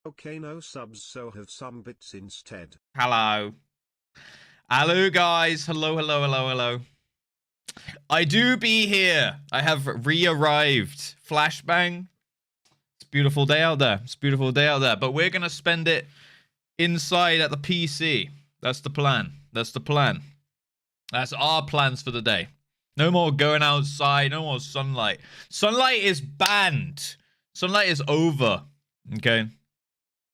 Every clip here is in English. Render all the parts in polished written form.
Okay, no subs, so have some bits instead. Hello. Hello, guys. Hello. I do be here. I have re-arrived. Flashbang. It's a beautiful day out there. But we're going to spend it inside at the PC. That's the plan. That's our plans for the day. No more going outside. No more sunlight. Sunlight is banned. Sunlight is over. Okay.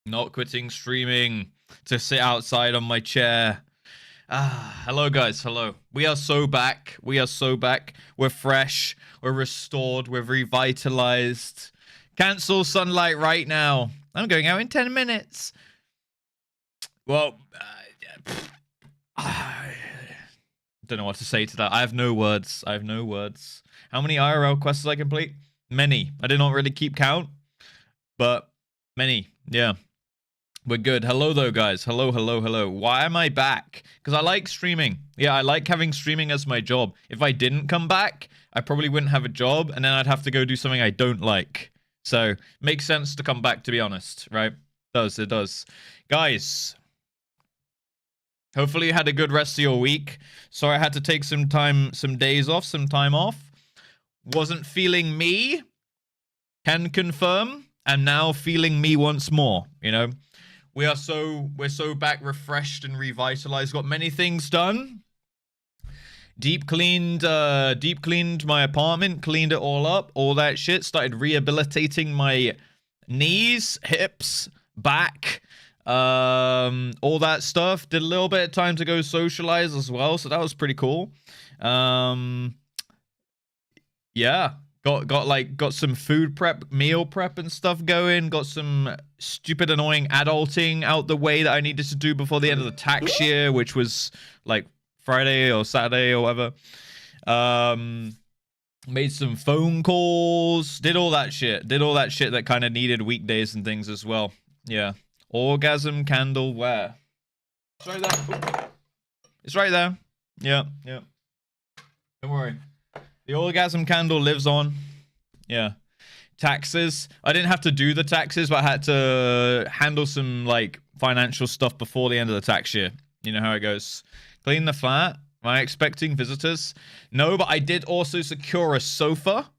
Not quitting streaming to sit outside on my chair. Hello guys, hello. We are so back. We're fresh. We're restored. We're revitalized. Cancel sunlight right now. I'm going out in 10 minutes. Well, I don't know what to say to that. I have no words. How many IRL quests did I complete? Many. I did not really keep count, but many. Yeah. We're good. Hello, though, guys. Hello. Why am I back? Because I like streaming. Yeah, I like having streaming as my job. If I didn't come back, I probably wouldn't have a job, and then I'd have to go do something I don't like. So, makes sense to come back, to be honest, right? It does. Guys, hopefully you had a good rest of your week. Sorry I had to take some time off. Wasn't feeling me. Can confirm. And now feeling me once more, you know? We're so back, refreshed and revitalized. Got many things done. Deep cleaned my apartment, cleaned it all up, all that shit. Started rehabilitating my knees, hips, back, all that stuff. Did a little bit of time to go socialize as well, so that was pretty cool. Yeah. Got some food prep, meal prep and stuff going. Got some stupid, annoying adulting out the way that I needed to do before the end of the tax year, which was like Friday or Saturday or whatever. Made some phone calls. Did all that shit that kind of needed weekdays and things as well. Yeah. Orgasm candle where? It's right there. Ooh. It's right there. Yeah. Don't worry. The orgasm candle lives on. Yeah. Taxes. I didn't have to do the taxes, but I had to handle some, like, financial stuff before the end of the tax year. You know how it goes. Clean the flat. Am I expecting visitors? No, but I did also secure a sofa.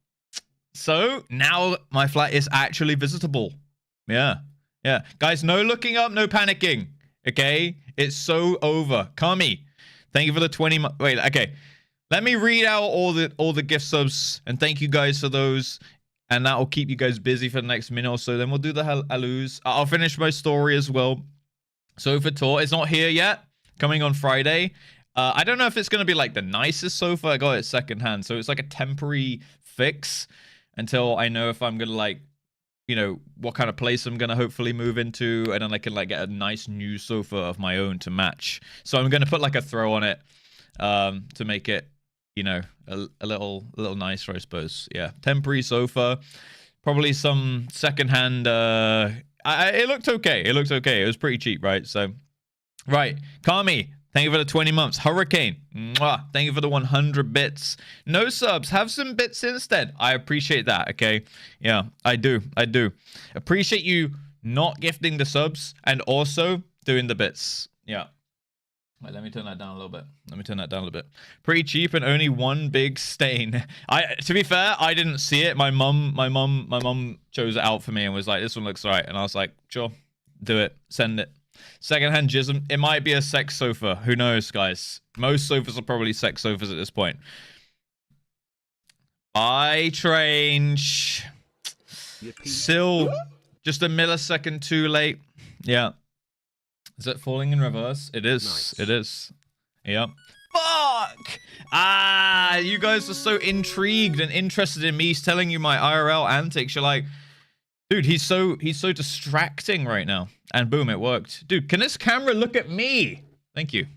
So, now my flat is actually visitable. Yeah. Guys, no looking up, no panicking. Okay? It's so over. Kami, thank you for the 20 months. Wait, okay. Let me read out all the gift subs, and thank you guys for those, and that will keep you guys busy for the next minute or so. Then we'll do the halloos. I'll finish my story as well. Sofa tour. It's not here yet. Coming on Friday. I don't know if it's going to be like the nicest sofa. I got it secondhand, so it's like a temporary fix until I know if I'm going to, like, you know, what kind of place I'm going to hopefully move into, and then I can, like, get a nice new sofa of my own to match. So I'm going to put, like, a throw on it to make it, you know, a little nicer, I suppose. Yeah, temporary sofa, probably some secondhand. It looked okay. It was pretty cheap, right? So, right, Kami, thank you for the 20 months. Hurricane, mwah, thank you for the 100 bits. No subs, have some bits instead. I appreciate that. Okay, yeah, I do. Appreciate you not gifting the subs and also doing the bits. Yeah. Wait, let me turn that down a little bit. Pretty cheap and only one big stain. To be fair, I didn't see it. My mum chose it out for me and was like, "This one looks right," and I was like, "Sure, do it. Send it." Secondhand jism. It might be a sex sofa. Who knows, guys? Most sofas are probably sex sofas at this point. Bye, Trange. Still, just a millisecond too late. Yeah. Is it falling in reverse? It is. Nice. It is. Yep. Fuck! You guys are so intrigued and interested in me telling you my IRL antics. You're like, dude, he's so distracting right now. And boom, it worked. Dude, can this camera look at me? Thank you.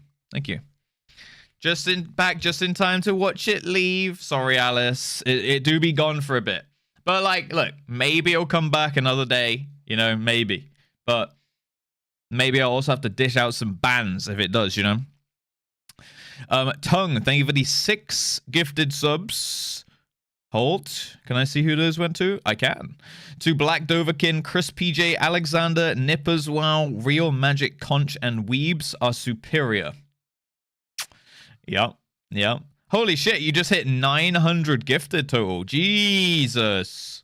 Just in time to watch it leave. Sorry, Alice. It do be gone for a bit. But, like, look, maybe it'll come back another day. You know, maybe. But maybe I'll also have to dish out some bans if it does, you know? Tongue, thank you for the 6 gifted subs. Holt. Can I see who those went to? I can. To Black Doverkin, Chris PJ, Alexander, Nippers, Wow, Real Magic, Conch, and Weebs are superior. Yep. Yep. Holy shit, you just hit 900 gifted total. Jesus.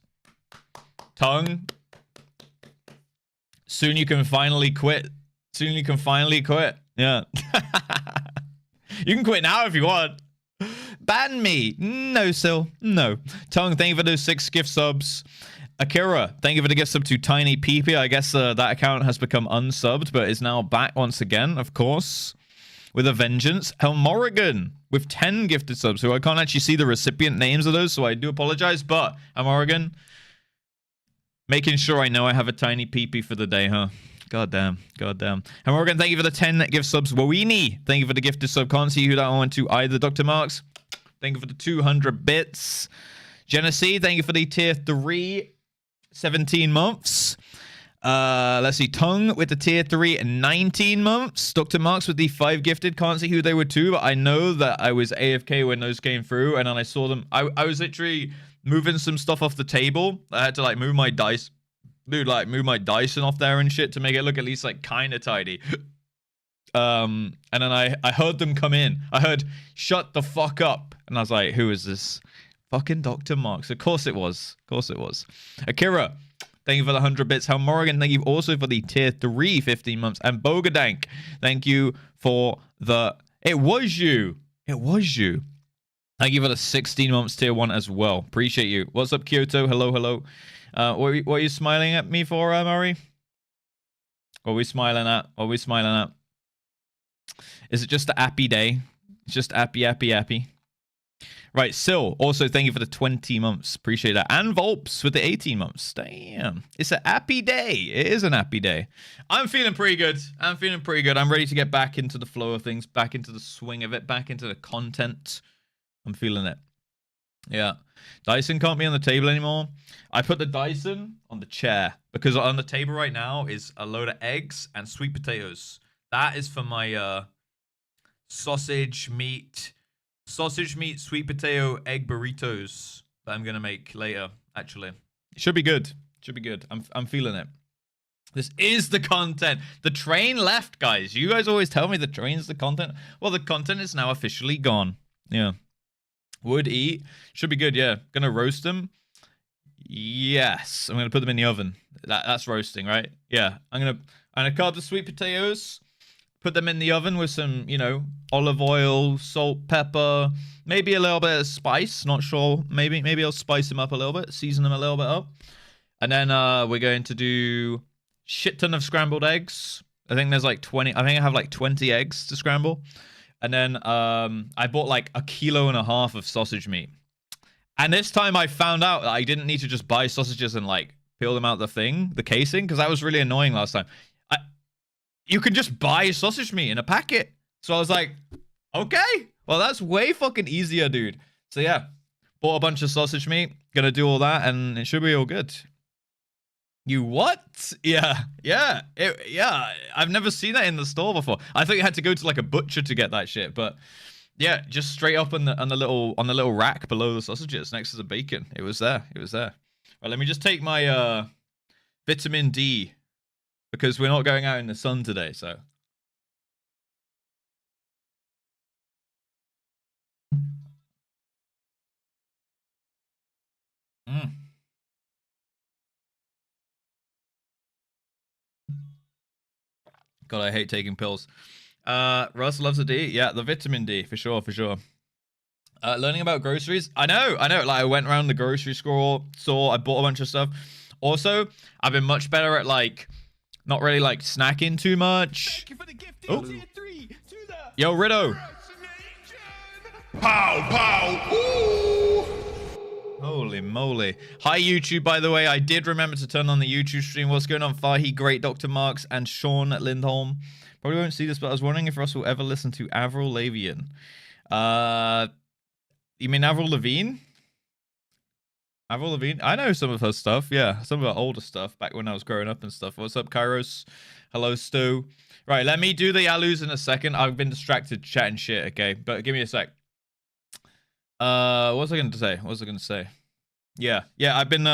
Tongue. Soon you can finally quit. Soon you can finally quit. Yeah. You can quit now if you want. Ban me. No, Sil. No. Tongue, thank you for those 6 gift subs. Akira, thank you for the gift sub to Tiny Peepee. I guess that account has become unsubbed, but is now back once again, of course. With a vengeance. Helmorigan with 10 gifted subs. So I can't actually see the recipient names of those, so I do apologize. But Helmorigan, making sure I know I have a Tiny Peepee for the day, huh? Goddamn. Goddamn. Helmorigan, thank you for the 10 gift subs. Woweenie, thank you for the gifted sub. Can't see who that one went to either. Dr. Marks, thank you for the 200 bits. Genesee, thank you for the tier 3, 17 months. Let's see. Tongue with the tier 3 and 19 months. Dr. Marks with the 5 gifted. Can't see who they were to, but I know that I was AFK when those came through, and then I saw them. I was literally moving some stuff off the table. I had to like move my dice. Dude, like move my Dyson off there and shit to make it look at least like kind of tidy. And then I heard them come in. I heard, shut the fuck up. And I was like, who is this? Fucking Dr. Marks. Of course it was. Of course it was. Akira, thank you for the 100 bits. Hal Morrigan, thank you also for the tier 3 15 months. And Bogadank, thank you for the... It was you. It was you. Thank you for the 16 months tier 1 as well. Appreciate you. What's up, Kyoto? Hello, hello. What are you smiling at me for, Murray? What are we smiling at? What are we smiling at? Is it just a happy day? It's just happy. Right, Sil, also thank you for the 20 months. Appreciate that. And Volps with the 18 months. Damn. It's a happy day. It is an happy day. I'm feeling pretty good. I'm ready to get back into the flow of things, back into the swing of it, back into the content. I'm feeling it. Yeah. Dyson can't be on the table anymore. I put the Dyson on the chair because on the table right now is a load of eggs and sweet potatoes. That is for my sausage meat, sweet potato, egg burritos that I'm going to make later, actually. It should be good. Should be good. I'm feeling it. This is the content. The train left, guys. You guys always tell me the train's the content. Well, the content is now officially gone. Yeah. Would eat. Should be good, yeah. Gonna roast them. Yes. I'm gonna put them in the oven. That's roasting, right? Yeah. I'm gonna cut the sweet potatoes, put them in the oven with some, you know, olive oil, salt, pepper, maybe a little bit of spice. Not sure. Maybe I'll spice them up a little bit, season them a little bit up. And then we're going to do shit ton of scrambled eggs. I think there's like 20. I think I have like 20 eggs to scramble. And then I bought like 1.5 kilos of sausage meat. And this time I found out that I didn't need to just buy sausages and like peel them out the casing, because that was really annoying last time. You can just buy sausage meat in a packet. So I was like, okay, well, that's way fucking easier, dude. So yeah, bought a bunch of sausage meat, gonna do all that, and it should be all good. You what? Yeah. I've never seen that in the store before. I thought you had to go to like a butcher to get that shit, but yeah, just straight up on the little rack below the sausages next to the bacon. It was there. Right, let me just take my vitamin D because we're not going out in the sun today, so. God, I hate taking pills. Russ loves the D. Yeah, the vitamin D, for sure. Learning about groceries. I know. Like, I went around the grocery store, I bought a bunch of stuff. Also, I've been much better at, like, not really, like, snacking too much. Thank you for the gift. Oh. Tier 3 to the Yo, Rido. Pow. Ooh. Holy moly. Hi, YouTube, by the way. I did remember to turn on the YouTube stream. What's going on, Fahi, Great, Dr. Marks, and Sean Lindholm? Probably won't see this, but I was wondering if Russ will ever listen to Avril Lavigne. You mean Avril Lavigne? Avril Lavigne? I know some of her stuff, yeah. Some of her older stuff, back when I was growing up and stuff. What's up, Kairos? Hello, Stu. Right, let me do the Yalus in a second. I've been distracted chatting shit, okay? But give me a sec. What was I going to say? What was I going to say? Yeah, I've been,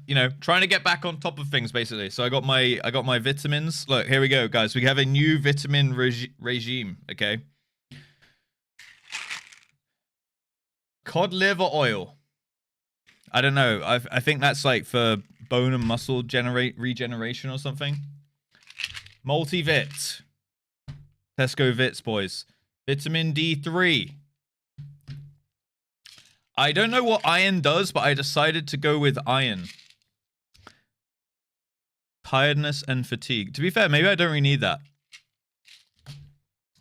you know, trying to get back on top of things, basically. So I got my vitamins. Look, here we go, guys. We have a new vitamin regime, okay? Cod liver oil. I don't know. I think that's like for bone and muscle regeneration or something. Multivit. Tesco Vits, boys. Vitamin D3. I don't know what iron does, but I decided to go with iron. Tiredness and fatigue. To be fair, maybe I don't really need that.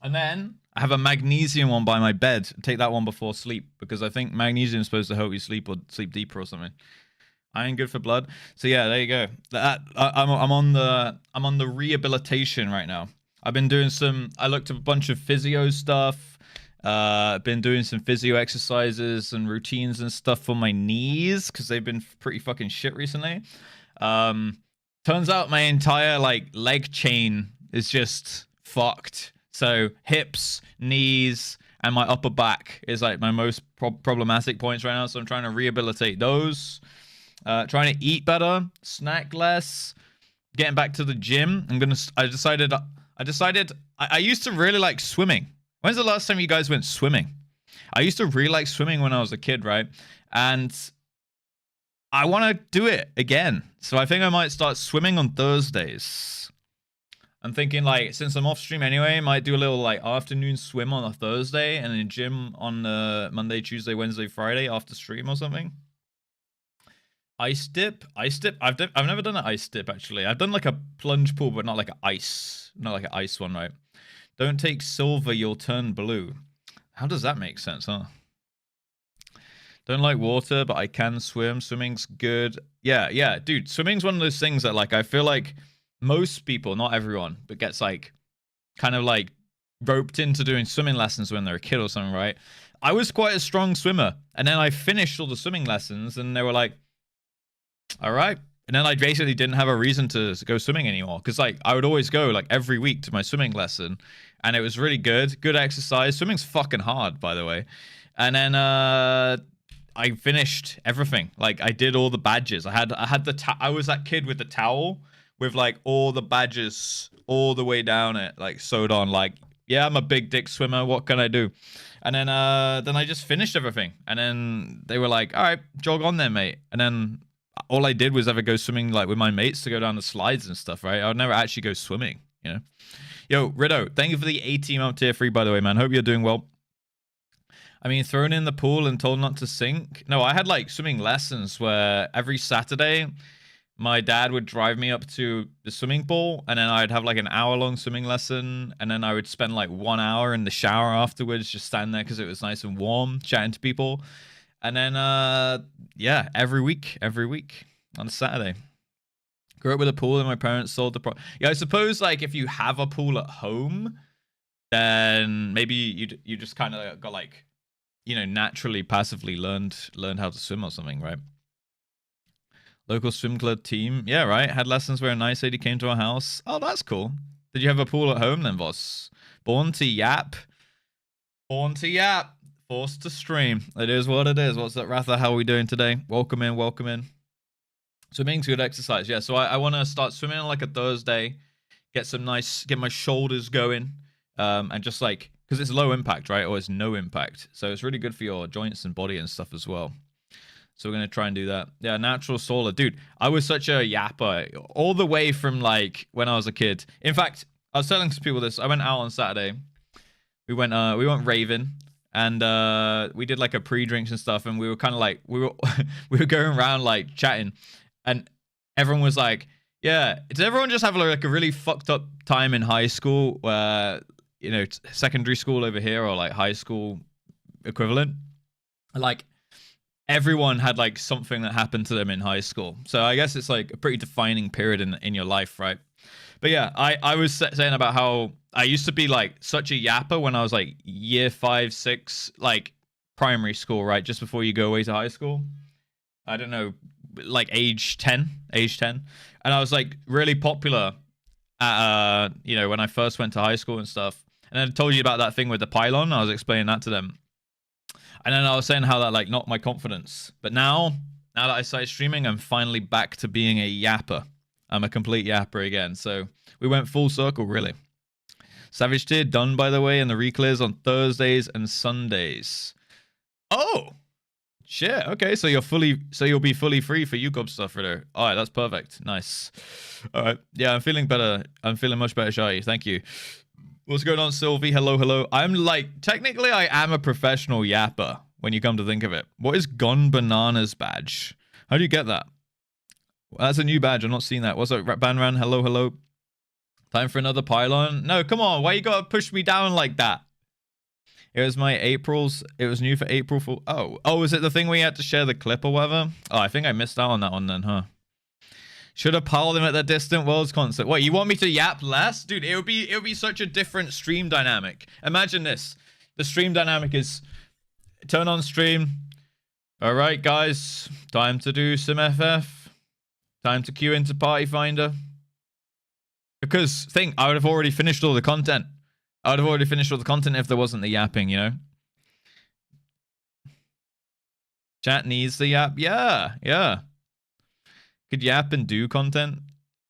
And then I have a magnesium one by my bed. Take that one before sleep because I think magnesium is supposed to help you sleep or sleep deeper or something. Iron good for blood. So yeah, there you go. I'm on the rehabilitation right now. I've been doing some. I looked at a bunch of physio stuff. Been doing some physio exercises and routines and stuff for my knees because they've been pretty fucking shit recently. Turns out my entire like leg chain is just fucked. So hips, knees, and my upper back is like my most problematic points right now. So I'm trying to rehabilitate those. Trying to eat better, snack less, getting back to the gym. I decided I used to really like swimming. When's the last time you guys went swimming? I used to really like swimming when I was a kid, right? And I want to do it again. So I think I might start swimming on Thursdays. I'm thinking like, since I'm off stream anyway, I might do a little like afternoon swim on a Thursday and then gym on Monday, Tuesday, Wednesday, Friday after stream or something. Ice dip. I've never done an ice dip actually. I've done like a plunge pool, but not like an ice one, right? Don't take silver, you'll turn blue. How does that make sense, huh? Don't like water, but I can swim. Swimming's good. Yeah, dude. Swimming's one of those things that like I feel like most people, not everyone, but gets like kind of like roped into doing swimming lessons when they're a kid or something, right? I was quite a strong swimmer, and then I finished all the swimming lessons, and they were like, all right. And then I basically didn't have a reason to go swimming anymore. Because like I would always go like every week to my swimming lesson. And it was really good. Good exercise. Swimming's fucking hard, by the way. And then I finished everything. Like I did all the badges. I was that kid with the towel with like all the badges all the way down it, like sewed on. Like, yeah, I'm a big dick swimmer. What can I do? And then I just finished everything. And then they were like, all right, jog on there, mate. And then all I did was ever go swimming like with my mates to go down the slides and stuff, right? I would never actually go swimming, you know? Yo, Rido, thank you for the 18-month tier 3, by the way, man. Hope you're doing well. I mean, thrown in the pool and told not to sink. No, I had like swimming lessons where every Saturday my dad would drive me up to the swimming pool and then I'd have like an hour-long swimming lesson and then I would spend like 1 hour in the shower afterwards just standing there because it was nice and warm, chatting to people. And then, yeah, every week on a Saturday. Grew up with a pool and my parents sold the yeah, I suppose, like, if you have a pool at home, then maybe you just kind of got, like, you know, naturally, passively learned how to swim or something, right? Local swim club team. Yeah, right. Had lessons where a nice lady came to our house. Oh, that's cool. Did you have a pool at home then, boss? Born to yap. Forced to stream. It is what it is. What's up, Ratha? How are we doing today? Welcome in. Swimming's good exercise. Yeah, so I want to start swimming on like a Thursday, get my shoulders going, and just like, because it's low impact, right? Or it's no impact. So it's really good for your joints and body and stuff as well. So we're going to try and do that. Yeah, natural solar. Dude, I was such a yapper all the way from like when I was a kid. In fact, I was telling some people this. I went out on Saturday. We went raving. And we did like a pre-drinks and stuff, and we were kind of like we were going around like chatting, and everyone was like, "Yeah, did everyone just have like a really fucked up time in high school, where you know, secondary school over here or like high school equivalent?" Like everyone had like something that happened to them in high school, so I guess it's like a pretty defining period in your life, right? But yeah, I was saying about how I used to be like such a yapper when I was like year 5, 6, like primary school, right? Just before you go away to high school. I don't know, like age 10. And I was like really popular at, you know, when I first went to high school and stuff. And I told you about that thing with the pylon. I was explaining that to them. And then I was saying how that like knocked my confidence. But now that I started streaming, I'm finally back to being a yapper. I'm a complete yapper again. So we went full circle, really. Savage tier done, by the way, and the reclears on Thursdays and Sundays. Oh, shit. Okay, so you'll be fully free for UCOB stuff, Ritter. All right, that's perfect. Nice. All right, yeah, I'm feeling better. I'm feeling much better, Shai. Thank you. What's going on, Sylvie? Hello, hello. I'm like, technically, I am a professional yapper when you come to think of it. What is Gone Bananas badge? How do you get that? Well, that's a new badge. I'm not seeing that. What's up, Banran? Hello, hello. Time for another pylon? No, come on. Why you gotta push me down like that? It was my April's. It was new for April Fool. Oh, is it the thing where you had to share the clip or whatever? Oh, I think I missed out on that one then, huh? Should have piled him at the Distant Worlds concert. What, you want me to yap less? Dude, it would be such a different stream dynamic. Imagine this. The stream dynamic is turn on stream. All right, guys. Time to do some FF. Time to queue into Party Finder. Because, I would have already finished all the content. I would have already finished all the content if there wasn't the yapping, you know? Chat needs the yap. Yeah. Could yap and do content?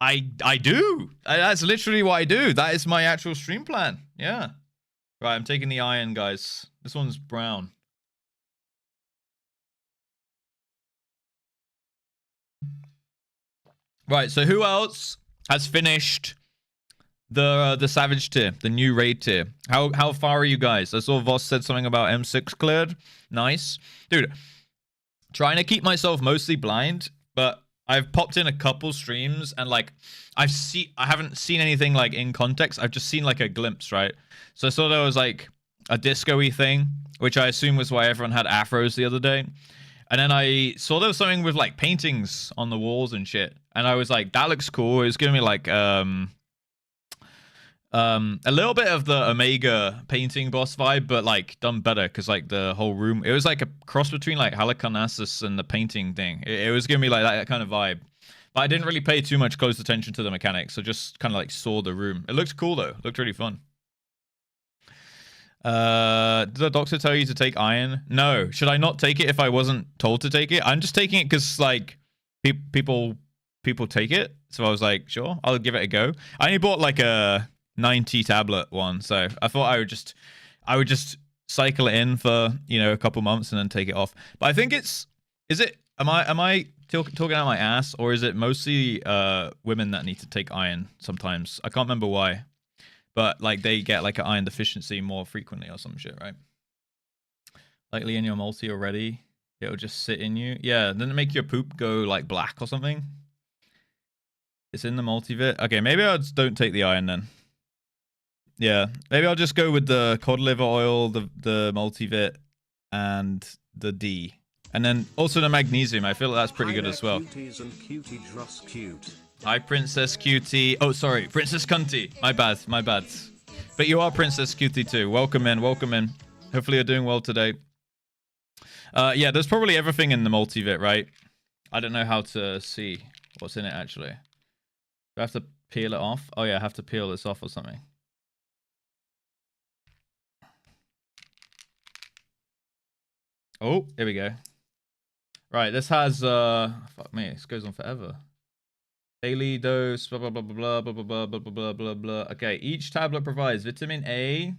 I do. That's literally what I do. That is my actual stream plan. Yeah. Right, I'm taking the iron, guys. This one's brown. Right, so who else has finished the Savage tier, the new raid tier? How far are you guys? I saw Voss said something about M6 cleared. Nice. Dude, trying to keep myself mostly blind, but I've popped in a couple streams and like I haven't seen anything like in context. I've just seen like a glimpse, right? So I saw there was like a disco-y thing, which I assume was why everyone had afros the other day. And then I saw there was something with like paintings on the walls and shit. And I was like, that looks cool. It was giving me like a little bit of the Omega painting boss vibe, but like done better because like the whole room, it was like a cross between like Halicarnassus and the painting thing. It was giving me like that kind of vibe. But I didn't really pay too much close attention to the mechanics, so just kind of like saw the room. It looked cool though. It looked really fun. Did the doctor tell you to take iron? No. Should I not take it if I wasn't told to take it? I'm just taking it because like people take it. So I was like, sure, I'll give it a go. I only bought like a 90 tablet one, so I thought I would just cycle it in for, you know, a couple months and then take it off. But I think am I talking out my ass, or is it mostly women that need to take iron sometimes? I can't remember why. But, like, they get, like, an iron deficiency more frequently or some shit, right? Likely in your multi already. It'll just sit in you. Yeah, doesn't it make your poop go, like, black or something? It's in the multivit. Okay, maybe I just don't take the iron then. Yeah, maybe I'll just go with the cod liver oil, the multivit, and the D. And then also the magnesium. I feel like that's pretty good as well. Hi, Princess Cutie. Oh, sorry, Princess Cunty. My bad. But you are Princess Cutie too. Welcome in. Hopefully you're doing well today. Yeah, there's probably everything in the multivit, right? I don't know how to see what's in it, actually. Do I have to peel it off? Oh, yeah, I have to peel this off or something. Oh, here we go. Right, this has, fuck me, this goes on forever. Daily dose, blah, blah, blah, blah, blah, blah, blah, blah, blah, blah, blah. Okay, each tablet provides vitamin A,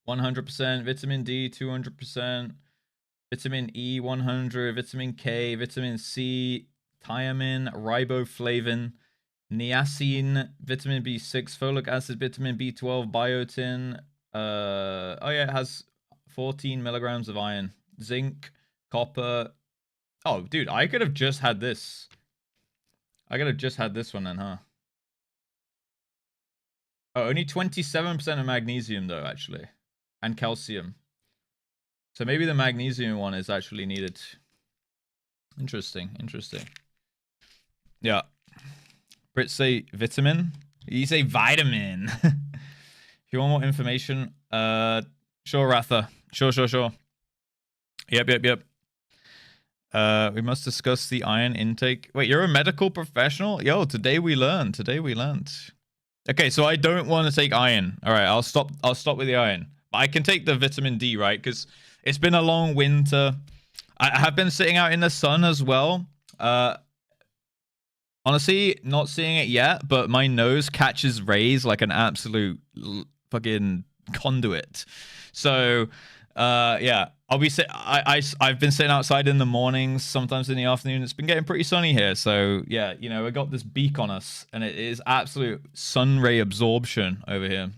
100%, vitamin D, 200%, vitamin E, 100, vitamin K, vitamin C, thiamine, riboflavin, niacin, vitamin B6, folic acid, vitamin B12, biotin. Oh yeah, it has 14 milligrams of iron, zinc, copper. Oh, dude, I could have just had this. I could have just had this one then, huh? Oh, only 27% of magnesium though, actually. And calcium. So maybe the magnesium one is actually needed. Interesting. Yeah. Brits say vitamin. You say vitamin. If you want more information, sure, Ratha. Sure. Yep. We must discuss the iron intake. Wait, you're a medical professional? Yo, today we learned. Okay, so I don't want to take iron. All right, I'll stop with the iron. But I can take the vitamin D, right? Because It's been a long winter. I have been sitting out in the sun as well. Honestly, not seeing it yet, but my nose catches rays like an absolute fucking conduit. So, yeah, I'll be I've been sitting outside in the mornings, sometimes in the afternoon. It's been getting pretty sunny here. So, yeah, you know, we got this beak on us, and it is absolute sun ray absorption over here.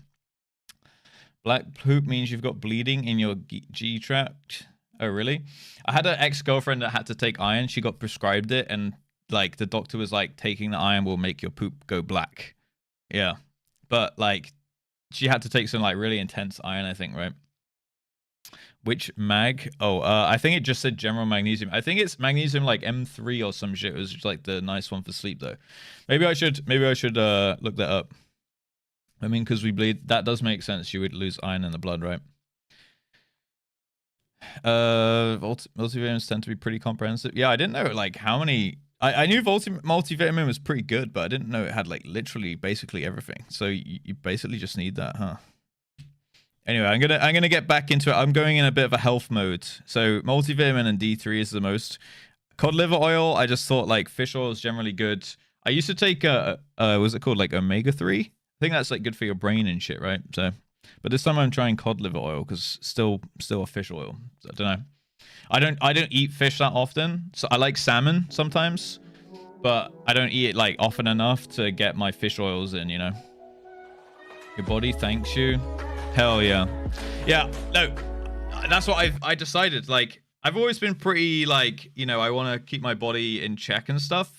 Black poop means you've got bleeding in your G tract. Oh, really? I had an ex-girlfriend that had to take iron. She got prescribed it, and like the doctor was like, taking the iron will make your poop go black. Yeah, but like she had to take some like really intense iron, I think, right? Which mag? Oh, I think it just said general magnesium. I think it's magnesium like M3 or some shit. It was just like the nice one for sleep though. Maybe I should look that up. I mean, because we bleed, that does make sense. You would lose iron in the blood, right? Multivitamins tend to be pretty comprehensive. Yeah, I didn't know like how many. I knew multivitamin was pretty good, but I didn't know it had like literally basically everything. So you basically just need that, huh? Anyway, I'm gonna get back into it. I'm going in a bit of a health mode. So multivitamin and D3 is the most. Cod liver oil, I just thought like fish oil is generally good. I used to take what's it called, like omega-3? I think that's like good for your brain and shit, right? So, but this time I'm trying cod liver oil because still a fish oil. So, I don't know. I don't eat fish that often. So I like salmon sometimes, but I don't eat it like often enough to get my fish oils in, you know. Your body thanks you. Hell yeah. Yeah, no. That's what I decided. Like I've always been pretty like, you know, I want to keep my body in check and stuff.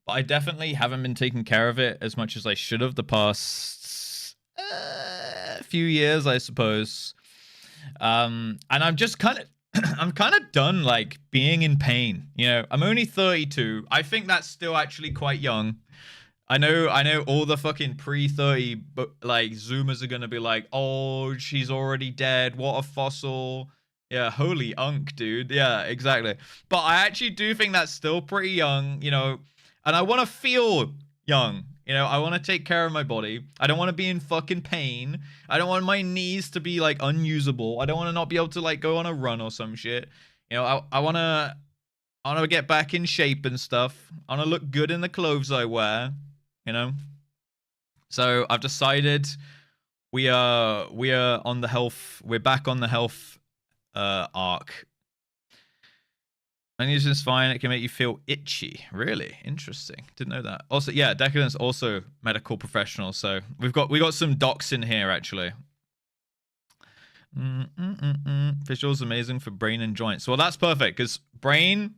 But I definitely haven't been taking care of it as much as I should have the past few years, I suppose. And I'm just kind of, I'm kind of done like being in pain. You know, I'm only 32. I think that's still actually quite young. I know all the fucking pre-30 like Zoomers are gonna be like, oh, she's already dead. What a fossil. Yeah, holy unk, dude. Yeah, exactly. But I actually do think that's still pretty young, you know. And I want to feel young. You know, I want to take care of my body. I don't want to be in fucking pain. I don't want my knees to be, like, unusable. I don't want to not be able to, like, go on a run or some shit. You know, I want to get back in shape and stuff. I want to look good in the clothes I wear, you know. So I've decided we are on the health. We're back on the health arc. Magnesium's fine. It can make you feel itchy. Really interesting. Didn't know that. Also, yeah, Decadent's also medical professional. So we got some docs in here actually. Fish oil's amazing for brain and joints. Well, that's perfect because brain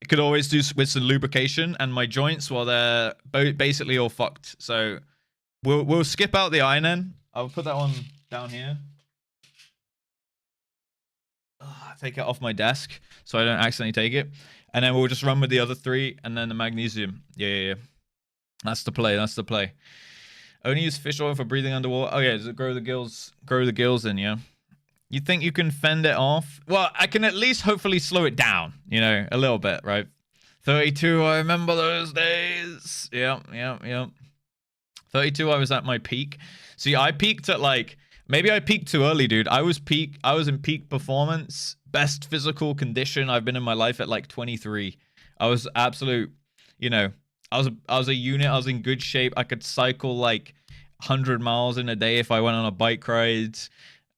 it could always do with some lubrication, and my joints, well, they're basically all fucked. So we'll skip out the iron then. I'll put that one down here. Take it off my desk so I don't accidentally take it, and then we'll just run with the other three, and then the magnesium. Yeah. That's the play. That's the play. Only use fish oil for breathing underwater. Oh yeah, does it grow the gills in? Yeah. You think you can fend it off? Well, I can at least hopefully slow it down. You know, a little bit, right? 32. I remember those days. Yeah. 32. I was at my peak. See, I peaked at like. Maybe I peaked too early, dude. I was in peak performance, best physical condition I've been in my life at like 23. I was absolute, you know, I was a unit. I was in good shape. I could cycle like 100 miles in a day if I went on a bike ride.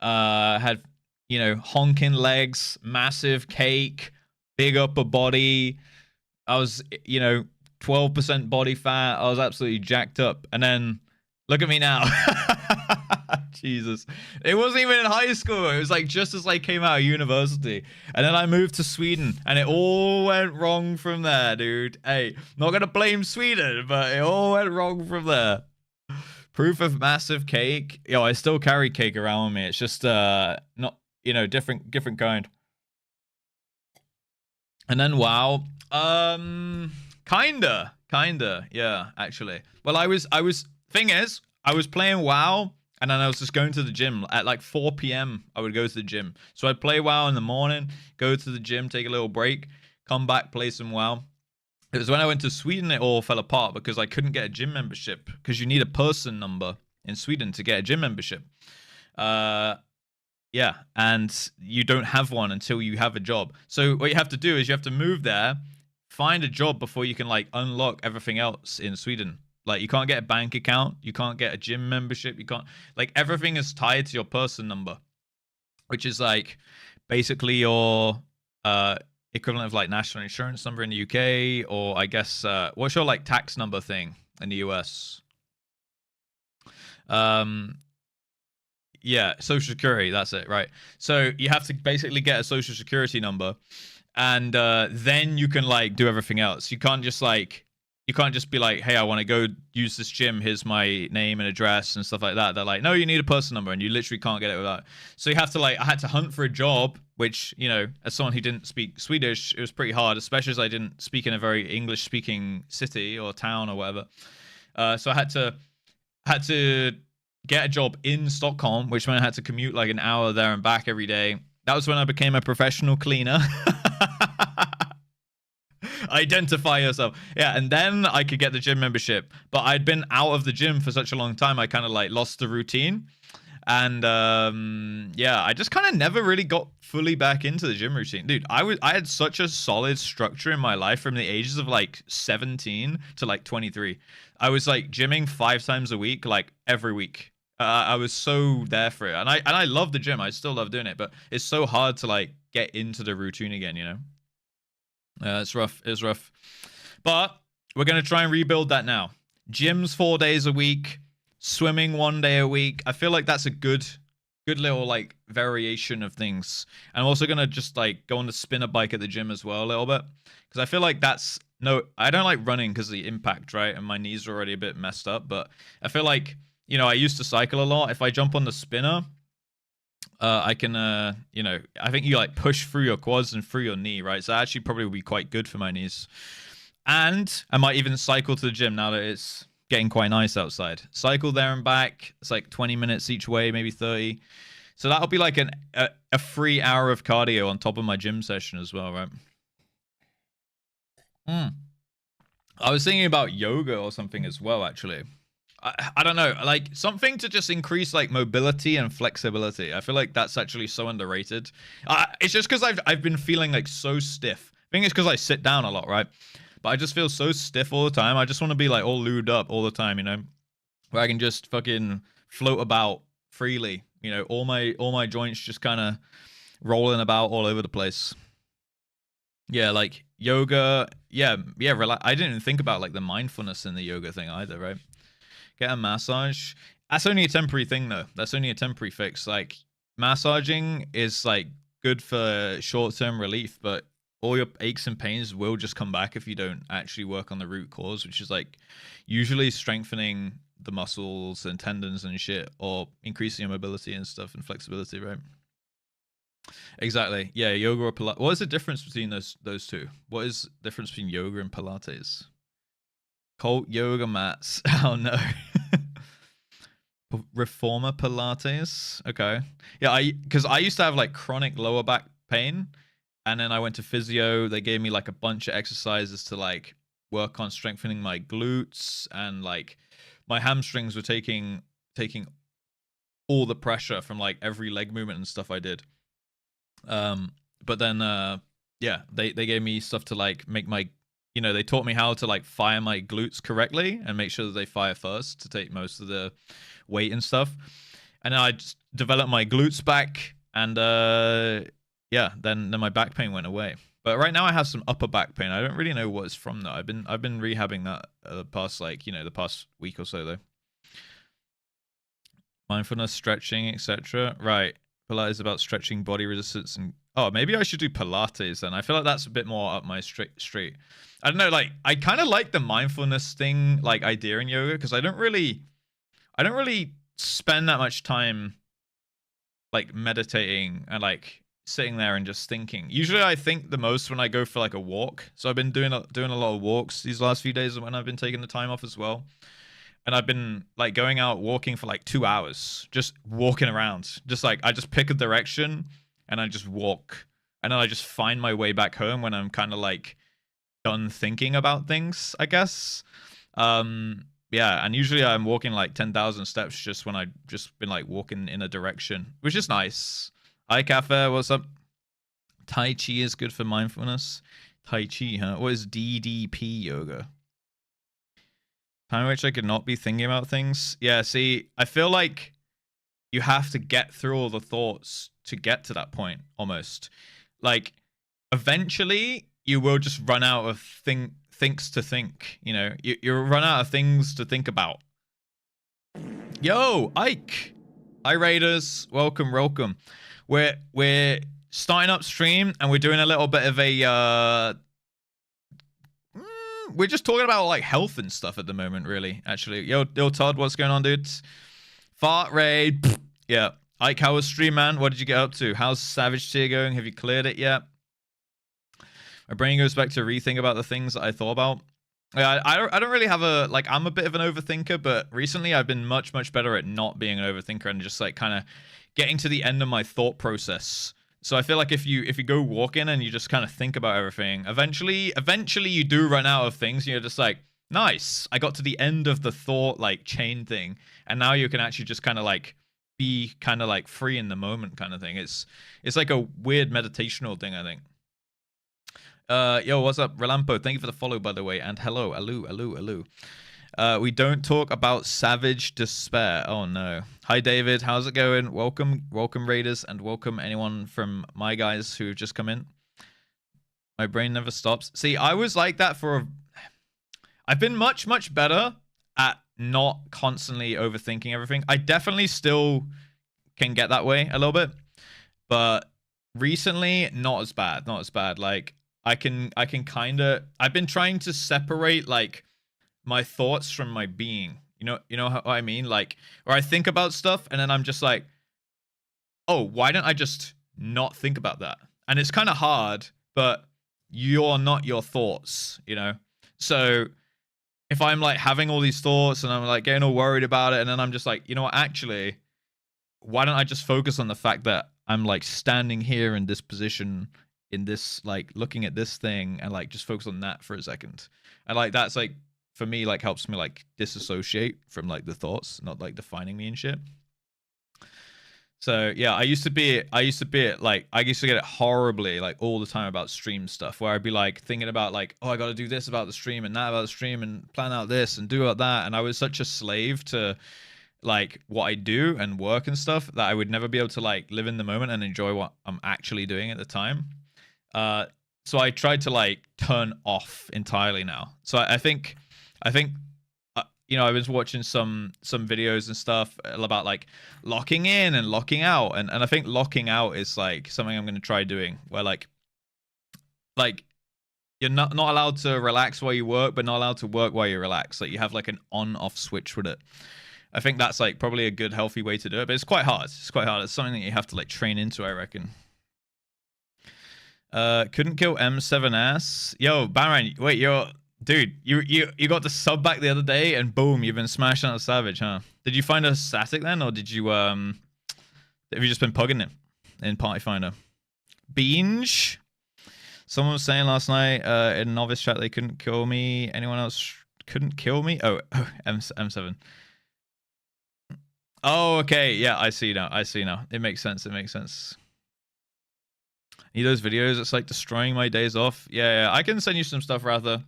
Had, you know, honking legs, massive cake, big upper body. I was, you know, 12% body fat. I was absolutely jacked up. And then look at me now. Jesus. It wasn't even in high school. It was like just as I came out of university. And then I moved to Sweden and it all went wrong from there, dude. Hey, not gonna blame Sweden, but it all went wrong from there. Proof of massive cake. Yo, I still carry cake around with me. It's just not, you know, different kind. And then WoW. Kinda, yeah, actually. Well, I was thing is, I was playing WoW. And then I was just going to the gym. At like 4 p.m., I would go to the gym. So I'd play WoW in the morning, go to the gym, take a little break, come back, play some WoW. It was when I went to Sweden it all fell apart because I couldn't get a gym membership because you need a person number in Sweden to get a gym membership. Yeah, and you don't have one until you have a job. So what you have to do is you have to move there, find a job before you can like unlock everything else in Sweden. Like you can't get a bank account, you can't get a gym membership, you can't like everything is tied to your person number, which is like basically your equivalent of like national insurance number in the UK, or I guess what's your like tax number thing in the US? Yeah, social security, that's it, right? So you have to basically get a social security number, and then you can like do everything else. You can't just be like, hey, I want to go use this gym, here's my name and address and stuff like that. They're like, no, you need a person number, and you literally can't get it without. So you have to like, I had to hunt for a job, which, you know, as someone who didn't speak Swedish, it was pretty hard, especially as I didn't speak in a very English speaking city or town or whatever. So I had to get a job in Stockholm, which meant I had to commute like an hour there and back every day. That was when I became a professional cleaner. Identify yourself. Yeah, and then I could get the gym membership. But I'd been out of the gym for such a long time, I kind of like lost the routine. And yeah, I just kind of never really got fully back into the gym routine. Dude, I had such a solid structure in my life from the ages of like 17 to like 23. I was like gymming 5 times a week, like every week. I was so there for it. And I love the gym. I still love doing it, but it's so hard to like get into the routine again, you know? It's rough. It's rough. But we're going to try and rebuild that now. Gyms 4 days a week, swimming 1 day a week. I feel like that's a good little like variation of things. I'm also going to just like go on the spinner bike at the gym as well a little bit, because I feel like that's I don't like running because of the impact, right? And my knees are already a bit messed up, but I feel like, you know, I used to cycle a lot. If I jump on the spinner, I can, you know, I think you like push through your quads and through your knee, right? So that actually probably would be quite good for my knees. And I might even cycle to the gym now that it's getting quite nice outside. Cycle there and back. It's like 20 minutes each way, maybe 30. So that'll be like a free hour of cardio on top of my gym session as well, right? I was thinking about yoga or something as well, actually. I don't know, like something to just increase like mobility and flexibility. I feel like that's actually so underrated. It's just because I've been feeling like so stiff. I think it's because I sit down a lot, right? But I just feel so stiff all the time. I just want to be like all lubed up all the time, you know, where I can just fucking float about freely. You know, all my joints just kind of rolling about all over the place. Yeah, like yoga. Yeah. I didn't even think about like the mindfulness in the yoga thing either, right? Get a massage. That's only a temporary thing though. That's only a temporary fix. Like massaging is like good for short-term relief, but all your aches and pains will just come back if you don't actually work on the root cause, which is like usually strengthening the muscles and tendons and shit, or increasing your mobility and stuff and flexibility, right? Exactly. Yeah, yoga or Pilates. What is the difference between those two? What is the difference between yoga and Pilates? Cult yoga mats. Oh no. Reformer Pilates. Okay. Yeah, because I used to have like chronic lower back pain, and then I went to physio. They gave me like a bunch of exercises to like work on strengthening my glutes, and like my hamstrings were taking all the pressure from like every leg movement and stuff I did. But then yeah, they gave me stuff to like make my, you know, they taught me how to like fire my glutes correctly and make sure that they fire first to take most of the weight and stuff. And then I just developed my glutes back, and yeah, then my back pain went away. But right now I have some upper back pain. I don't really know what it's from though. I've been rehabbing that the past like, you know, the past week or so though. Mindfulness, stretching, etc. Right. Pilates is about stretching body resistance and maybe I should do Pilates then. I feel like that's a bit more up my street. I don't know, like I kind of like the mindfulness thing, like idea in yoga, because I don't really spend that much time like meditating and like sitting there and just thinking. Usually I think the most when I go for like a walk. So I've been doing a lot of walks these last few days when I've been taking the time off as well. And I've been like going out walking for like 2 hours, just walking around. Just like I just pick a direction and I just walk, and then I just find my way back home when I'm kind of like done thinking about things, I guess. Yeah, and usually I'm walking like 10,000 steps just when I just been like walking in a direction, which is nice. Hi, Cafe. What's up? Tai Chi is good for mindfulness. Tai Chi, huh? What is DDP yoga? Time in which I could not be thinking about things. Yeah, see, I feel like you have to get through all the thoughts to get to that point, almost. Like, eventually, you will just run out of things to think, you know? You'll run out of things to think about. Yo, Ike! Hi, Raiders. Welcome, welcome. We're starting up stream, and we're doing a little bit of a... we're just talking about, like, health and stuff at the moment, really, actually. Yo, Todd, what's going on, dudes? Fart raid. Yeah. Ike, how was stream, man? What did you get up to? How's Savage Tier going? Have you cleared it yet? My brain goes back to rethink about the things that I thought about. Yeah, I don't really have a... Like, I'm a bit of an overthinker, but recently I've been much, much better at not being an overthinker and just, like, kind of getting to the end of my thought process. So I feel like if you go walking and you just kind of think about everything, eventually you do run out of things. You're just like, nice, I got to the end of the thought like chain thing, and now you can actually just kind of like be kind of like free in the moment kind of thing. It's like a weird meditational thing, I think. Yo, what's up, Relampo? Thank you for the follow, by the way, and hello, hello. We don't talk about Savage Despair. Oh no. Hi David, how's it going? Welcome Raiders, and welcome anyone from my guys who've just come in. My brain never stops. See, I was like that I've been much, much better at not constantly overthinking everything. I definitely still can get that way a little bit, but recently not as bad. Like I can kind of... I've been trying to separate like my thoughts from my being. You know how I mean? Like, or I think about stuff and then I'm just like, oh, why don't I just not think about that? And it's kind of hard, but you're not your thoughts, you know? So if I'm like having all these thoughts and I'm like getting all worried about it, and then I'm just like, you know what, actually, why don't I just focus on the fact that I'm like standing here in this position, in this, like looking at this thing, and like just focus on that for a second. And like, that's like, for me, like helps me like disassociate from like the thoughts, not like defining me and shit. So yeah, I used to get it horribly like all the time about stream stuff, where I'd be like thinking about like, oh, I got to do this about the stream and that about the stream and plan out this and do about that. And I was such a slave to like what I do and work and stuff that I would never be able to like live in the moment and enjoy what I'm actually doing at the time. So I tried to like turn off entirely now. So I think you know, I was watching some videos and stuff about like locking in and locking out, and I think locking out is like something I'm going to try doing, where like you're not allowed to relax while you work, but not allowed to work while you relax. Like you have like an on-off switch with it. I think that's like probably a good healthy way to do it, but it's quite hard. It's something that you have to like train into, I reckon. Couldn't kill M7S. Yo, Baron, wait, dude, you got the sub back the other day, and boom, you've been smashing out Savage, huh? Did you find a static then, or did you have you just been pugging it in Party Finder? Binge. Someone was saying last night in novice chat they couldn't kill me. Anyone else couldn't kill me? Oh, M7. Oh, okay, yeah, I see now. It makes sense. Need those videos? It's like destroying my days off. Yeah, I can send you some stuff rather.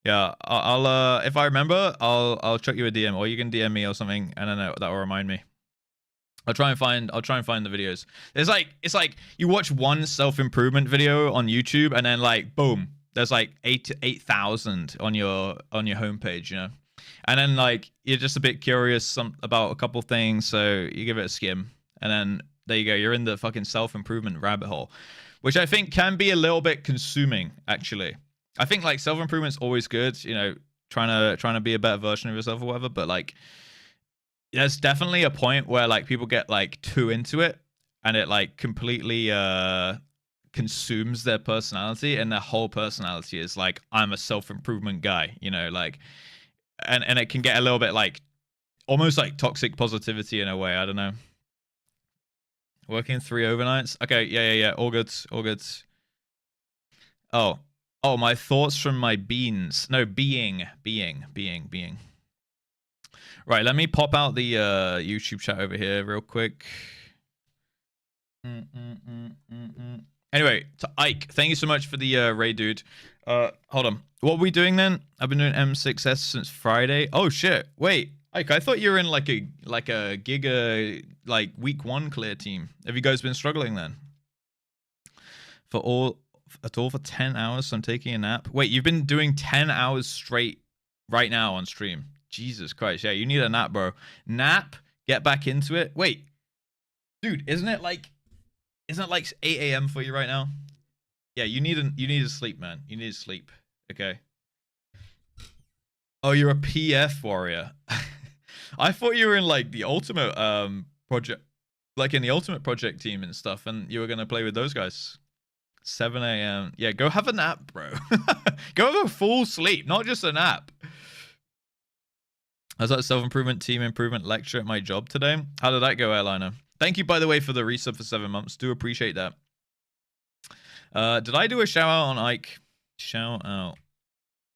Yeah, I'll if I remember, I'll chuck you a DM, or you can DM me or something, and then that will remind me. I'll try and find the videos. It's like you watch one self-improvement video on YouTube, and then like boom, there's like 8,000 on your homepage, you know. And then like you're just a bit curious about a couple things, so you give it a skim, and then there you go, you're in the fucking self-improvement rabbit hole, which I think can be a little bit consuming, actually. I think like self-improvement's always good, you know, trying to be a better version of yourself or whatever, but like there's definitely a point where like people get like too into it, and it like completely consumes their personality, and their whole personality is like, I'm a self-improvement guy, you know, like, and it can get a little bit like almost like toxic positivity in a way. I don't know. Working 3 overnights. Okay, yeah. All good. Oh, my thoughts from my beans. No, being. Right, let me pop out the YouTube chat over here real quick. Anyway, to Ike, thank you so much for the raid, dude. Hold on. What are we doing then? I've been doing M6S since Friday. Oh shit. Wait, Ike, I thought you were in like a Giga like week 1 clear team. Have you guys been struggling then? For 10 hours, so I'm taking a nap. Wait, you've been doing 10 hours straight right now on stream. Jesus Christ. Yeah, you need a nap, bro. Nap, get back into it. Wait. Dude, isn't it like 8 a.m. for you right now? Yeah, you need to sleep, man. You need to sleep. Okay. Oh, you're a PF warrior. I thought you were in like the ultimate project, like in the ultimate project team and stuff, and you were gonna play with those guys. 7 a.m. Yeah, go have a nap, bro. Go have a full sleep, not just a nap. I was at a self-improvement team improvement lecture at my job today. How did that go, Airliner? Thank you, by the way, for the resub for 7 months. Do appreciate that. Did I do a shout out on Ike? Shout out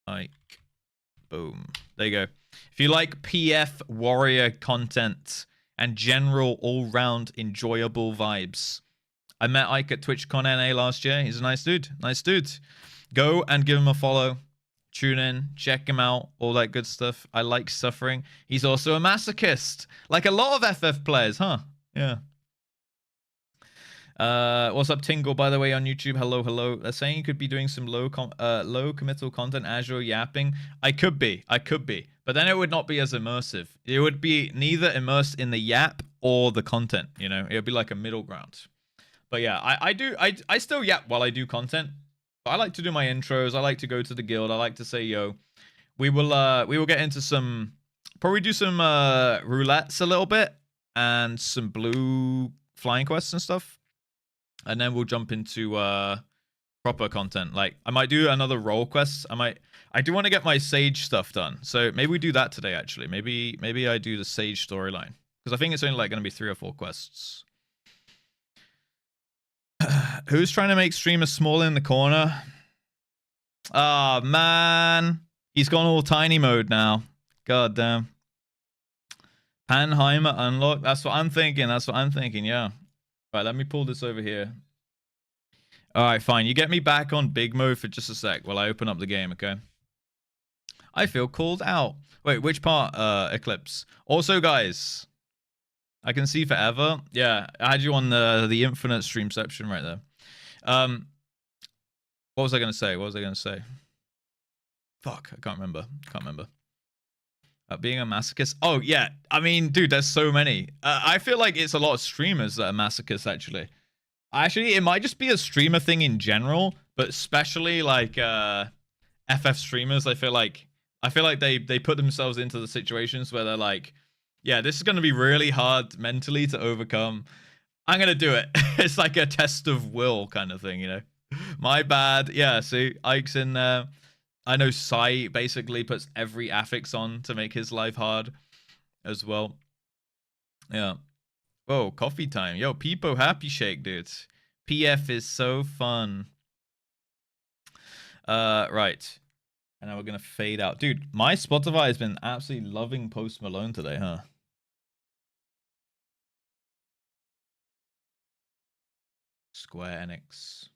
Ike. Boom. There you go. If you like PF warrior content and general all-round enjoyable vibes, I met Ike at TwitchCon NA last year. He's a nice dude. Nice dude. Go and give him a follow. Tune in. Check him out. All that good stuff. I like suffering. He's also a masochist. Like a lot of FF players, huh? Yeah. What's up, Tingle, by the way, on YouTube? Hello, hello. They're saying you could be doing some low committal content as you're yapping. I could be. But then it would not be as immersive. It would be neither immersed in the yap or the content, you know? It would be like a middle ground. But yeah, I still yap while I do content. But I like to do my intros. I like to go to the guild. I like to say yo. We will get into some, probably do some roulettes a little bit and some blue flying quests and stuff. And then we'll jump into proper content. Like I might do another role quest. I do want to get my Sage stuff done. So maybe we do that today actually. Maybe I do the Sage storyline. Because I think it's only like going to be 3 or 4 quests. Who's trying to make streamers small in the corner? Ah, oh, man. He's gone all tiny mode now. God damn. Panheimer unlocked. That's what I'm thinking. Yeah. Right, let me pull this over here. Alright, fine. You get me back on big mode for just a sec while I open up the game, okay? I feel called out. Wait, which part, Eclipse? Also, guys, I can see forever. Yeah, I had you on the infinite streamception right there. What was I going to say? Fuck, I can't remember. Being a masochist. Oh, yeah. I mean, dude, there's so many. I feel like it's a lot of streamers that are masochists, actually. It might just be a streamer thing in general, but especially like FF streamers, I feel like they put themselves into the situations where they're like, yeah, this is going to be really hard mentally to overcome. I'm going to do it. It's like a test of will kind of thing, you know? My bad. Yeah, see, Ike's in there. I know Sai basically puts every affix on to make his life hard as well. Yeah. Whoa, coffee time. Yo, Peepo Happy Shake, dude. PF is so fun. Right. And now we're going to fade out. Dude, my Spotify has been absolutely loving Post Malone today, huh? Square Enix.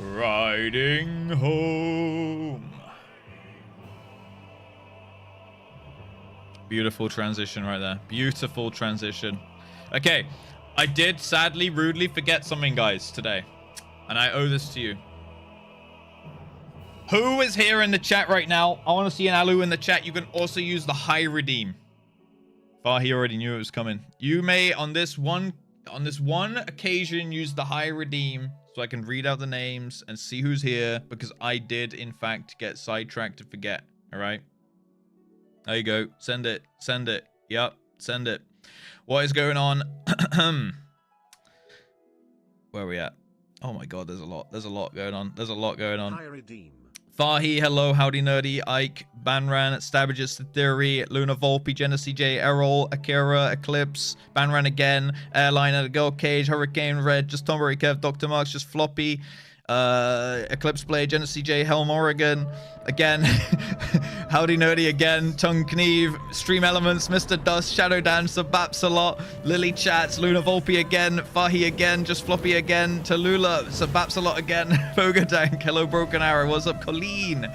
Riding home. Beautiful transition right there. Beautiful transition. Okay, I did sadly, rudely forget something, guys, today. And I owe this to you. Who is here in the chat right now? I want to see an Alu in the chat. You can also use the high redeem. He already knew it was coming. You may, on this one occasion, use the high redeem. So I can read out the names and see who's here. Because I did, in fact, get sidetracked to forget. All right. There you go. Send it. Send it. Yep. Send it. What is going on? Where are we at? Oh my god, there's a lot. There's a lot going on. There's a lot going on. Fahi, hello, howdy nerdy, Ike, Banran, Stabbages, Theory, Luna Volpe, Genesee J, Errol, Akira, Eclipse, Banran again, Airliner, Girl Cage, Hurricane Red, Just Tombury Kev, Dr. Marks, Just Floppy, Eclipse Play, Genesee J, Helm Oregon, again, Howdy Nerdy again, Tongue Knieve, Stream Elements, Mr. Dust, Shadow Dancer, Baps a lot, Lily Chats, Luna Volpe again, Fahi again, Just Floppy again, Tallulah, Baps a lot again, Fogadank, hello Broken Arrow, what's up Colleen?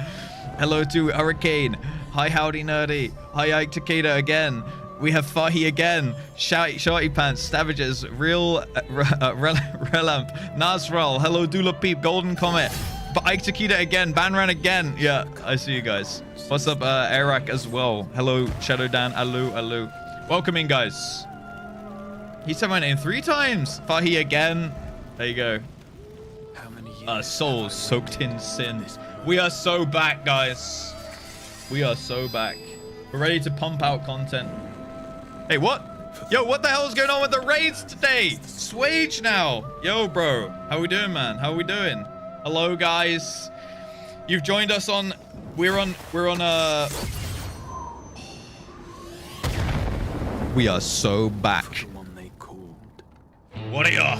Hello to Hurricane, hi Howdy Nerdy, hi Ike Takeda again, we have Fahi again, Shorty Pants, Stavages, Real, Relamp, Nasral, hello Dula Peep, Golden Comet, Ike Takeda again, Banran again, yeah, I see you guys. What's up, Arak as well? Hello, Shadow Dan, Alu. Welcome in, guys. He said my name 3 times. Fahi again. There you go. How many years? Souls soaked in sin. We are so back, guys. We are so back. We're ready to pump out content. Hey, what? Yo, what the hell is going on with the raids today? Swage now. Yo, bro. How we doing, man? How we doing? Hello, guys. You've joined us on... We are so back. Warrior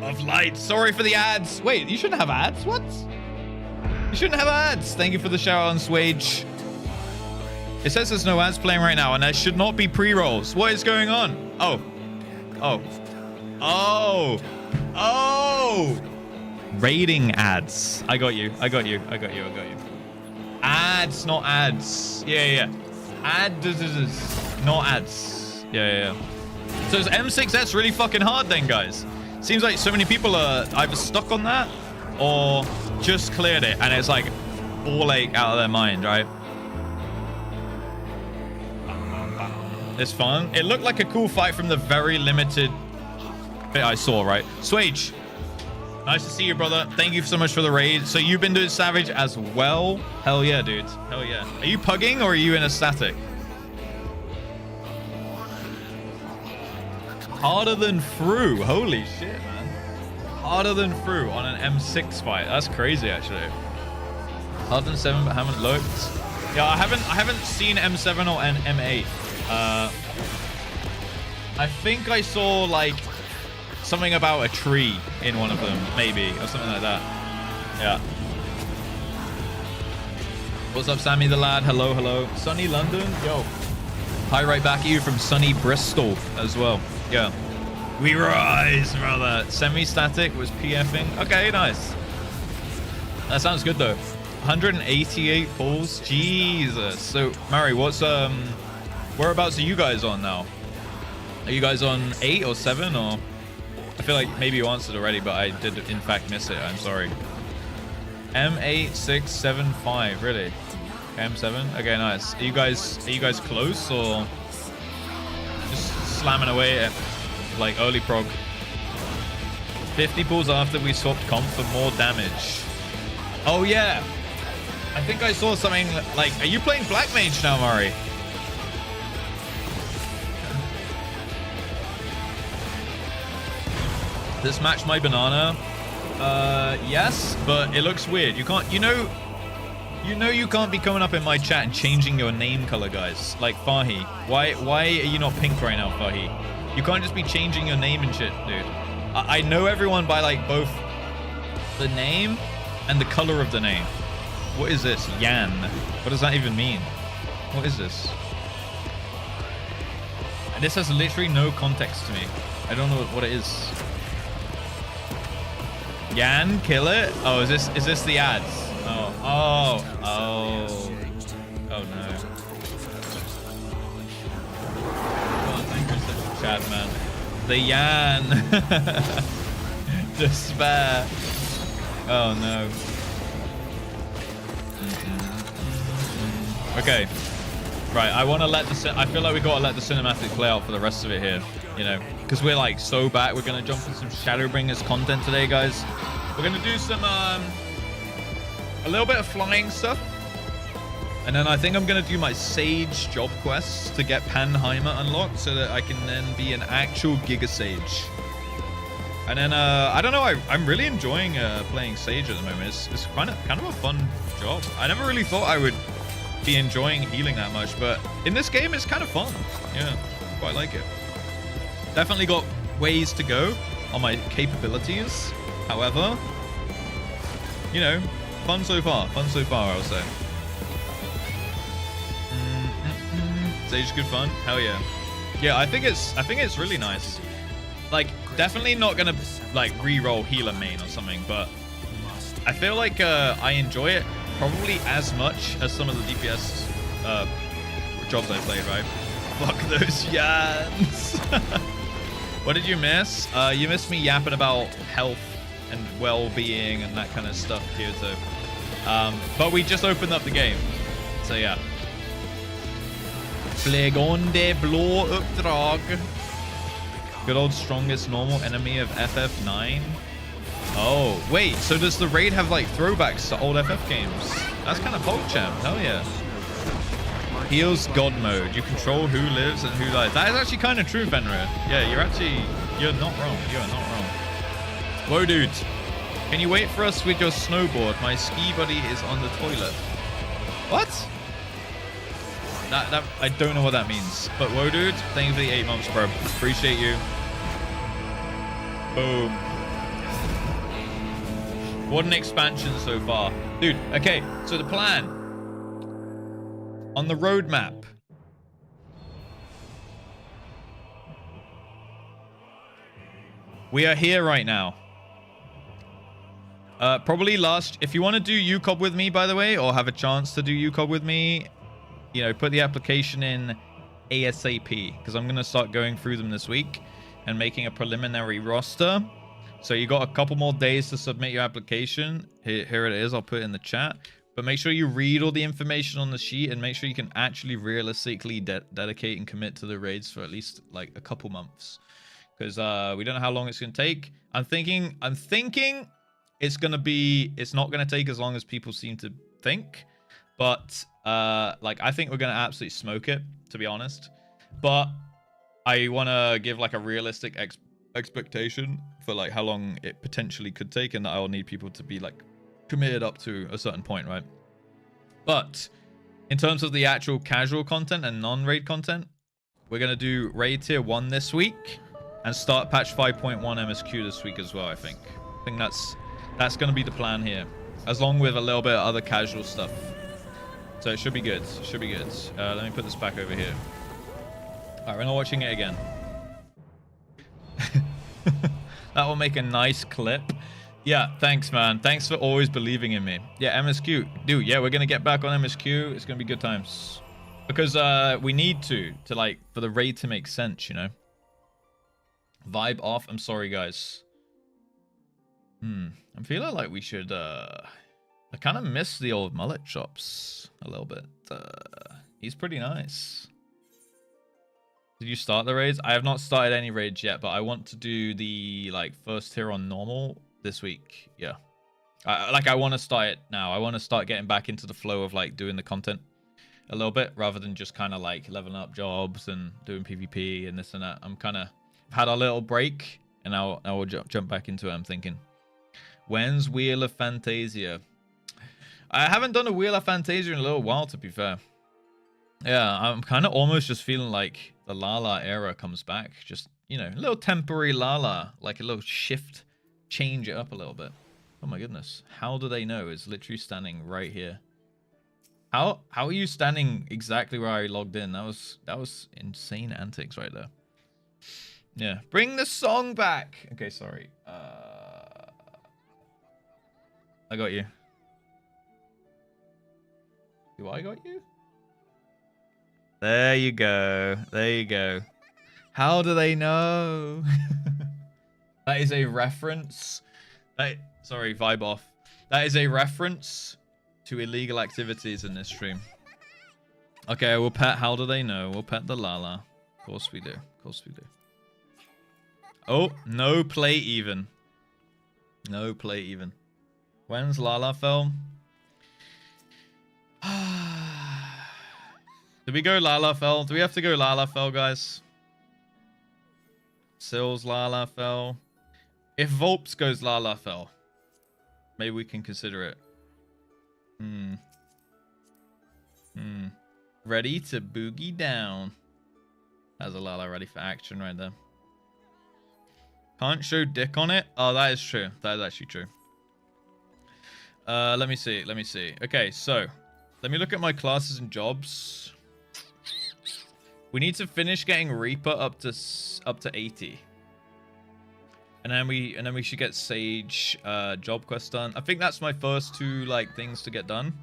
of light. Sorry for the ads. Wait, you shouldn't have ads? What? You shouldn't have ads. Thank you for the shout out on Swage. It says there's no ads playing right now, and there should not be pre-rolls. What is going on? Oh. Raiding ads. I got you. Ads, not ads. Yeah. Ads, not ads. Yeah. So is M6S really fucking hard then, guys? Seems like so many people are either stuck on that or just cleared it, and it's like all out of their mind, right? It's fun. It looked like a cool fight from the very limited bit I saw, right? Swage. Nice to see you, brother. Thank you so much for the raid. So you've been doing Savage as well? Hell yeah, dude. Hell yeah. Are you pugging or are you in a static? Harder than Fru. Holy shit, man. Harder than Fru on an M6 fight. That's crazy, actually. Harder than 7, but haven't looked. Yeah, I haven't seen M7 or an M8. I think I saw like something about a tree in one of them, maybe, or something like that. Yeah. What's up, Sammy the lad? Hello. Sunny London? Yo. Hi, right back at you from sunny Bristol as well. Yeah. We rise, brother. Semi-static was PFing. Okay, nice. That sounds good, though. 188 pulls. Jesus. So, Mary, whereabouts are you guys on now? Are you guys on 8 or 7 or... I feel like maybe you answered already, but I did in fact miss it. I'm sorry. M8675, really? Okay, M7. Okay, nice. Are you guys close or just slamming away at like early prog? 50 pulls after we swapped comp for more damage. Oh yeah. I think I saw something like, are you playing Black Mage now, Murray? This match my banana? Yes, but it looks weird. You can't, you know you can't be coming up in my chat and changing your name color, guys. Like Fahi. Why are you not pink right now, Fahi? You can't just be changing your name and shit, dude. I know everyone by like both the name and the color of the name. What is this? Yan. What does that even mean? What is this? And this has literally no context to me. I don't know what it is. Yan, kill it. Oh, is this the ads? Oh no. Oh, thank you so much, Chad, man. The Yan. Despair. Oh no. Okay. Right, I want to let I feel like we got to let the cinematic play out for the rest of it here, you know, because we're like so back. We're going to jump into some Shadowbringers content today, guys. We're going to do some, a little bit of flying stuff. And then I think I'm going to do my Sage job quests to get Panheimer unlocked so that I can then be an actual Giga Sage. And then, I don't know, I'm really enjoying playing Sage at the moment. It's kind of a fun job. I never really thought I would be enjoying healing that much, but in this game it's kind of fun. Yeah, quite like it. Definitely got ways to go on my capabilities. However, you know, fun so far, I'll say. Sage is good fun. Hell yeah. Yeah, I think it's really nice. Like, definitely not gonna like re-roll healer main or something, but I feel like I enjoy it probably as much as some of the DPS jobs I played, right? Fuck those yans. What did you miss? You missed me yapping about health and well-being and that kind of stuff, Kyoto. But we just opened up the game, so yeah. Flegonde blå uppdrag. Good old strongest normal enemy of FF9. Oh, wait, so does the raid have like throwbacks to old FF games? That's kind of PogChamp, hell yeah. Heals God mode. You control who lives and who dies. That is actually kind of true, Fenrir. Yeah, you're not wrong. You are not wrong. Whoa, dude. Can you wait for us with your snowboard? My ski buddy is on the toilet. What? That I don't know what that means. But whoa, dude. Thank you for the 8 months, bro. Appreciate you. Boom. What an expansion so far. Dude, okay. So the plan. On the roadmap. We are here right now. Probably if you want to do UCOB with me, by the way, or have a chance to do UCOB with me, you know, put the application in ASAP, because I'm going to start going through them this week and making a preliminary roster. So you got a couple more days to submit your application. Here it is. I'll put it in the chat. But make sure you read all the information on the sheet and make sure you can actually realistically dedicate and commit to the raids for at least like a couple months. Because we don't know how long it's going to take. I'm thinking it's not going to take as long as people seem to think. But like, I think we're going to absolutely smoke it, to be honest. But I want to give like a realistic expectation for like how long it potentially could take, and that I'll need people to be like committed up to a certain point, right? But in terms of the actual casual content and non-raid content, we're going to do raid tier 1 this week and start patch 5.1 MSQ this week as well. I think that's going to be the plan here, as long with a little bit of other casual stuff. So it should be good. It should be good. Let me put this back over here. All right, we're not watching it again. That will make a nice clip. Yeah, thanks, man. Thanks for always believing in me. Yeah, MSQ. Dude, yeah, we're going to get back on MSQ. It's going to be good times. Because we need to like, for the raid to make sense, you know? Vibe off. I'm sorry, guys. I'm feeling like we should... I kind of miss the old mullet shops a little bit. He's pretty nice. Did you start the raids? I have not started any raids yet, but I want to do the like first tier on normal this week. Yeah. I want to start it now. I want to start getting back into the flow of like doing the content a little bit rather than just kind of like leveling up jobs and doing PvP and this and that. I'm kind of had a little break and now I will jump back into it. I'm thinking, when's Wheel of Fantasia? I haven't done a Wheel of Fantasia in a little while, to be fair. Yeah, I'm kind of almost just feeling like the Lala era comes back. Just, you know, a little temporary Lala, like a little shift, change it up a little bit. Oh my goodness. How do they know? It's literally standing right here. How are you standing exactly where I logged in? That was insane antics right there. Yeah. Bring the song back. Okay, sorry. I got you. Do I got you? There you go. There you go. How do they know? That is a reference. Sorry, vibe off. That is a reference to illegal activities in this stream. Okay, we'll pet How Do They Know. We'll pet the Lala. Of course we do. Of course we do. Oh, no play even. No play even. When's Lala fell? Do we go Lalafell? Do we have to go Lalafell, guys? Sills Lalafell. If Volps goes Lalafell, maybe we can consider it. Ready to boogie down. That's a Lala ready for action right there. Can't show dick on it? Oh, that is true. That is actually true. Let me see. Let me see. Okay, so let me look at my classes and jobs. We need to finish getting Reaper up to 80. And then we should get Sage job quest done. I think that's my first 2 like things to get done.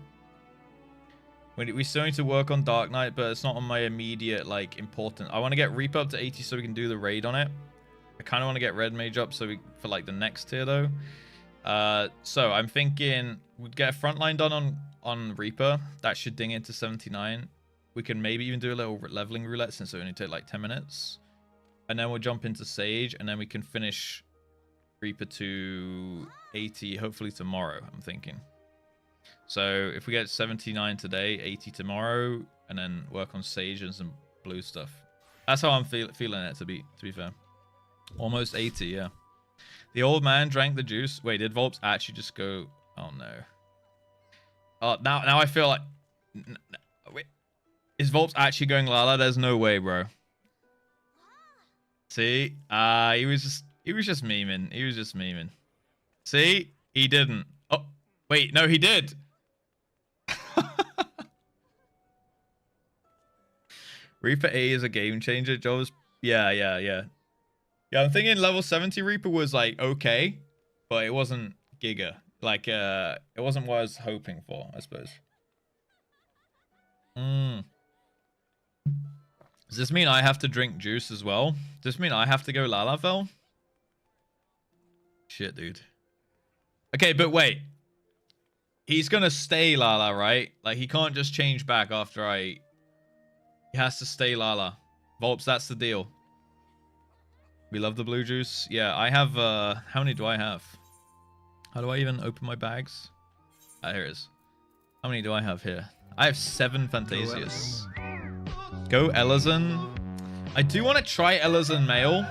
We still need to work on Dark Knight, but it's not on my immediate like important. I want to get Reaper up to 80 so we can do the raid on it. I kind of want to get Red Mage up so for like the next tier though. So I'm thinking we'd get a frontline done on Reaper. That should ding into 79. We can maybe even do a little leveling roulette since it only take like 10 minutes. And then we'll jump into Sage and then we can finish Reaper to 80 hopefully tomorrow, I'm thinking. So if we get 79 today, 80 tomorrow, and then work on Sage and some blue stuff. That's how I'm feeling it, to be fair. Almost 80, yeah. The old man drank the juice. Wait, did Volps actually just go? Oh no. Oh, now I feel like. Wait, is Volps actually going Lala? There's no way, bro. See, he was just memeing. He was just memeing. See, he didn't. Oh, wait, no, he did. Reaper A is a game changer. Joe's, yeah. Yeah, I'm thinking level 70 Reaper was like okay, but it wasn't Giga. Like, it wasn't what I was hoping for, I suppose. Does this mean I have to drink juice as well? Does this mean I have to go Lalafell? Shit, dude. Okay, but wait. He's gonna stay Lala, right? Like, he can't just change back after I... He has to stay Lala. Volps, that's the deal. We love the blue juice. Yeah, I have... how many do I have? How do I even open my bags? Ah, here it is. How many do I have here? I have 7 Fantasias. Go Elizon. I do want to try Elizon male.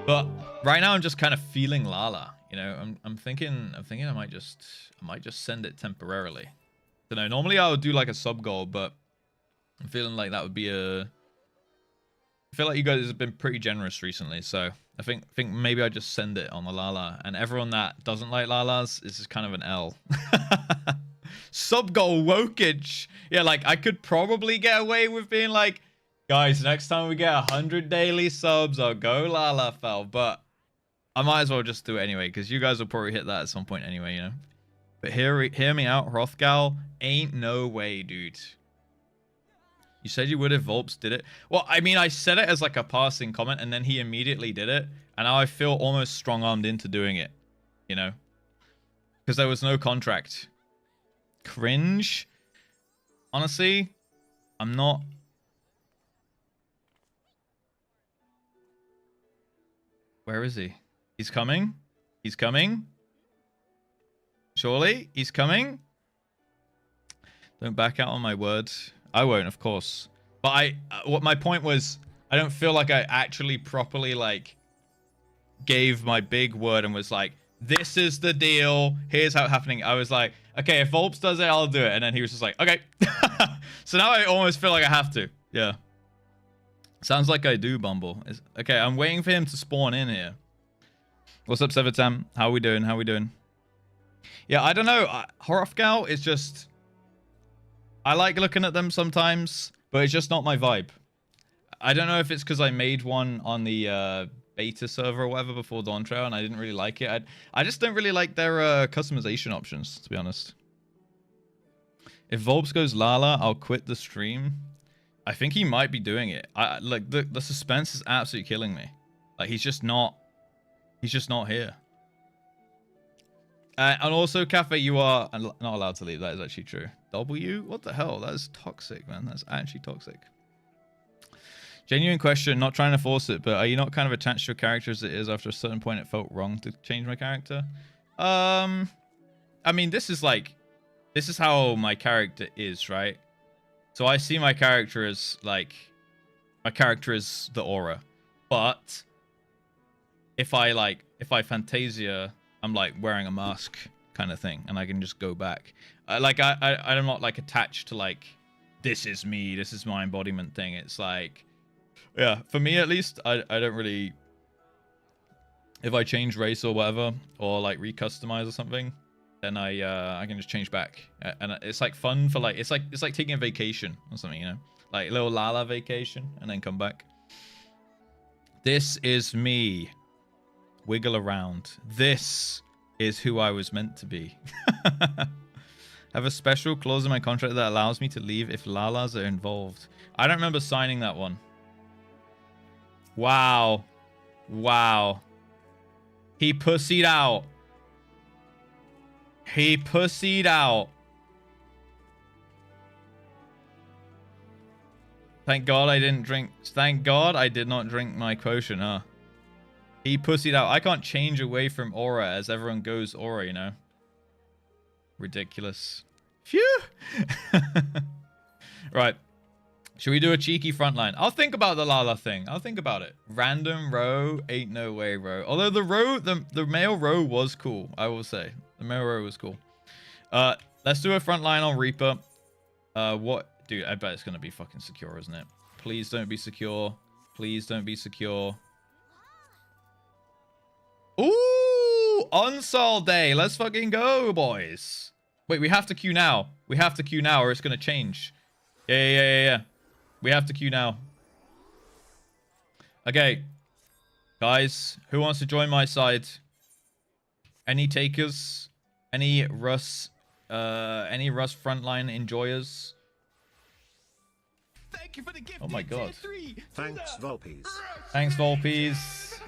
But right now I'm just kind of feeling Lala. You know, I'm thinking I might just send it temporarily. I don't know. Normally I would do like a sub goal, but I'm feeling like that would be a... I feel like you guys have been pretty generous recently, so I think maybe I just send it on the Lala, and everyone that doesn't like Lalas is just kind of an L. Sub goal wokage. Yeah, like I could probably get away with being like, guys, next time we get 100 daily subs, I'll go Lalafell, but I might as well just do it anyway, because you guys will probably hit that at some point anyway, you know. But hear me out, Hrothgal. Ain't no way, dude. You said you would if Volps did it. Well, I mean, I said it as like a passing comment, and then he immediately did it. And now I feel almost strong-armed into doing it, you know? Because there was no contract. Cringe. Honestly, I'm not... Where is he? He's coming? He's coming? Surely? He's coming? Don't back out on my word. I won't, of course. But what my point was, I don't feel like I actually properly, like, gave my big word and was like, this is the deal. Here's how it's happening. I was like, okay, if Volps does it, I'll do it. And then he was just like, okay. So now I almost feel like I have to. Yeah. Sounds like I do, Bumble. Okay, I'm waiting for him to spawn in here. What's up, Sevatam? How we doing? How we doing? Yeah, I don't know. Hrothgal is just... I like looking at them sometimes, but it's just not my vibe. I don't know if it's because I made one on the beta server or whatever before Dawn Trail, and I didn't really like it. I just don't really like their customization options, to be honest. If Volps goes Lala, I'll quit the stream. I think he might be doing it. Like the suspense is absolutely killing me. Like he's just not here. And also, Cafe, you are not allowed to leave. That is actually true. W? What the hell? That is toxic, man. That's actually toxic. Genuine question, not trying to force it, but are you not kind of attached to your character as it is? After a certain point, it felt wrong to change my character. I mean, this is how my character is, right? So I see my character as, like, my character is the aura. But if I Fantasia, I'm like wearing a mask kind of thing, and I can just go back. I'm not like attached to like, this is me, this is my embodiment thing. It's like, yeah, for me at least, I don't really, if I change race or whatever, or like recustomize or something, then I can just change back. And it's like fun for like, it's like taking a vacation or something, you know? Like a little Lala vacation and then come back. This is me. Wiggle around. This is who I was meant to be. Have a special clause in my contract that allows me to leave if Lalas are involved. I don't remember signing that one. Wow. Wow. He pussied out. He pussied out. Thank God I didn't drink. Thank God I did not drink my quotient, huh? He pussied out. I can't change away from aura as everyone goes aura, you know? Ridiculous. Phew! Right. Should we do a cheeky frontline? I'll think about the Lala thing. I'll think about it. Random row, ain't no way row. Although the row, the male row was cool, I will say. The male row was cool. Let's do a frontline on Reaper. What? Dude, I bet it's going to be fucking secure, isn't it? Please don't be secure. Please don't be secure. Ooh! Onsol day. Let's fucking go, boys. Wait, we have to queue now. We have to queue now or it's going to change. Yeah. We have to queue now. Okay. Guys, who wants to join my side? Any takers? Any Russ frontline enjoyers? Thank you for the gift. Oh my god. Thanks, Volpes. Thanks, Volpes.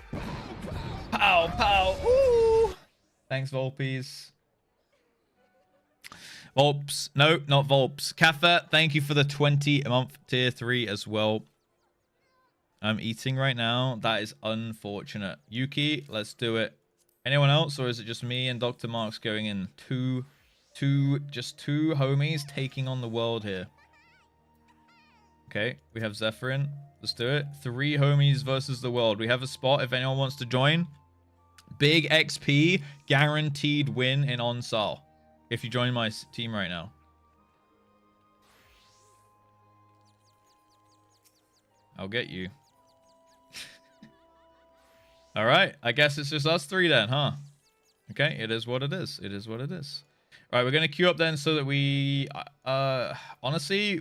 Pow, pow. Ooh. Thanks, Volpes. Volps. No, not Volps. Kaffa, thank you for the 20-month tier 3 as well. I'm eating right now. That is unfortunate. Yuki, let's do it. Anyone else, or is it just me and Dr. Marks going in? Just two homies taking on the world here. Okay, we have Zephyrin. Let's do it. 3 homies versus the world. We have a spot if anyone wants to join. Big XP, guaranteed win in Onsal. If you join my team right now. I'll get you. All right, I guess it's just us 3 then, huh? Okay, it is what it is. It is what it is. All right, we're going to queue up then so that we... honestly,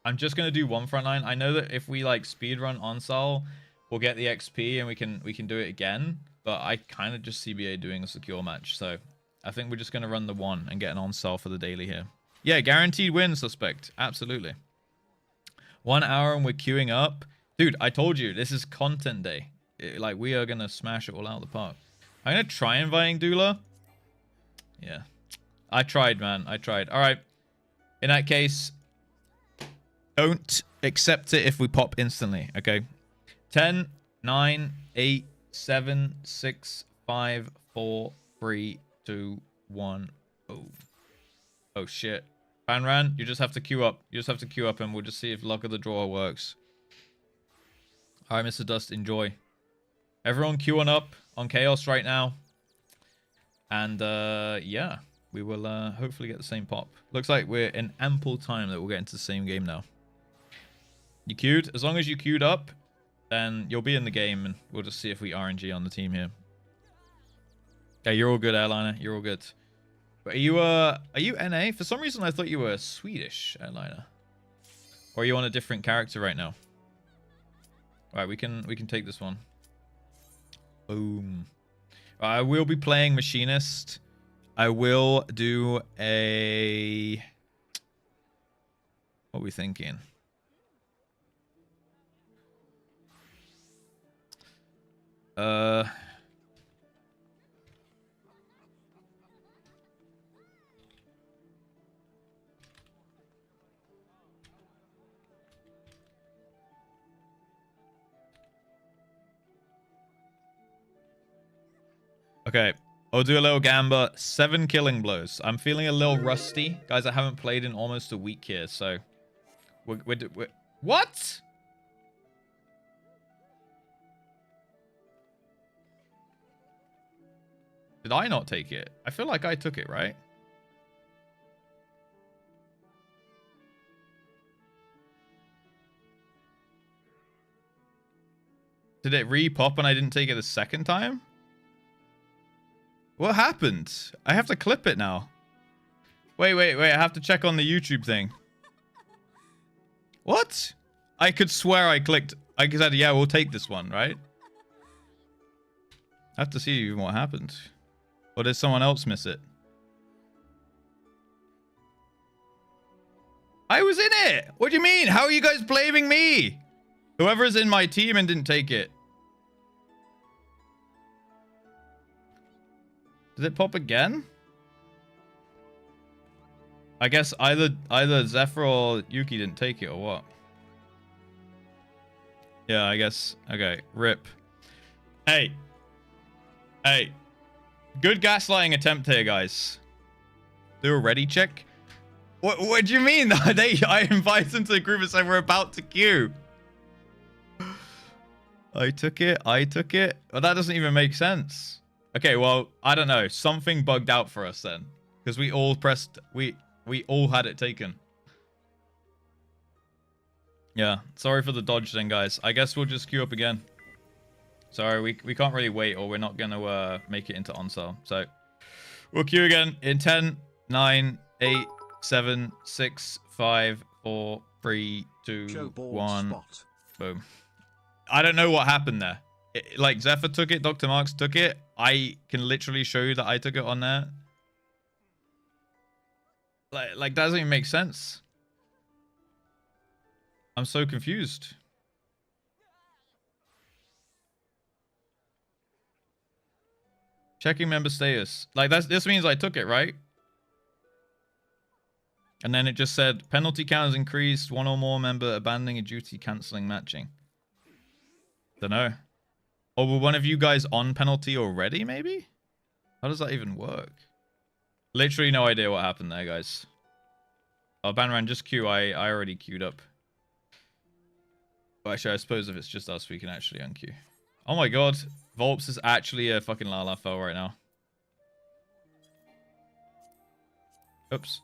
I'm just going to do one frontline. I know that if we like speedrun Onsal, we'll get the XP and we can do it again. But I kind of just CBA doing a secure match. So I think we're just going to run the one and get an Onsal for the daily here. Yeah, guaranteed win, suspect. Absolutely. 1 hour and we're queuing up. Dude, I told you, this is content day. Like, we are going to smash it all out of the park. I'm going to try inviting Dula. Yeah. I tried, man. I tried. All right. In that case, don't accept it if we pop instantly, okay? 10, 9, 8, 7, 6, 5, 4, 3, 2, 1. Oh, shit. Panran, you just have to queue up. You just have to queue up and we'll just see if luck of the draw works. All right, Mr. Dust, enjoy. Everyone queuing up on Chaos right now. And, yeah, we will hopefully get the same pop. Looks like we're in ample time that we'll get into the same game now. You queued? As long as you queued up, then you'll be in the game, and we'll just see if we RNG on the team here. Okay, you're all good, Airliner. You're all good. But are you NA? For some reason, I thought you were Swedish, Airliner. Or are you on a different character right now? All right, we can take this one. Boom. I will be playing Machinist. I will do a... What are we thinking? Okay, I'll do a little gamba. 7 killing blows. I'm feeling a little rusty. Guys, I haven't played in almost a week here, so... We're what? Did I not take it? I feel like I took it, right? Did it re-pop and I didn't take it the second time? What happened? I have to clip it now. Wait. I have to check on the YouTube thing. What? I could swear I clicked. I said, yeah, we'll take this one, right? I have to see what happened. Or did someone else miss it? I was in it. What do you mean? How are you guys blaming me? Whoever's in my team and didn't take it. Did it pop again? I guess either Zephyr or Yuki didn't take it or what? Yeah, I guess. Okay, rip. Hey. Good gaslighting attempt here, guys. Do a ready check? What do you mean? I invited them to the group and said we're about to queue. I took it. Well, that doesn't even make sense. Okay, well, I don't know. Something bugged out for us then. Because we all pressed... We all had it taken. Yeah, sorry for the dodge then, guys. I guess we'll just queue up again. Sorry, we can't really wait or we're not going to make it into on-sale. So, we'll queue again in 10, 9, 8, 7, 6, 5, 4, 3, 2, 1. Boom. I don't know what happened there. Like, Zephyr took it, Dr. Marks took it. I can literally show you that I took it on there. Like that doesn't even make sense. I'm so confused. Checking member status. Like this means I took it, right? And then it just said penalty count has increased. One or more member abandoning a duty, cancelling matching. Don't know. Or were one of you guys on penalty already, maybe? How does that even work? Literally no idea what happened there, guys. Oh, Banran, just queue. I already queued up. Well, actually, I suppose if it's just us, we can actually unqueue. Oh my god. Volps is actually a fucking Lala fell right now. Oops.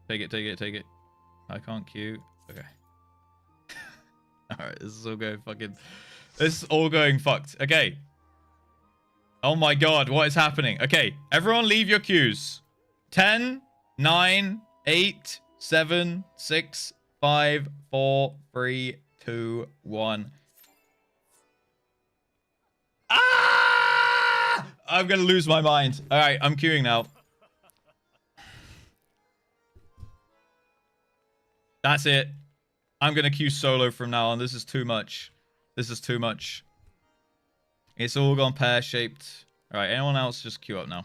Take it. I can't queue. Okay. Alright, this is all going fucking... This is all going fucked. Okay. Oh my god, what is happening? Okay, everyone leave your queues. 10, 9, 8, 7, 6, 5, 4, 3, 2, 1. Ah! I'm gonna lose my mind. Alright, I'm queuing now. That's it. I'm gonna queue solo from now on. This is too much. This is too much. It's all gone pear-shaped. All right, anyone else just queue up now.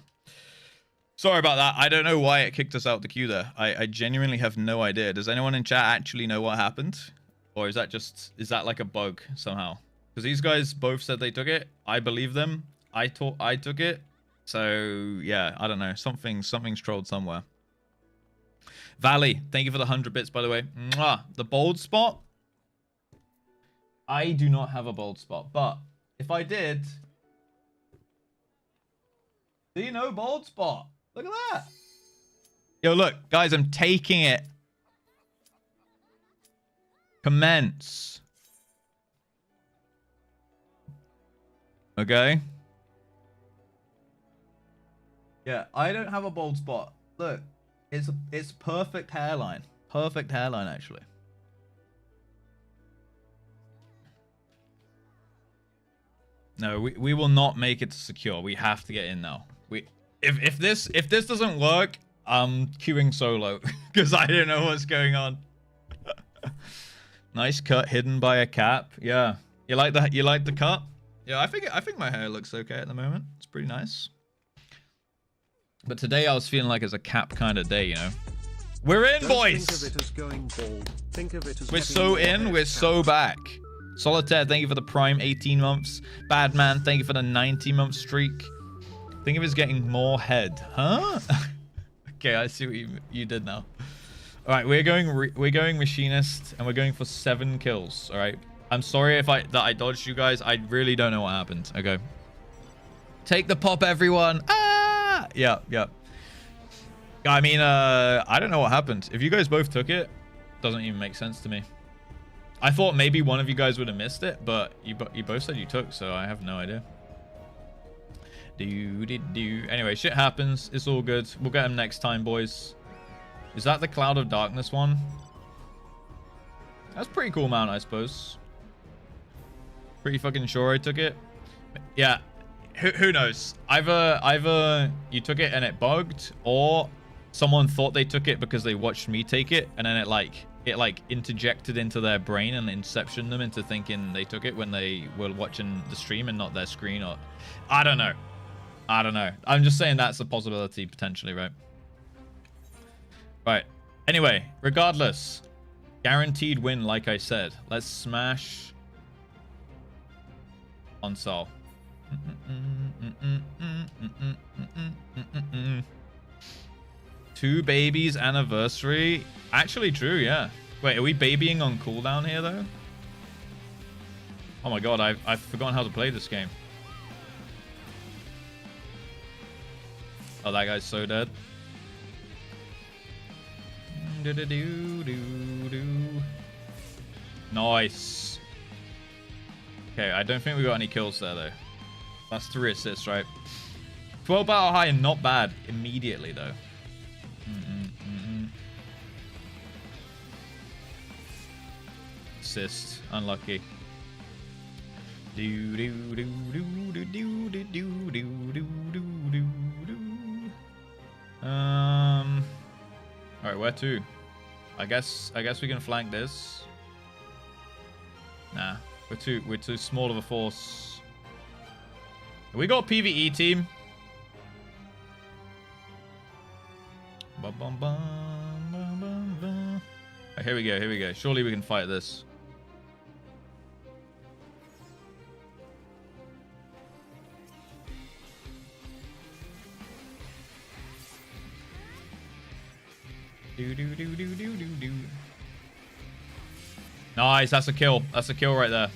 Sorry about that. I don't know why it kicked us out the queue there. I genuinely have no idea. Does anyone in chat actually know what happened? Or is that like a bug somehow? Because these guys both said they took it. I believe them. I took it. So, yeah, I don't know. Something's trolled somewhere. Valley, thank you for the 100 bits, by the way. Mwah. The bold spot? I do not have a bold spot, but if I did... Do you know bold spot? Look at that. Yo, look, guys, I'm taking it. Commence. Okay. Yeah, I don't have a bold spot. Look, it's perfect hairline. Perfect hairline, actually. No, we will not make it to secure. We have to get in now. If this doesn't work, I'm queuing solo because I don't know what's going on. Nice cut hidden by a cap. Yeah. You like that? You like the cut? Yeah, I think my hair looks okay at the moment. It's pretty nice. But today I was feeling like it's a cap kind of day, you know. We're in, boys. Think of it as going bald. Think of it as we're so in, we're so back. Solitaire, thank you for the prime 18 months. Badman, thank you for the 90-month streak. Think of it as getting more head, huh? Okay, I see what you did now. All right, we're going machinist, and we're going for 7 kills. All right, I'm sorry if I dodged you guys. I really don't know what happened. Okay, take the pop, everyone. Ah, yeah. I mean, I don't know what happened. If you guys both took it, doesn't even make sense to me. I thought maybe one of you guys would have missed it, but you both said you took, so I have no idea. Anyway, shit happens. It's all good. We'll get him next time, boys. Is that the Cloud of Darkness one? That's pretty cool mount, I suppose. Pretty fucking sure I took it. Yeah, who knows? Either you took it and it bugged, or someone thought they took it because they watched me take it, and then it interjected into their brain and inceptioned them into thinking they took it when they were watching the stream and not their screen. Or I don't know. I'm just saying that's a possibility potentially, right? Right. Anyway, regardless, guaranteed win, like I said. Let's smash on Sol. Two babies anniversary. Actually true, yeah. Wait, are we babying on cooldown here though? Oh my god, I've forgotten how to play this game. Oh, that guy's so dead. Nice. Okay, I don't think we got any kills there though. That's 3 assists, right? 12 battle high and not bad immediately though. Assist, unlucky. All right, where to? I guess we can flank this. Nah, we're too small of a force. We got a PvE team. Right, here we go. Surely we can fight this. Nice, that's a kill. That's a kill right there.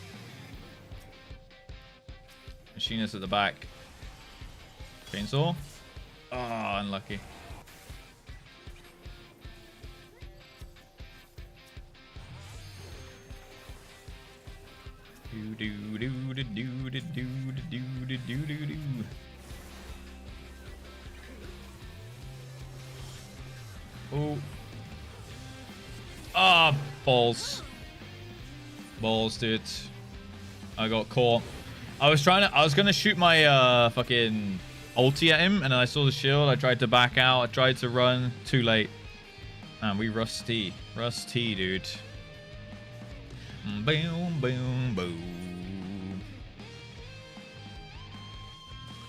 Machinist at the back. Chainsaw. Oh, unlucky. Oh. Ah, balls. Balls, dude. I got caught. I was gonna shoot my fucking ulti at him, and then I saw the shield. I tried to back out. I tried to run. Too late. Man, we rusty. Rusty, dude. Boom, boom, boom.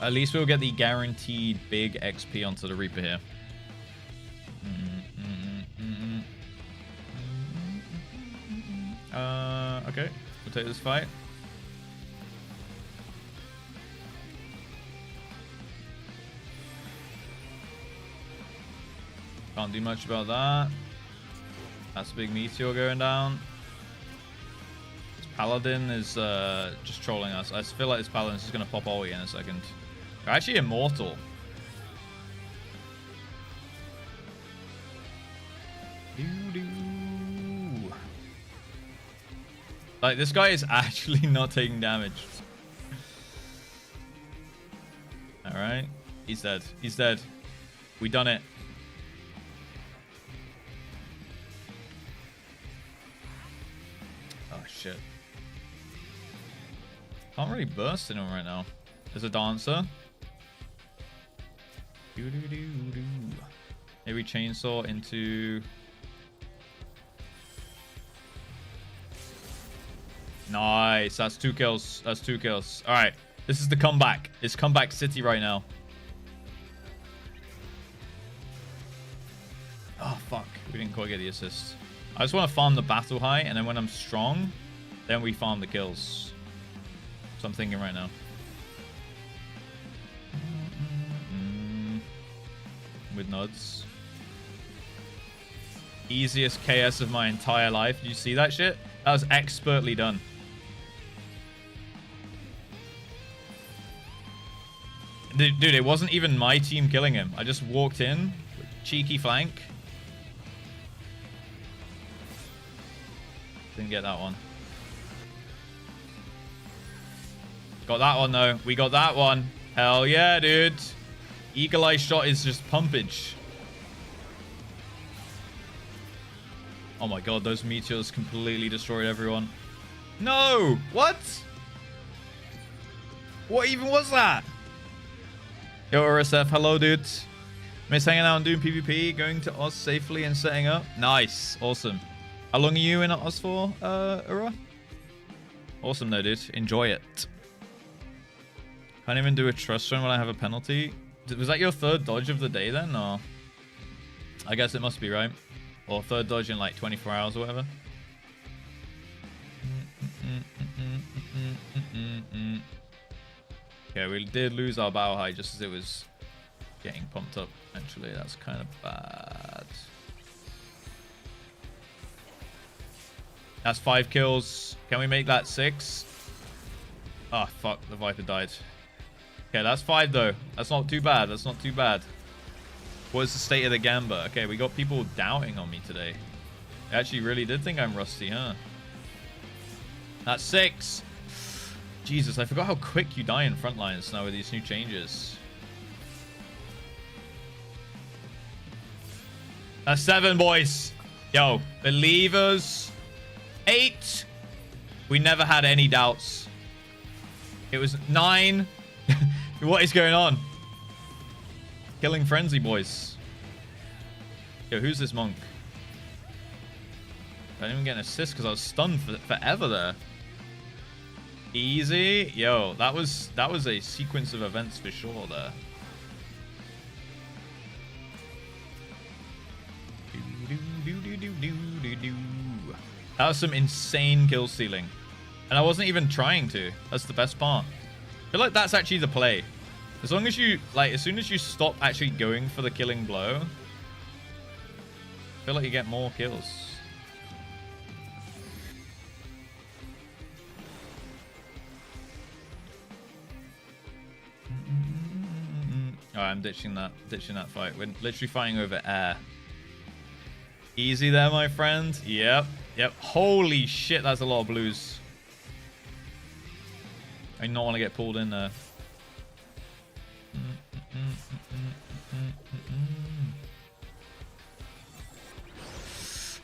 At least we'll get the guaranteed big XP onto the Reaper here. Okay. We'll take this fight. Can't do much about that. That's a big meteor going down. This paladin is just trolling us. I feel like this paladin is just going to pop ulti in a second. They're actually immortal. Like, this guy is actually not taking damage. Alright. He's dead. He's dead. We done it. Oh, shit. Can't really burst in him right now. There's a dancer. Maybe chainsaw into... Nice. That's 2 kills. That's 2 kills. All right. This is the comeback. It's comeback city right now. Oh, fuck. We didn't quite get the assist. I just want to farm the battle high, and then when I'm strong, then we farm the kills. So I'm thinking right now. With nods. Easiest KS of my entire life. Did you see that shit? That was expertly done. Dude, it wasn't even my team killing him. I just walked in. Cheeky flank. Didn't get that one. Got that one, though. We got that one. Hell yeah, dude. Eagle Eye Shot is just pumpage. Oh my god, those meteors completely destroyed everyone. No! What? What even was that? Yo, RSF, hello, dude. Miss hanging out and doing PvP, going to Oz safely and setting up. Nice. Awesome. How long are you in Oz for, Ura? Awesome, though, dude. Enjoy it. Can't even do a trust run when I have a penalty. Was that your third dodge of the day, then? Or... I guess it must be, right? Or third dodge in, like, 24 hours or whatever. Okay, we did lose our battle high just as it was getting pumped up. Actually, that's kind of bad. That's 5 kills. Can we make that 6? Ah, oh, fuck. The Viper died. Okay, that's 5, though. That's not too bad. That's not too bad. What is the state of the Gamba? Okay, we got people doubting on me today. They actually really did think I'm rusty, huh? That's 6. Jesus, I forgot how quick you die in frontlines now with these new changes. That's 7, boys. Yo, believers. 8. We never had any doubts. It was 9. What is going on? Killing frenzy, boys. Yo, who's this monk? I didn't even get an assist because I was stunned for forever there. Easy. Yo, that was a sequence of events for sure there. That was some insane kill stealing. And I wasn't even trying to. That's the best part. I feel like that's actually the play. As long as you, like, as soon as you stop actually going for the killing blow, I feel like you get more kills. Alright, I'm ditching that fight. We're literally fighting over air. Easy there, my friend. Yep. Holy shit, that's a lot of blues. I do not want to get pulled in there.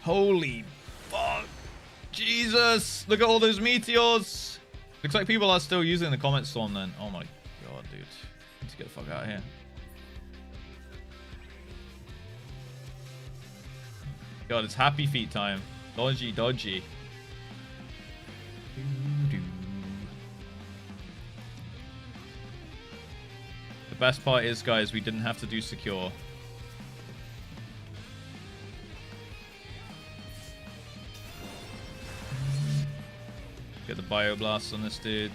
Holy fuck. Jesus. Look at all those meteors. Looks like people are still using the Comet Storm then. Oh my god, dude. Need to get the fuck out of here. God, it's happy feet time. Dodgy. The best part is, guys, we didn't have to do secure. Get the Bioblast on this dude.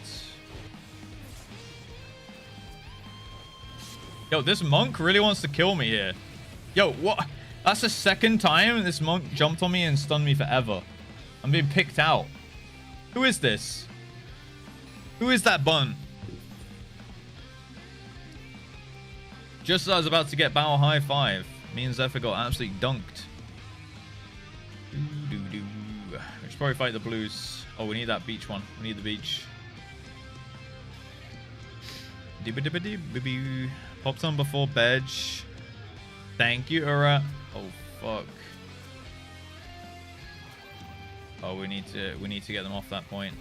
Yo, this monk really wants to kill me here. Yo, what? That's the second time this monk jumped on me and stunned me forever. I'm being picked out. Who is this? Who is that bun? Just as I was about to get battle high 5, me and Zephyr got absolutely dunked. We should probably fight the blues. Oh, we need that beach one. We need the beach. Popped on before Bedge. Thank you, Ura. Oh fuck. Oh, we need to get them off that point.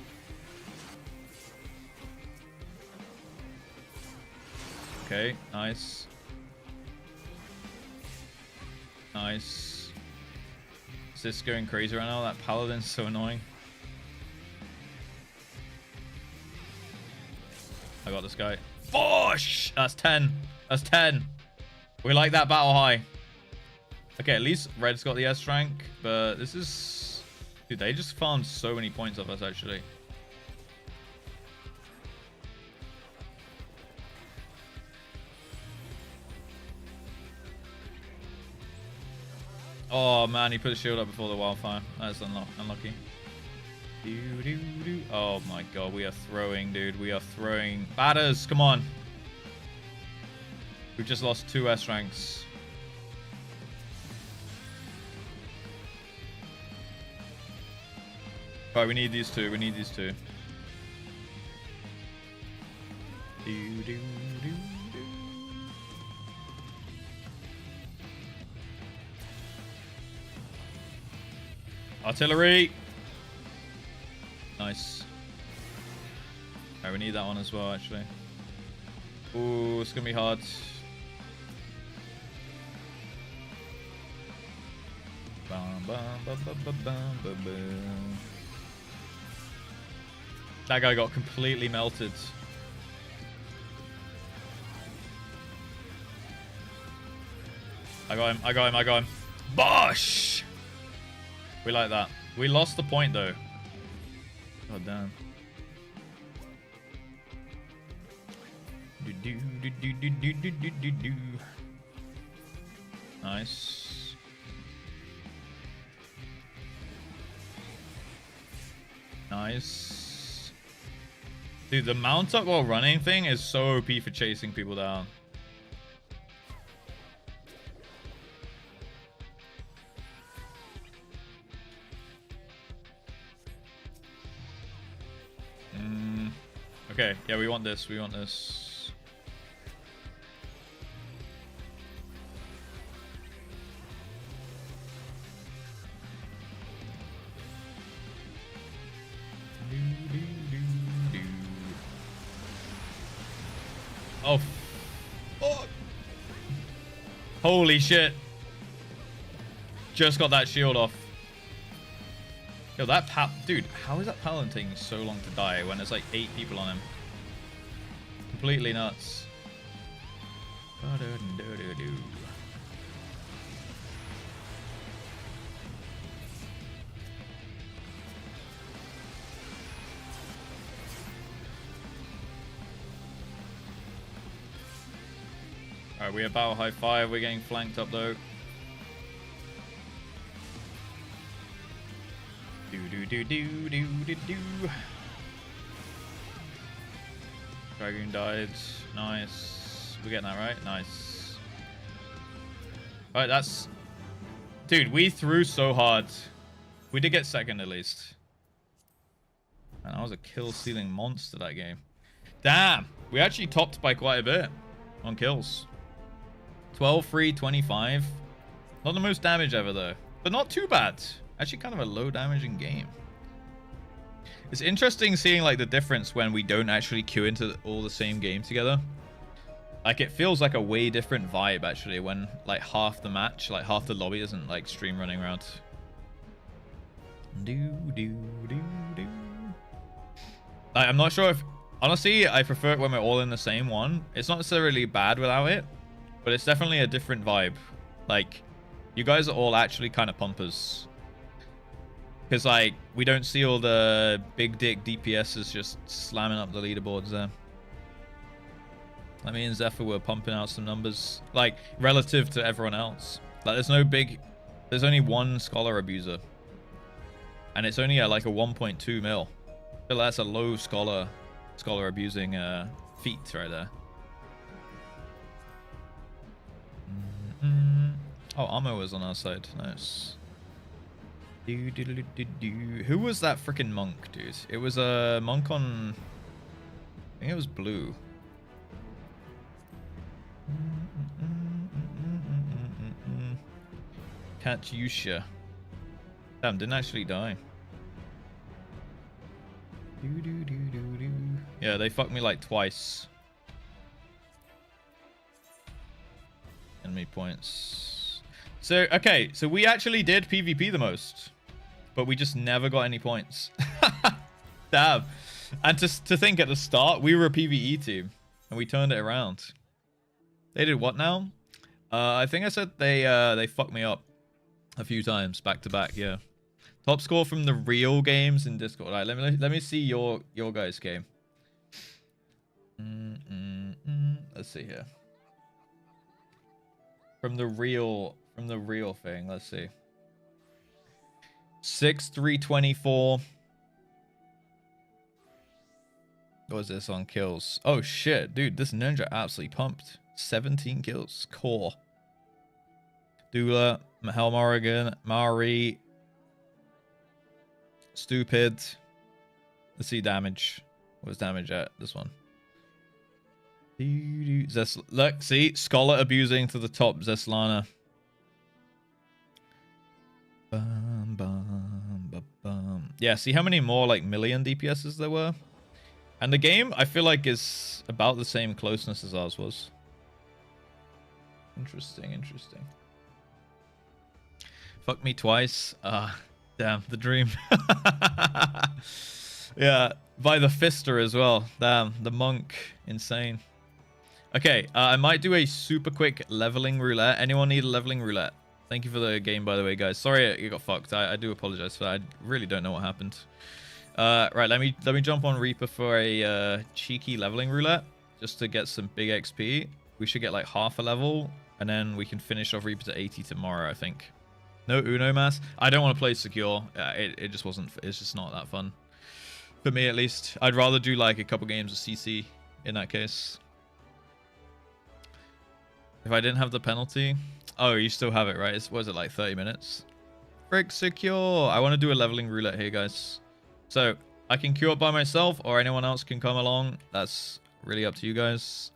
Okay, nice. Nice. Is this going crazy right now? That paladin's so annoying. I got this guy. Bosh! That's 10. That's 10. We like that battle high. Okay, at least Red's got the S rank, but this is... Dude, they just farmed so many points off us, actually. Oh, man, he put a shield up before the wildfire. That's unlucky. Oh, my God. We are throwing, dude. We are throwing. Batters, come on. We've just lost 2 S ranks. Alright, we need these 2. We need these 2. Do, do, do, do. Artillery. Nice. Alright, we need that one as well, actually. Ooh, it's gonna be hard. Bum, bum, bum, bum, bum, bum, bum, bum. That guy got completely melted. I got him, I got him, I got him. Bosh! We like that. We lost the point, though. Oh, damn. Do. Nice. Nice. Dude, the mount up while running thing is so OP for chasing people down. Okay, yeah, we want this. We want this. Oh. Oh. Holy shit. Just got that shield off. Yo, that dude, how is that paladin taking so long to die when there's like 8 people on him? Completely nuts. Alright, we have battle high 5. We're getting flanked up though. Do. Dragoon died. Nice. We're getting that right. Nice. Alright, that's... Dude, we threw so hard. We did get second at least. And I was a kill-stealing monster that game. Damn! We actually topped by quite a bit on kills. 12, 3, 25. Not the most damage ever though. But not too bad. Actually kind of a low damaging game. It's interesting seeing like the difference when we don't actually queue into all the same game together. Like it feels like a way different vibe actually when like half the match, like half the lobby isn't like stream running around. I'm not sure if, honestly, I prefer it when we're all in the same one. It's not necessarily bad without it, but it's definitely a different vibe. Like you guys are all actually kind of pumpers. Because, like, we don't see all the big dick DPSs just slamming up the leaderboards there. Like, me and Zephyr were pumping out some numbers, like, relative to everyone else. Like, there's only one Scholar Abuser. And it's only at, like, a 1.2 mil. So that's a low Scholar abusing feat right there. Oh, Ammo was on our side. Nice. Who was that freaking monk, dude? It was a monk on... I think it was blue. Katyusha. Damn, didn't actually die. Yeah, they fucked me like twice. Enemy points. So, okay, so we actually did PvP the most. But we just never got any points. Damn. And to think at the start, we were a PvE team. And we turned it around. They did what now? I think I said they fucked me up a few times back to back, yeah. Top score from the real games in Discord. All right, let me see your guys' game. Let's see here. From the real thing, let's see. 6-3-24. What was this on kills? Oh shit, dude, this ninja absolutely pumped. 17 kills. Core. Dula, Mahel Morrigan, Mari. Stupid. Let's see damage. What was damage at this one? Look, see, Scholar abusing to the top, Zeslana. Bum, bum, bum, bum. Yeah, see how many more like million DPSs there were? And the game, I feel like, is about the same closeness as ours was. Interesting, interesting. Fuck me twice. Damn, the dream. Yeah, by the Fister as well. Damn, the monk. Insane. Okay, I might do a super quick leveling roulette. Anyone need a leveling roulette? Thank you for the game, by the way, guys. Sorry it got fucked. I do apologize for that. I really don't know what happened. Right, let me jump on Reaper for a cheeky leveling roulette just to get some big XP. We should get like half a level, and then we can finish off Reaper to 80 tomorrow, I think. No Uno mass. I don't want to play secure. It just wasn't. It's just not that fun for me, at least. I'd rather do like a couple games of CC in that case. If I didn't have the penalty. Oh, you still have it, right? Was it like 30 minutes? Frick secure. I want to do a leveling roulette here, guys. So I can queue up by myself, or anyone else can come along. That's really up to you guys.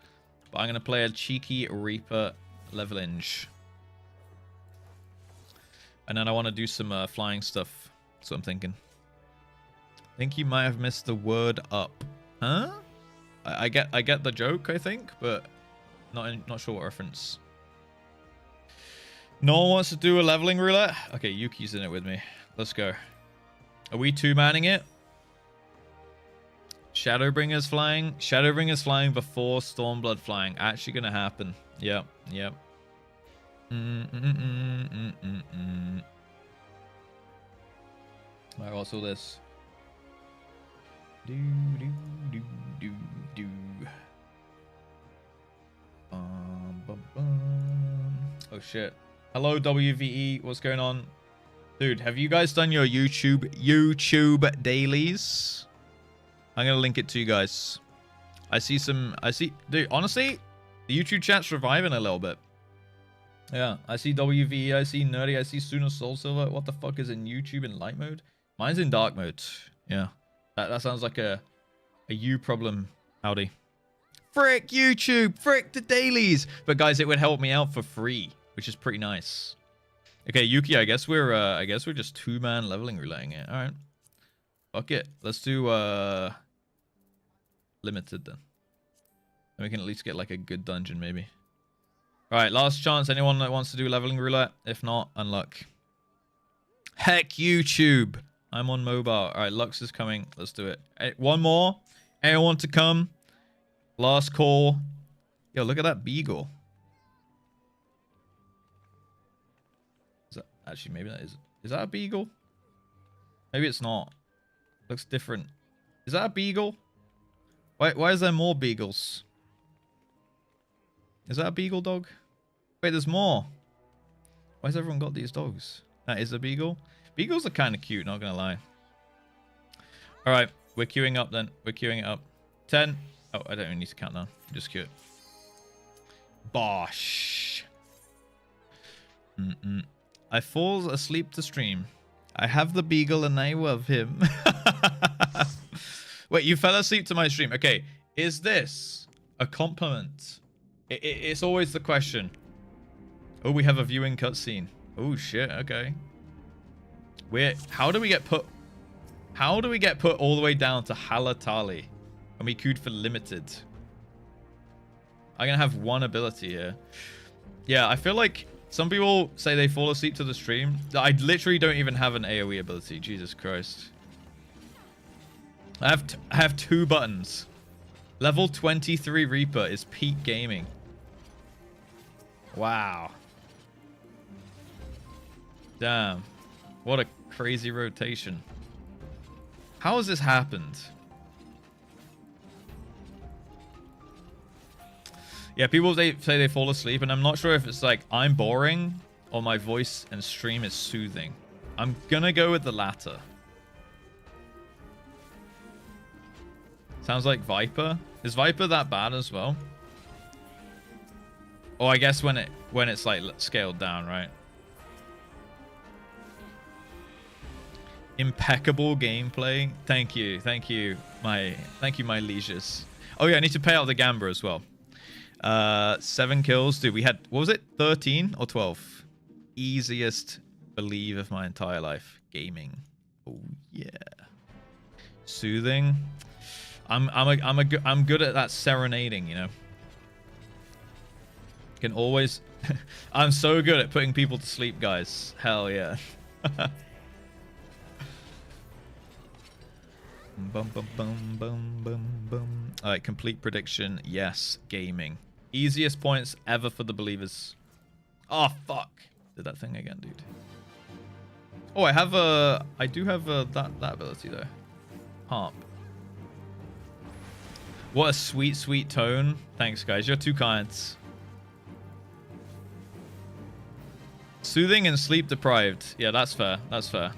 But I'm going to play a cheeky Reaper levelinge. And then I want to do some flying stuff. That's what I'm thinking. I think you might have missed the word up. Huh? I get the joke, I think, but not sure what reference. No one wants to do a leveling roulette? Okay, Yuki's in it with me. Let's go. Are we two-manning it? Shadowbringers flying? Shadowbringers flying before Stormblood flying. Actually gonna happen. Yep, yep. Alright, what's all this? Oh shit. Hello WVE, what's going on? Dude, have you guys done your YouTube dailies? I'm gonna link it to you guys. Dude, honestly, the YouTube chat's reviving a little bit. Yeah, I see WVE, I see Nerdy, I see Sooner Soul Silver. What the fuck is in YouTube in light mode? Mine's in dark mode. Yeah. That sounds like a you problem. Howdy. Frick YouTube, frick the dailies. But guys, it would help me out for free, which is pretty nice. Okay, Yuki, I guess we're just two-man leveling rouletting it. All right. Fuck it. Let's do limited then. And we can at least get like a good dungeon maybe. All right, last chance. Anyone that wants to do leveling roulette? If not, unluck. Heck, YouTube. I'm on mobile. All right, Lux is coming. Let's do it. Hey, one more. Anyone want to come? Last call. Yo, look at that beagle. Is that actually maybe that is that a beagle? Maybe it's not. Looks different. Is that a beagle? Why is there more beagles? Is that a beagle dog? Wait, there's more. Why has everyone got these dogs? That is a beagle. Beagles are kind of cute, not gonna lie. All right, we're queuing up then. We're queuing it up. 10. Oh, I don't even need to count down. Just queue it. Bosh. I fall asleep to stream. I have the beagle and I love him. Wait, you fell asleep to my stream. Okay, is this a compliment? It's always the question. Oh, we have a viewing cutscene. Oh shit. Okay. How do we get put all the way down to Halatali when we queued for limited? I'm gonna have one ability here. Yeah, I feel like some people say they fall asleep to the stream. I literally don't even have an AoE ability. Jesus Christ. I have two buttons. Level 23 Reaper is peak gaming. Wow. Damn. What a crazy rotation. How has this happened? Yeah, people say they fall asleep, and I'm not sure if it's like I'm boring or my voice and stream is soothing. I'm gonna go with the latter. Sounds like Viper. Is Viper that bad as well? Oh, I guess when it's like scaled down, right? Impeccable gameplay. Thank you, my lieges. Oh yeah, I need to pay out the Gamba as well. 7 kills. Dude, we had, what was it? 13 or 12? Easiest believe of my entire life. Gaming. Oh, yeah. Soothing. I'm good at that serenading, you know. Can always... I'm so good at putting people to sleep, guys. Hell yeah. Bum, bum, bum, bum, bum, bum. Alright, complete prediction. Yes, gaming. Easiest points ever for the believers. Oh, fuck. Did that thing again, dude. Oh, I do have that ability, though. Harp. What a sweet, sweet tone. Thanks, guys. You're too kind. Soothing and sleep deprived. Yeah, that's fair. That's fair.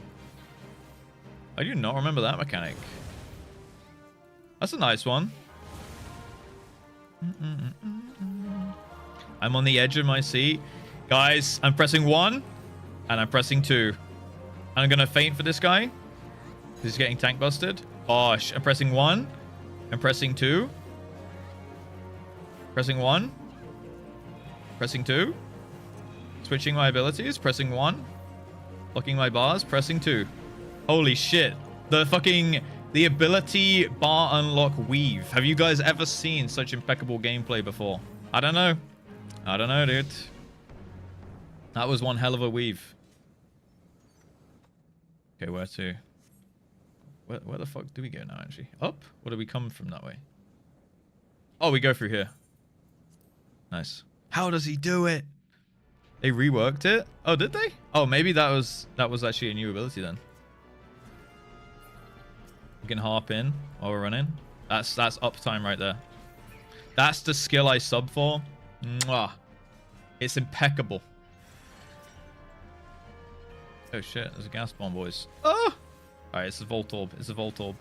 I do not remember that mechanic. That's a nice one. I'm on the edge of my seat. Guys, I'm pressing 1 and I'm pressing 2. I'm going to feint for this guy. He's getting tank busted. Oh, I'm pressing 1. I'm pressing 2. Pressing 1. Pressing 2. Switching my abilities. Pressing 1. Locking my bars. Pressing 2. Holy shit. The ability bar unlock weave. Have you guys ever seen such impeccable gameplay before? I don't know. I don't know, dude. That was one hell of a weave. Okay, where to? Where the fuck do we go now, actually? Up? Or do we come from that way? Oh, we go through here. Nice. How does he do it? They reworked it? Oh, did they? Oh, maybe that was actually a new ability then. We can harp in while we're running. That's uptime right there. That's the skill I sub for. Mwah. It's impeccable. Oh shit, there's a gas bomb, boys. Oh! Alright, it's a Volt Orb. It's a Volt Orb.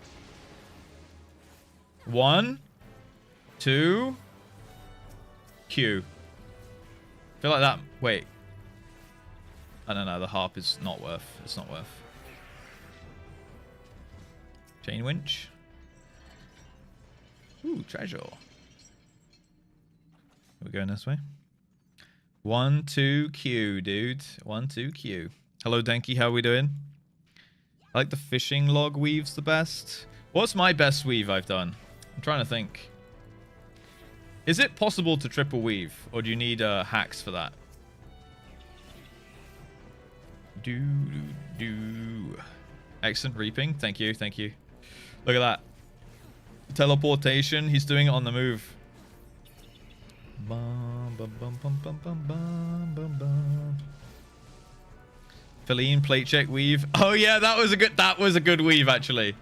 1, 2, Q. I feel like that... Wait. I don't know, the harp is not worth. It's not worth. Chain winch. Ooh, treasure. We're going this way. 1, 2, Q, dude. 1, 2, Q. Hello, Denki. How are we doing? I like the fishing log weaves the best. What's my best weave I've done? I'm trying to think. Is it possible to triple weave? Or do you need hacks for that? Excellent reaping. Thank you. Thank you. Look at that. Teleportation. He's doing it on the move. Bum, bum, bum, bum, bum, bum, bum, bum, bum. Feline plate check weave. Oh yeah, that was a good weave actually.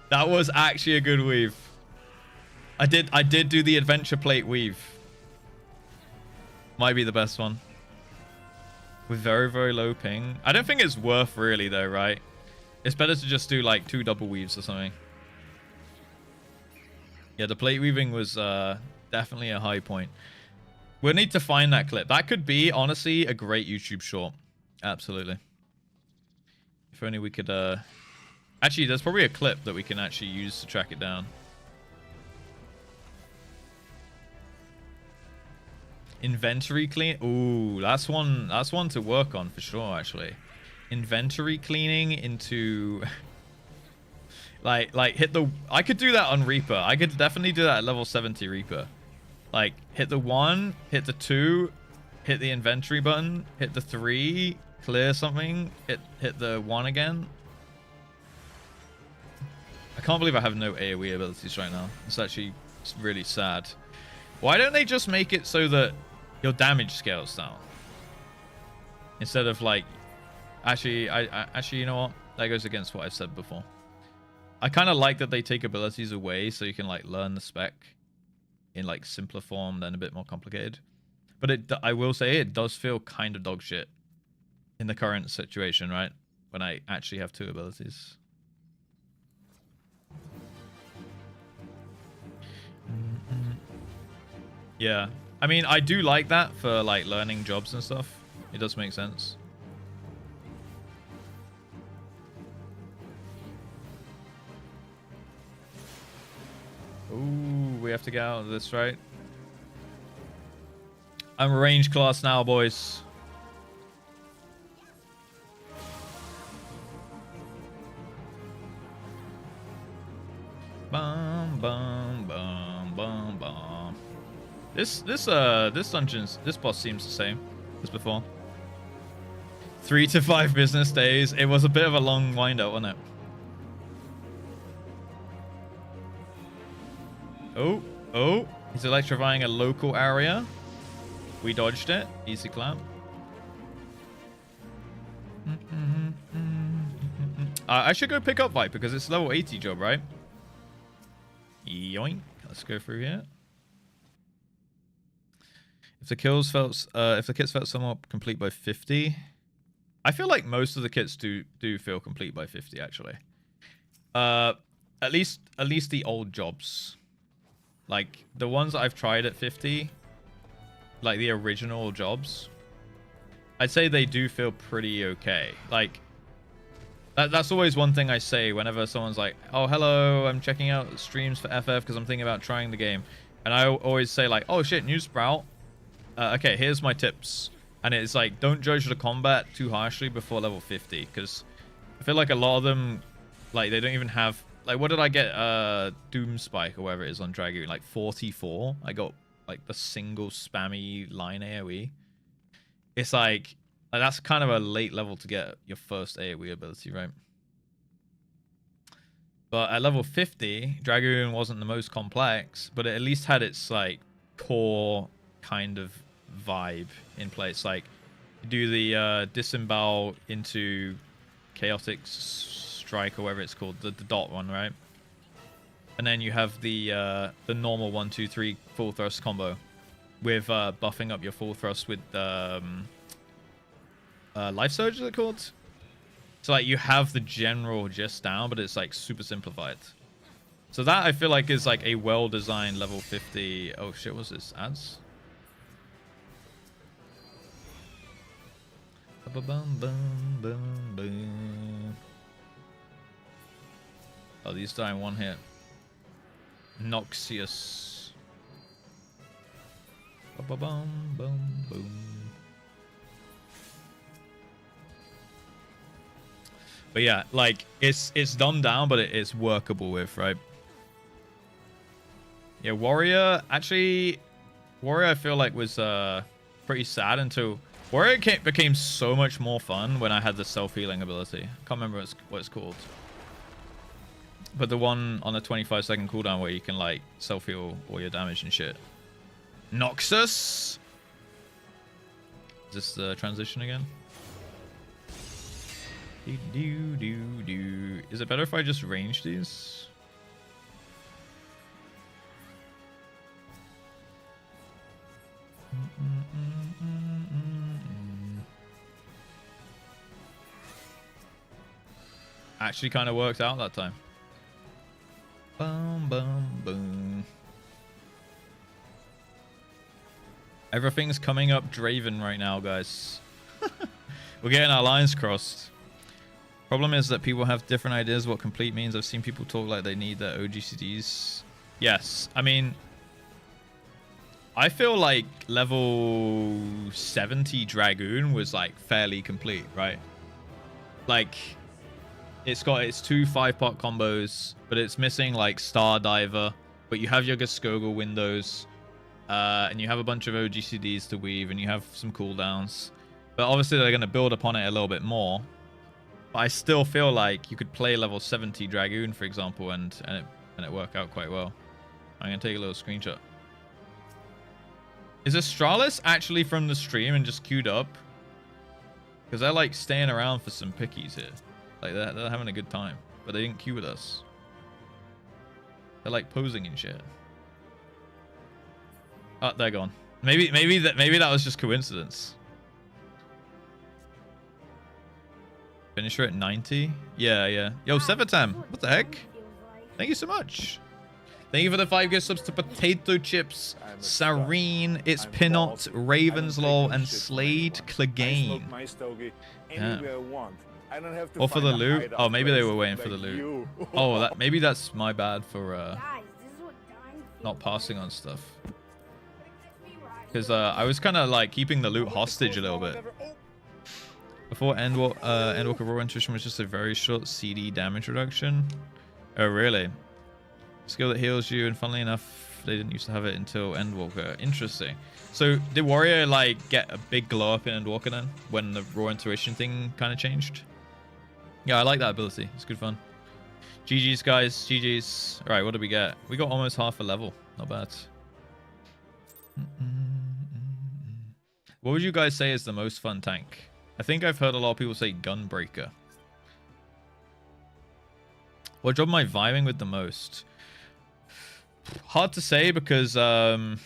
That was actually a good weave. I did do the adventure plate weave. Might be the best one. With very, very low ping. I don't think it's worth really though, right? It's better to just do like 2 double weaves or something. Yeah, the plate weaving was definitely a high point. We'll need to find that clip. That could be, honestly, a great YouTube short. Absolutely. If only we could... Actually, there's probably a clip that we can actually use to track it down. Inventory clean. Ooh, that's one to work on for sure, actually. Inventory cleaning into... like hit the... I could do that on Reaper. I could definitely do that at level 70 Reaper. Like, hit the 1, hit the 2, hit the inventory button, hit the 3, clear something, hit the 1 again. I can't believe I have no AoE abilities right now. It's actually really sad. Why don't they just make it so that your damage scales down? Instead of like... Actually, actually, you know what? That goes against what I've said before. I kind of like that they take abilities away so you can like learn the spec in like simpler form than a bit more complicated. But I will say it does feel kind of dog shit in the current situation, right? When I actually have 2 abilities. Yeah. I mean, I do like that for like learning jobs and stuff. It does make sense. Ooh, we have to get out of this, right? I'm range class now, boys. Bum bum bum bum bum. This dungeon's this boss seems the same as before. 3 to 5 business days. It was a bit of a long wind up, wasn't it? Oh, he's electrifying a local area. We dodged it. Easy clap. I should go pick up Vipe because it's level 80 job, right? Yoink. Let's go through here. If the kits felt somewhat complete by 50, I feel like most of the kits do feel complete by 50 actually. At least the old jobs, like the ones that I've tried at 50, like the original jobs, I'd say they do feel pretty okay. Like that's always one thing I say whenever someone's like, "Oh, hello, I'm checking out streams for FF because I'm thinking about trying the game," and I always say like, "Oh shit, new Sprout. Okay, here's my tips." And it's like, don't judge the combat too harshly before level 50, because I feel like a lot of them, like, they don't even have, like, what did I get? Doom Spike or whatever it is on Dragoon, like 44. I got like the single spammy line AoE. It's like that's kind of a late level to get your first AoE ability, right? But at level 50, Dragoon wasn't the most complex, but it at least had its like core kind of vibe in place. Like you do the disembowel into chaotic strike or whatever it's called, the dot one, right? And then you have the normal 1 2 3 full thrust combo with buffing up your full thrust with life surge, is it called? So like you have the general gist down, but it's like super simplified. So that I feel like is like a well-designed level 50. Oh shit, what's this? Ads? Oh, these die in one hit. Noxious. But yeah, like it's dumbed down, but it's workable with, right? Yeah, Warrior I feel like was pretty sad until Warrior became so much more fun when I had the self-healing ability. I can't remember what it's called. But the one on a 25-second cooldown where you can like self-heal all your damage and shit. Noxus? Is this the transition again? Is it better if I just range these? Actually kind of worked out that time. Boom, boom, boom. Everything's coming up Draven right now, guys. We're getting our lines crossed. Problem is that people have different ideas what complete means. I've seen people talk like they need their OGCDs. Yes, I mean, I feel like level 70 Dragoon was like fairly complete, right? Like, it's got its 2 5-pot combos, but it's missing like Star Diver. But you have your Gaskogel windows, and you have a bunch of OGCDs to weave, and you have some cooldowns. But obviously they're going to build upon it a little bit more. But I still feel like you could play level 70 Dragoon, for example, and it work out quite well. I'm going to take a little screenshot. Is Astralis actually from the stream and just queued up? Because they're like staying around for some pickies here. Like they're having a good time, but they didn't queue with us. They're like posing and shit. Oh, they're gone. Maybe that was just coincidence. Finisher at 90. Yeah. Yo, Sevatam, what the heck? Thank you so much. Thank you for the 5 gift subs to Potato Chips, Sareen, It's Pinot, Ravenslaw, and Slade Clegane. Yeah. Or for the loot? Oh, maybe they were waiting for the loot. Oh, maybe that's my bad for not passing on stuff. Because I was kind of like keeping the loot hostage a little bit. Before Endwalker Raw Intuition was just a very short CD damage reduction. Oh, really? Skill that heals you, and funnily enough, they didn't used to have it until Endwalker. Interesting. So did Warrior like get a big glow up in Endwalker then, when the Raw Intuition thing kind of changed? Yeah, I like that ability. It's good fun. GG's, guys. GG's. All right, what did we get? We got almost half a level. Not bad. What would you guys say is the most fun tank? I think I've heard a lot of people say Gunbreaker. What job am I vibing with the most? Hard to say because I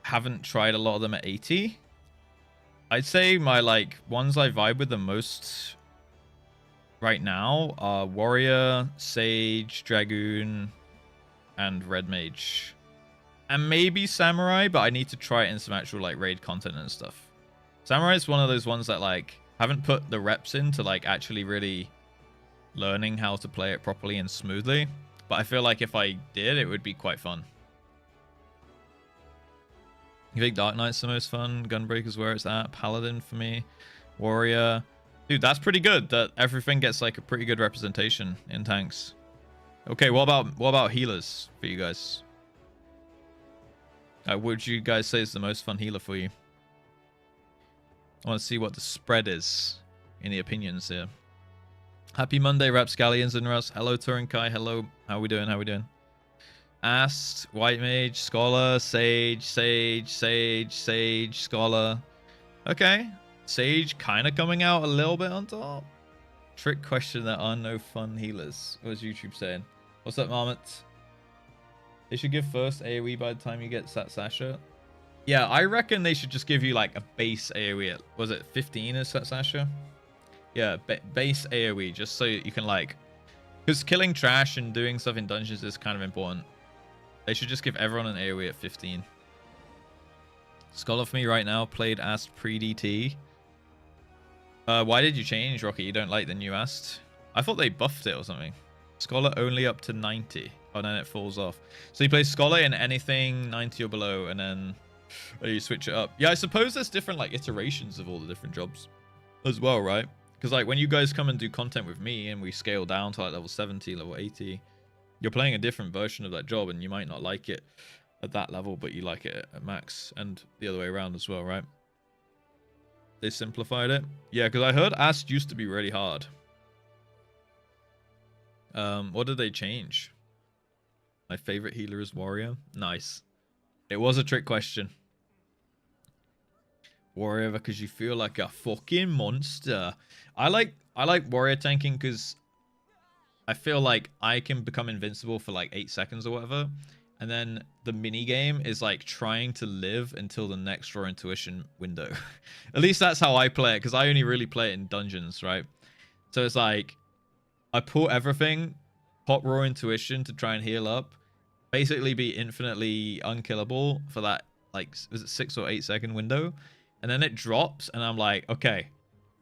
haven't tried a lot of them at 80. I'd say my like ones I vibe with the most right now are Warrior, Sage, Dragoon, and Red Mage. And maybe Samurai, but I need to try it in some actual like raid content and stuff. Samurai is one of those ones that like haven't put the reps in to like actually really learning how to play it properly and smoothly. But I feel like if I did, it would be quite fun. You think Dark Knight's the most fun? Gunbreaker's where it's at. Paladin for me. Warrior. Dude, that's pretty good that everything gets like a pretty good representation in tanks. Okay, what about healers for you guys? What would you guys say is the most fun healer for you? I want to see what the spread is in the opinions here. Happy Monday, Rapscallions and Russ. Hello, Turin Kai. Hello. How we doing? How we doing? Ast, White Mage, Scholar, Sage, Scholar. Okay. Sage kind of coming out a little bit on top. Trick question, there are no fun healers. What was YouTube saying? What's up, Marmot? They should give first AoE by the time you get Sat Sasha. Yeah, I reckon they should just give you like a base AoE. Was it 15 as Sat Sasha? Yeah, base AoE, just so you can like... Because killing trash and doing stuff in dungeons is kind of important. They should just give everyone an AoE at 15. Scholar for me right now, played Ast pre-DT. Why did you change, Rocky? You don't like the new Ast? I thought they buffed it or something. Scholar only up to 90. Oh, then it falls off. So you play Scholar in anything 90 or below, and then you switch it up. Yeah, I suppose there's different like iterations of all the different jobs as well, right? Because like when you guys come and do content with me and we scale down to like level 70, level 80, you're playing a different version of that job, and you might not like it at that level, but you like it at max, and the other way around as well, right? They simplified it. Yeah, because I heard Ast used to be really hard. What did they change? My favorite healer is Warrior. Nice. It was a trick question. Warrior because you feel like a fucking monster. I like Warrior tanking because I feel like I can become invincible for like 8 seconds or whatever. And then the mini game is like trying to live until the next Raw Intuition window. At least that's how I play it, because I only really play it in dungeons, right? So it's like I pull everything, pop Raw Intuition to try and heal up, basically be infinitely unkillable for that, like, was it 6 or 8 second window? And then it drops, and I'm like, okay,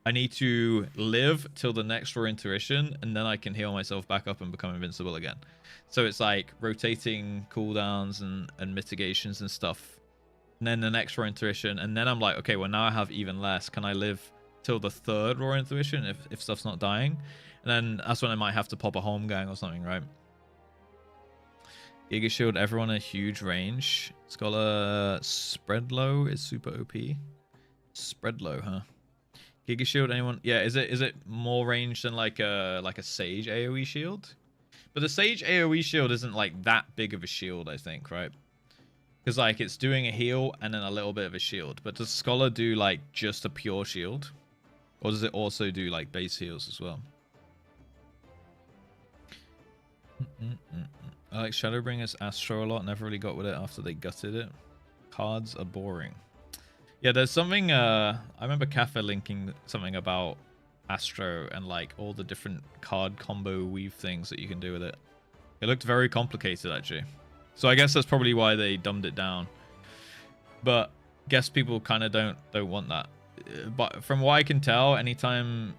I need to live till the next Raw Intuition, and then I can heal myself back up and become invincible again. So it's like rotating cooldowns and mitigations and stuff. And then the next Raw Intuition, and then I'm like, okay, well now I have even less. Can I live till the third Raw Intuition if stuff's not dying? And then that's when I might have to pop a home gang or something, right? Giga Shield, everyone a huge range. Scholar spread low is super OP. Spread low, huh? Giga Shield, anyone? Yeah, is it more range than like a Sage AoE shield? But the Sage AoE shield isn't like that big of a shield, I think, right? Because like it's doing a heal and then a little bit of a shield. But does Scholar do like just a pure shield? Or does it also do like base heals as well? I like Shadowbringers Astro a lot. Never really got with it after they gutted it. Cards are boring. Yeah, there's something, I remember Cafe linking something about Astro and like all the different card combo weave things that you can do with it. It looked very complicated actually. So I guess that's probably why they dumbed it down. But guess people kind of don't want that. But from what I can tell, anytime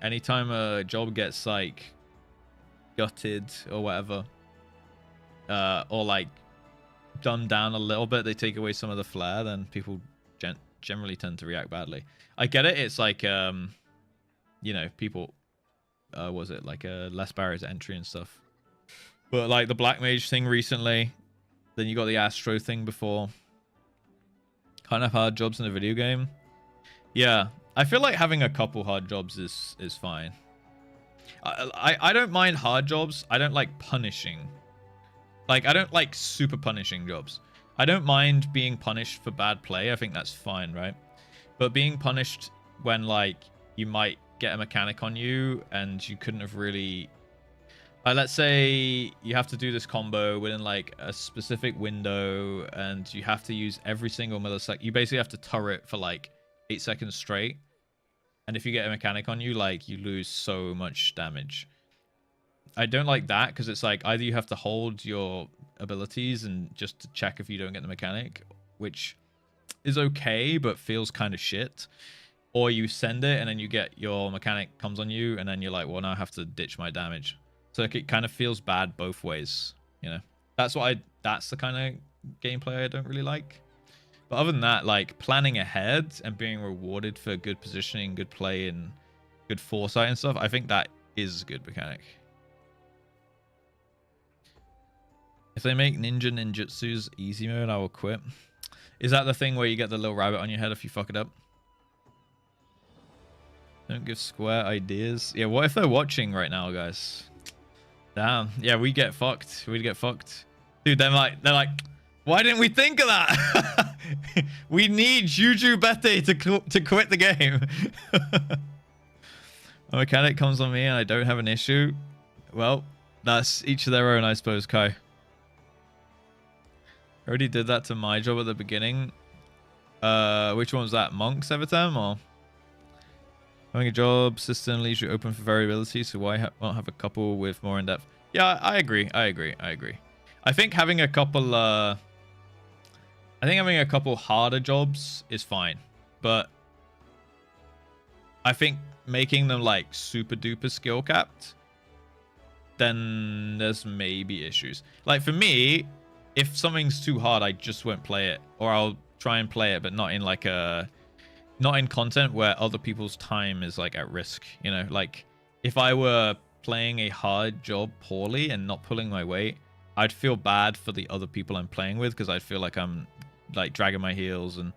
a job gets like gutted or whatever, or like dumbed down a little bit, they take away some of the flair, then people generally tend to react badly. I get it. It's like, you know, people, was it like less barriers to entry and stuff. But like the Black Mage thing recently, then you got the Astro thing before. Kind of hard jobs in a video game. Yeah, I feel like having a couple hard jobs is fine. I don't mind hard jobs. I don't like punishing. Like, I don't like super punishing jobs. I don't mind being punished for bad play. I think that's fine, right? But being punished when, like, you might get a mechanic on you and you couldn't have really... let's say you have to do this combo within, like, a specific window and you have to use every single millisecond. You basically have to turret for, like, 8 seconds straight. And if you get a mechanic on you, like, you lose so much damage. I don't like that because it's like either you have to hold your abilities and just to check if you don't get the mechanic, which is okay but feels kind of shit, or you send it and then you get your mechanic comes on you and then you're like, well, now I have to ditch my damage. So like, it kind of feels bad both ways, you know. That's the kind of gameplay I don't really like. But other than that, like planning ahead and being rewarded for good positioning, good play, and good foresight and stuff, I think that is a good mechanic. If they make ninja ninjutsu's easy mode, I will quit. Is that the thing where you get the little rabbit on your head if you fuck it up? Don't give Square ideas. Yeah, what if they're watching right now, guys? Damn. Yeah, we get fucked. We'd get fucked. Dude, they're like, why didn't we think of that? We need Juju Bete to quit the game. A mechanic comes on me and I don't have an issue. Well, that's each of their own, I suppose, Kai. I already did that to my job at the beginning. Which one was that? Monks every time, or having a job system leaves you open for variability, so why not have a couple with more in-depth? Yeah, I agree. I think having a couple harder jobs is fine, but I think making them like super duper skill capped, then there's maybe issues. Like for me, if something's too hard, I just won't play it, or I'll try and play it, but not in content where other people's time is like at risk, you know. Like if I were playing a hard job poorly and not pulling my weight, I'd feel bad for the other people I'm playing with because I'd feel like I'm like dragging my heels and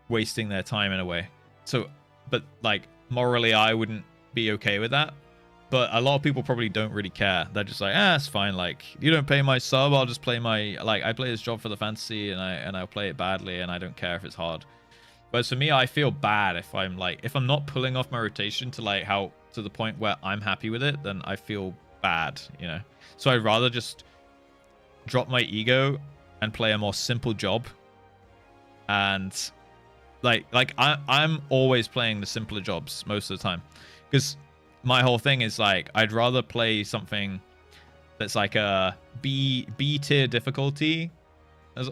wasting their time in a way. So, but like morally, I wouldn't be okay with that. But a lot of people probably don't really care. They're just like, it's fine. Like, you don't pay my sub, I'll just play my, like, I play this job for the fantasy and I'll play it badly and I don't care if it's hard. But for me, I feel bad if I'm like, if I'm not pulling off my rotation to like to the point where I'm happy with it, then I feel bad, you know. So I'd rather just drop my ego and play a more simple job. And like I'm always playing the simpler jobs most of the time, because my whole thing is like I'd rather play something that's like a B tier difficulty, as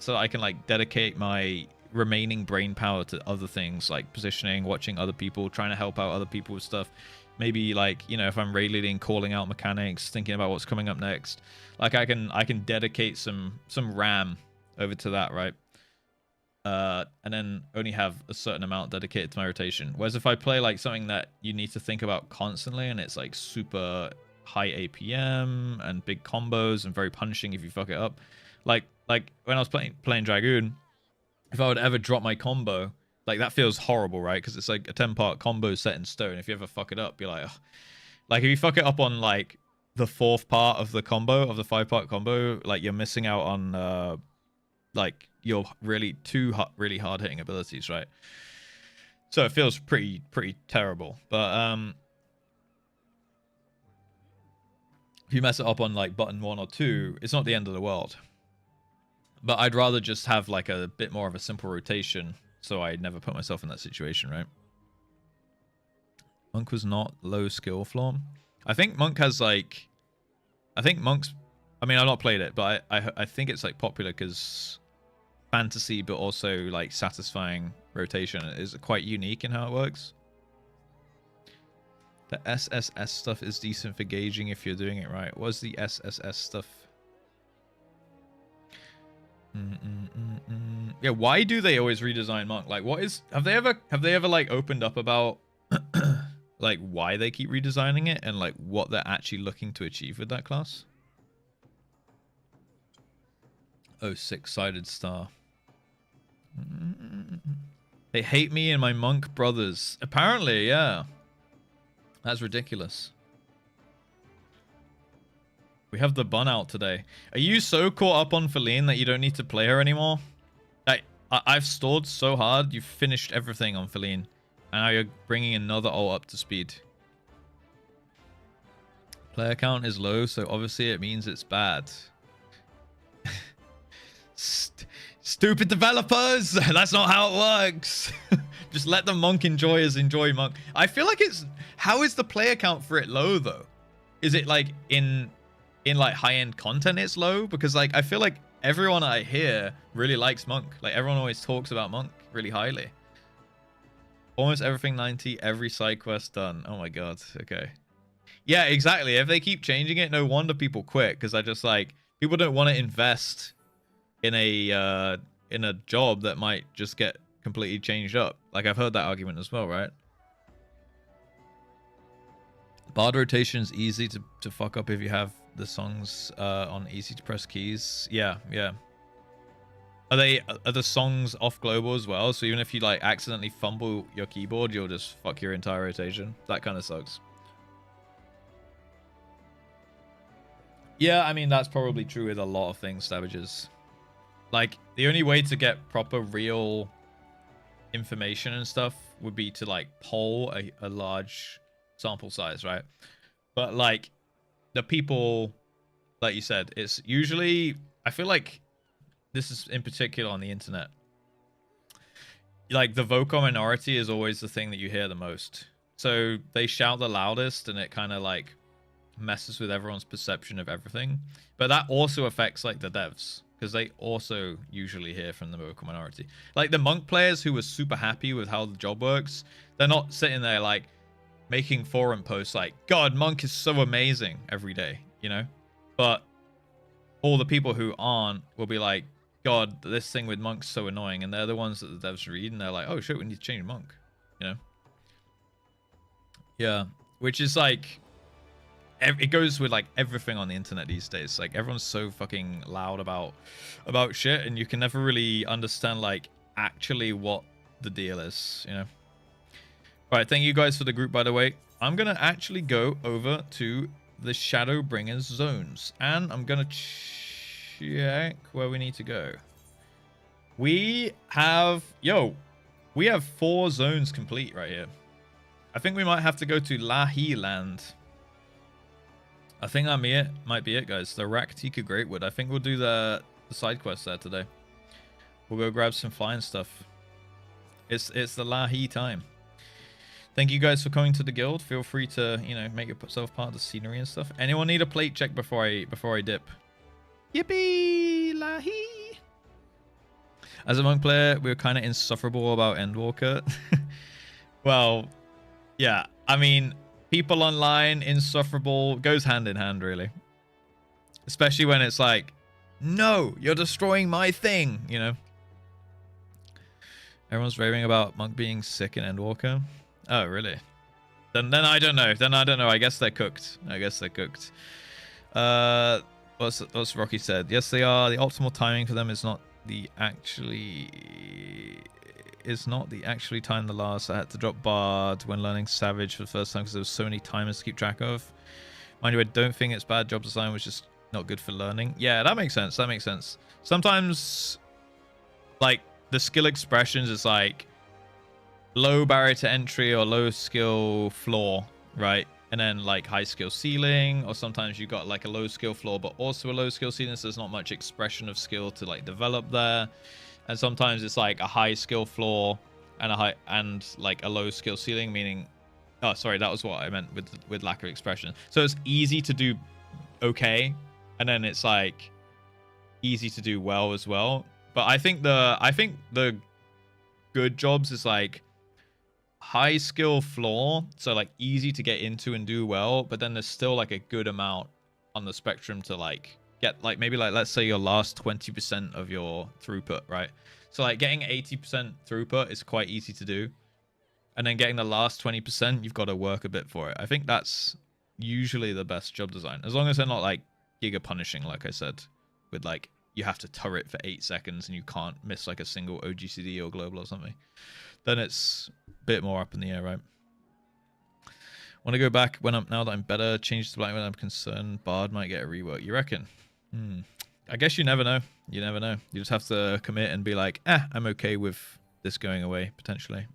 so I can like dedicate my remaining brain power to other things like positioning, watching other people, trying to help out other people with stuff. Maybe like, you know, if I'm raid leading, calling out mechanics, thinking about what's coming up next. Like I can dedicate some RAM over to that, right? And then only have a certain amount dedicated to my rotation. Whereas if I play like something that you need to think about constantly and it's like super high APM and big combos and very punishing if you fuck it up. Like when I was playing Dragoon, if I would ever drop my combo, like that feels horrible, right? Because it's like a 10-part combo set in stone. If you ever fuck it up, you're like, ugh. Like if you fuck it up on like the 4th part of the combo, of the 5-part combo, like you're missing out on like your really really hard hitting abilities, right? So it feels pretty terrible. But if you mess it up on like button 1 or 2, it's not the end of the world. But I'd rather just have like a bit more of a simple rotation, so I never put myself in that situation, right? Monk was not low skill floor. I think Monk has like, I think Monk's, I mean, I've not played it, but I think it's like popular because fantasy, but also like satisfying rotation is quite unique in how it works. The SSS stuff is decent for gauging if you're doing it right. What's the SSS stuff? Yeah, why do they always redesign Monk? Like, what is... Have they ever like opened up about like why they keep redesigning it and like what they're actually looking to achieve with that class? Oh, six-sided star. They hate me and my monk brothers. Apparently, yeah. That's ridiculous. We have the bun out today. Are you so caught up on Feline that you don't need to play her anymore? I've stalled so hard. You've finished everything on Feline. And now you're bringing another ult up to speed. Player count is low, so obviously it means it's bad. Stupid developers! That's not how it works. Just let the monk enjoyers enjoy monk. I feel like it's... How is the player count for it low, though? Is it like in like high-end content it's low? Because like I feel like everyone I hear really likes monk. Like everyone always talks about monk really highly. Almost everything 90, every side quest done. Oh my god. Okay. Yeah, exactly. If they keep changing it, no wonder people quit. Because I just like... People don't want to invest in a job that might just get completely changed up. Like I've heard that argument as well, right? Bard rotation is easy to fuck up if you have the songs on easy to press keys. Yeah. Are the songs off global as well? So even if you like accidentally fumble your keyboard, you'll just fuck your entire rotation. That kind of sucks. Yeah, I mean that's probably true with a lot of things, Savages. Like the only way to get proper real information and stuff would be to like poll a large sample size, right? But like the people, like you said, it's usually, I feel like this is in particular on the internet, like the vocal minority is always the thing that you hear the most. So they shout the loudest and it kind of like messes with everyone's perception of everything. But that also affects like the devs, because they also usually hear from the vocal minority. Like the monk players who were super happy with how the job works, they're not sitting there like making forum posts like, God, monk is so amazing every day, you know? But all the people who aren't will be like, God, this thing with monk's so annoying. And they're the ones that the devs read and they're like, oh shit, we need to change monk, you know? Yeah, which is like... It goes with like everything on the internet these days. Like everyone's so fucking loud about shit, and you can never really understand like actually what the deal is, you know. All right, thank you guys for the group, by the way. I'm gonna actually go over to the Shadowbringers zones, and I'm gonna check where we need to go. We have 4 zones complete right here. I think we might have to go to Lahi Land. I think that might be it, guys. The Raktika Greatwood. I think we'll do the side quest there today. We'll go grab some flying stuff. It's the Lahi time. Thank you guys for coming to the guild. Feel free to, you know, make yourself part of the scenery and stuff. Anyone need a plate check before I dip? Yippee! Lahi! As a monk player, we were kind of insufferable about Endwalker. Well, yeah. I mean... People online, insufferable, goes hand in hand, really. Especially when it's like, no, you're destroying my thing, you know? Everyone's raving about Monk being sick in Endwalker. Oh, really? Then I don't know. I guess they're cooked. What's Rocky said? Yes, they are. The optimal timing for them is not the actually time the last. I had to drop Bard when learning Savage for the first time because there was so many timers to keep track of. Mind you, I don't think it's bad. Job design was just not good for learning. Yeah, that makes sense. Sometimes, like, the skill expressions is like low barrier to entry or low skill floor, right? And then like high skill ceiling, or sometimes you got like a low skill floor but also a low skill ceiling, so there's not much expression of skill to like develop there. And sometimes it's like a high skill floor and like a low skill ceiling, meaning, oh sorry, that was what I meant with lack of expression. So it's easy to do okay, and then it's like easy to do well as well. But I think the good jobs is like high skill floor, so like easy to get into and do well, but then there's still like a good amount on the spectrum to like get like maybe like let's say your last 20% of your throughput, right? So like getting 80% throughput is quite easy to do, and then getting the last 20%, you've got to work a bit for it. I think that's usually the best job design, as long as they're not like giga punishing, like I said, with like you have to turret for 8 seconds and you can't miss like a single OGCD or global or something. Then it's a bit more up in the air, right? Want to go back when now that I'm better, change to black when I'm concerned. Bard might get a rework. You reckon? I guess you never know. You never know. You just have to commit and be like, I'm okay with this going away, potentially.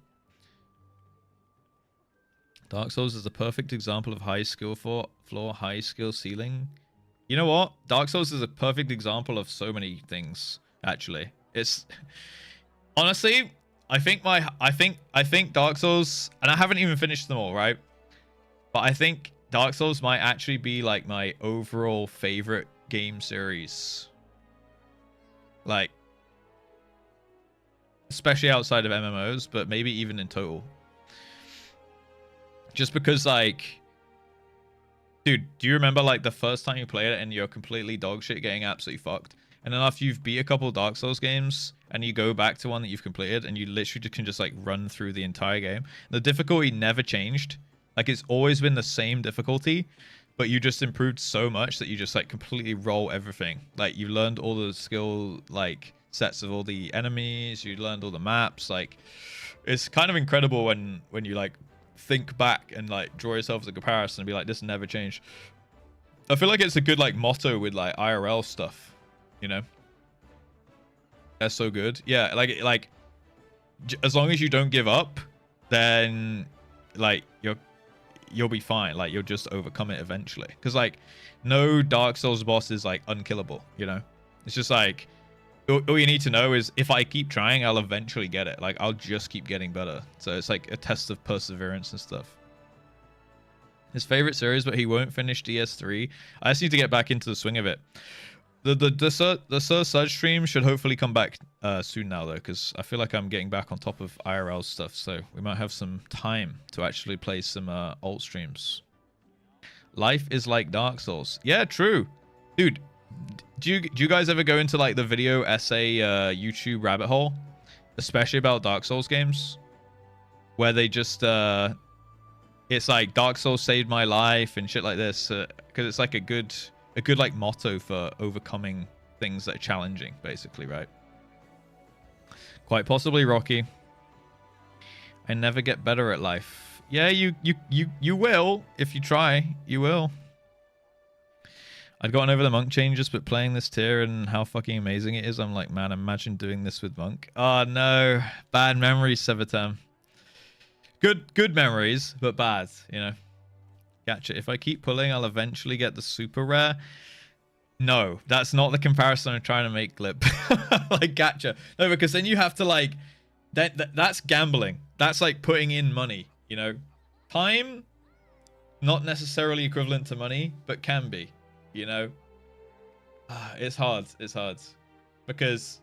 Dark Souls is the perfect example of high skill floor, high skill ceiling. You know what? Dark Souls is a perfect example of so many things, actually. It's honestly, I think Dark Souls, and I haven't even finished them all, right? But I think Dark Souls might actually be like my overall favorite game series. Like, especially outside of MMOs, but maybe even in total. Just because, like, dude, do you remember like the first time you played it and you're completely dog shit, getting absolutely fucked? And then after you've beat a couple Dark Souls games and you go back to one that you've completed and you literally can just like run through the entire game. The difficulty never changed. Like, it's always been the same difficulty, but you just improved so much that you just like completely roll everything. Like, you learned all the skill like sets of all the enemies, you learned all the maps. Like, it's kind of incredible when you like think back and like draw yourself as a comparison and be like, this never changed. I feel like it's a good like motto with like IRL stuff, you know? That's so good. Yeah, like as long as you don't give up, then like you'll be fine. Like, you'll just overcome it eventually. Because like no Dark Souls boss is like unkillable, you know? It's just like all you need to know is if I keep trying, I'll eventually get it. Like, I'll just keep getting better. So it's like a test of perseverance and stuff. His favorite series, but he won't finish DS3. I just need to get back into the swing of it. The Sir Sudge stream should hopefully come back soon now, though, because I feel like I'm getting back on top of IRL stuff. So we might have some time to actually play some alt streams. Life is like Dark Souls. Yeah, true. Dude, do you guys ever go into like the video essay YouTube rabbit hole, especially about Dark Souls games, where they just it's like Dark Souls saved my life and shit like this, because it's like a good like motto for overcoming things that are challenging, basically, right? Quite possibly, Rocky. I never get better at life. Yeah, you will if you try. You will. I'd gotten over the monk changes, but playing this tier and how fucking amazing it is, I'm like, man, imagine doing this with monk. Oh no, bad memories, Sevatam. Good memories, but bad, you know. Gotcha. If I keep pulling, I'll eventually get the super rare. No, that's not the comparison I'm trying to make, Glip. Like, gotcha. No, because then you have to like, that's gambling. That's like putting in money, you know. Time, not necessarily equivalent to money, but can be. You know, it's hard. It's hard because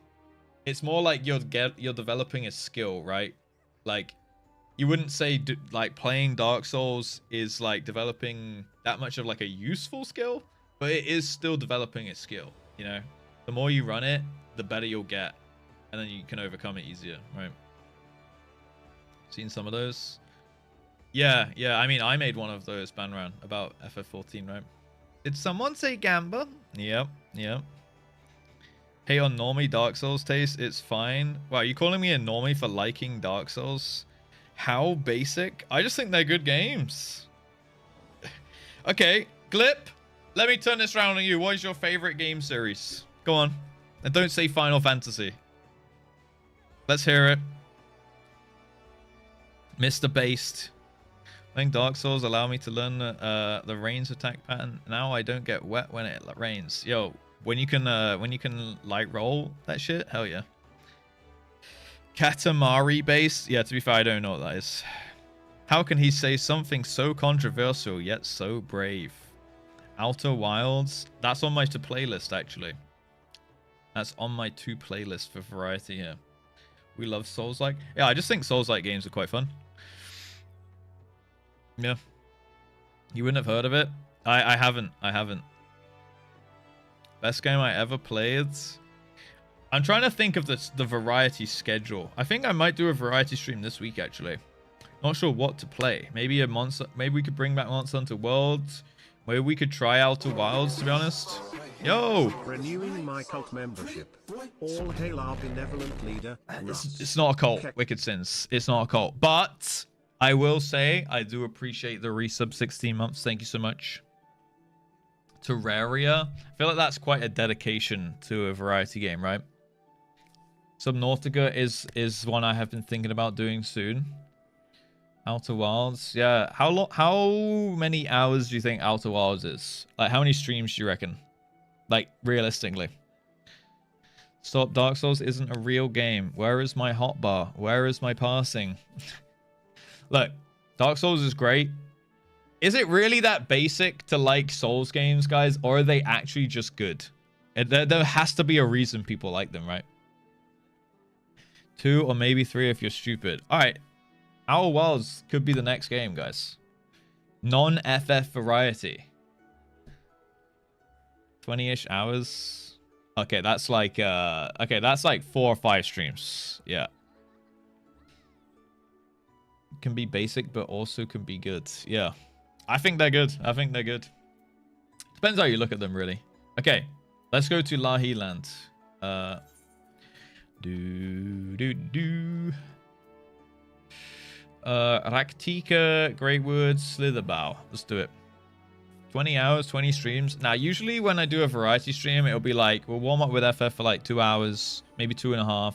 it's more like you're developing a skill, right? Like, you wouldn't say like playing Dark Souls is like developing that much of like a useful skill, but it is still developing a skill. You know, the more you run it, the better you'll get, and then you can overcome it easier, right? Seen some of those? Yeah. I mean, I made one of those Banran about FF14, right? Did someone say Gamba? Yep. Hey, on normie Dark Souls taste, it's fine. Wow, are you calling me a normie for liking Dark Souls? How basic? I just think they're good games. Okay, Glip, let me turn this round on you. What is your favorite game series? Go on. And don't say Final Fantasy. Let's hear it. Mr. Based. Playing Dark Souls allow me to learn the rains attack pattern. Now I don't get wet when it rains. Yo, when you can light roll that shit, hell yeah. Katamari base. Yeah, to be fair, I don't know what that is. How can he say something so controversial yet so brave? Outer Wilds. That's on my playlist actually. That's on my 2 playlists for variety here. We love Souls-like. Yeah, I just think Souls-like games are quite fun. Yeah. You wouldn't have heard of it? I haven't. I haven't. Best game I ever played. I'm trying to think of the variety schedule. I think I might do a variety stream this week, actually. Not sure what to play. Maybe a monster. Maybe we could bring back Monster Hunter Worlds. Maybe we could try Outer Wilds, to be honest. Yo! Renewing my cult membership. All hail our benevolent leader. It's not a cult, Wicked Sins. It's not a cult. But I will say I do appreciate the resub 16 months. Thank you so much. Terraria. I feel like that's quite a dedication to a variety game, right? Subnautica is one I have been thinking about doing soon. Outer Wilds. Yeah. How many hours do you think Outer Wilds is? Like, how many streams do you reckon? Like, realistically. Stop, Dark Souls isn't a real game. Where is my hotbar? Where is my passing? Look, Dark Souls is great. Is it really that basic to like Souls games, guys? Or are they actually just good? There has to be a reason people like them, right? 2 or maybe 3 if you're stupid. All right. Outer Wilds could be the next game, guys. Non-FF variety. 20-ish hours. Okay, that's like 4 or 5 streams. Yeah. Can be basic, but also can be good. Yeah. I think they're good. I think they're good. Depends how you look at them, really. Okay. Let's go to Lahi Land. Raktika, Greatwood, Slitherbow. Let's do it. 20 hours, 20 streams. Now, usually when I do a variety stream, it'll be like, we'll warm up with FF for like 2 hours, maybe 2.5.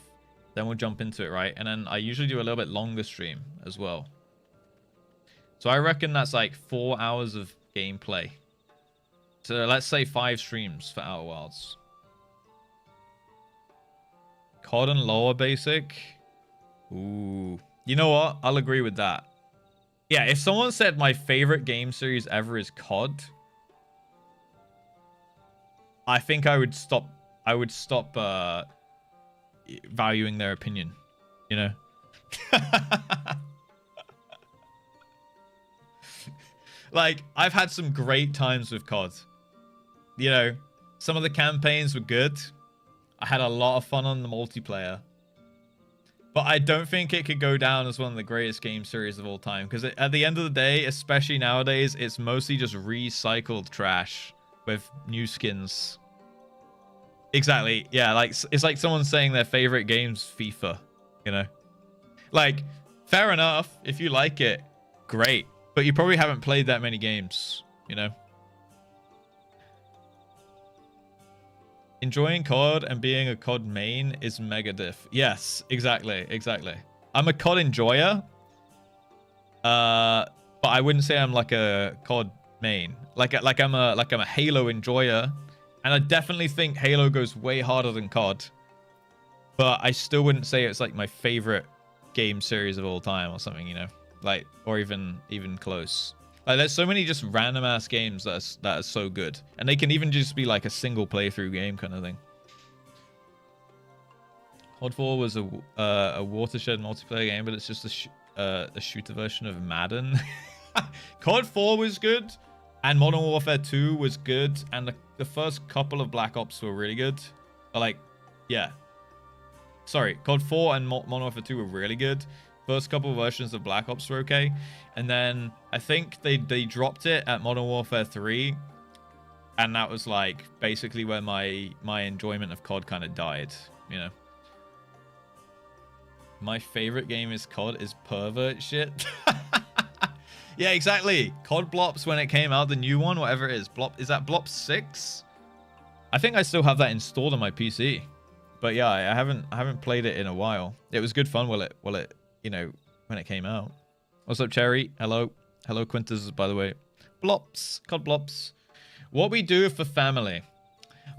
Then we'll jump into it, right? And then I usually do a little bit longer stream as well. So I reckon that's like 4 hours of gameplay. So let's say 5 streams for Outer Wilds. COD and lower basic. Ooh. You know what? I'll agree with that. Yeah, if someone said my favorite game series ever is COD, I think I would stop valuing their opinion, you know? Like, I've had some great times with COD. You know, some of the campaigns were good. I had a lot of fun on the multiplayer. But I don't think it could go down as one of the greatest game series of all time. Because at the end of the day, especially nowadays, it's mostly just recycled trash with new skins. Exactly. Yeah, like it's like someone saying their favorite game's FIFA, you know? Like, fair enough. If you like it, great. But you probably haven't played that many games, you know? Enjoying COD and being a COD main is mega diff. Yes, exactly, exactly. I'm a COD enjoyer, but I wouldn't say I'm like a COD main. Like I'm a Halo enjoyer, and I definitely think Halo goes way harder than COD. But I still wouldn't say it's like my favorite game series of all time or something, you know, like or even close. Like, there's so many just random ass games that are so good, and they can even just be like a single playthrough game kind of thing. COD 4 was a watershed multiplayer game, but it's just a shooter version of Madden. COD 4 was good, and Modern Warfare 2 was good, and the first couple of Black Ops were really good. But like, yeah. Sorry, COD 4 and Modern Warfare 2 were really good. First couple of versions of Black Ops were okay. And then I think they dropped it at Modern Warfare 3. And that was like basically where my enjoyment of COD kind of died, you know. My favorite game is COD is pervert shit. Yeah, exactly. COD Blops when it came out, the new one, whatever it is. Is that Blops 6? I think I still have that installed on my PC. But yeah, I haven't played it in a while. It was good fun while it you know, when it came out. What's up, Cherry? Hello. Hello, Quintus, by the way. Blops. COD Blops. What we do for family.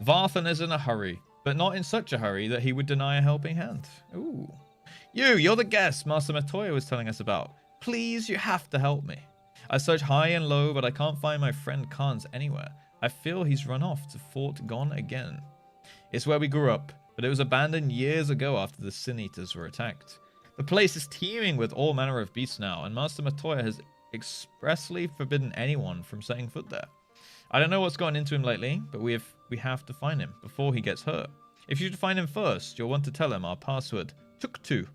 Varthan is in a hurry, but not in such a hurry that he would deny a helping hand. Ooh. You're the guest Master Matoya was telling us about. Please, you have to help me. I search high and low, but I can't find my friend Khan's anywhere. I feel he's run off to Fort Gone again. It's where we grew up, but it was abandoned years ago after the Sin Eaters were attacked. The place is teeming with all manner of beasts now, and Master Matoya has expressly forbidden anyone from setting foot there. I don't know what's gotten into him lately, but we have to find him before he gets hurt. If you should find him first, you'll want to tell him our password, Tuk2.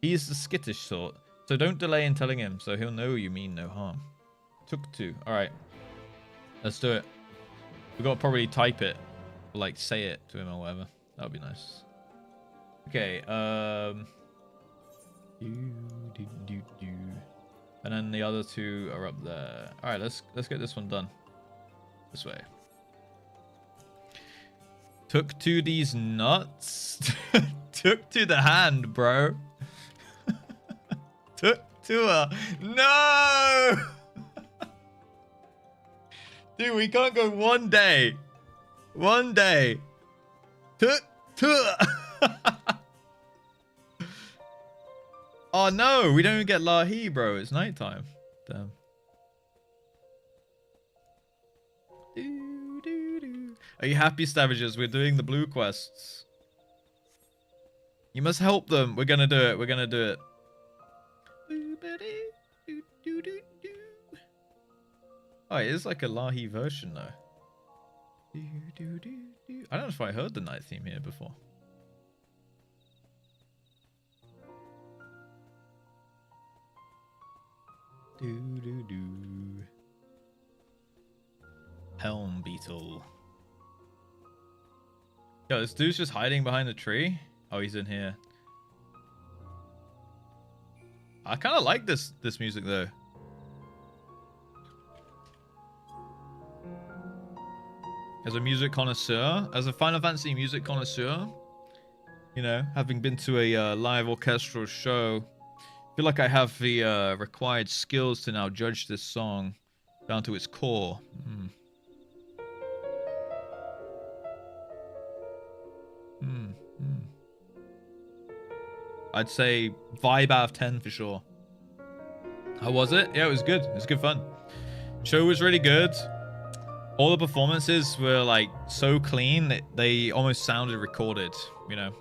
He is the skittish sort, so don't delay in telling him, so he'll know you mean no harm. Tuk2. Alright. Let's do it. We gotta probably type it, or like say it to him or whatever. That would be nice. Okay, and then the other two are up there. Alright, let's get this one done. This way. Took to these nuts. Took to the hand, bro. Took to a... No! Dude, we can't go one day. One day. Took to... Oh no, we don't even get Lahi, bro. It's nighttime. Damn. Are you happy, Savages? We're doing the blue quests. You must help them. We're gonna do it. We're gonna do it. Oh, it is like a Lahi version, though. I don't know if I heard the night theme here before. Helm Beetle. Yo, this dude's just hiding behind the tree. Oh, he's in here. I kind of like this music though. As a music connoisseur, as a Final Fantasy music connoisseur, you know, having been to a live orchestral show, I feel like I have the required skills to now judge this song down to its core. I'd say vibe out of 10 for sure. How was it? Yeah, it was good. It was good fun. Show was really good. All the performances were like so clean that they almost sounded recorded, you know.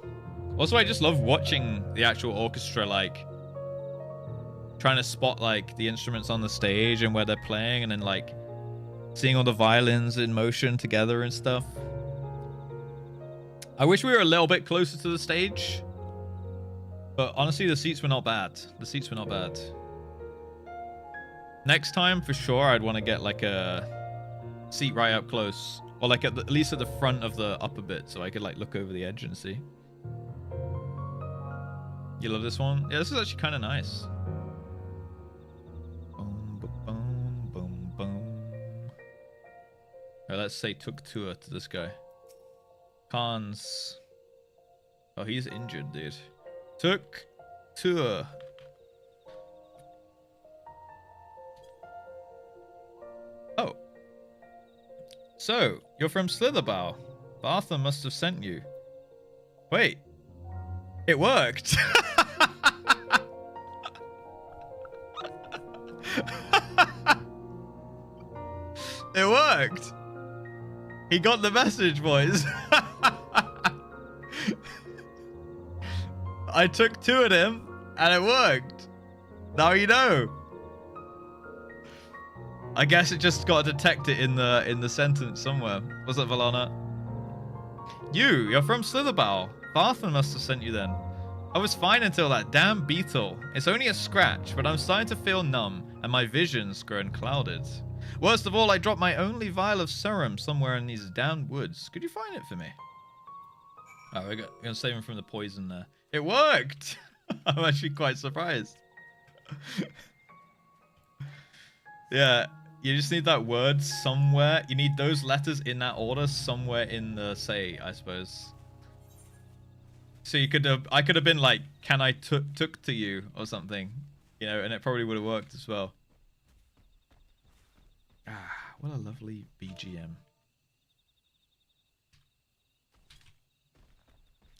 Also, I just love watching the actual orchestra, like trying to spot like the instruments on the stage and where they're playing, and then like seeing all the violins in motion together and stuff. I wish we were a little bit closer to the stage, but honestly, the seats were not bad. The seats were not bad. Next time, for sure, I'd want to get like a seat right up close, or like at least at the front of the upper bit, so I could like look over the edge and see. You love this one? Yeah, this is actually kind of nice. Boom, boom, boom, boom. Alright, let's say took tour to this guy. Cons. Oh, he's injured, dude. Took tour. Oh. So, you're from Slitherbow. Arthur must have sent you. Wait. It worked. It worked. He got the message, boys. I took two at him, and it worked. Now you know. I guess it just got to detect it in the sentence somewhere. What's up, Valana? You're from Slitherbow. Barthen must have sent you then. I was fine until that damn beetle. It's only a scratch, but I'm starting to feel numb, and my vision's grown clouded. Worst of all, I dropped my only vial of serum somewhere in these damn woods. Could you find it for me? Oh, we're gonna save him from the poison there. It worked! I'm actually quite surprised. Yeah, you just need that word somewhere. You need those letters in that order somewhere in the say, I suppose. So you could have, I could have been like, can I took to you or something, you know, and it probably would have worked as well. Ah, what a lovely BGM.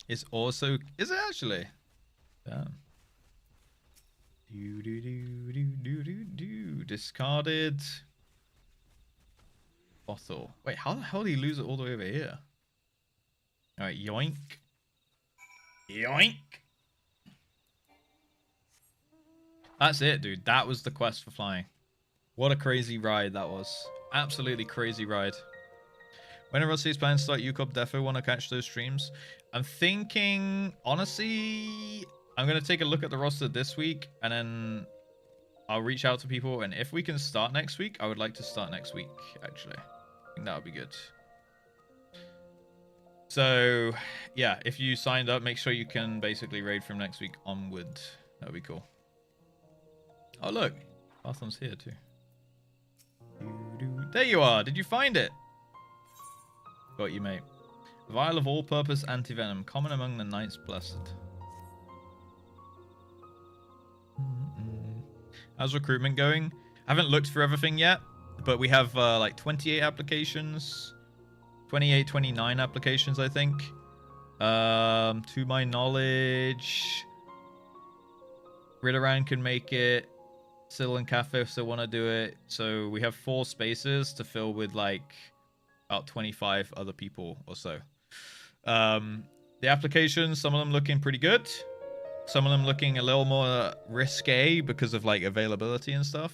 It's also, is it actually? Damn. Discarded. Bottle. Wait, how the hell did he lose it all the way over here? Alright, yoink. Yoink! That's it, dude. That was the quest for flying. What a crazy ride that was. Absolutely crazy ride. When are Rusty's plans to start UCOP defo? Want to catch those streams? I'm thinking, honestly, I'm going to take a look at the roster this week and then I'll reach out to people. And if we can start next week, I would like to start next week, actually. I think that would be good. So, yeah, if you signed up, make sure you can basically raid from next week onward. That would be cool. Oh, look. Barthom's here, too. There you are. Did you find it? Got you, mate. Vial of all-purpose anti-venom. Common among the Knights Blessed. How's recruitment going? I haven't looked for everything yet, but we have like 28 applications. 28, 29 applications, I think. To my knowledge, Ritteran can make it. Syl and Cafe still want to do it. So we have 4 spaces to fill with like about 25 other people or so. The applications, some of them looking pretty good. Some of them looking a little more risque because of like availability and stuff.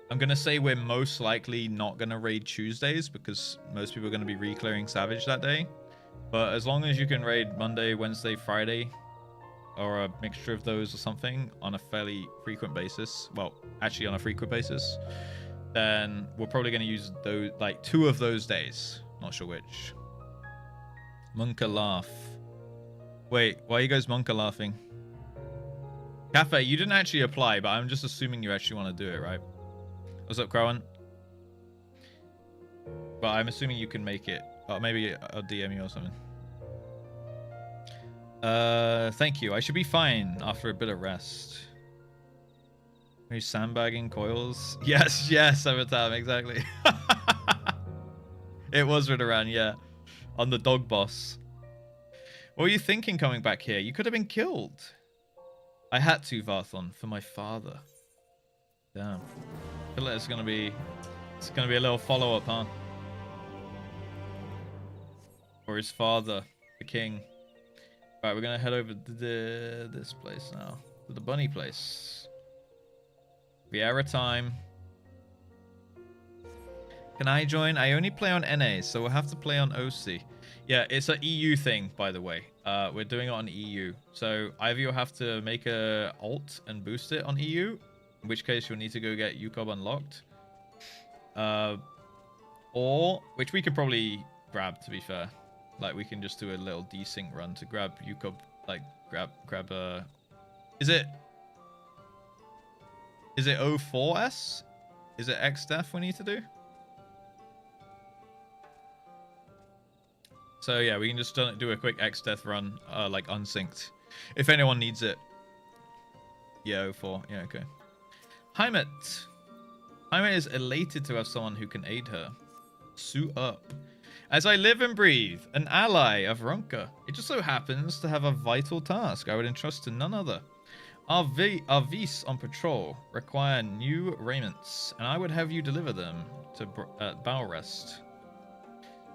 I'm going to say we're most likely not going to raid Tuesdays because most people are going to be re-clearing Savage that day. But as long as you can raid Monday, Wednesday, Friday, or a mixture of those or something on a fairly frequent basis, well, actually on a frequent basis, then we're probably going to use those, like 2 of those days. Not sure which. Monka laugh. Wait, why are you guys Monka laughing? Cafe, you didn't actually apply, but I'm just assuming you actually want to do it, right? What's up, Crowan? But I'm assuming you can make it. Or maybe I'll DM you or something. Thank you. I should be fine after a bit of rest. Are you sandbagging coils? Yes, yes, Avatar, exactly. It was Ritteran, yeah. On the dog boss. What were you thinking coming back here? You could have been killed. I had to, Varthon, for my father. Damn. I feel like it's gonna be a little follow-up, huh? For his father, the king. Right, we're gonna head over to this place now. To the bunny place. Viera time. Can I join? I only play on NA, so we'll have to play on OC. Yeah, it's an EU thing, by the way. We're doing it on EU. So either you'll have to make a alt and boost it on EU, in which case you'll need to go get UCOB unlocked. Or, which we could probably grab, to be fair. Like, we can just do a little desync run to grab UCOB, like, grab a... Is it 04S? Is it XDEF we need to do? So yeah, we can just do a quick XDeath run, like unsynced. If anyone needs it. Yeah, 04. Yeah, okay. Heimet. Heimet is elated to have someone who can aid her. Suit up. As I live and breathe, an ally of Ronka. It just so happens to have a vital task I would entrust to none other. Our Vis on patrol require new raiments, and I would have you deliver them to Bow Rest.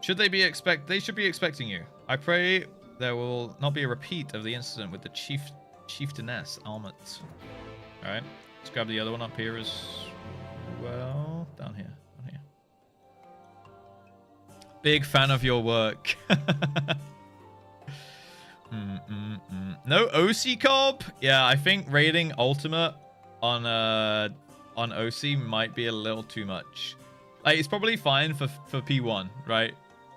Should they be they should be expecting you. I pray there will not be a repeat of the incident with the chieftainess Almut. Alright, let's grab the other one up here as well. Down here. Big fan of your work. No OC comp? Yeah, I think raiding Ultimate on OC might be a little too much. Like, it's probably fine for P1, right?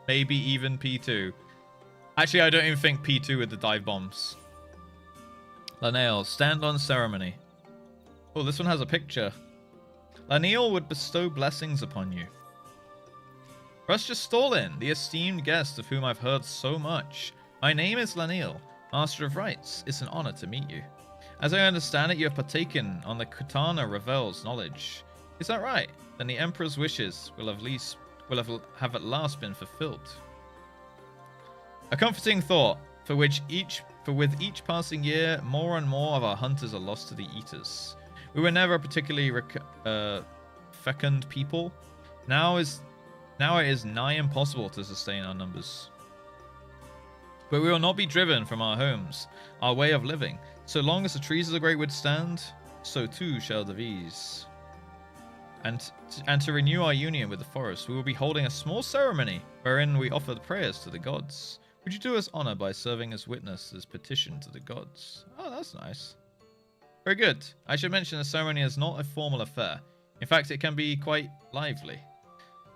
Maybe even P2. Actually, I don't even think P2 with the dive bombs. Lanail, stand on ceremony. Oh, this one has a picture. Lanail would bestow blessings upon you. Russ just stole in, the esteemed guest of whom I've heard so much. My name is Lanail, Master of Rites. It's an honor to meet you. As I understand it, you have partaken on the Kutana Revel's knowledge. Is that right? Then the Emperor's wishes will have at last been fulfilled. A comforting thought, for with each passing year, more and more of our hunters are lost to the eaters. We were never a particularly fecund people. Now it is nigh impossible to sustain our numbers. But we will not be driven from our homes, our way of living. So long as the trees of the great wood stand, so too shall the V's. And to renew our union with the forest, we will be holding a small ceremony wherein we offer the prayers to the gods. Would you do us honor by serving as witness as petition to the gods? Oh, that's nice. Very good. I should mention the ceremony is not a formal affair. In fact, it can be quite lively.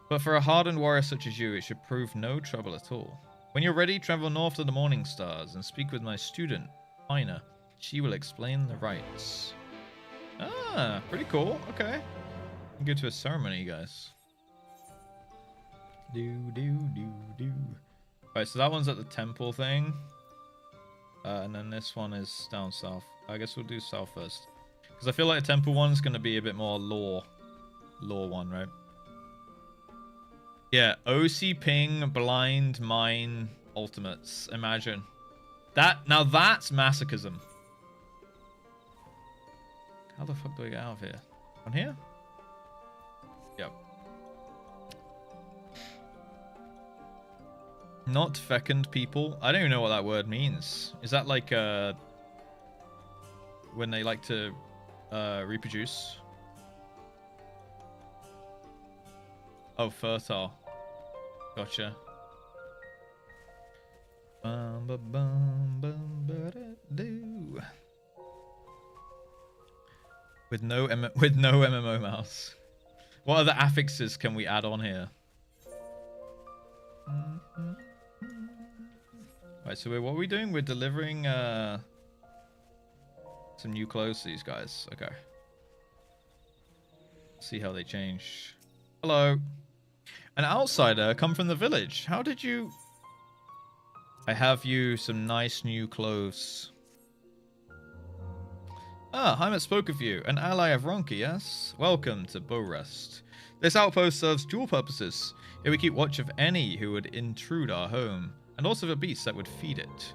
But for a hardened warrior such as you, it should prove no trouble at all. When you're ready, travel north to the Morning Stars and speak with my student, Ina. She will explain the rites. Ah, pretty cool. Okay. Go to a ceremony, guys. Alright, so that one's at the temple thing. And then this one is down south. I guess we'll do south first. Because I feel like the temple one's going to be a bit more lore one, right? Yeah, OC Ping, Blind, Mine, Ultimates. Imagine. Now that's masochism. How the fuck do I get out of here? On here? Yep. Not fecund people. I don't even know what that word means. Is that like when they like to reproduce? Oh, fertile. Gotcha. With no MMO mouse. What other affixes can we add on here? Right, so what are we doing? We're delivering some new clothes to these guys. Okay. See how they change. Hello. An outsider come from the village. How did you... I have you some nice new clothes. Ah, Heimat spoke of you. An ally of Ronka, yes? Welcome to Bowrest. This outpost serves dual purposes. Here we keep watch of any who would intrude our home, and also the beasts that would feed it.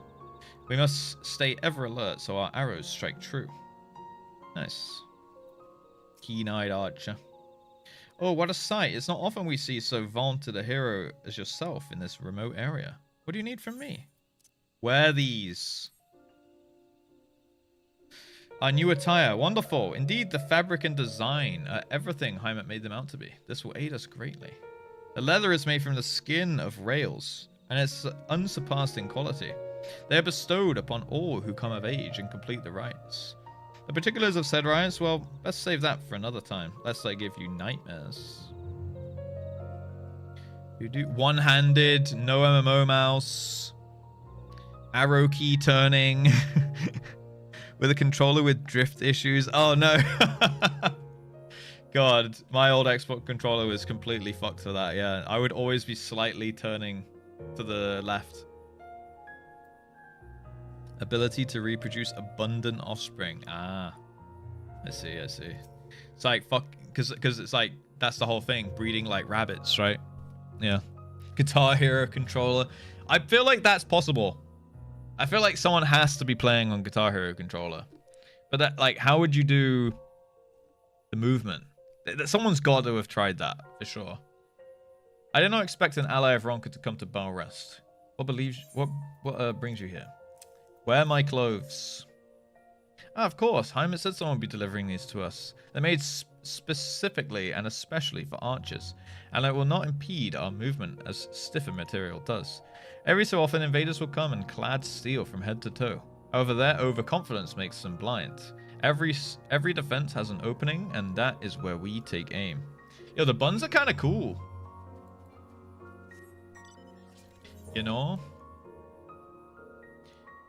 We must stay ever alert so our arrows strike true. Nice. Keen-eyed archer. Oh, what a sight. It's not often we see so vaunted a hero as yourself in this remote area. What do you need from me? Wear these. Our new attire. Wonderful. Indeed, the fabric and design are everything Heimat made them out to be. This will aid us greatly. The leather is made from the skin of rails, and it's unsurpassed in quality. They are bestowed upon all who come of age and complete the rites. The particulars of said rites, well, best save that for another time, lest I give you nightmares. You do one-handed, no MMO mouse, arrow key turning, with a controller with drift issues. Oh no. God, my old Xbox controller was completely fucked for that. Yeah, I would always be slightly turning to the left. Ability to reproduce abundant offspring. Ah, I see. It's like fuck, because it's like that's the whole thing, breeding like rabbits, right? Yeah. Guitar Hero controller. I feel like that's possible. I feel like someone has to be playing on Guitar Hero controller, but that, like, how would you do the movement? Someone's got to have tried that for sure. I did not expect an ally of Ronka to come to Bowrest. What brings you here? Wear my clothes. Ah, of course. Heimat said someone would be delivering these to us. They're made specifically and especially for archers, and it will not impede our movement as stiffer material does. Every so often, invaders will come and clad steel from head to toe. However, their overconfidence makes them blind. Every defense has an opening, and that is where we take aim. Yo, the buns are kind of cool. You know?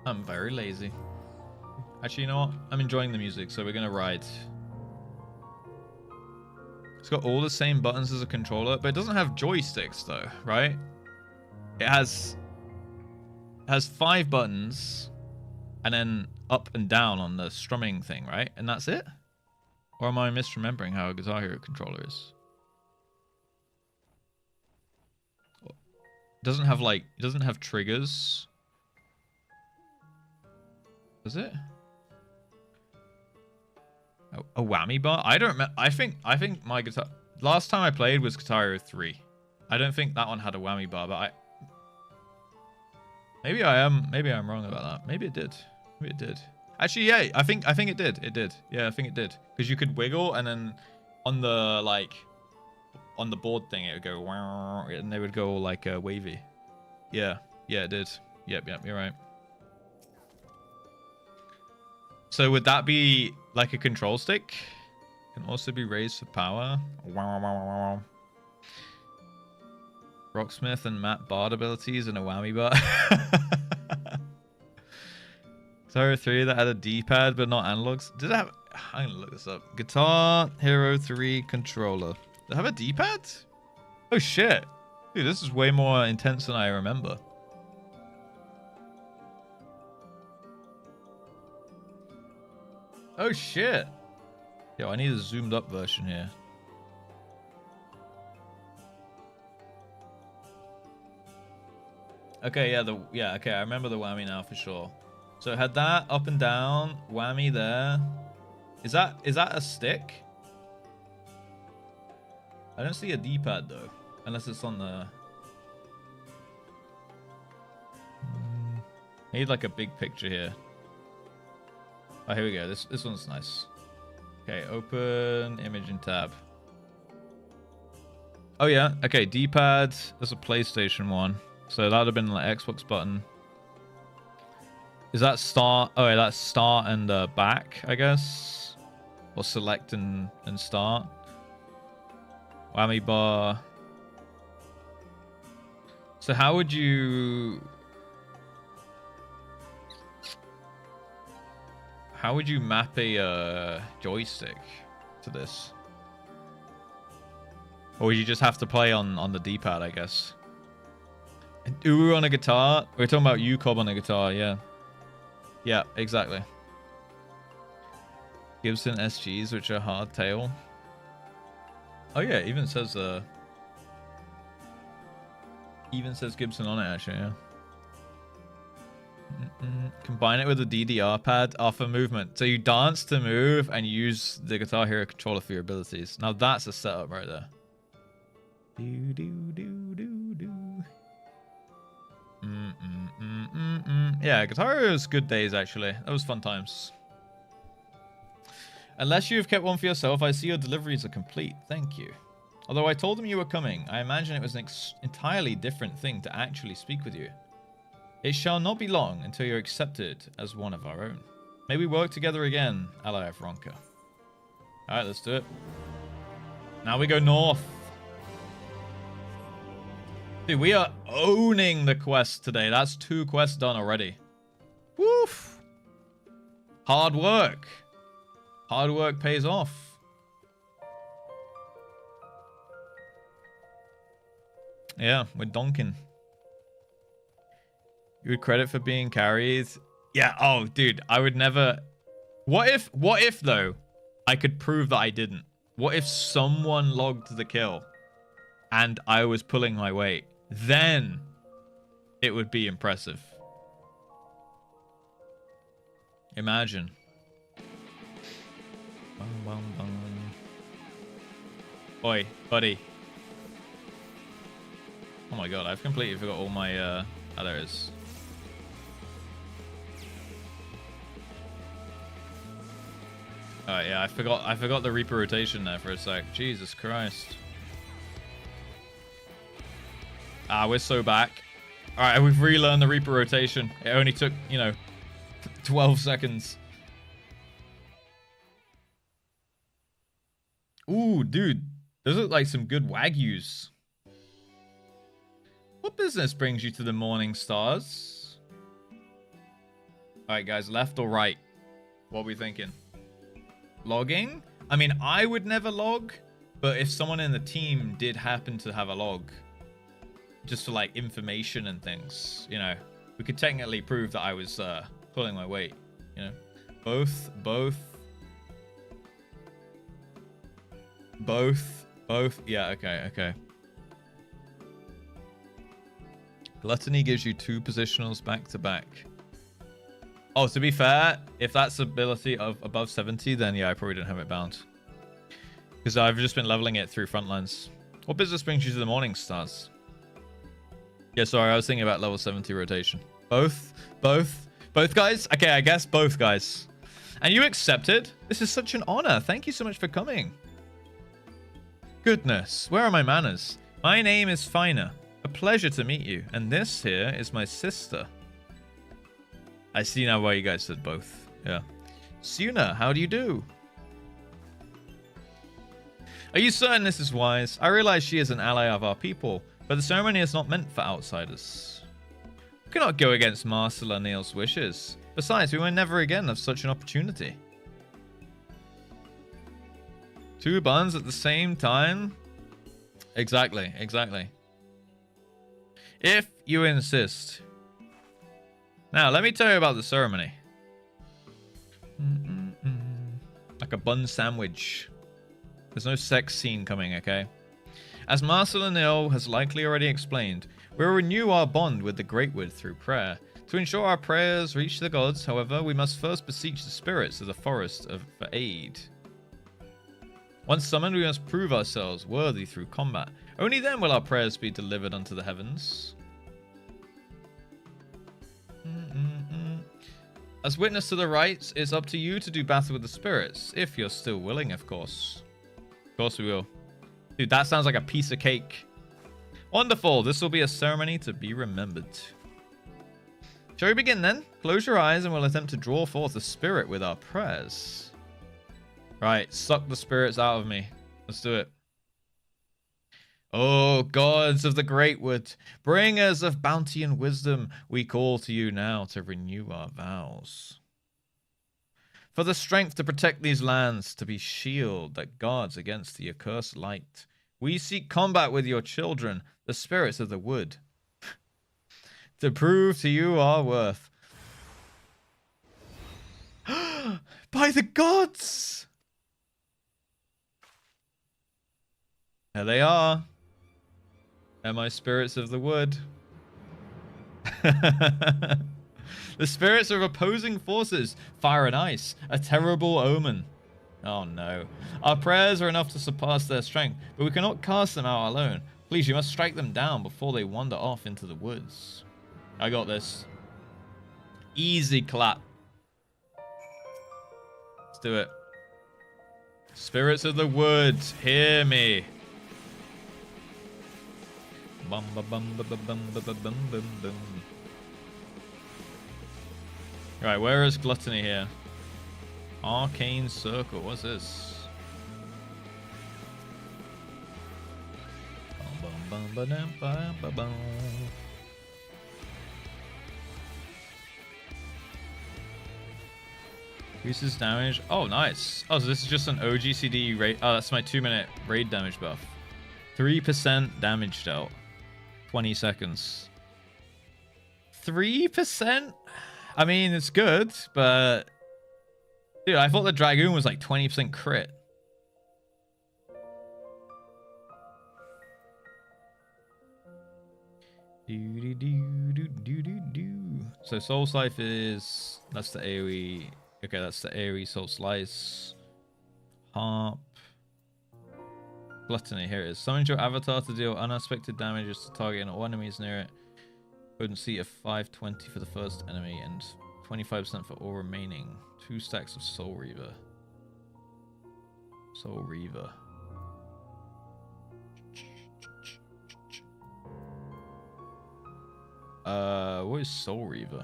I'm very lazy. Actually, you know what? I'm enjoying the music, so we're going to ride. It's got all the same buttons as a controller, but it doesn't have joysticks, though, right? It has 5 buttons, and then up and down on the strumming thing, right? And that's it? Or am I misremembering how a Guitar Hero controller is? It doesn't have triggers. Does it? A whammy bar? I don't remember. I think my guitar... Last time I played was Guitar Hero 3. I don't think that one had a whammy bar, but maybe I'm wrong about that. Maybe it did. Maybe it did. Actually, yeah, I think it did. It did. Yeah, I think it did. Because you could wiggle and then on the like on the board thing, it would go wow, and they would go all like wavy. Yeah, it did. Yep, you're right. So would that be like a control stick? Can also be raised for power. Wow. Rocksmith and Matt Bard abilities and a whammy bar. Guitar 3 that had a D-pad but not analogs. Did it have... I'm gonna look this up. Guitar Hero 3 controller. Did it have a D-pad? Oh shit. Dude, this is way more intense than I remember. Oh shit. Yo, I need a zoomed up version here. Okay, yeah, okay, I remember the whammy now for sure. So it had that up and down, whammy there. Is that a stick? I don't see a D-pad though, unless it's on the... I need like a big picture here. Oh, here we go. This one's nice. Okay, open image and tab. Oh yeah, okay, D-pad. There's a PlayStation one. So that would have been like Xbox button. Is that start? Oh, yeah, that's start and back, I guess. Or select and start. Whammy bar. So how would you... How would you map a joystick to this? Or would you just have to play on the D-pad, I guess? Uru on a guitar? We're talking about UCOB on a guitar, yeah. Yeah, exactly. Gibson SGs, which are hardtail. Oh yeah, it even says Gibson on it actually, yeah. Combine it with a DDR pad, offer movement. So you dance to move and use the Guitar Hero controller for your abilities. Now that's a setup right there. Yeah, Guitar Hero's good days actually. That was fun times. Unless you've kept one for yourself, I see your deliveries are complete. Thank you. Although I told them you were coming, I imagine it was an entirely different thing to actually speak with you. It shall not be long until you're accepted as one of our own. May we work together again, ally of Ronka. Alright, let's do it. Now we go north. Dude, we are owning the quest today. That's 2 quests done already. Woof! Hard work. Hard work pays off. Yeah, we're donking. You would credit for being carried? Yeah, oh, dude, I would never... What if, though, I could prove that I didn't? What if someone logged the kill and I was pulling my weight? Then it would be impressive. Imagine. Bum, bum, bum. Oi, buddy. Oh my god, I've completely forgot all my... Oh, there it is. Alright, yeah, I forgot the Reaper rotation there for a sec. Jesus Christ. Ah, we're so back. Alright, we've relearned the Reaper rotation. It only took, 12 seconds. Ooh, dude. Those look like some good Wagyus. What business brings you to the Morning Stars? Alright, guys, left or right? What are we thinking? Logging? I mean, I would never log, but if someone in the team did happen to have a log, just for like information and things, we could technically prove that I was pulling my weight, both, yeah, okay. Gluttony gives you 2 positionals back to back. Oh, to be fair, if that's ability of above 70, then yeah, I probably don't have it bound. Because I've just been leveling it through frontlines. What business brings you to the Morning Stars? Yeah, sorry, I was thinking about level 70 rotation. Both guys? Okay, I guess both guys. And you accepted? This is such an honor. Thank you so much for coming. Goodness, where are my manners? My name is Fina. A pleasure to meet you. And this here is my sister. I see now why you guys said both. Yeah. Suna, how do you do? Are you certain this is wise? I realize she is an ally of our people, but the ceremony is not meant for outsiders. We cannot go against Master Lanil's wishes. Besides, we will never again have such an opportunity. 2 buns at the same time? Exactly, exactly. If you insist. Now, let me tell you about the ceremony. Like a bun sandwich. There's no sex scene coming, okay? As Master Lanil has likely already explained, we will renew our bond with the Greatwood through prayer. To ensure our prayers reach the gods, however, we must first beseech the spirits of the forest for aid. Once summoned, we must prove ourselves worthy through combat. Only then will our prayers be delivered unto the heavens. As witness to the rites, it's up to you to do battle with the spirits, if you're still willing, of course. Of course we will. Dude, that sounds like a piece of cake. Wonderful, this will be a ceremony to be remembered. Shall we begin then? Close your eyes and we'll attempt to draw forth the spirit with our prayers. Right, suck the spirits out of me. Let's do it. Oh, gods of the Greatwood, bringers of bounty and wisdom, we call to you now to renew our vows. For the strength to protect these lands, to be shield that guards against the accursed light, we seek combat with your children, the spirits of the wood, to prove to you our worth. By the gods! There they are. They're my spirits of the wood. The spirits of opposing forces, fire and ice, a terrible omen. Oh no. Our prayers are enough to surpass their strength, but we cannot cast them out alone. Please, you must strike them down before they wander off into the woods. I got this. Easy clap. Let's do it. Spirits of the woods, hear me. Bum ba bum ba ba bum ba ba bum bum bum. Right, where is Gluttony here? Arcane Circle, what's this? Bum bum bum ba dum ba ba bum. Increases damage. Oh, nice. Oh, so this is just an OGCD raid. Oh, that's my 2-minute raid damage buff. 3% damage dealt. 20 seconds. 3%? I mean, it's good, but... Dude, I thought the Dragoon was like 20% crit. So Soul Slice is... That's the AoE... Okay, that's the AoE Soul Slice. Harp. Gluttony, here it is. Summons your avatar to deal unexpected damages to target and all enemies near it. Potency of 520 for the first enemy and 25% for all remaining. 2 stacks of Soul Reaver. Soul Reaver. What is Soul Reaver?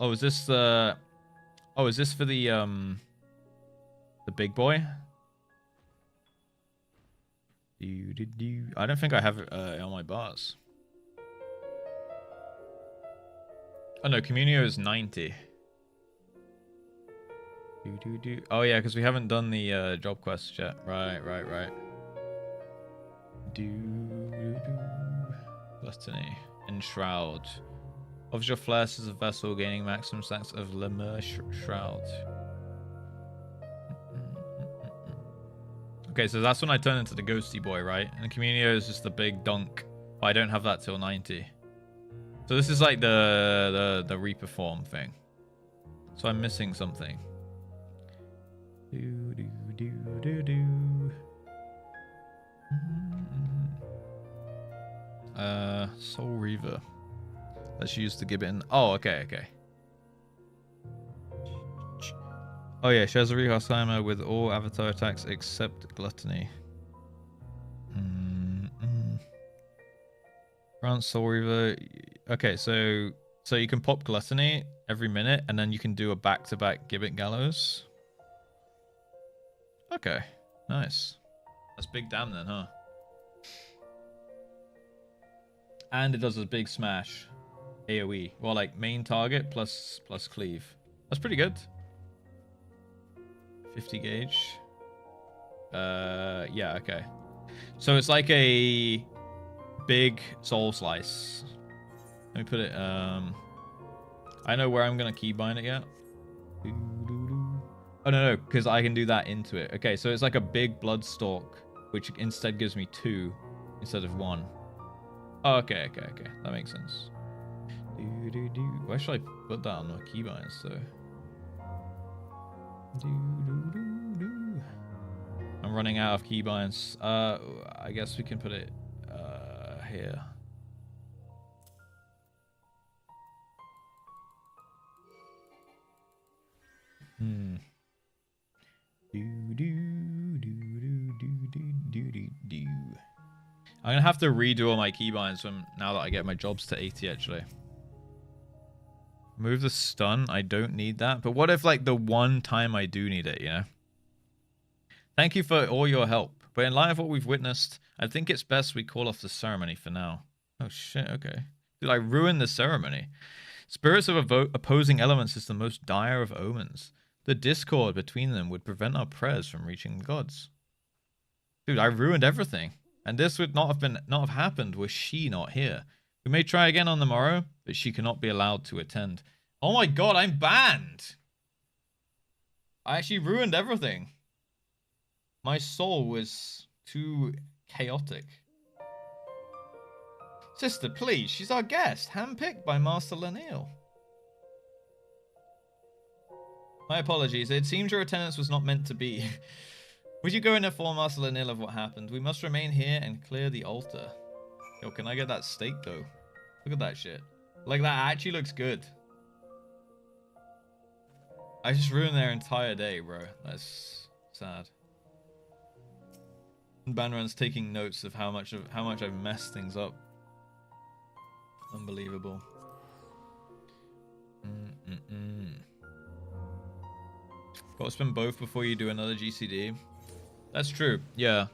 Oh, is this the... Oh, is this for the big boy? I don't think I have it on my bars. Oh no, Communio is 90. Oh yeah, because we haven't done the job quest yet. Right. Gluttony. Enshroud. Offers your flares as a vessel, gaining maximum stacks of Lemur Shroud. Okay, so that's when I turn into the ghosty boy, right? And Communio is just the big dunk. But I don't have that till 90. So this is like the Reaper form thing. So I'm missing something. Soul Reaver. Let's use the Gibbon. Oh, okay. Oh yeah, shares a recast timer with all avatar attacks except gluttony. Grant Soul Reaver. Okay, so you can pop gluttony every minute, and then you can do a back-to-back Gibbet Gallows. Okay, nice. That's big damn then, huh? And it does a big smash. AoE. Well, like main target plus cleave. That's pretty good. 50 gauge. Yeah, okay. So it's like a big soul slice. Let me put it, I know where I'm gonna keybind it yet. Oh, no, because I can do that into it. Okay, so it's like a big blood stalk, which instead gives me 2 instead of 1. Oh, okay. That makes sense. Where should I put that on my keybinds, though? I'm running out of keybinds. I guess we can put it here. I'm gonna have to redo all my keybinds from now that I get my jobs to 80 actually. Move the stun. I don't need that. But what if like the one time I do need it, you know? Thank you for all your help. But in light of what we've witnessed, I think it's best we call off the ceremony for now. Oh shit, okay. Dude, I ruined the ceremony. Spirits of opposing elements is the most dire of omens. The discord between them would prevent our prayers from reaching the gods. Dude, I ruined everything. And this would not have happened were she not here. We may try again on the morrow, but she cannot be allowed to attend. Oh my god, I'm banned! I actually ruined everything. My soul was too chaotic. Sister, please, she's our guest, handpicked by Master Lanil. My apologies, it seems your attendance was not meant to be. Would you go and inform Master Lanil of what happened? We must remain here and clear the altar. Yo, can I get that steak though? Look at that shit. Like, that actually looks good. I just ruined their entire day, bro. That's sad. Banran's taking notes of how much I've messed things up. Unbelievable. Got to spin both before you do another GCD. That's true. Yeah.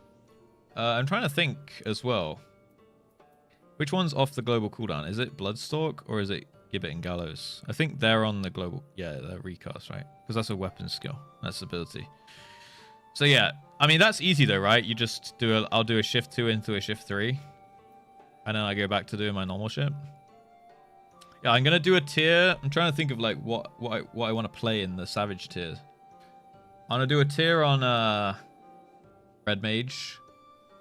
I'm trying to think as well. Which one's off the global cooldown? Is it Bloodstalk or is it Gibbet and Gallows? I think they're on the global. Yeah, they're recast, right? Because that's a weapon skill. That's ability. So yeah, I mean that's easy though, right? You just do I'll do a shift 2 into a shift 3, and then I go back to doing my normal shit. Yeah, I'm gonna do a tier. I'm trying to think of like what I want to play in the Savage tier. I'm gonna do a tier on Red Mage.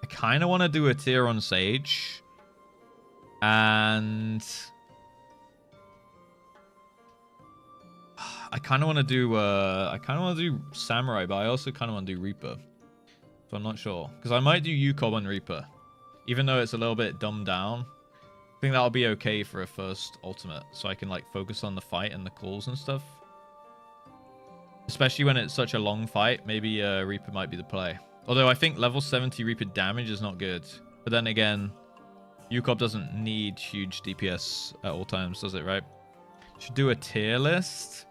I kind of want to do a tier on Sage. And I kind of want to do Samurai, but I also kind of want to do Reaper. So I'm not sure, because I might do Yukob on Reaper, even though it's a little bit dumbed down. I think that'll be okay for a first ultimate, so I can like focus on the fight and the calls and stuff. Especially when it's such a long fight, maybe Reaper might be the play. Although I think level 70 Reaper damage is not good. But then again, Yukob doesn't need huge DPS at all times, does it, right? Should do a tier list.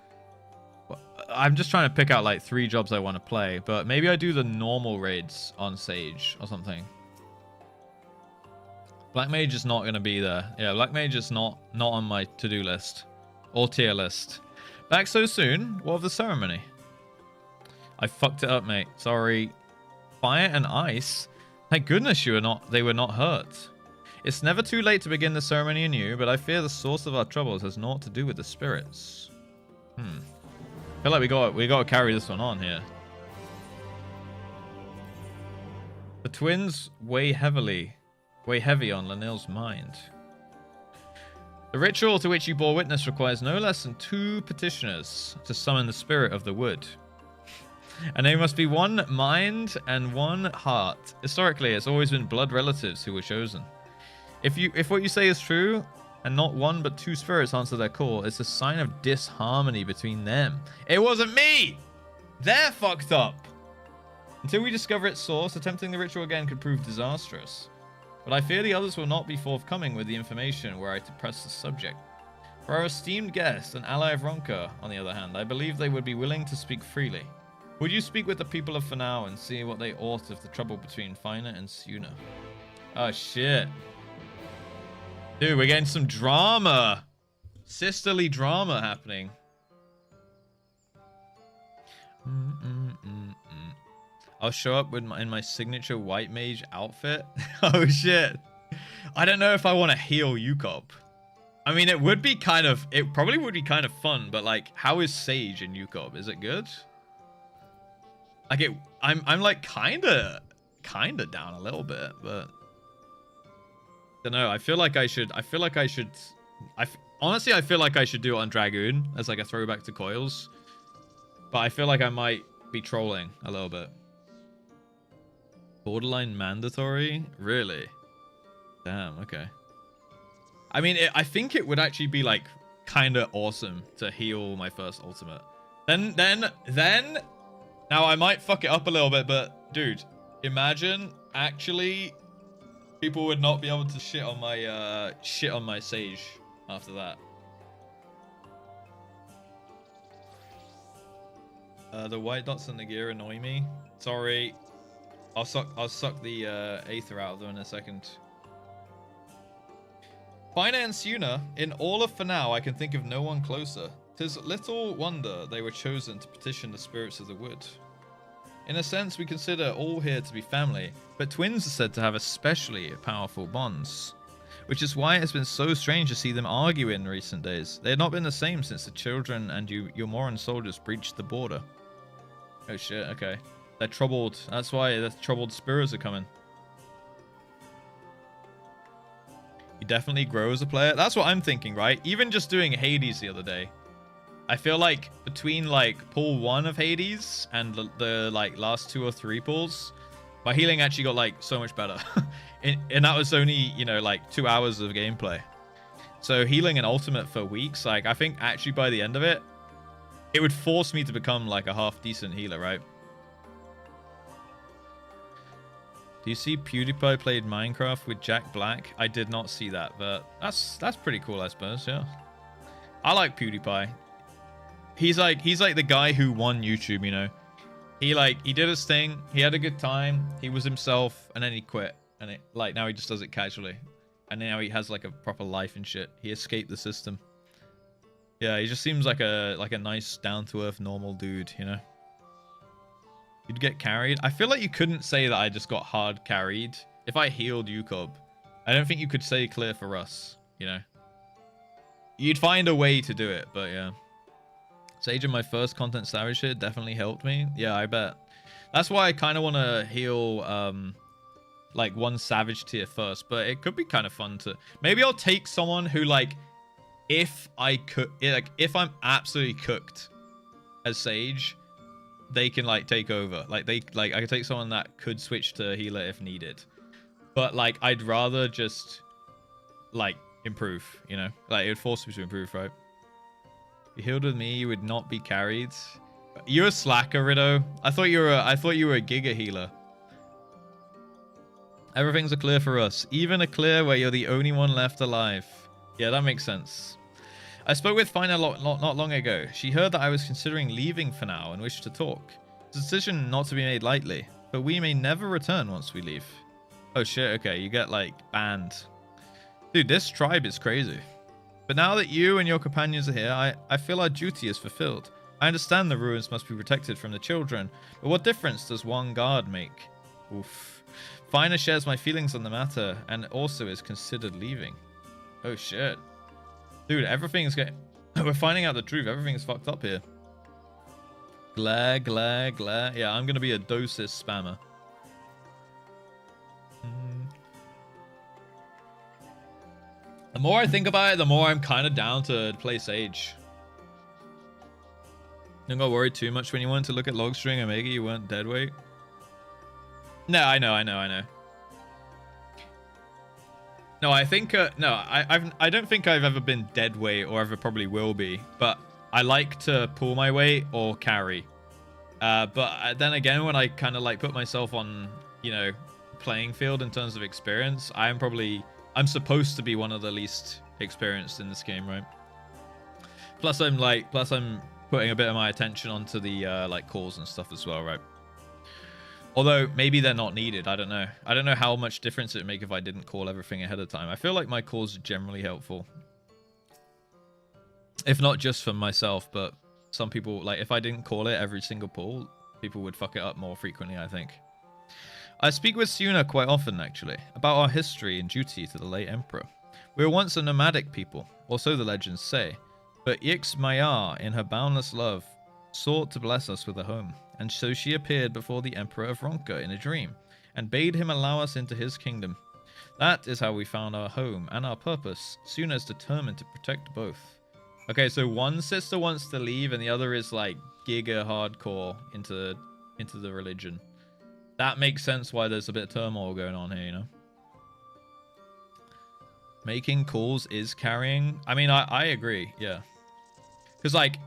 I'm just trying to pick out like 3 jobs I want to play, but maybe I do the normal raids on Sage or something. Black Mage is not going to be there. Yeah, Black Mage is not on my to-do list or tier list. Back so soon? What of the ceremony? I fucked it up, mate. Sorry. Fire and ice? Thank goodness they were not hurt. It's never too late to begin the ceremony anew, but I fear the source of our troubles has naught to do with the spirits. I feel like we got to carry this one on here. The twins weigh heavy on Lanil's mind. The ritual to which you bore witness requires no less than 2 petitioners to summon the spirit of the wood. And they must be 1 mind and 1 heart. Historically, it's always been blood relatives who were chosen. If what you say is true, and not 1 but 2 spirits answer their call, it's a sign of disharmony between them. It wasn't me! They're fucked up. Until we discover its source, attempting the ritual again could prove disastrous. But I fear the others will not be forthcoming with the information were I to press the subject. For our esteemed guest, an ally of Ronka, on the other hand, I believe they would be willing to speak freely. Would you speak with the people of Fanao and see what they ought of the trouble between Fina and Suna? Oh, shit. Dude, we're getting some drama. Sisterly drama happening. I'll show up with in my signature white mage outfit. Oh shit. I don't know if I want to heal Yukop. I mean, it would be kind of, it probably would be kind of fun, but like, how is Sage in Yukop? Is it good? Like I'm like kinda down a little bit, but I don't know. Honestly, I feel like I should do it on Dragoon as like a throwback to Coils, but I feel like I might be trolling a little bit. Borderline mandatory? Really? Damn, okay. I mean, I think it would actually be like kind of awesome to heal my first ultimate. Then now I might fuck it up a little bit, but dude, imagine actually people would not be able to shit on my Sage after that. The white dots and the gear annoy me. Sorry. I'll suck the Aether out of them in a second. Fina and Suna, in all of Fanao, I can think of no one closer. 'Tis little wonder they were chosen to petition the spirits of the wood. In a sense, we consider all here to be family, but twins are said to have especially powerful bonds. Which is why it has been so strange to see them argue in recent days. They had not been the same since the children and Yomoran soldiers breached the border. Oh shit, okay. They're troubled. That's why the troubled spirits are coming. You definitely grow as a player. That's what I'm thinking, right? Even just doing Hades the other day, I feel like between like pool 1 of Hades and the like last 2 or 3 pools, my healing actually got like so much better. and that was only, you know, like 2 hours of gameplay. So healing an ultimate for weeks, like I think actually by the end of it, it would force me to become like a half decent healer, right? Do you see PewDiePie played Minecraft with Jack Black? I did not see that, but that's pretty cool, I suppose. Yeah, I like PewDiePie. He's like the guy who won YouTube, you know. He did his thing. He had a good time. He was himself, and then he quit. And it like now he just does it casually, and now he has like a proper life and shit. He escaped the system. Yeah, he just seems like a nice, down to earth, normal dude, you know. You'd get carried. I feel like you couldn't say that I just got hard carried. If I healed Yukop, I don't think you could say clear for Russ, you know. You'd find a way to do it, but yeah. Sage in my first content savage hit definitely helped me. Yeah, I bet. That's why I kind of want to heal like one savage tier first, but it could be kind of fun to... Maybe I'll take someone who like, if I'm absolutely cooked as Sage, they can like take over. Like I could take someone that could switch to healer if needed. But like I'd rather just like improve, you know? Like it would force me to improve, right? If you healed with me, you would not be carried. You're a slacker, Rido. I thought you were a Giga healer. Everything's a clear for us. Even a clear where you're the only one left alive. Yeah, that makes sense. I spoke with Fina not long ago. She heard that I was considering leaving for now and wished to talk. It's a decision not to be made lightly, but we may never return once we leave. Oh shit, okay, you get like banned. Dude, this tribe is crazy. But now that you and your companions are here, I feel our duty is fulfilled. I understand the ruins must be protected from the children, but what difference does one guard make? Oof. Fina shares my feelings on the matter and also is considered leaving. Oh shit. Dude, everything's getting... We're finding out the truth. Everything's fucked up here. Glare. Yeah, I'm going to be a dosis spammer. The more I think about it, the more I'm kind of down to play Sage. Don't got worried too much when you wanted to look at Logstring Omega. You weren't dead weight. No, I know. No, I think no, I don't think I've ever been dead weight or ever probably will be, but I like to pull my weight or carry. But then again, when I kind of like put myself on, you know, playing field in terms of experience, I'm supposed to be one of the least experienced in this game, right? Plus I'm putting a bit of my attention onto the like calls and stuff as well, right? Although maybe they're not needed. I don't know. I don't know how much difference it would make if I didn't call everything ahead of time. I feel like my calls are generally helpful. If not just for myself, but some people, like if I didn't call it every single pull, people would fuck it up more frequently, I think. I speak with Suna quite often, actually, about our history and duty to the late Emperor. We were once a nomadic people, or so the legends say, but Ix Maya, in her boundless love, sought to bless us with a home, and so she appeared before the Emperor of Ronka in a dream, and bade him allow us into his kingdom. That is how we found our home and our purpose. Suna's determined to protect both. Okay, so one sister wants to leave, and the other is like giga hardcore into the religion. That makes sense why there's a bit of turmoil going on here, you know? Making calls is carrying. I mean, I agree, yeah. Because, like,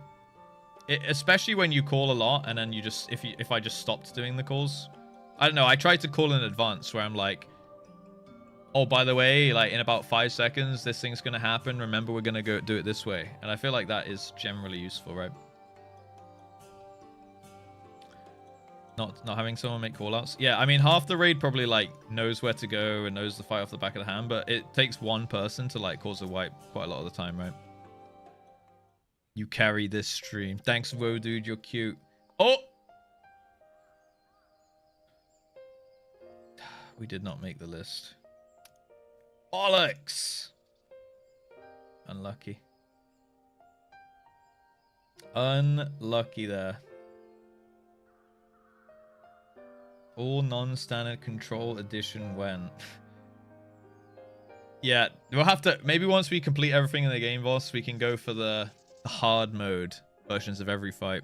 especially when you call a lot, and then you just, if I just stopped doing the calls. I don't know, I tried to call in advance where I'm like, oh, by the way, like, in about 5 seconds, this thing's going to happen. Remember, we're going to go do it this way. And I feel like that is generally useful, right? Not having someone make callouts. Yeah, I mean, half the raid probably like knows where to go and knows the fight off the back of the hand, but it takes one person to like cause a wipe quite a lot of the time, right? You carry this stream. Thanks, Woe dude, you're cute. Oh, we did not make the list. Bollocks. Unlucky. Unlucky there. All non-standard control edition when. Yeah, we'll have to, maybe once we complete everything in the game, boss, we can go for the hard mode versions of every fight.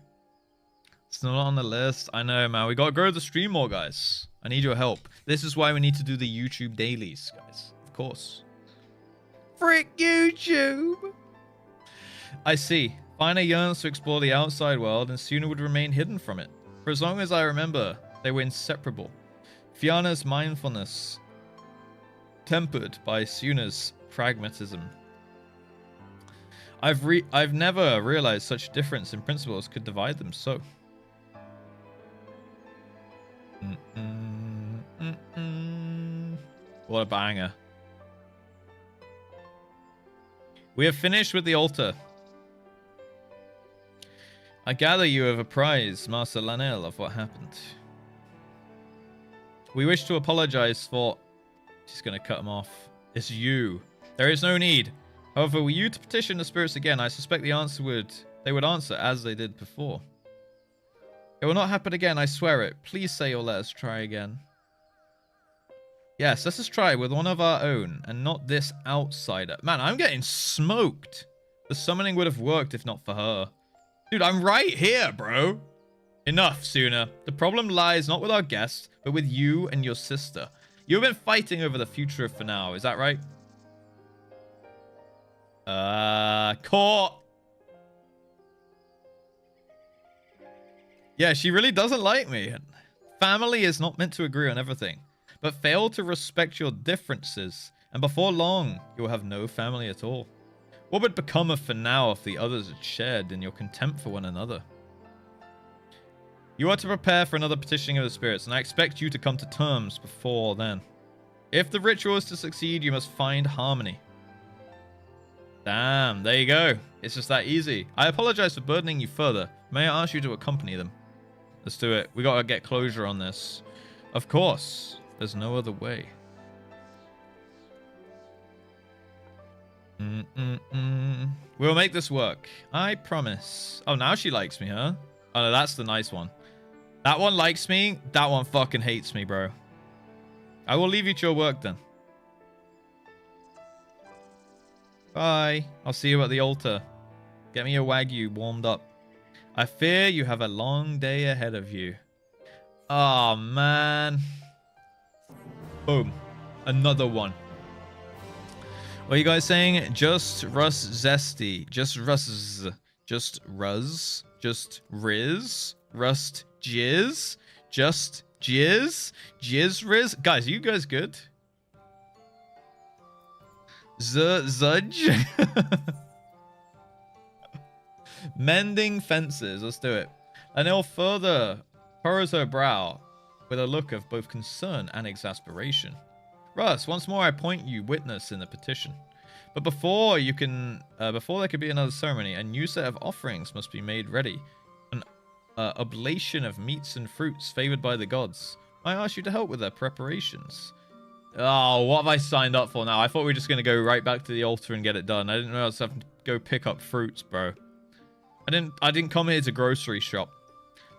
It's not on the list. I know, man. We gotta grow the stream more, guys. I need your help. This is why we need to do the YouTube dailies, guys. Of course. Frick YouTube! I see. Fina yearns to explore the outside world, and Suna would remain hidden from it. For as long as I remember, they were inseparable. Fianna's mindfulness tempered by Suna's pragmatism. I've never realized such difference in principles could divide them so. What a banger. We have finished with the altar. I gather you have apprised Master Lanel of what happened. We wish to apologize for... She's going to cut him off. It's you. There is no need. However, were you to petition the spirits again, I suspect the answer they would answer as they did before. It will not happen again, I swear it. Please say you'll let us try again. Yes, let us try with one of our own, and not this outsider. Man, I'm getting smoked. The summoning would have worked if not for her. Dude, I'm right here, bro. Enough, Suna. The problem lies not with our guest, but with you and your sister. You've been fighting over the future of Finao, is that right? Caught. Yeah, she really doesn't like me. Family is not meant to agree on everything, but fail to respect your differences, and before long, you will have no family at all. What would become of Finao if the others had shared in your contempt for one another? You are to prepare for another petitioning of the spirits, and I expect you to come to terms before then. If the ritual is to succeed, you must find harmony. Damn, there you go. It's just that easy. I apologize for burdening you further. May I ask you to accompany them? Let's do it. We gotta get closure on this. Of course. There's no other way. We'll make this work. I promise. Oh, now she likes me, huh? Oh, no, that's the nice one. That one likes me. That one fucking hates me, bro. I will leave you to your work then. Bye. I'll see you at the altar. Get me your Wagyu warmed up. I fear you have a long day ahead of you. Oh, man. Boom. Another one. What are you guys saying? Just Russ Zesty. Just Russ. Just Ruz. Just Riz. Rust Jizz. Just Jizz. Jizz Riz. Guys, are you guys good? Zudge. Mending fences. Let's do it. Anil further furrows her brow with a look of both concern and exasperation. Russ, once more I point you witness in the petition. But before there could be another ceremony, a new set of offerings must be made ready. An oblation of meats and fruits favored by the gods. I ask you to help with their preparations. Oh, what have I signed up for now? I thought we were just going to go right back to the altar and get it done. I didn't know I was having to go pick up fruits, bro. I didn't come here to grocery shop.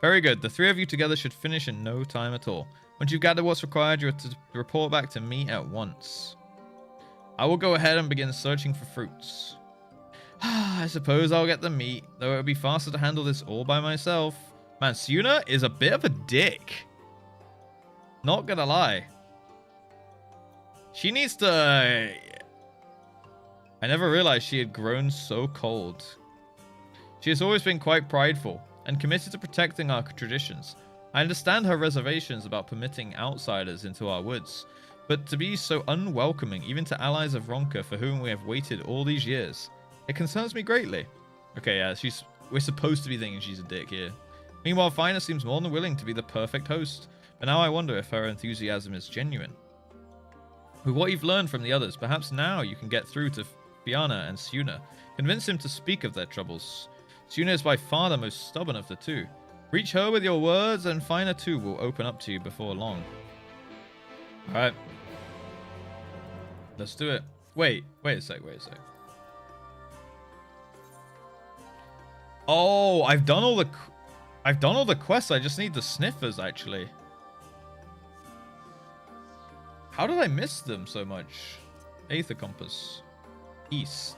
Very good. The three of you together should finish in no time at all. Once you've gathered what's required, you have to report back to me at once. I will go ahead and begin searching for fruits. I suppose I'll get the meat, though it would be faster to handle this all by myself. Man, Suna is a bit of a dick. Not gonna lie. She needs to... I never realized she had grown so cold. She has always been quite prideful and committed to protecting our traditions. I understand her reservations about permitting outsiders into our woods, but to be so unwelcoming even to allies of Ronka for whom we have waited all these years, it concerns me greatly. Okay, yeah, we're supposed to be thinking she's a dick here. Meanwhile, Fina seems more than willing to be the perfect host, but now I wonder if her enthusiasm is genuine. With what you've learned from the others, perhaps now you can get through to Fianna and Suna. Convince him to speak of their troubles. Suna is by far the most stubborn of the two. Reach her with your words, and Fina too will open up to you before long. Alright. Let's do it. Wait a sec. Oh, I've done all the quests. I just need the sniffers, actually. How did I miss them so much? Aether Compass. East.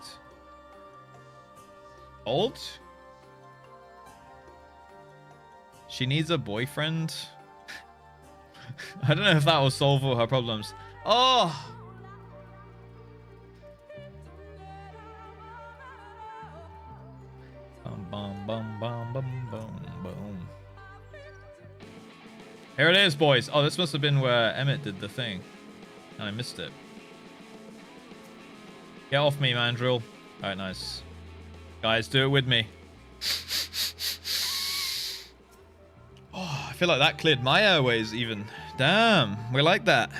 Old? She needs a boyfriend? I don't know if that will solve all her problems. Oh! Bum, bum, bum, bum, bum, bum. Here it is, boys. Oh, this must have been where Emmett did the thing. And I missed it. Get off me, Mandrill. Alright, nice. Guys, do it with me. Oh, I feel like that cleared my airways even. Damn, we like that.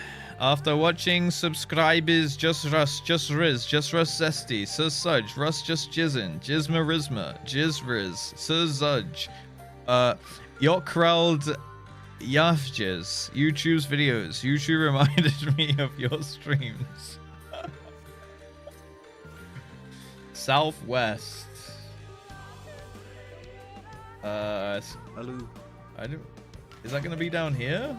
After watching subscribers JustRuss, JustRiz, JustRuss Zesty, Sir Sudge, Russ Just Jizzin, Jizmarisma, Jizriz, Sir Zudge, Yokrald Yafjiz, YouTube's videos. YouTube reminded me of your streams. Southwest. Hello. Is that gonna be down here?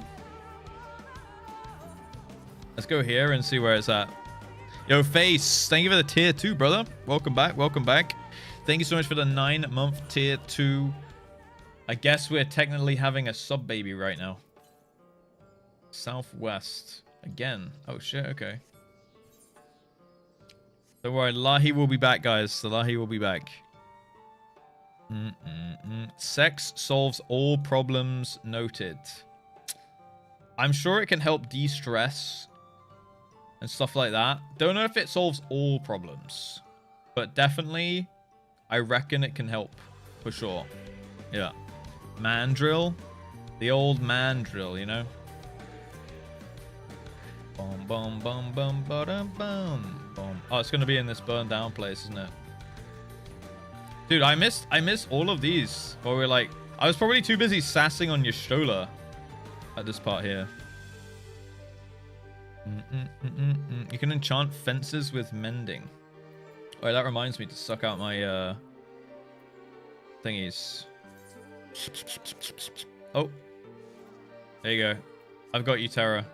Let's go here and see where it's at. Yo, Face, thank you for the tier 2, brother. Welcome back, welcome back. Thank you so much for the 9-month tier 2. I guess we're technically having a sub baby right now. Southwest. Again. Oh, shit, okay. Don't worry, Lahi will be back, guys. The Lahi will be back. Sex solves all problems noted. I'm sure it can help de-stress and stuff like that. Don't know if it solves all problems, but definitely I reckon it can help for sure. Yeah. Mandrill. The old mandrill, you know? Boom, boom, boom, boom, boom, boom, boom. Oh, it's gonna be in this burned down place, isn't it? Dude, I missed all of these. Where we're like, I was probably too busy sassing on Yashtola at this part here. You can enchant fences with mending. Oh, that reminds me to suck out my thingies. Oh, there you go. I've got you, Terra.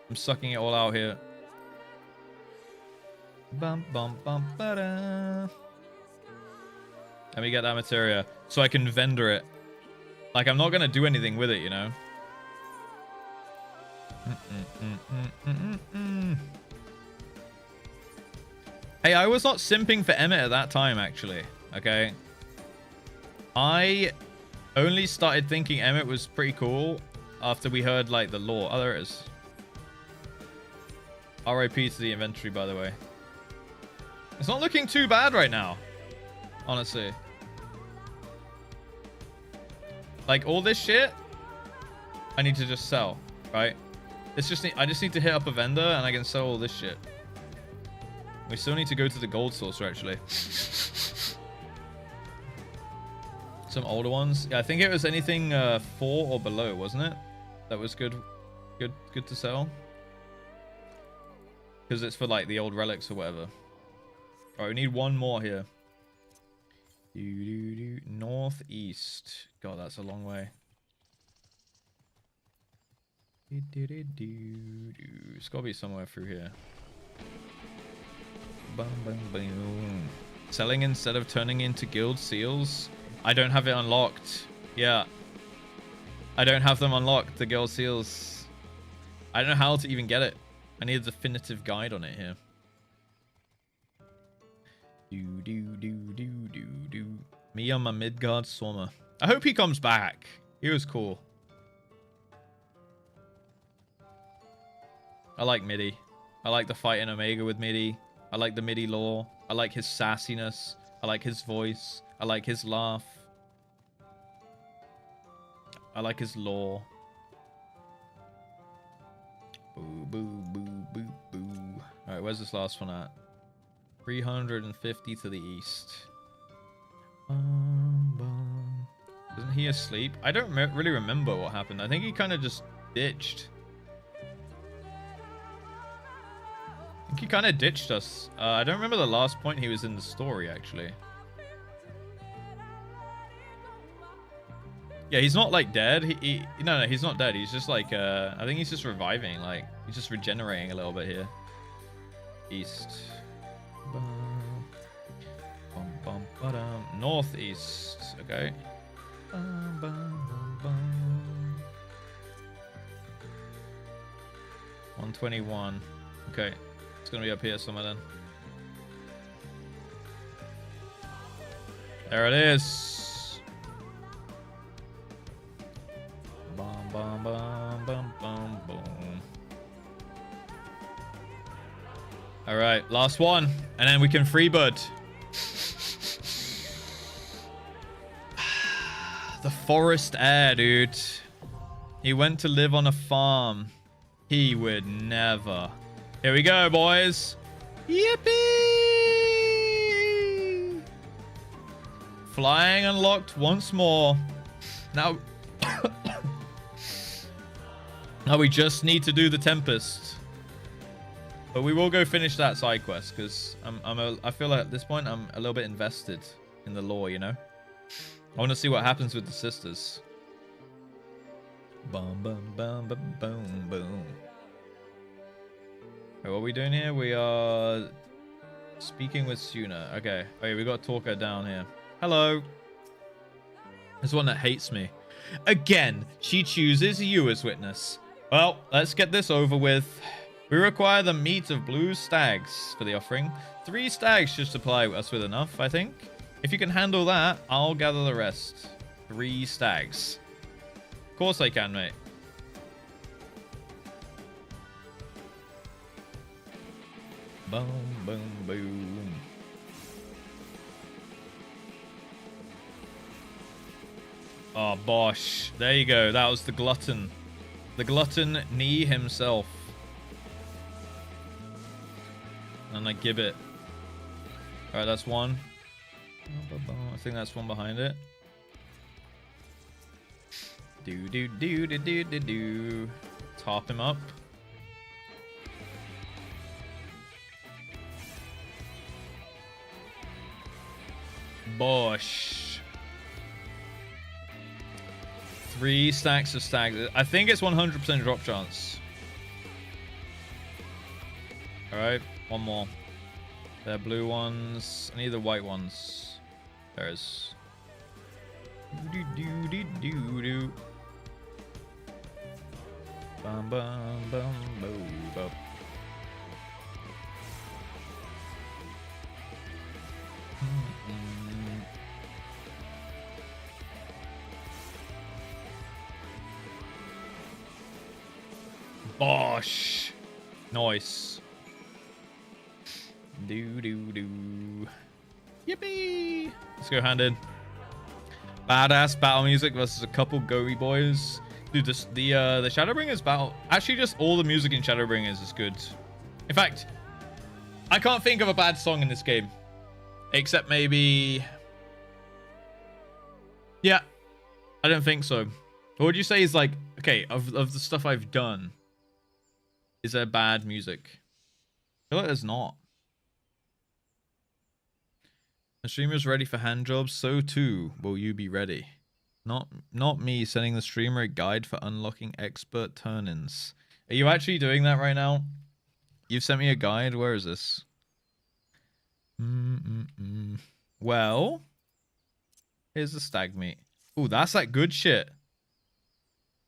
I'm sucking it all out here. Bum bum bum ba-da. Let me get that materia so I can vendor it. Like, I'm not gonna do anything with it, you know. Hey, I was not simping for Emmett at that time, actually. Okay. I only started thinking Emmett was pretty cool after we heard like the lore. Oh, there it is. RIP to the inventory, by the way. It's not looking too bad right now, honestly. Like all this shit, I need to just sell, right? It's just I just need to hit up a vendor and I can sell all this shit. We still need to go to the gold saucer actually. Some older ones. Yeah, I think it was anything 4 or below, wasn't it? That was good to sell. Because it's for like the old relics or whatever. Alright, we need one more here. Northeast. God, that's a long way. It's gotta be somewhere through here. Boom, boom, boom. Selling instead of turning into guild seals. I don't have it unlocked. Yeah. I don't have them unlocked, the guild seals. I don't know how to even get it. I need a definitive guide on it here. Me on my Midgard Swarmer. I hope he comes back. He was cool. I like Midi. I like the fight in Omega with Midi. I like the Midi lore. I like his sassiness. I like his voice. I like his laugh. I like his lore. Boo, boo, boo, boo, boo. Alright, where's this last one at? 350 to the east. Isn't he asleep? I don't really remember what happened. I think he kind of just ditched. I think he kind of ditched us. I don't remember the last point he was in the story, actually. Yeah, he's not like dead. No, he's not dead. He's just like I think he's just reviving. Like he's just regenerating a little bit here. East. Northeast. Okay. 121. Okay. It's gonna be up here somewhere then. There it is. Bum, bum, bum, bum, bum, boom. All right, last one, and then we can freebird. The forest heir, dude. He went to live on a farm. He would never. Here we go, boys. Yippee! Flying unlocked once more. Now, now we just need to do the Tempest. But we will go finish that side quest because I feel like at this point I'm a little bit invested in the lore, you know. I want to see what happens with the sisters. Boom, boom, boom, boom, boom, boom. Okay, what are we doing here? We are speaking with Suna. Okay. Okay, we got Talker down here. Hello. There's one that hates me. Again, she chooses you as witness. Well, let's get this over with. We require the meat of blue stags for the offering. 3 stags should supply us with enough, I think. If you can handle that, I'll gather the rest. 3 stags. Of course I can, mate. Boom, boom, boom. Oh, Bosh. There you go. That was the glutton. The glutton knee himself. And a gibbet. Alright, that's one. I think that's one behind it. Do do do do do do do. Top him up. Bosh. 3 stacks of stags. I think it's 100% drop chance. Alright, one more. They're blue ones. I need the white ones. There's. Do do do do do. Bum bum bum boom bum. Bosh. Nice. Do. Yippee. Let's go hand in. Badass battle music versus a couple goey boys. Dude, the Shadowbringers battle. Actually, just all the music in Shadowbringers is good. In fact, I can't think of a bad song in this game. Except maybe... Yeah. I don't think so. What would you say is like... Okay, of the stuff I've done, is there bad music? I feel like there's not. The streamer's ready for hand jobs, so too will you be ready. Not me sending the streamer a guide for unlocking expert turn-ins. Are you actually doing that right now? You've sent me a guide? Where is this? Well, here's the stag meat. Ooh, that's that good shit.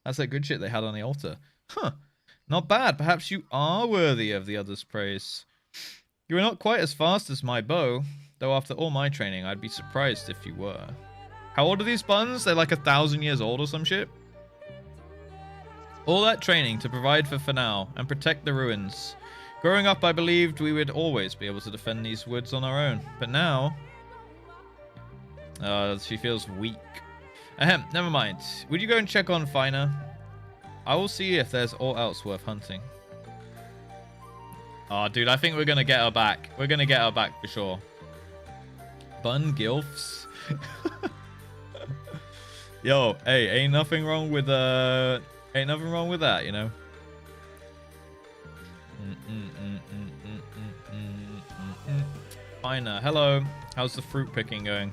That's that good shit they had on the altar. Huh. Not bad. Perhaps you are worthy of the other's praise. You are not quite as fast as my bow, though after all my training, I'd be surprised if you were. How old are these buns? They're like 1,000 years old or some shit. All that training to provide for Fanal and protect the ruins. Growing up, I believed we would always be able to defend these woods on our own. But now... she feels weak. Ahem, never mind. Would you go and check on Fina? I will see if there's all else worth hunting. Oh, dude, I think we're going to get her back. We're going to get her back for sure. Bun gilfs. Yo, hey, ain't nothing wrong with that, you know. Fina, hello. How's the fruit picking going?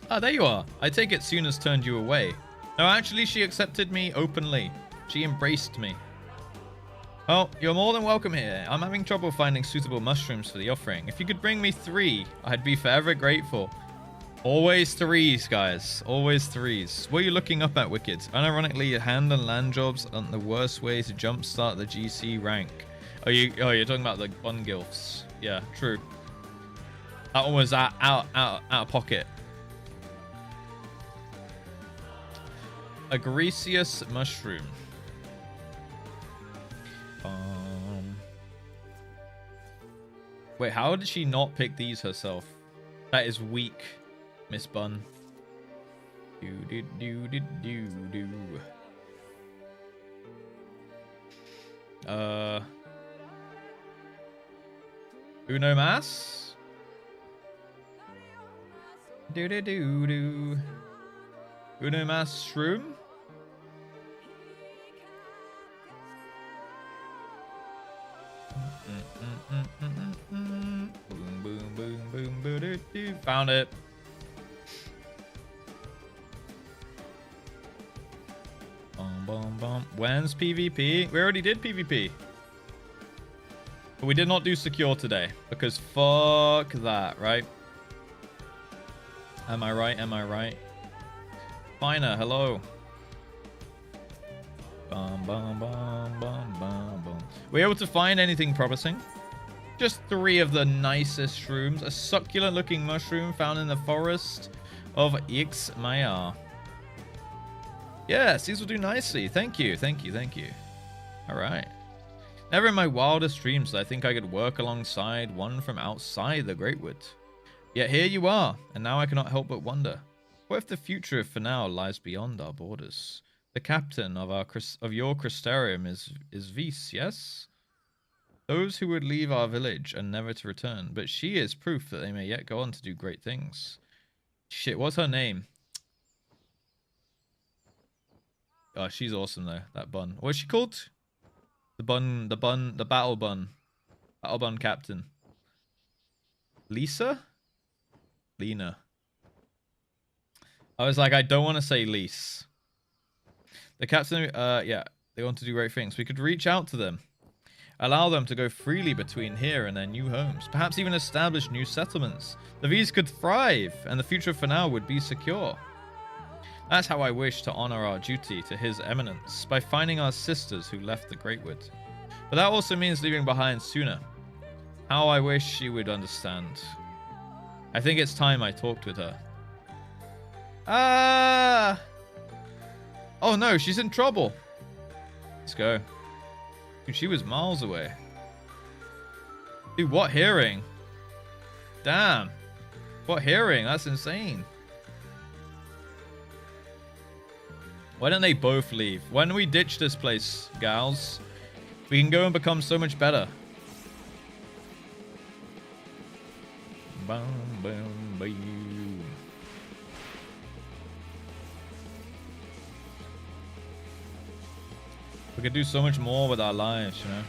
Ah, there you are. I take it Suna's turned you away. No, actually, she accepted me openly. She embraced me. Well, you're more than welcome here. I'm having trouble finding suitable mushrooms for the offering. If you could bring me 3, I'd be forever grateful. Always 3s, guys. Always 3s. What are you looking up at, Wicked? Unironically, hand and land jobs aren't the worst way to jumpstart the GC rank. Oh, you're talking about the bun gilfs. Yeah, true. That one was out of pocket. Agreseous mushroom. Wait, how did she not pick these herself? That is weak, Miss Bun. Do. Uno mas? Do. Uno mas shroom? Boom. Found it. Boom. When's PvP? We already did PvP. But we did not do secure today. Because fuck that, right? Am I right? Fina, hello. Bum. Were you able to find anything promising? Just 3 of the nicest shrooms. A succulent looking mushroom found in the forest of Ixmaya. Yes, these will do nicely. Thank you. Alright. Never in my wildest dreams did I think I could work alongside one from outside the Greatwood. Yet here you are, and now I cannot help but wonder. What if the future of Fanal lies beyond our borders? The captain of your Crystarium is Vis, yes? Those who would leave our village and never to return, but she is proof that they may yet go on to do great things. Shit, what's her name? Oh, she's awesome though, that bun. What's she called? The battle bun. Battle bun captain. Lisa? Lena. I was like, I don't want to say Lise. The captain, yeah, they want to do great things. We could reach out to them. Allow them to go freely between here and their new homes. Perhaps even establish new settlements. The V's could thrive, and the future for now would be secure. That's how I wish to honor our duty to His Eminence, by finding our sisters who left the Greatwood. But that also means leaving behind Suna. How I wish she would understand. I think it's time I talked with her. Oh no, she's in trouble. Let's go. Dude, she was miles away. Dude, what hearing? Damn. What hearing? That's insane. Why don't they both leave? Why don't we ditch this place, gals? We can go and become so much better. Boom, boom, boom. We could do so much more with our lives, you know?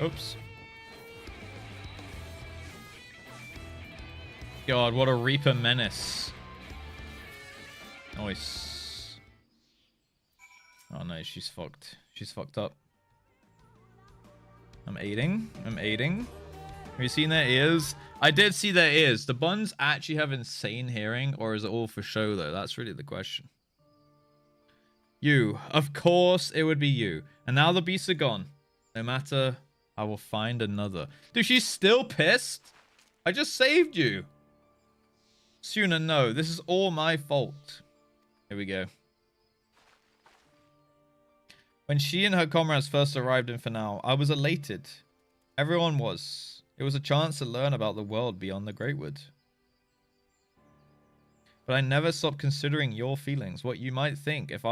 Oops. God, what a Reaper menace. Nice. Oh no, she's fucked. She's fucked up. I'm aiding. I'm aiding. Have you seen their ears? I did see their ears. The buns actually have insane hearing, or is it all for show though? That's really the question. You. Of course it would be you. And now the beasts are gone. No matter, I will find another. Dude, she's still pissed? I just saved you. Sooner, no. This is all my fault. Here we go. When she and her comrades first arrived in Fanal, I was elated. Everyone was. It was a chance to learn about the world beyond the Greatwood. But I never stopped considering your feelings, what you might think if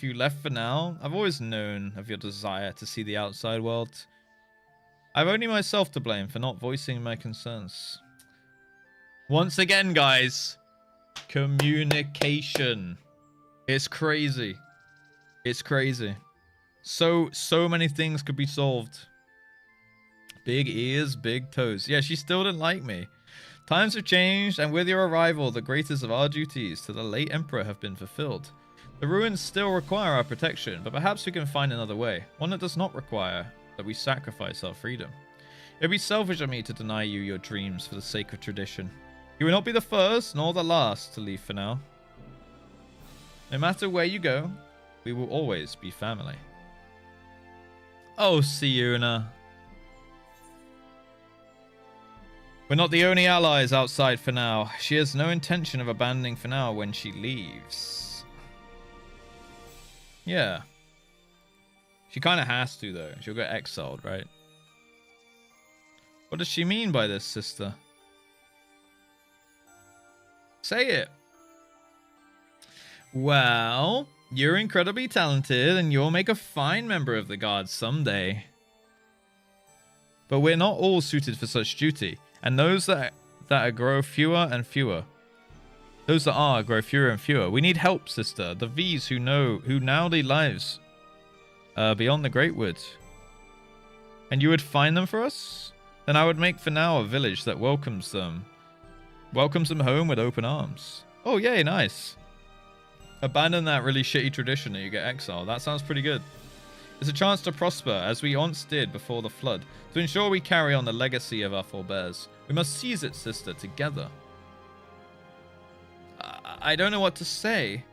you left for now. I've always known of your desire to see the outside world. I've only myself to blame for not voicing my concerns. Once again, guys, communication. It's crazy. It's crazy. So many things could be solved. Big ears, big toes. Yeah, she still didn't like me. Times have changed, and with your arrival, the greatest of our duties to the late Emperor have been fulfilled. The ruins still require our protection, but perhaps we can find another way. One that does not require that we sacrifice our freedom. It would be selfish of me to deny you your dreams for the sake of tradition. You will not be the first, nor the last to leave for now. No matter where you go, we will always be family. Oh, Siuna. We're not the only allies outside for now. She has no intention of abandoning for now when she leaves. Yeah. She kind of has to, though. She'll get exiled, right? What does she mean by this, sister? Say it. Well, you're incredibly talented, and you'll make a fine member of the Guard someday. But we're not all suited for such duty. And those that grow fewer and fewer. Those that are grow fewer and fewer. We need help, sister. The V's who now lead lives beyond the Greatwood. And you would find them for us? Then I would make for now a village that welcomes them home with open arms. Oh, yay, nice. Abandon that really shitty tradition that you get exiled. That sounds pretty good. It's a chance to prosper, as we once did before the flood. To ensure we carry on the legacy of our forebears, we must seize it, sister, together. I don't know what to say.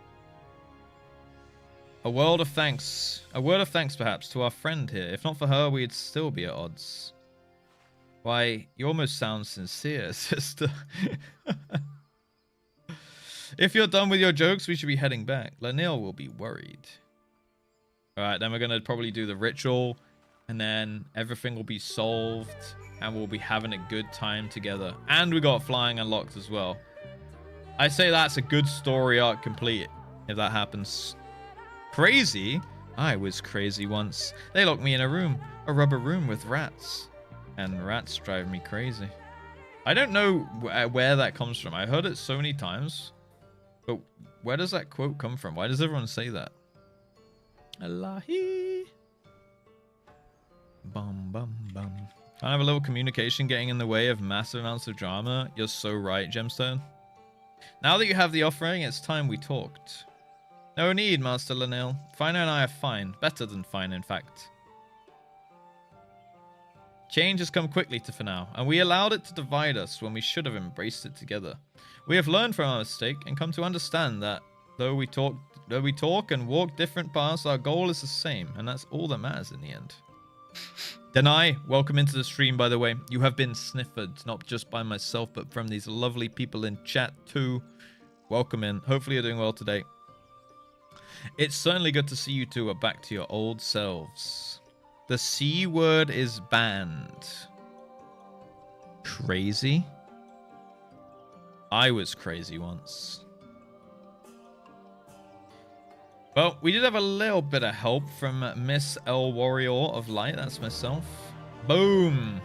A word of thanks, perhaps, to our friend here. If not for her, we'd still be at odds. Why, you almost sound sincere, sister. If you're done with your jokes, we should be heading back. Lanil will be worried. Alright, then we're going to probably do the ritual, and then everything will be solved, and we'll be having a good time together. And we got flying unlocked as well. I say that's a good story arc complete, if that happens. Crazy? I was crazy once. They locked me in a rubber room with rats. And rats drive me crazy. I don't know where that comes from. I heard it so many times. But where does that quote come from? Why does everyone say that? Allahi. Bum, bum, bum. I have a little communication getting in the way of massive amounts of drama. You're so right, Gemstone. Now that you have the offering, it's time we talked. No need, Master Lanil. Fina and I are fine. Better than fine, in fact. Change has come quickly to Fanal, and we allowed it to divide us when we should have embraced it together. We have learned from our mistake and come to understand that though we talk and walk different paths, our goal is the same, and that's all that matters in the end. Denai, welcome into the stream, by the way. You have been sniffered, not just by myself, but from these lovely people in chat too. Welcome in. Hopefully you're doing well today. It's certainly good to see you two are back to your old selves. The C word is banned. Crazy? I was crazy once. Well, we did have a little bit of help from Miss L Warrior of Light. That's myself. Boom.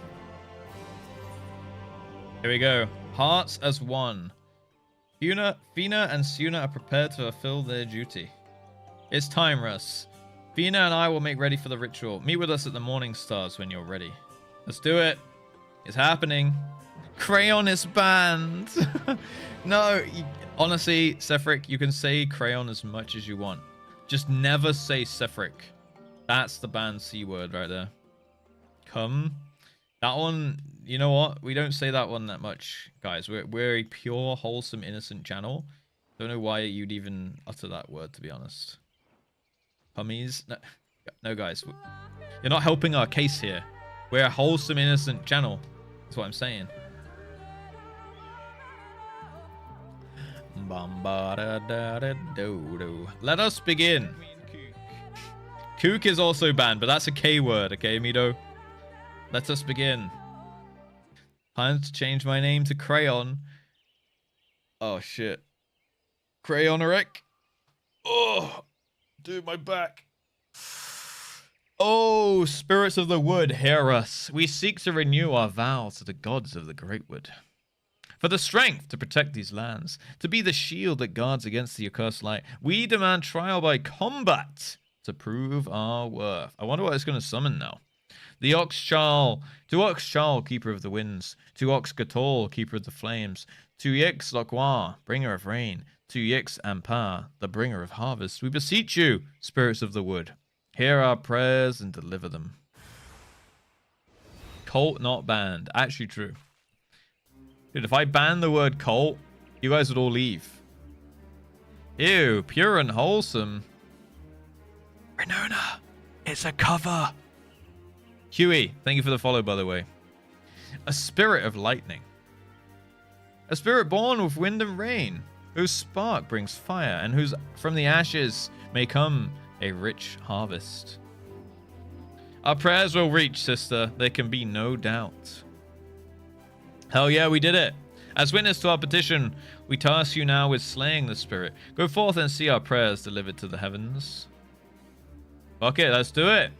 Here we go. Hearts as one. Fina and Suna are prepared to fulfill their duty. It's time, Russ. Fina and I will make ready for the ritual. Meet with us at the Morning Stars when you're ready. Let's do it. It's happening. Crayon is banned. No, honestly, Sephric, you can say Crayon as much as you want. Just never say Sephric. That's the banned C word right there. Come. That one, you know what? We don't say that one that much, guys. We're a pure, wholesome, innocent channel. Don't know why you'd even utter that word, to be honest. Pummies? No, guys. You're not helping our case here. We're a wholesome, innocent channel. That's what I'm saying. Let us begin. Kook is also banned, but that's a K word, okay, Mido? Let us begin. Time to change my name to Crayon. Oh, shit. Crayoneric. Oh, dude, my back. Oh, spirits of the wood, hear us. We seek to renew our vow to the gods of the Great Wood. For the strength to protect these lands, to be the shield that guards against the accursed light, we demand trial by combat to prove our worth. I wonder what it's going to summon now. The Oxchal, to Oxchal, keeper of the winds, to Oxgatol, keeper of the flames, to Yix Lokwa, bringer of rain, to Yix Ampar, the bringer of harvest, we beseech you, spirits of the wood, hear our prayers and deliver them. Cult not banned. Actually true. Dude, if I ban the word cult, you guys would all leave. Ew, pure and wholesome. Renona, it's a cover. Huey, thank you for the follow, by the way. A spirit of lightning. A spirit born with wind and rain, whose spark brings fire, and whose from the ashes may come a rich harvest. Our prayers will reach, sister. There can be no doubt. Hell yeah, we did it. As witness to our petition, we task you now with slaying the spirit. Go forth and see our prayers delivered to the heavens. Fuck it, let's do it.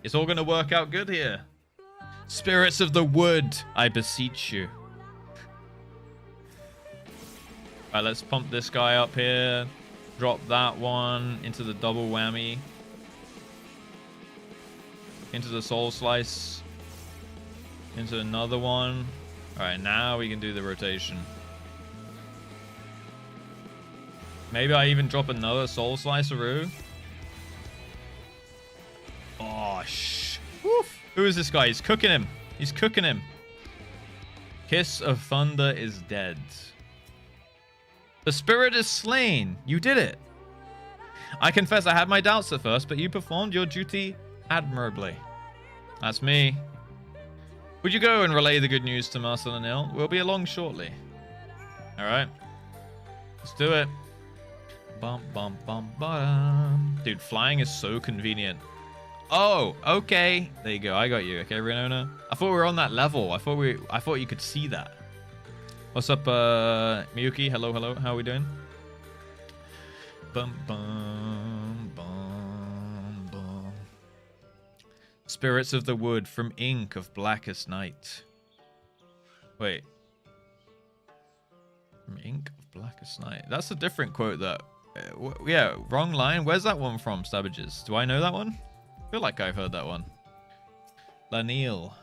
It's all going to work out good here. Spirits of the wood, I beseech you. Alright, let's pump this guy up here. Drop that one into the double whammy. Into the soul slice. Into another one. Alright, now we can do the rotation. Maybe I even drop another soul sliceroo. Oh, woof. Who is this guy? He's cooking him. He's cooking him. Kiss of Thunder is dead. The spirit is slain. You did it. I confess I had my doubts at first, but you performed your duty admirably. That's me. Would you go and relay the good news to Master Lanil? We'll be along shortly. Alright. Let's do it. Bum, bum, bum, bum. Dude, flying is so convenient. Oh, okay. There you go. I got you. Okay, Renona. I thought we were on that level. I thought you could see that. What's up, Miyuki? Hello, hello. How are we doing? Bum, bum, bum, bum. Spirits of the wood from ink of blackest night. Wait. From ink of blackest night. That's a different quote that... yeah, wrong line. Where's that one from, Stabbages? Do I know that one? I feel like I've heard that one. Lanil.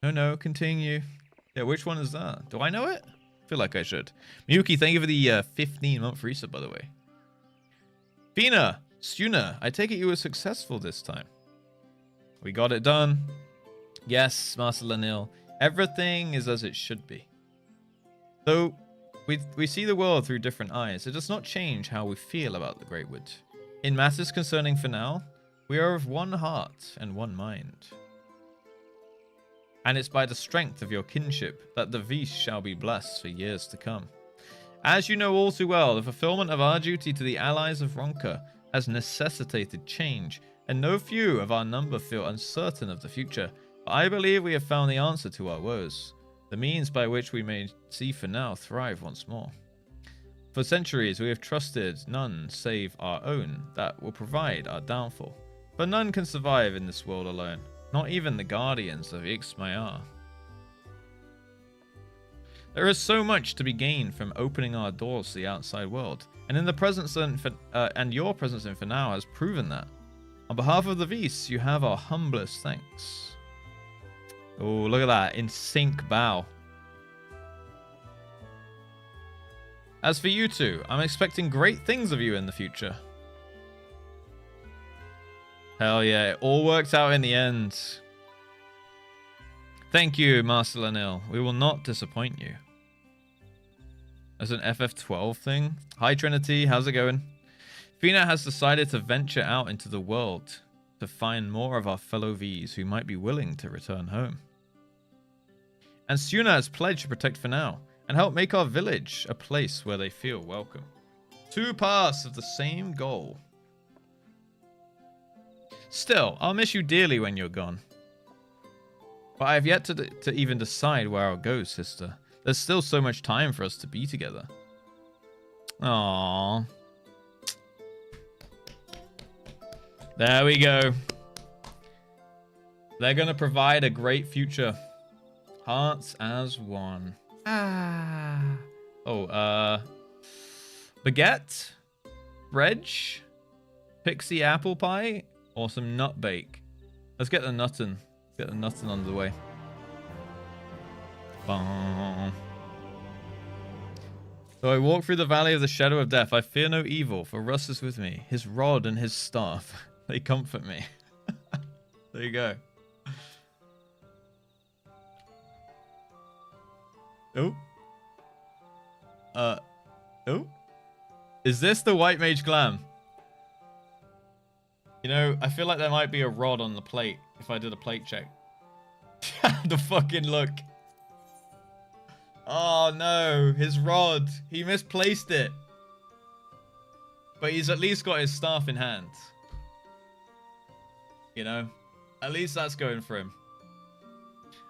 No, continue. Yeah, which one is that? Do I know it? I feel like I should. Miyuki, thank you for the 15-month resub, by the way. Fina, Stuna, I take it you were successful this time. We got it done. Yes, Master Lanil. Everything is as it should be. Though we see the world through different eyes, it does not change how we feel about the Great Wood. In matters concerning Finale, We are of one heart and one mind. And it's by the strength of your kinship that the Vish shall be blessed for years to come. As you know all too well, the fulfillment of our duty to the allies of Ronka has necessitated change, and no few of our number feel uncertain of the future. But I believe we have found the answer to our woes, the means by which we may see for now thrive once more. For centuries we have trusted none save our own that will provide our downfall. But none can survive in this world alone, not even the guardians of Ixmayar. There is so much to be gained from opening our doors to the outside world, and in the presence and your presence in Finau has proven that. On behalf of the Vish, you have our humblest thanks. Oh, look at that. In sync bow. As for you two, I'm expecting great things of you in the future. Hell yeah, it all worked out in the end. Thank you, Master Lanil. We will not disappoint you. As an FF12 thing. Hi, Trinity. How's it going? Fina has decided to venture out into the world to find more of our fellow Vs who might be willing to return home. And Suna has pledged to protect Finau and help make our village a place where they feel welcome. Two paths of the same goal. Still, I'll miss you dearly when you're gone. But I have yet to even decide where I'll go, sister. There's still so much time for us to be together. Aww. There we go. They're going to provide a great future. Hearts as one. Ah. Oh, baguette, Reg, pixie apple pie, or some nut bake. Let's get the nuttin'. Get the nuttin' under the way. Bum. Though I walk through the valley of the shadow of death, I fear no evil, for Russ is with me. His rod and his staff, they comfort me. There you go. Oh. Oh. Is this the White Mage Glam? You know, I feel like there might be a rod on the plate if I did a plate check. The fucking look. Oh no, his rod. He misplaced it. But he's at least got his staff in hand. You know? At least that's going for him.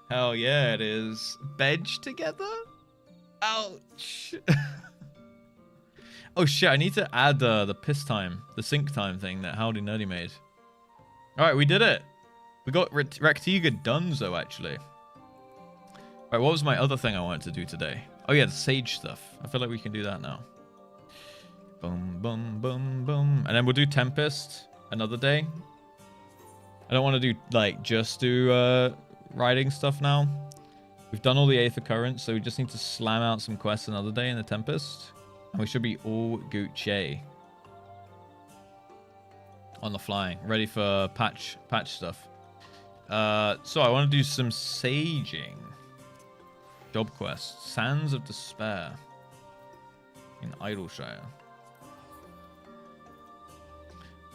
Hell yeah, it is. Bedge together? Ouch. Oh shit, I need to add the piss time, the sync time thing that Howdy Nerdy made. Alright, we did it. We got Rectiga Dunzo, actually. Alright, what was my other thing I wanted to do today? Oh yeah, the Sage stuff. I feel like we can do that now. Boom, boom, boom, boom. And then we'll do Tempest another day. I don't want to do, like, just do riding stuff now. We've done all the Aether Currents, so we just need to slam out some quests another day in the Tempest. And we should be all Gucci. On the flying. Ready for patch stuff. So I want to do some saging. Job quest. Sands of Despair. In Idleshire.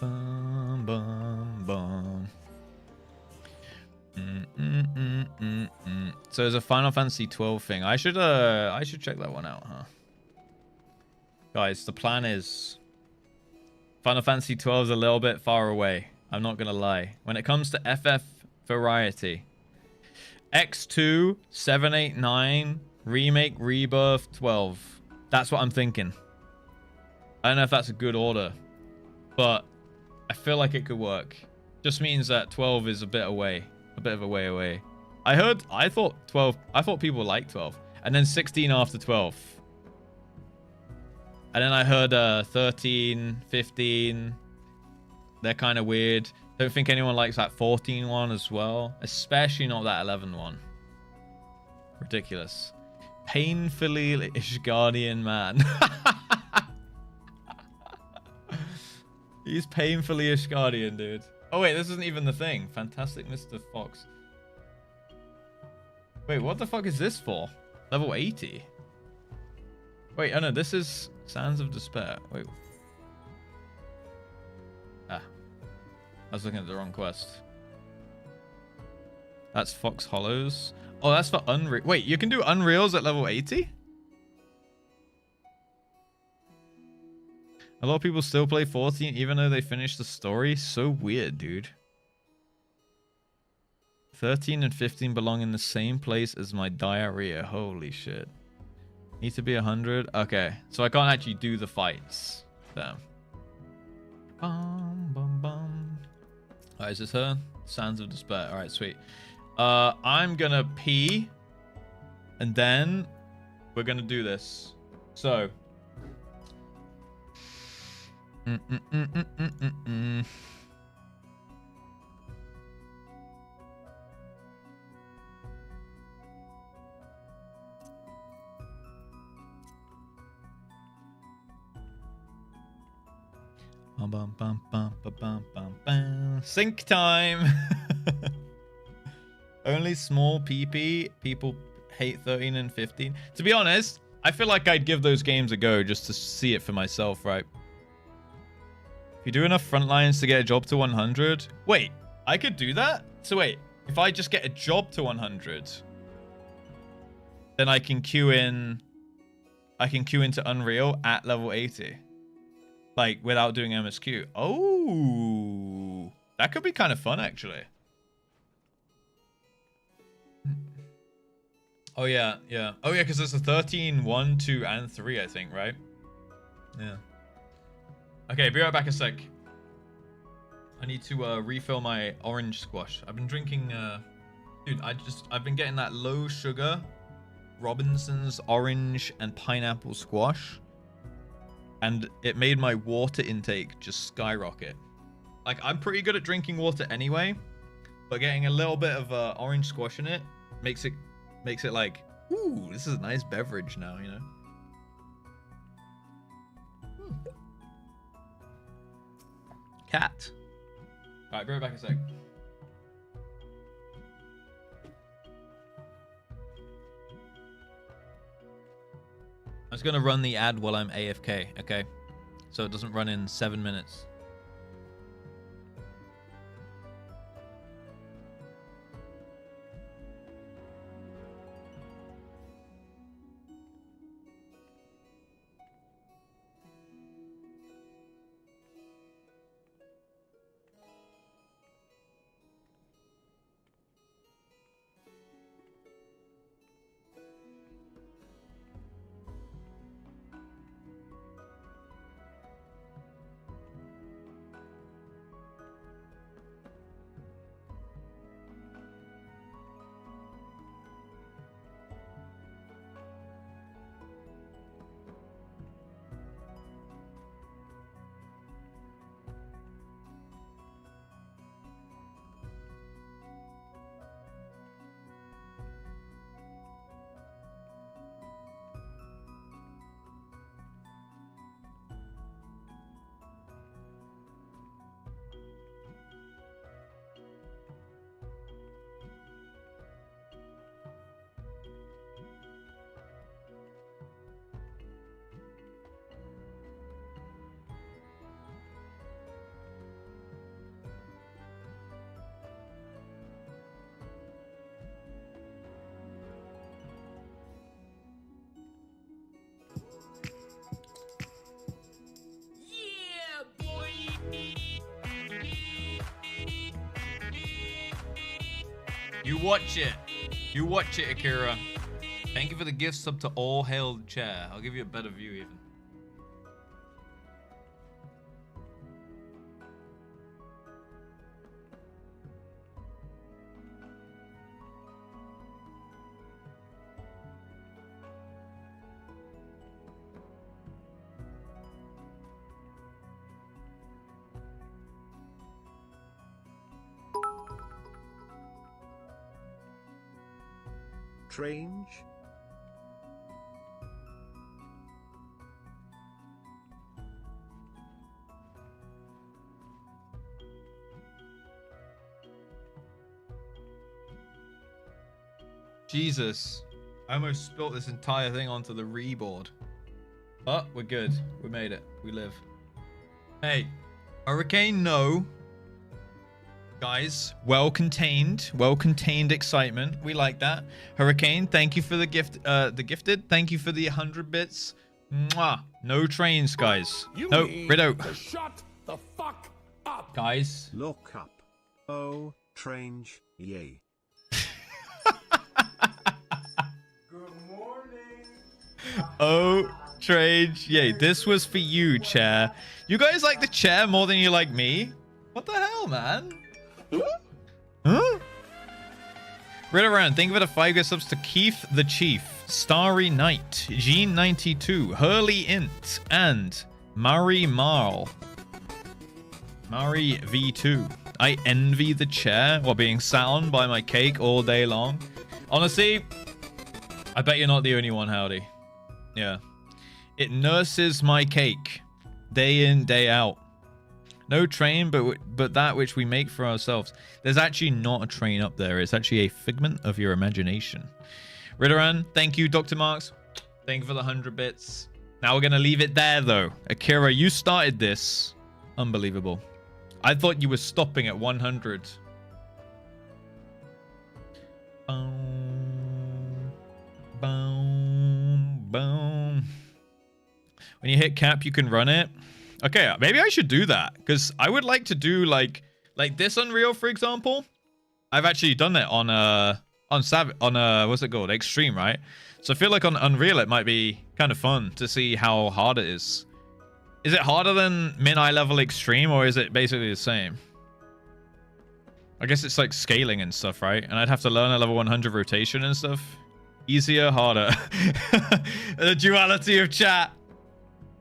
Bum, bum, bum. So there's a Final Fantasy 12 thing. I should check that one out, huh? Guys, the plan is Final Fantasy 12 is a little bit far away. I'm not gonna lie. When it comes to FF variety, X2, 789, Remake, Rebirth, 12. That's what I'm thinking. I don't know if that's a good order, but I feel like it could work. Just means that 12 is a bit away. A bit of a way away. I thought people liked 12. And then 16 after 12. And then I heard 13, 15. They're kind of weird. Don't think anyone likes that 14 one as well. Especially not that 11 one. Ridiculous. Painfully Ishgardian man. He's painfully Ishgardian, dude. Oh wait, this isn't even the thing. Fantastic Mr. Fox. Wait, what the fuck is this for? Level 80? Wait, oh no, this is Sands of Despair. Wait. Ah. I was looking at the wrong quest. That's Fox Hollows. Oh, that's for Unreal. Wait, you can do Unreals at level 80? A lot of people still play 14 even though they finished the story. So weird, dude. 13 and 15 belong in the same place as my diarrhea. Holy shit. Need to be 100. Okay, so I can't actually do the fights. Damn. Bum, bum, bum. Alright, is this her? Sands of Despair. Alright, sweet. I'm gonna pee. And then we're gonna do this. So. Sync time. Only small PP. People hate 13 and 15. To be honest, I feel like I'd give those games a go just to see it for myself, right? If you do enough front lines to get a job to 100. Wait, I could do that? So wait, if I just get a job to 100, then I can queue in. I can queue into Unreal at level 80. Like, without doing MSQ. Oh, that could be kind of fun, actually. Oh, yeah, yeah. Oh, yeah, because there's a 13, 1, 2, and 3, I think, right? Yeah. Okay, be right back a sec. I need to refill my orange squash. I've been drinking... Dude, I've been getting that low sugar Robinson's orange and pineapple squash. And it made my water intake just skyrocket. Like, I'm pretty good at drinking water anyway, but getting a little bit of orange squash in it makes it like, ooh, this is a nice beverage now, you know? Cat. All right, be right back a sec. I'm just going to run the ad while I'm AFK, okay? So it doesn't run in 7 minutes. You watch it. You watch it, Akira. Thank you for the gift sub to All Hail Chair. I'll give you a better view even. Strange. Jesus. I almost spilt this entire thing onto the reboard. But we're good. We made it. We live. Hey. Hurricane, no. Guys, well contained excitement. We like that. Hurricane, thank you for the gift, the gifted. Thank you for the 100 bits. Mwah. No trains, guys. No, Rido. Shut the fuck up. Guys. Look up. Oh, Trange, yay. Good morning. Oh, Trage. Yay, this was for you, Chair. You guys like the chair more than you like me? What the hell, man? Huh? Right around. Think of it, a 5 gift subs to Keith the Chief, Starry Knight, Gene92, Hurley Int, and Mari Marl. Mari V2. I envy the chair while being sat on by my cake all day long. Honestly, I bet you're not the only one, Howdy. Yeah. It nurses my cake day in, day out. No train, but that which we make for ourselves. There's actually not a train up there. It's actually a figment of your imagination. Ridoran, thank you. Dr. Marks, thank you for the 100 bits. Now we're going to leave it there, though. Akira, you started this. Unbelievable. I thought you were stopping at 100. Boom. Boom. Boom. When you hit cap, you can run it. Okay, maybe I should do that, because I would like to do like this Unreal, for example. I've actually done it on what's it called, Extreme, right? So I feel like on Unreal it might be kind of fun to see how hard it is. Is it harder than min eye level Extreme, or is it basically the same? I guess it's like scaling and stuff, right? And I'd have to learn a level 100 rotation and stuff. Easier, harder. The duality of chat.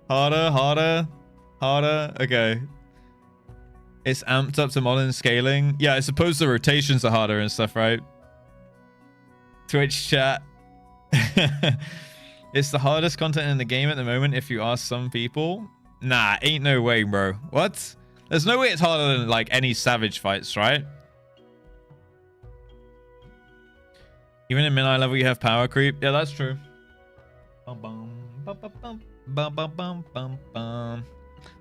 Harder, harder. Harder. Okay. It's amped up to modern scaling. Yeah, I suppose the rotations are harder and stuff, right? Twitch chat. It's the hardest content in the game at the moment if you ask some people. Nah, ain't no way, bro. What? There's no way it's harder than like any Savage fights, right? Even in min-eye level you have power creep. Yeah, that's true. Bum, bum, bum, bum, bum, bum, bum, bum, bum, bum.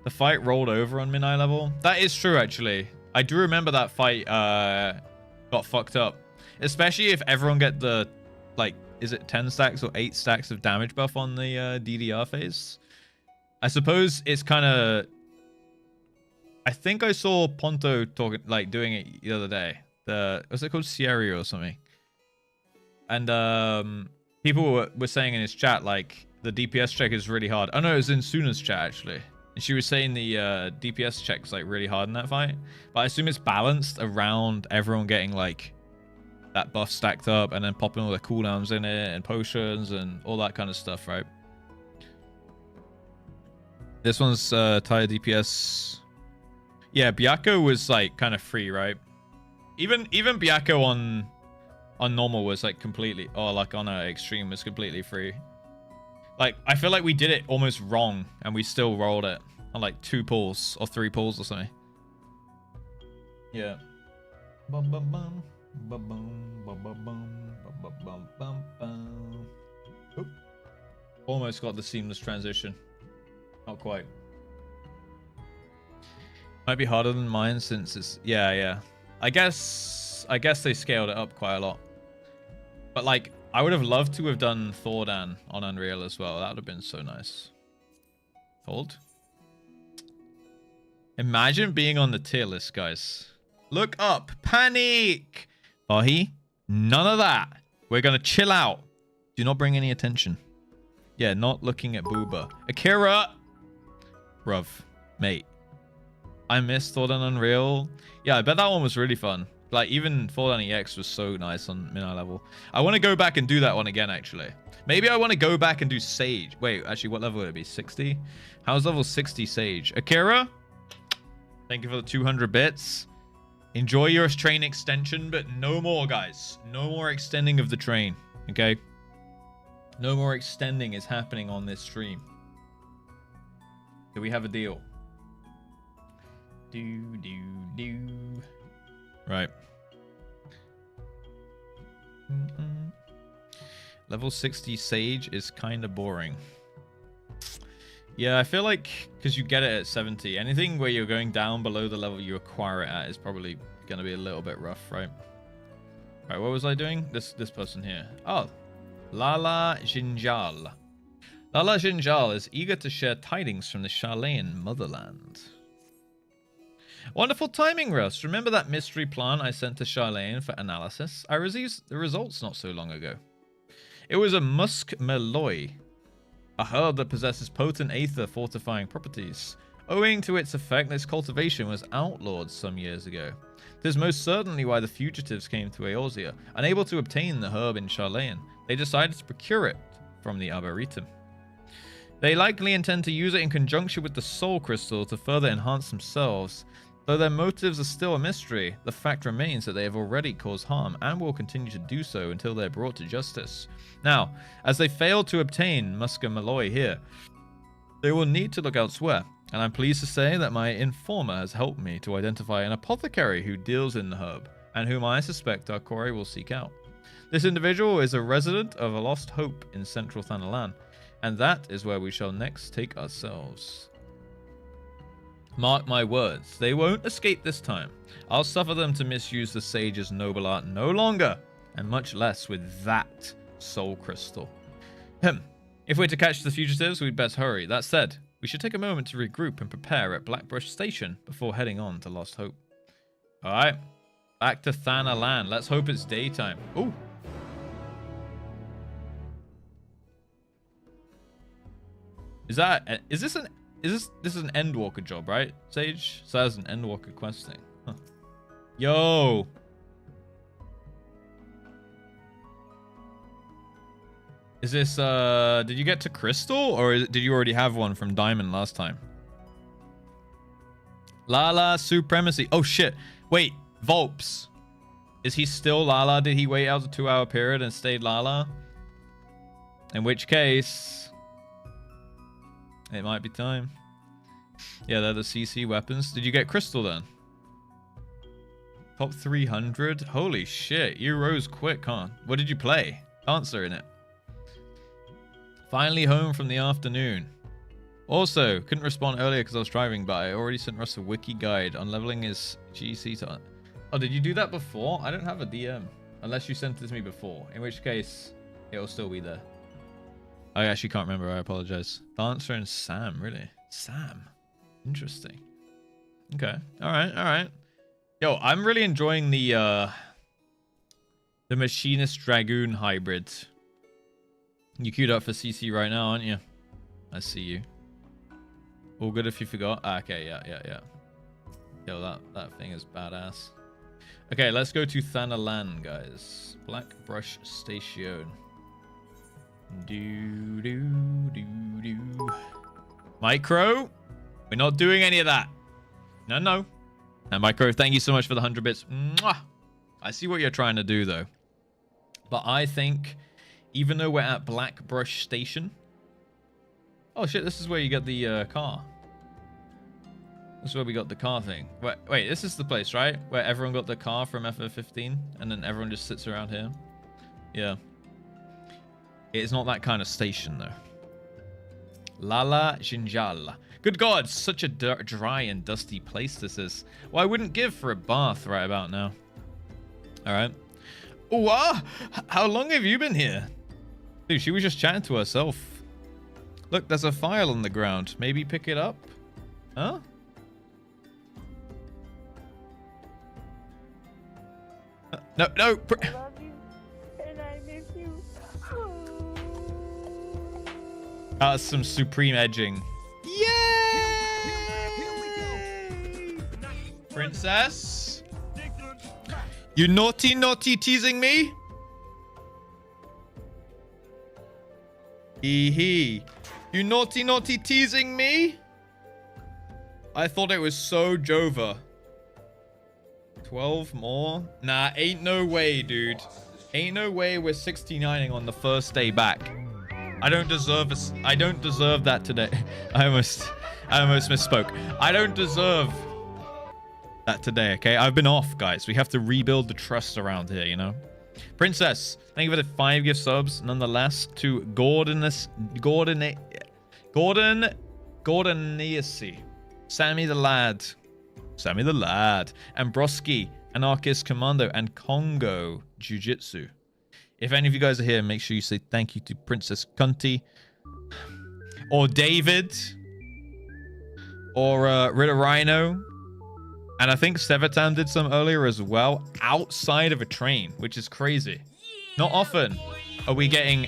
The fight rolled over on min-eye level. That is true, actually. I do remember that fight got fucked up. Especially if everyone get the, like, is it 10 stacks or 8 stacks of damage buff on the DDR phase? I suppose it's kind of... I think I saw Ponto talking, like, doing it the other day. What's it called? Sierra or something. And people were saying in his chat, like, the DPS check is really hard. Oh, no, it was in Suna's chat, actually. And she was saying the DPS check's, like, really hard in that fight. But I assume it's balanced around everyone getting, like, that buff stacked up and then popping all the cooldowns in it and potions and all that kind of stuff, right? This one's tire DPS. Yeah, Byakko was, like, kind of free, right? Even Byakko on normal was, like, completely... Or, like, on extreme was completely free. Like, I feel like we did it almost wrong, and we still rolled it on, like, 2 pulls or 3 pulls or something. Yeah. Bum, bum, bum. Bum, bum, bum, bum, bum, bum, bum, bum, bum. Oop. Almost got the seamless transition. Not quite. Might be harder than mine since it's... Yeah. I guess they scaled it up quite a lot. But, like... I would have loved to have done Thordan on Unreal as well. That would have been so nice. Hold. Imagine being on the tier list, guys. Look up. Panic! Bahi, none of that. We're going to chill out. Do not bring any attention. Yeah, not looking at Booba. Akira! Bruv. Mate. I missed Thordan Unreal. Yeah, I bet that one was really fun. Like, even Thordan EX was so nice on min-eye level. I want to go back and do that one again, actually. Maybe I want to go back and do Sage. Wait, actually, what level would it be? 60? How's level 60 Sage? Akira? Thank you for the 200 bits. Enjoy your train extension, but no more, guys. No more extending of the train, okay? No more extending is happening on this stream. Do we have a deal? Do. Right. Level 60 Sage is kind of boring. Yeah, I feel like because you get it at 70, anything where you're going down below the level you acquire it at is probably going to be a little bit rough, right? Right, what was I doing? This person here. Oh, Lala Jinjal. Lala Jinjal is eager to share tidings from the Charlayan motherland. Wonderful timing, Russ. Remember that mystery plant I sent to Charlayan for analysis? I received the results not so long ago. It was a musk malloy, a herb that possesses potent aether fortifying properties. Owing to its effect, its cultivation was outlawed some years ago. This is most certainly why the fugitives came to Eorzea. Unable to obtain the herb in Charlayan, they decided to procure it from the Arboretum. They likely intend to use it in conjunction with the soul crystal to further enhance themselves. Though their motives are still a mystery, the fact remains that they have already caused harm and will continue to do so until they're brought to justice. Now, as they failed to obtain Muska Malloy here, they will need to look elsewhere, and I'm pleased to say that my informer has helped me to identify an apothecary who deals in the herb, and whom I suspect our quarry will seek out. This individual is a resident of a lost hope in central Thanalan, and that is where we shall next take ourselves. Mark my words, they won't escape this time. I'll suffer them to misuse the sage's noble art no longer, and much less with that soul crystal. If we're to catch the fugitives, we'd best hurry. That said, we should take a moment to regroup and prepare at Blackbrush Station before heading on to Lost Hope. Alright, back to Thanalan. Let's hope it's daytime. Ooh. This is an Endwalker job, right, Sage? So that's an Endwalker quest thing. Huh. Yo! Is this, did you get to Crystal, or did you already have one from Diamond last time? Lala Supremacy. Oh, shit. Wait, Volps. Is he still Lala? Did he wait out the 2-hour period and stayed Lala? In which case, it might be time. Yeah, they're the CC weapons. Did you get Crystal then? Top 300? Holy shit, you rose quick, huh? What did you play? Dancer in it. Finally home from the afternoon. Also, couldn't respond earlier because I was driving, but I already sent Russ a wiki guide on leveling his GC to... Oh, did you do that before? I don't have a DM. Unless you sent it to me before. In which case, it'll still be there. I actually can't remember. I apologize. Dancer and Sam, really? Sam. Interesting. Okay. All right. All right. Yo, I'm really enjoying the Machinist Dragoon hybrid. You queued up for CC right now, aren't you? I see you. All good if you forgot. Ah, okay, yeah. Yo, that thing is badass. Okay, let's go to Thanalan, guys. Blackbrush Station. Do. Micro, we're not doing any of that. No. And Micro, thank you so much for the 100 bits. Mwah! I see what you're trying to do, though. But I think, even though we're at Blackbrush Station... Oh, shit, this is where you get the car. This is where we got the car thing. Wait, this is the place, right? Where everyone got the car from FF15, and then everyone just sits around here. Yeah. It's not that kind of station, though. Lala Jinjal. Good God, such a dry and dusty place this is. Well, I wouldn't give for a bath right about now. Alright. Wow! How long have you been here? Dude, she was just chatting to herself. Look, there's a file on the ground. Maybe pick it up? Huh? No. I love you, and I miss you. That's some supreme edging. Yay! Princess? You naughty teasing me? Hee. You naughty teasing me? I thought it was so Jova. 12 more? Nah, ain't no way, dude. Ain't no way we're 69ing on the first day back. I don't deserve that today. I almost misspoke. I don't deserve that today, okay? I've been off, guys. We have to rebuild the trust around here, you know? Princess, thank you for the 5 gift subs. Nonetheless, to Gordon Gordoniasi, Sammy the Lad, Ambroski, Anarchist Commando, and Congo Jiu-Jitsu. If any of you guys are here, make sure you say thank you to Princess Cunty, or David, or Ritter Rhino. And I think Sevatam did some earlier as well, outside of a train, which is crazy. Not often are we getting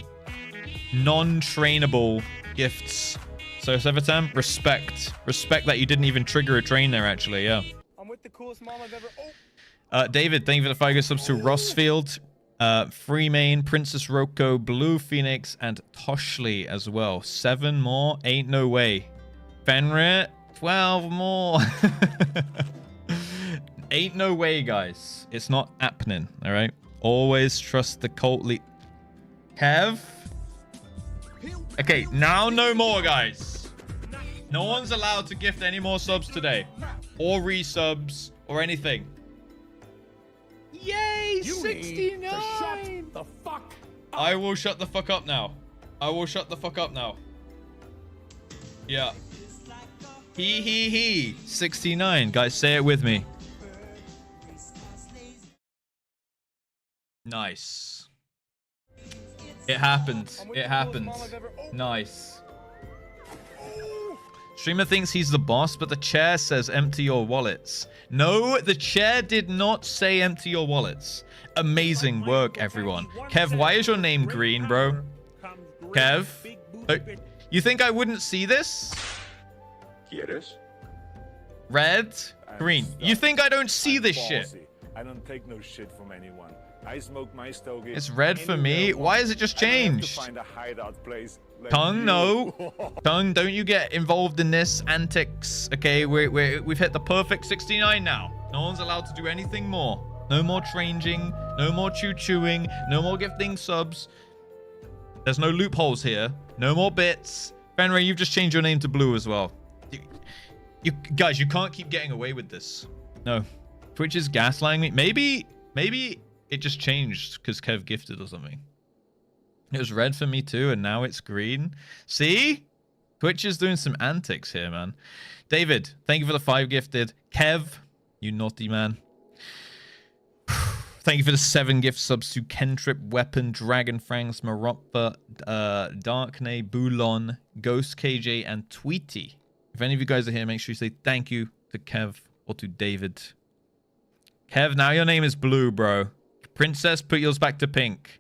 non-trainable gifts. So Sevatam, respect. Respect that you didn't even trigger a train there, actually, yeah. I'm with the coolest mom I've ever... David, thank you for the 5 subs to Rossfield, Freemain, Princess Roko, Blue Phoenix, and Toshli as well. 7 more? Ain't no way. Fenrir, 12 more. Ain't no way, guys. It's not happening, all right? Always trust the cult lead. Kev? Okay, now no more, guys. No one's allowed to gift any more subs today. Or resubs, or anything. Yay, 69! Shut the fuck up. I will shut the fuck up now. I will shut the fuck up now. Yeah. He. 69. Guys, say it with me. Nice. It happened. It happened. Nice. Streamer thinks he's the boss, but the chair says empty your wallets. No, the chair did not say empty your wallets. Amazing work, everyone. Kev, why is your name green, bro? Kev? You think I wouldn't see this? ¿Quieres? Red? Green. You think I don't see this shit? I don't take no shit from anyone. I smoke my stogie. It's red for me. Why has it just changed? Find a hideout place. Tongue, no. Tongue, don't you get involved in this antics. Okay, we've hit the perfect 69 now. No one's allowed to do anything more. No more changing. No more chewing. No more gifting subs. There's no loopholes here. No more bits. Fenrir, you've just changed your name to Blue as well. You guys, you can't keep getting away with this. No. Twitch is gaslighting me. Maybe it just changed because Kev gifted or something. It was red for me too, and now it's green. See? Twitch is doing some antics here, man. David, thank you for the 5 gifted. Kev, you naughty man. Thank you for the 7 gift subs to Kentrip, Weapon, Dragon Franks, Maroppa, Darknay, Boulon, Ghost KJ, and Tweety. If any of you guys are here, make sure you say thank you to Kev or to David. Kev, now your name is Blue, bro. Princess, put yours back to pink.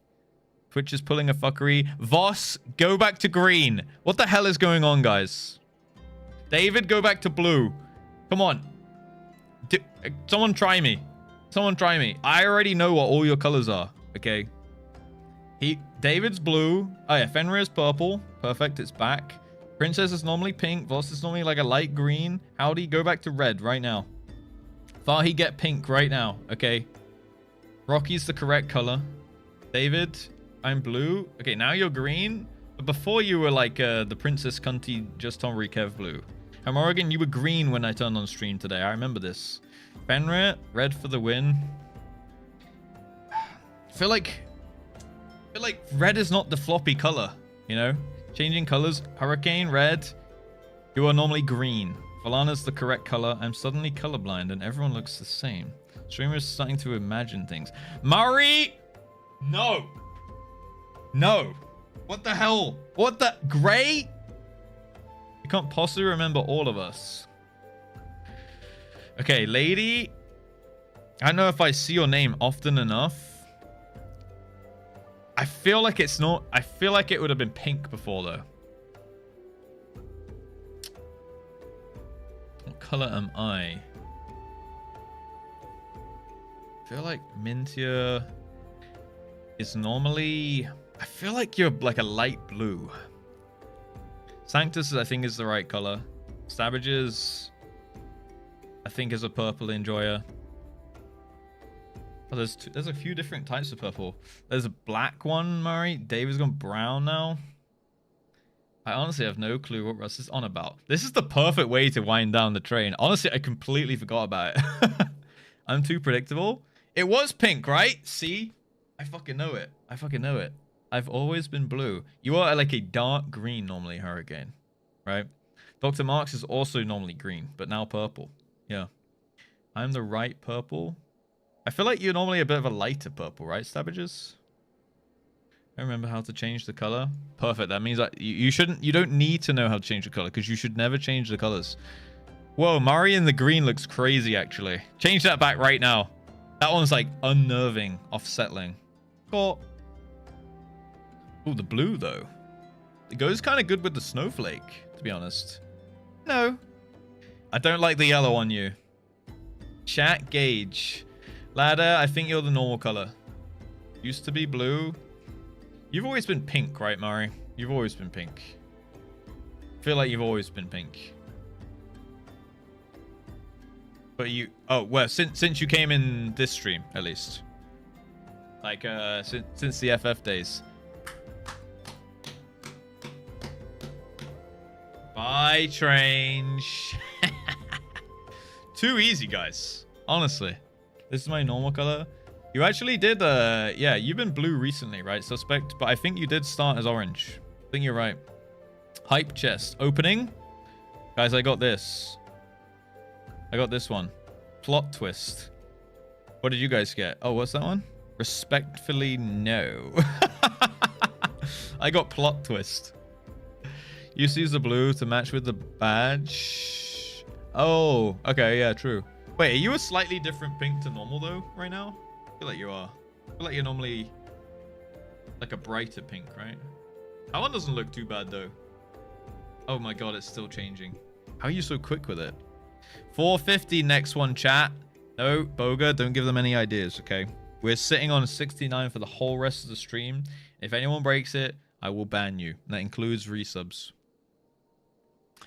Twitch is pulling a fuckery. Voss, go back to green. What the hell is going on, guys? David, go back to blue. Come on. Someone try me. Someone try me. I already know what all your colors are. Okay. David's blue. Oh yeah, Fenrir is purple. Perfect, it's back. Princess is normally pink. Voss is normally like a light green. Howdy, go back to red right now. Fahi, get pink right now. Okay. Rocky's the correct color. David, I'm blue. Okay, now you're green. But before you were like the Princess Cunty, just Tom Kev blue. Morrigan, you were green when I turned on stream today. I remember this. Fenrir, red for the win. I feel like red is not the floppy color, you know? Changing colors. Hurricane, red. You are normally green. Valana's the correct color. I'm suddenly colorblind and everyone looks the same. Streamers starting to imagine things. Murray! No! No! What the hell? What the... Gray? You can't possibly remember all of us. Okay, lady. I don't know if I see your name often enough. I feel like it's not... I feel like it would have been pink before, though. What color am I? I feel like Mintia is normally... I feel like you're like a light blue. Sanctus, I think, is the right color. Savages, I think, is a purple enjoyer. Oh, there's a few different types of purple. There's a black one, Murray. David's gone brown now. I honestly have no clue what Russ is on about. This is the perfect way to wind down the train. Honestly, I completely forgot about it. I'm too predictable. It was pink, right? See? I fucking know it. I fucking know it. I've always been blue. You are like a dark green normally, Hurricane. Right? Dr. Marks is also normally green, but now purple. Yeah. I'm the right purple. I feel like you're normally a bit of a lighter purple, right, Stabbages? I remember how to change the color. Perfect. That means that you don't need to know how to change the color because you should never change the colors. Whoa, Mari in the green looks crazy, actually. Change that back right now. That one's like unnerving, offsettling. Oh, the blue though. It goes kind of good with the snowflake, to be honest. No. I don't like the yellow on you. Chat gauge. Ladder, I think you're the normal color. Used to be blue. You've always been pink, right, Mari? You've always been pink. I feel like you've always been pink. But you... Oh, well, since you came in this stream, at least. Like, since the FF days. Bye, Trange. Too easy, guys. Honestly. This is my normal color. You actually did, yeah, you've been blue recently, right, Suspect? But I think you did start as orange. I think you're right. Hype chest. Opening. Guys, I got this. I got this one. Plot twist. What did you guys get? Oh, what's that one? Respectfully, no. I got plot twist. You use the blue to match with the badge. Oh, okay, yeah, true. Wait, are you a slightly different pink to normal, though, right now? I feel like you are. I feel like you're normally like a brighter pink, right? That one doesn't look too bad, though. Oh my god, it's still changing. How are you so quick with it? 450 next one, chat. No, Boga, don't give them any ideas, okay? We're sitting on 69 for the whole rest of the stream. If anyone breaks it, I will ban you. And that includes resubs.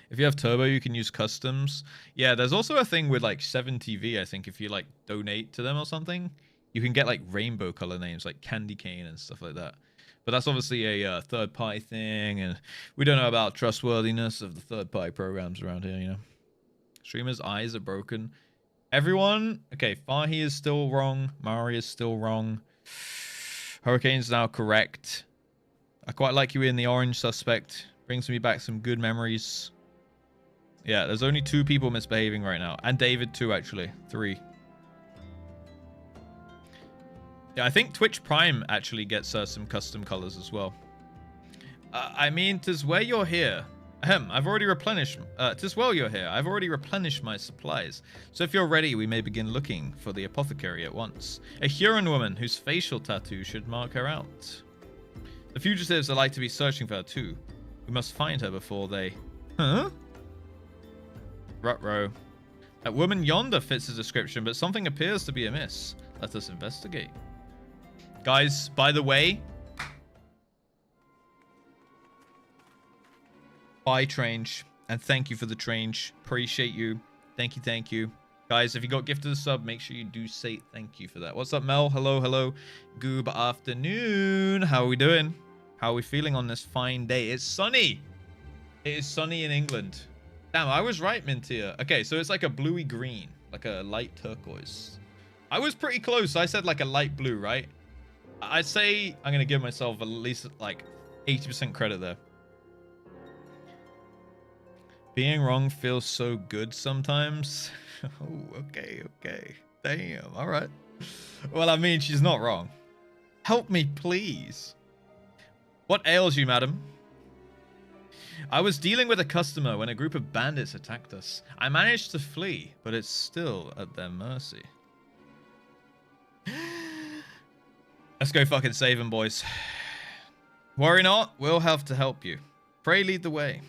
If you have turbo, you can use customs. Yeah, there's also a thing with like 7TV, I think, if you like donate to them or something. You can get like rainbow color names like Candy Cane and stuff like that. But that's obviously a third-party thing, and we don't know about trustworthiness of the third-party programs around here, you know. Streamer's eyes are broken. Everyone, okay, Fahi is still wrong. Mari is still wrong. Hurricane's now correct. I quite like you in the orange, Suspect. Brings me back some good memories. Yeah, there's only 2 people misbehaving right now. And David too, actually. 3. Yeah, I think Twitch Prime actually gets some custom colors as well. I mean, 'tis where you're here. I've already replenished... 'tis well you're here. I've already replenished my supplies. So if you're ready, we may begin looking for the apothecary at once. A Huron woman whose facial tattoo should mark her out. The fugitives are like to be searching for her too. We must find her before they... Huh? Ruh-roh. That woman yonder fits the description, but something appears to be amiss. Let us investigate. Guys, by the way... Bye, Trange. And thank you for the Trange. Appreciate you. Thank you, thank you. Guys, if you got gifted a sub, make sure you do say thank you for that. What's up, Mel? Hello, hello. Good afternoon. How are we doing? How are we feeling on this fine day? It's sunny. It is sunny in England. Damn, I was right, Mintia. Okay, so it's like a bluey green. Like a light turquoise. I was pretty close. I said like a light blue, right? I'd say I'm going to give myself at least like 80% credit there. Being wrong feels so good sometimes. Oh, okay, okay. Damn, all right. Well, I mean, she's not wrong. Help me, please. What ails you, madam? I was dealing with a customer when a group of bandits attacked us. I managed to flee, but it's still at their mercy. Let's go fucking save them, boys. Worry not, we'll have to help you. Pray lead the way.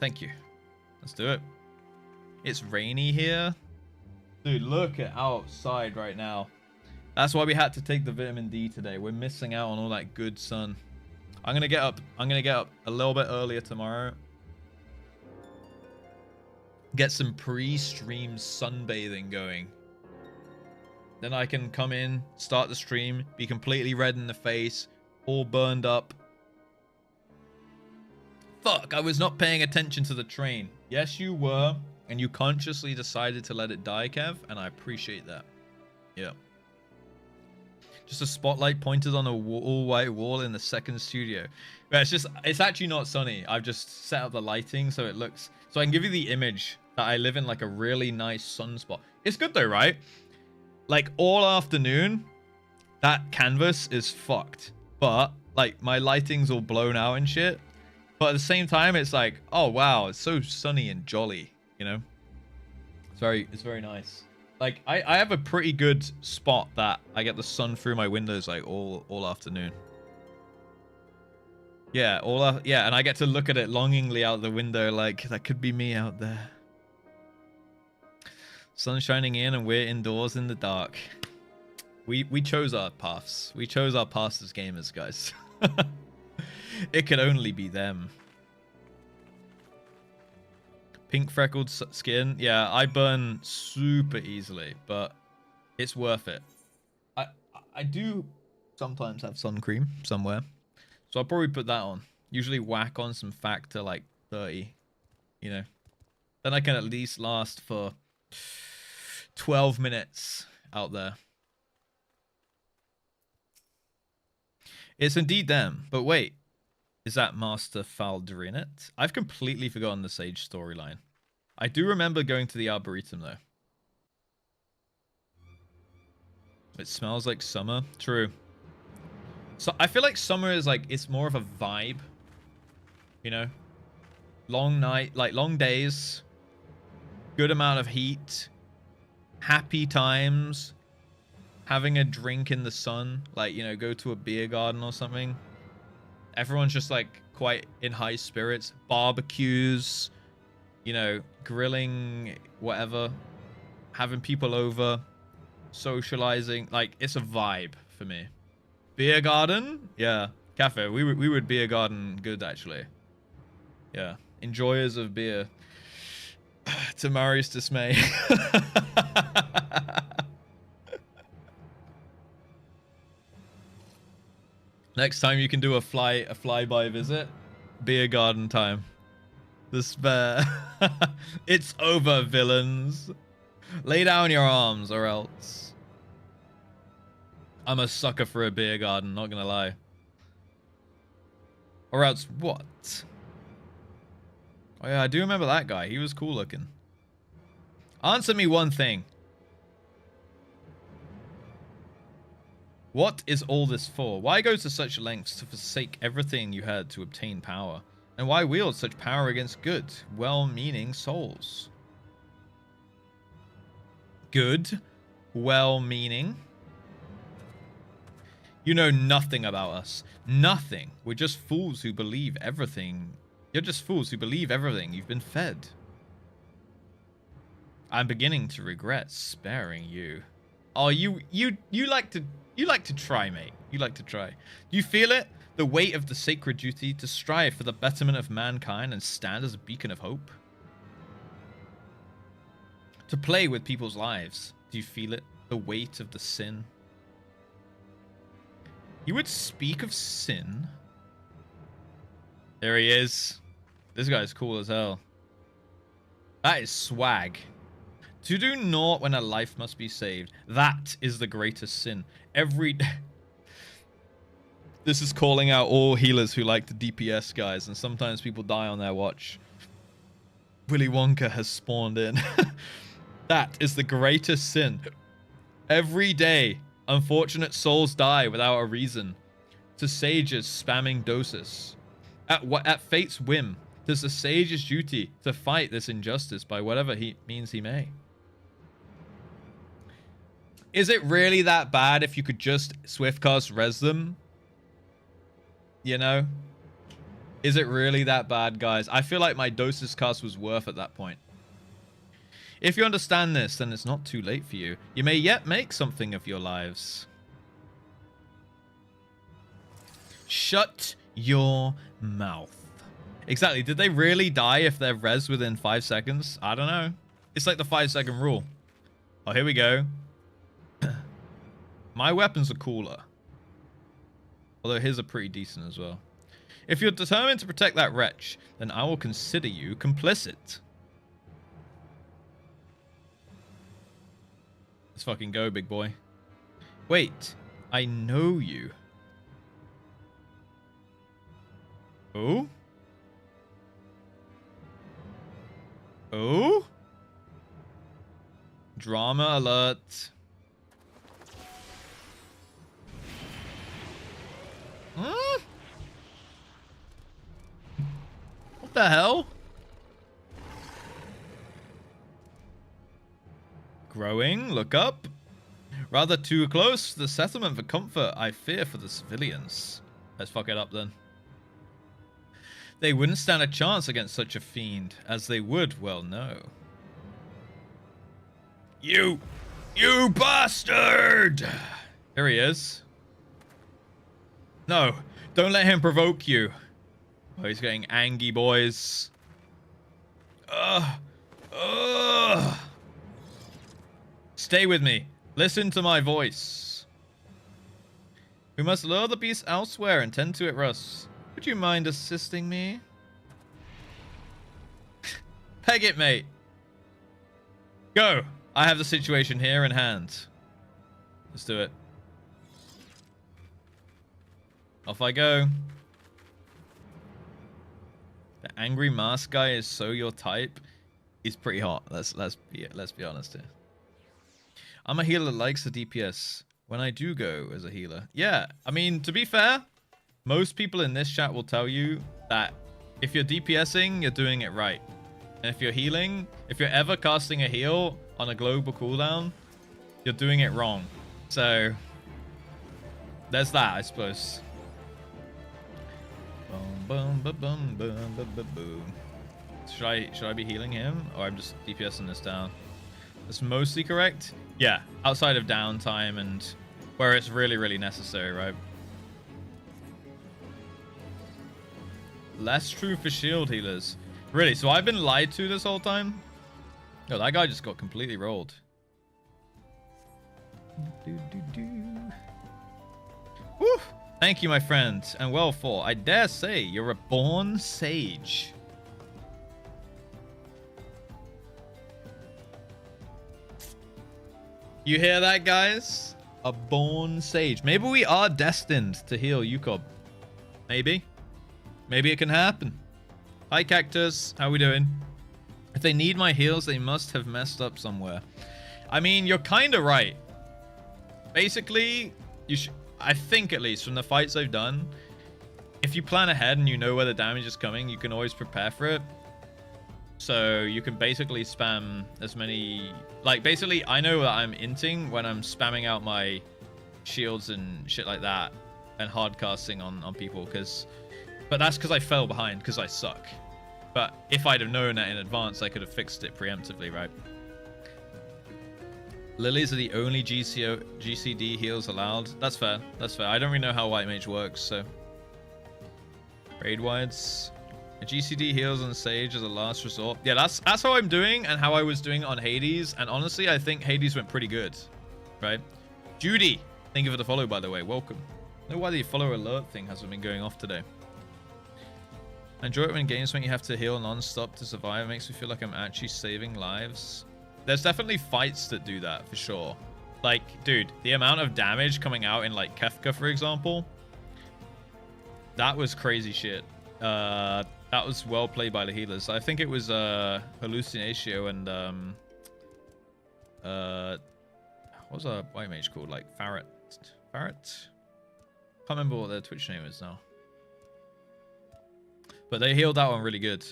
Thank you. Let's do it. It's rainy here. Dude, look at outside right now. That's why we had to take the vitamin D today. We're missing out on all that good sun. I'm gonna get up a little bit earlier tomorrow. Get some pre-stream sunbathing going. Then I can come in, start the stream, be completely red in the face, all burned up. Fuck, I was not paying attention to the train. Yes, you were, and you consciously decided to let it die, Kev, and I appreciate that. Yeah. Just a spotlight pointed on a all white wall in the second studio. But it's actually not sunny. I've just set up the lighting so it looks, so I can give you the image that I live in like a really nice sunspot. It's good though, right? Like all afternoon, that canvas is fucked. But like my lighting's all blown out and shit. But at the same time, it's like, oh wow, it's so sunny and jolly, you know? It's very nice. Like I have a pretty good spot that I get the sun through my windows like all afternoon. Yeah, and I get to look at it longingly out the window like that could be me out there. Sun shining in and we're indoors in the dark. We chose our paths. We chose our paths as gamers, guys. It could only be them. Pink freckled skin. Yeah, I burn super easily, but it's worth it. I do sometimes have sun cream somewhere, so I'll probably put that on. Usually whack on some factor like 30, you know. Then I can at least last for 12 minutes out there. It's indeed them, but wait. Is that Master Faldrin it? I've completely forgotten the Sage storyline. I do remember going to the Arboretum, though. It smells like summer. True. So I feel like summer is like, it's more of a vibe. You know? Long night, like long days. Good amount of heat. Happy times. Having a drink in the sun. Like, you know, go to a beer garden or something. Everyone's just like quite in high spirits. Barbecues, you know, grilling, whatever. Having people over, socializing. Like, it's a vibe for me. Beer garden? Yeah. Cafe. We would beer garden good, actually. Yeah. Enjoyers of beer. To Mari's dismay. Next time you can do a flyby visit, beer garden time. Despair. It's over, villains. Lay down your arms, or else. I'm a sucker for a beer garden, not gonna lie. Or else what? Oh yeah, I do remember that guy. He was cool looking. Answer me one thing. What is all this for? Why go to such lengths to forsake everything you had to obtain power? And why wield such power against good, well-meaning souls? Good, well-meaning? You know nothing about us. Nothing. We're just fools who believe everything. You're just fools who believe everything you've been fed. I'm beginning to regret sparing you. Oh, you like to try, mate. You like to try. Do you feel it? The weight of the sacred duty to strive for the betterment of mankind and stand as a beacon of hope? To play with people's lives. Do you feel it? The weight of the sin? You would speak of sin? There he is. This guy's cool as hell. That is swag. To do naught when a life must be saved. That is the greatest sin. Every day. This is calling out all healers who like to DPS, guys, and sometimes people die on their watch. Willy Wonka has spawned in. That is the greatest sin. Every day, unfortunate souls die without a reason. To sages spamming doses. At fate's whim, 'tis the sage's duty to fight this injustice by whatever means he may. Is it really that bad if you could just Swiftcast res them? You know? Is it really that bad, guys? I feel like my doses cast was worth at that point. If you understand this, then it's not too late for you. You may yet make something of your lives. Shut your mouth. Exactly. Did they really die if they're res within 5 seconds? I don't know. It's like the 5-second rule. Oh, here we go. My weapons are cooler. Although his are pretty decent as well. If you're determined to protect that wretch, then I will consider you complicit. Let's fucking go, big boy. Wait, I know you. Oh? Oh? Drama alert. Hmm? What the hell? Growing, look up. Rather too close to the settlement for comfort. I fear for the civilians. Let's fuck it up then. They wouldn't stand a chance against such a fiend, as they would well know. You bastard! Here he is. No, don't let him provoke you. Oh, he's getting angry, boys. Stay with me. Listen to my voice. We must lure the beast elsewhere and tend to it, Russ. Would you mind assisting me? Peg it, mate. Go. I have the situation here in hand. Let's do it. Off I go. The angry mask guy is so your type. He's pretty hot. Let's be honest here. I'm a healer that likes the DPS when I do go as a healer. Yeah, I mean, to be fair, most people in this chat will tell you that if you're DPSing, you're doing it right. And if you're healing, if you're ever casting a heal on a global cooldown, you're doing it wrong. So, there's that, I suppose. Boom, boom, boom, boom, boom, boom, boom. Should I be healing him, or I'm just DPSing this down? That's mostly correct. Yeah, outside of downtime and where it's really, really necessary, right? Less true for shield healers. Really? So I've been lied to this whole time? No, that guy just got completely rolled. Woo! Thank you, my friend, and well fought. I dare say you're a born sage. You hear that, guys? A born sage. Maybe we are destined to heal Yukob. Maybe. Maybe it can happen. Hi, Cactus. How we doing? If they need my heals, they must have messed up somewhere. I mean, you're kind of right. Basically, you should... I think, at least, from the fights I've done, if you plan ahead and you know where the damage is coming, you can always prepare for it. So you can basically spam as many... Like, basically, I know that I'm inting when I'm spamming out my shields and shit like that and hard casting on people, because... But that's because I fell behind, because I suck. But if I'd have known that in advance, I could have fixed it preemptively, right? Lilies are the only GCD heals allowed. That's fair. That's fair. I don't really know how White Mage works, so... Raid wides. A GCD heals on Sage as a last resort. Yeah, that's how I'm doing and how I was doing on Hades. And honestly, I think Hades went pretty good, right? Judy, thank you for the follow, by the way. Welcome. I don't know why the follow alert thing hasn't been going off today. I enjoy it when games when you have to heal non-stop to survive. It makes me feel like I'm actually saving lives. There's definitely fights that do that, for sure. Like, dude, the amount of damage coming out in, like, Kefka, for example, that was crazy shit. That was well played by the healers. I think it was Hallucinatio and what was a White Mage called? Like Farret? Can't remember what their Twitch name is now. But they healed that one really good.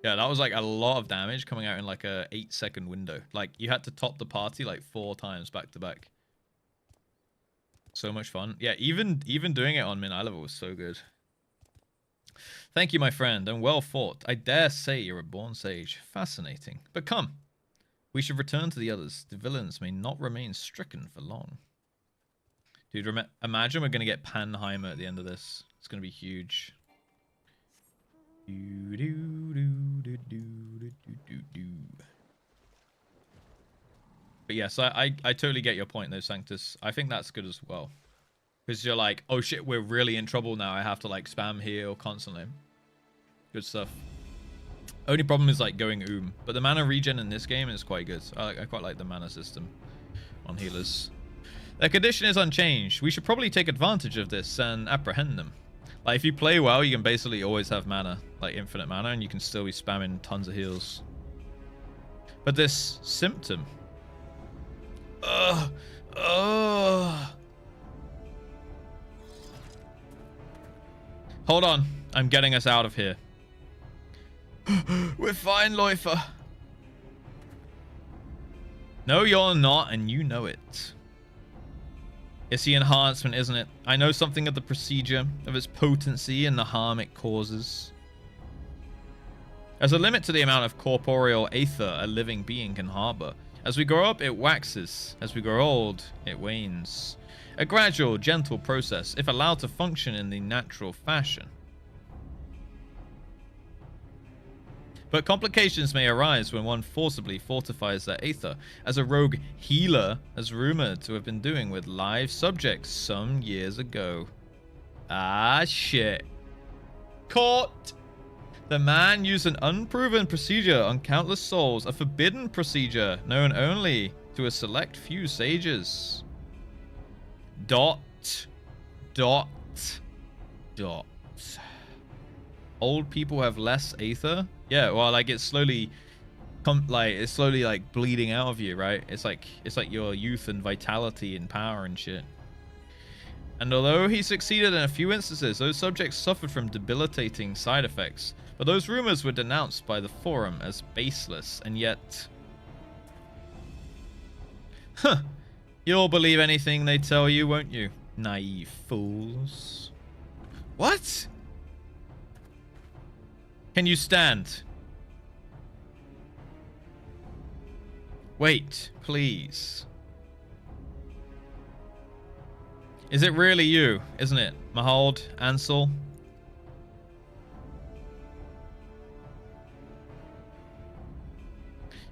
Yeah, that was like a lot of damage coming out in like a 8-second window. Like you had to top the party like 4 times back to back. So much fun. Yeah, even doing it on min eye level was so good. Thank you, my friend, and well fought. I dare say you're a born sage. Fascinating. But come, we should return to the others. The villains may not remain stricken for long. Dude, imagine we're going to get Panheimer at the end of this. It's going to be huge. But yes, I totally get your point though, Sanctus. I think that's good as well. Because you're like, oh shit, we're really in trouble now. I have to like spam heal constantly. Good stuff. Only problem is like going but the mana regen in this game is quite good. I quite like the mana system on healers. Their condition is unchanged. We should probably take advantage of this and apprehend them. Like, if you play well, you can basically always have mana, like infinite mana, and you can still be spamming tons of heals. But this symptom... Hold on. I'm getting us out of here. We're fine, Läufer. No, you're not, and you know it. It's the enhancement, isn't it? I know something of the procedure, of its potency, and the harm it causes. There's a limit to the amount of corporeal aether a living being can harbor. As we grow up, it waxes. As we grow old, it wanes. A gradual, gentle process, if allowed to function in the natural fashion. But complications may arise when one forcibly fortifies their aether, as a rogue healer is rumored to have been doing with live subjects some years ago. Ah, shit. Caught! The man used an unproven procedure on countless souls, a forbidden procedure known only to a select few sages. Dot. Old people have less aether? Yeah, well, like it's slowly like bleeding out of you, right? It's like your youth and vitality and power and shit. And although he succeeded in a few instances, those subjects suffered from debilitating side effects. But those rumors were denounced by the forum as baseless, and yet... Huh. You'll believe anything they tell you, won't you? Naive fools. What? Can you stand? Wait, please. Is it really you, isn't it? Mahold, Ansel?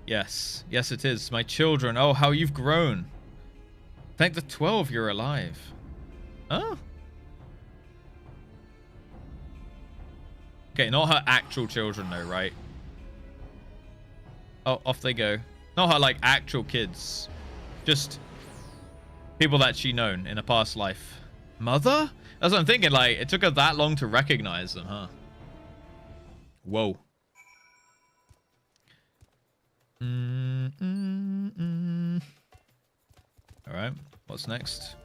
Yes, yes it is. My children. Oh, how you've grown. Thank the 12 you're alive. Oh. Okay, not her actual children though, right? Oh, off they go. Not her, like, actual kids. Just people that she known in a past life. Mother? That's what I'm thinking, like, it took her that long to recognize them, huh? Whoa. Alright, what's next?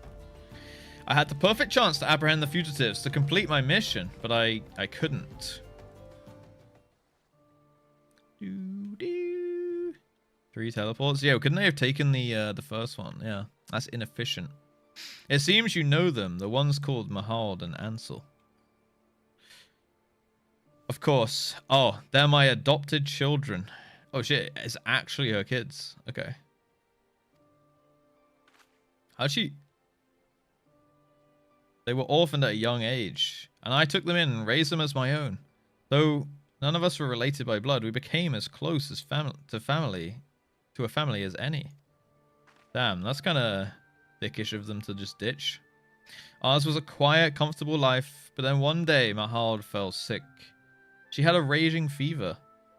I had the perfect chance to apprehend the fugitives to complete my mission, but I couldn't. 3 teleports? Yeah, couldn't they have taken the first one? Yeah, that's inefficient. It seems you know them, the ones called Mahold and Ansel. Of course. Oh, they're my adopted children. Oh shit, it's actually her kids. Okay. How'd she... They were orphaned at a young age, and I took them in and raised them as my own. Though none of us were related by blood, we became as close as to a family as any. Damn, that's kind of dickish of them to just ditch. Ours was a quiet, comfortable life, but then one day Mahold fell sick. She had a raging fever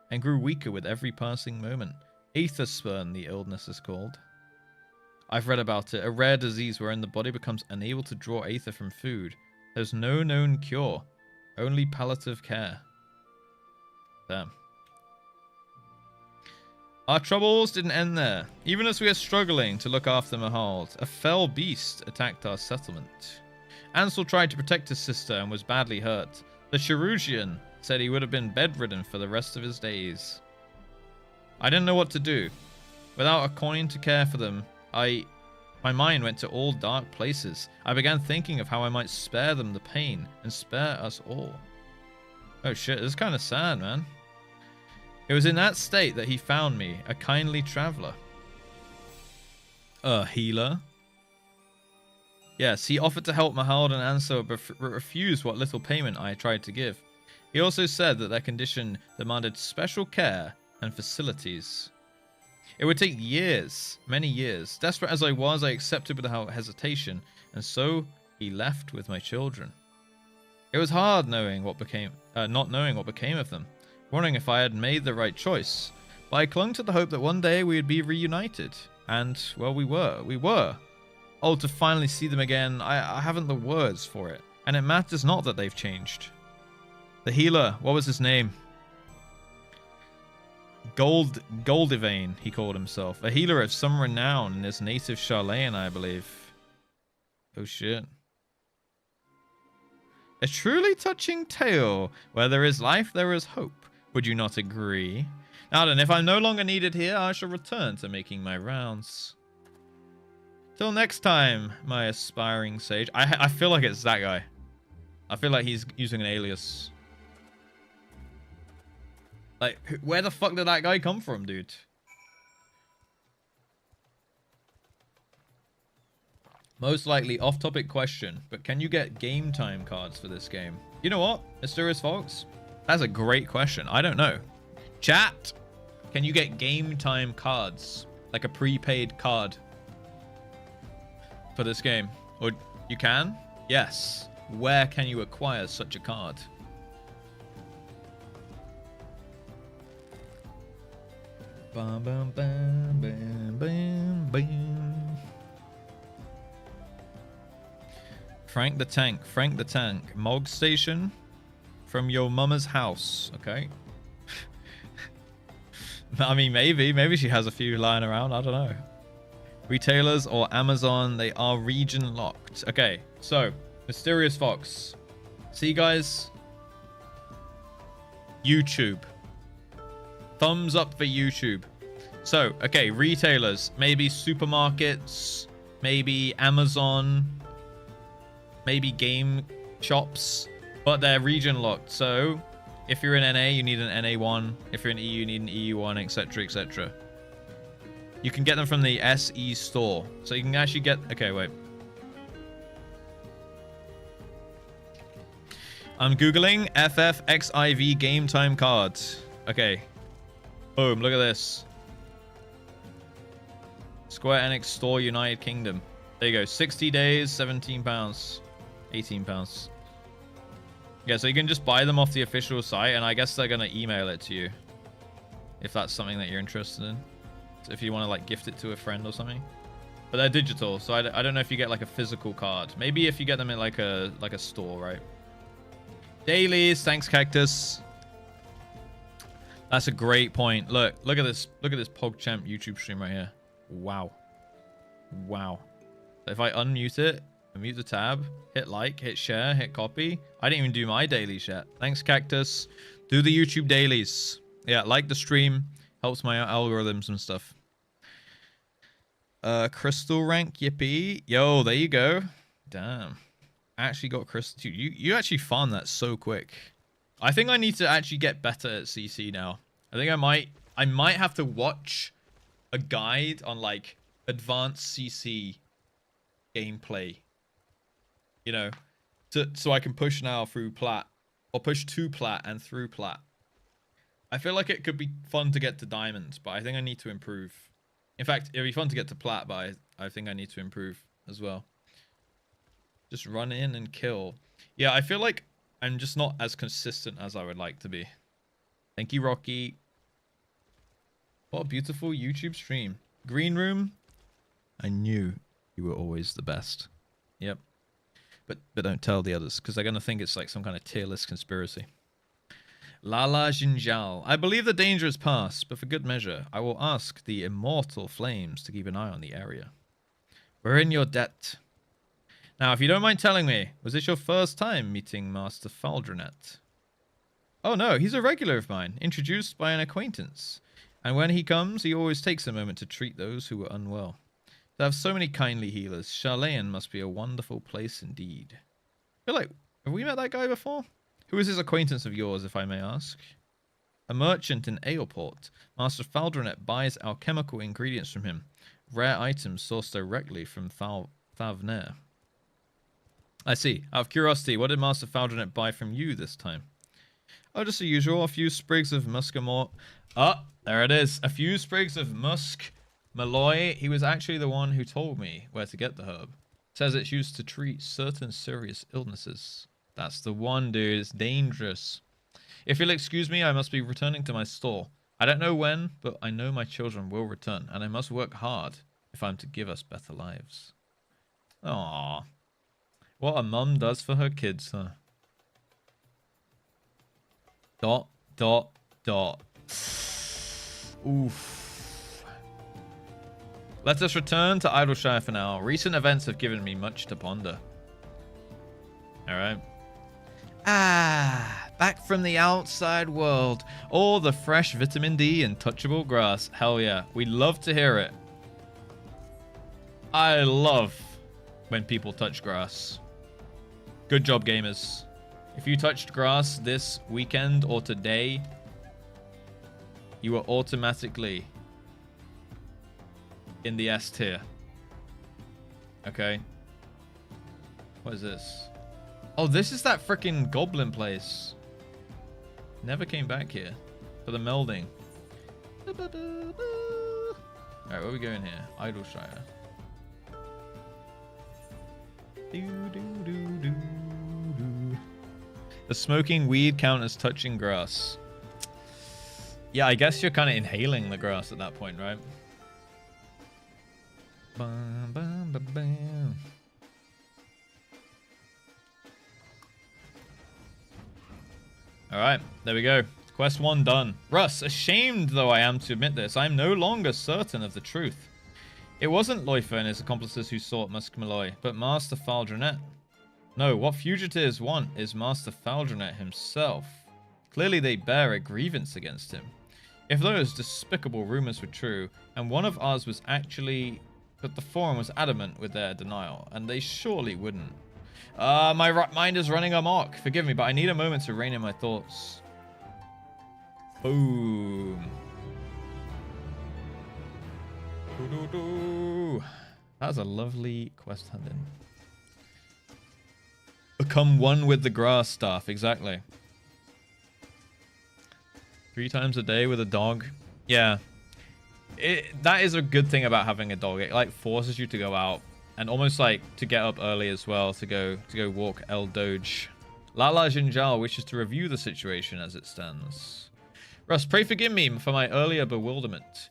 and grew weaker with every passing moment. Aether spurn, the illness is called. I've read about it, a rare disease wherein the body becomes unable to draw aether from food. There's no known cure, only palliative care. Damn. Our troubles didn't end there. Even as we were struggling to look after Mahold, a fell beast attacked our settlement. Ansel tried to protect his sister and was badly hurt. The Cherugian said he would have been bedridden for the rest of his days. I didn't know what to do. Without a coin to care for them, my mind went to all dark places. I began thinking of how I might spare them the pain and spare us all. Oh shit, this is kind of sad, man. It was in that state that he found me, a kindly traveler. A healer? Yes, he offered to help Mahold and Ansel, but refused what little payment I tried to give. He also said that their condition demanded special care and facilities. It would take years, many years. Desperate as I was, I accepted without hesitation, and so he left with my children. It was hard not knowing what became of them, wondering if I had made the right choice. But I clung to the hope that one day we would be reunited, and well, we were. Oh, to finally see them again. I haven't the words for it. And it matters not that they've changed. The healer, what was his name? Goldivane, he called himself. A healer of some renown in his native Charlayan, I believe. Oh shit. A truly touching tale. Where there is life, there is hope. Would you not agree? Now then, if I'm no longer needed here, I shall return to making my rounds. Till next time, my aspiring sage. I feel like it's that guy. I feel like he's using an alias. Like, where the fuck did that guy come from, dude? Most likely off-topic question, but can you get game time cards for this game? You know what, Mysterious Fox? That's a great question. I don't know. Chat, can you get game time cards? Like a prepaid card for this game? Or you can? Yes. Where can you acquire such a card? Bam, bam, bam, bam, bam, bam. Frank the Tank. Mog Station from your mama's house. Okay. I mean, maybe she has a few lying around. I don't know. Retailers or Amazon, they are region locked. Okay, so Mysterious Fox. See, guys? YouTube. Thumbs up for YouTube. So, okay, retailers. Maybe supermarkets. Maybe Amazon. Maybe game shops. But they're region locked. So, if you're in NA, you need an NA1. If you're in EU, you need an EU1, etc, etc. You can get them from the SE store. So you can actually get... Okay, wait. I'm Googling FFXIV game time cards. Okay. Boom, look at this. Square Enix Store, United Kingdom. There you go. 60 days, £17. £18. Yeah, so you can just buy them off the official site, and I guess they're going to email it to you. If that's something that you're interested in. So if you want to, like, gift it to a friend or something. But they're digital, so I don't know if you get, like, a physical card. Maybe if you get them in, like a store, right? Dailies, thanks, Cactus. That's a great point. Look at this. Look at this PogChamp YouTube stream right here. Wow. Wow. If I unmute it, mute the tab, hit like, hit share, hit copy. I didn't even do my dailies yet. Thanks, Cactus. Do the YouTube dailies. Yeah, like the stream. Helps my algorithms and stuff. Crystal rank, yippee. Yo, there you go. Damn. Actually got crystal. You actually farmed that so quick. I think I need to actually get better at CC now. I think I might have to watch a guide on, like, advanced CC gameplay. You know, so I can push now through plat, or push to plat and through plat. I feel like it could be fun to get to diamonds, but I think I need to improve. In fact, it'd be fun to get to plat, but I think I need to improve as well. Just run in and kill. Yeah, I feel like I'm just not as consistent as I would like to be. Thank you, Rocky. What a beautiful YouTube stream. Green room. I knew you were always the best. Yep. But don't tell the others, because they're going to think it's like some kind of tier list conspiracy. Lala Jinjal. I believe the danger is past, but for good measure, I will ask the immortal flames to keep an eye on the area. We're in your debt. Now, if you don't mind telling me, was this your first time meeting Master Faldronet? Oh no, he's a regular of mine, introduced by an acquaintance. And when he comes, he always takes a moment to treat those who are unwell. To have so many kindly healers, Charlayan must be a wonderful place indeed. I feel like, have we met that guy before? Who is this acquaintance of yours, if I may ask? A merchant in Aleport. Master Faldronet buys alchemical ingredients from him. Rare items sourced directly from Thavner. I see. Out of curiosity, what did Master Faldronet buy from you this time? Oh, just the usual. A few sprigs of muscamore. Ah, there it is. A few sprigs of musk malloy. He was actually the one who told me where to get the herb. Says it's used to treat certain serious illnesses. That's the one, dude. It's dangerous. If you'll excuse me, I must be returning to my store. I don't know when, but I know my children will return, and I must work hard if I'm to give us better lives. Aww. What a mum does for her kids, huh? Dot, dot, dot. Oof. Let us return to Idleshire for now. Recent events have given me much to ponder. Alright. Ah, back from the outside world. All the fresh vitamin D and touchable grass. Hell yeah. We love to hear it. I love when people touch grass. Good job, gamers. If you touched grass this weekend or today, you are automatically in the S tier. Okay. What is this? Oh, this is that freaking goblin place. Never came back here for the melding. Alright, where are we going here? Idleshire. The smoking weed count as touching grass. Yeah, I guess you're kind of inhaling the grass at that point, right? Bum, bum, bum, bum. Alright, there we go. Quest 1 done. Russ, ashamed though I am to admit this, I am no longer certain of the truth. It wasn't Loifer and his accomplices who sought Musk Malloy, but Master Faldronet. No, what fugitives want is Master Faldronet himself. Clearly they bear a grievance against him. If those despicable rumors were true, and one of ours was actually... But the Forum was adamant with their denial, and they surely wouldn't. My mind is running amok. Forgive me, but I need a moment to rein in my thoughts. Boom. That was a lovely quest hunting. Become one with the grass staff, exactly. 3 times a day with a dog. Yeah. That is a good thing about having a dog. It like forces you to go out and almost like to get up early as well to go walk El Doge. Lala Jinjal wishes to review the situation as it stands. Russ, pray forgive me for my earlier bewilderment.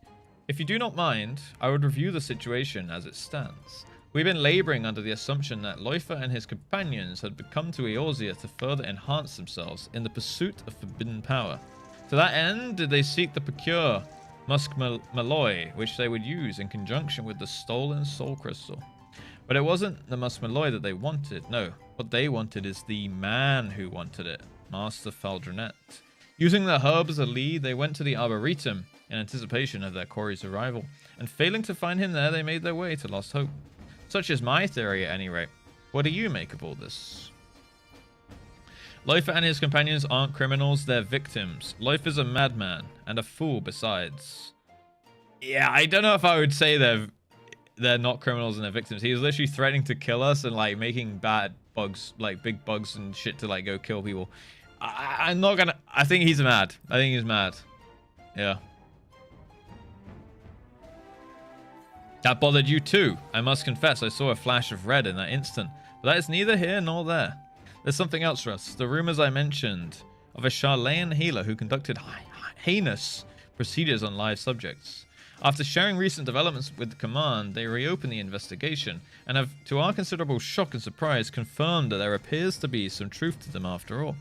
If you do not mind, I would review the situation as it stands. We've been laboring under the assumption that Loifer and his companions had come to Eorzea to further enhance themselves in the pursuit of forbidden power. To that end, did they seek to procure Musk Malloy, which they would use in conjunction with the stolen soul crystal. But it wasn't the Musk Malloy that they wanted. No, what they wanted is the man who wanted it, Master Faldronet. Using the herb as a lead, they went to the Arboretum in anticipation of their quarry's arrival, and failing to find him there, they made their way to Lost Hope. Such is my theory at any rate. What do you make of all this? Loifer and his companions aren't criminals, they're victims. Loifer's a madman, and a fool besides. Yeah, I don't know if I would say they're not criminals and they're victims. He was literally threatening to kill us and like making bad bugs, like big bugs and shit to like go kill people. I'm not gonna... I think he's mad. I think he's mad. Yeah. That bothered you too. I must confess, I saw a flash of red in that instant. But that is neither here nor there. There's something else, Russ. The rumors I mentioned of a Charlayan healer who conducted heinous procedures on live subjects. After sharing recent developments with the command, they reopened the investigation and have, to our considerable shock and surprise, confirmed that there appears to be some truth to them after all.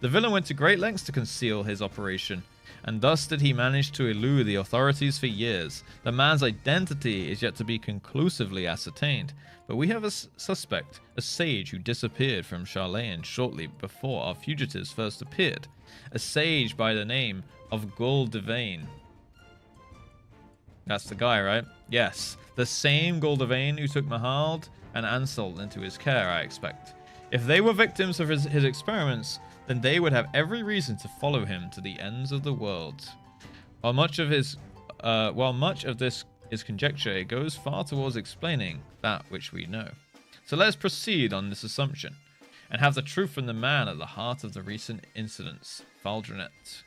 The villain went to great lengths to conceal his operation, and thus did he manage to elude the authorities for years. The man's identity is yet to be conclusively ascertained, but we have a suspect, a sage who disappeared from Charlayan shortly before our fugitives first appeared. A sage by the name of Gul Devane. That's the guy, right? Yes, the same Gul Devane who took Mahald and Ansel into his care, I expect. If they were victims of his experiments, then they would have every reason to follow him to the ends of the world. While much of this is conjecture, it goes far towards explaining that which we know. So let's proceed on this assumption, and have the truth from the man at the heart of the recent incidents, Faldronet.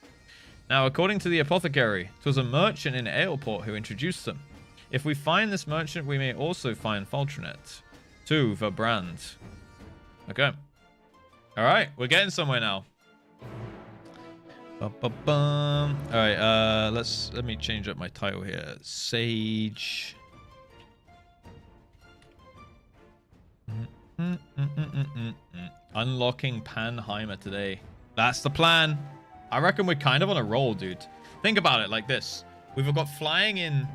Now, according to the apothecary, 'twas a merchant in Aleport who introduced them. If we find this merchant, we may also find Faldronet. To Verbrand. Okay. Alright, we're getting somewhere now. Alright, let me change up my title here. Sage. Unlocking Panheimer today. That's the plan. I reckon we're kind of on a roll, dude. Think about it like this. We've got flying in.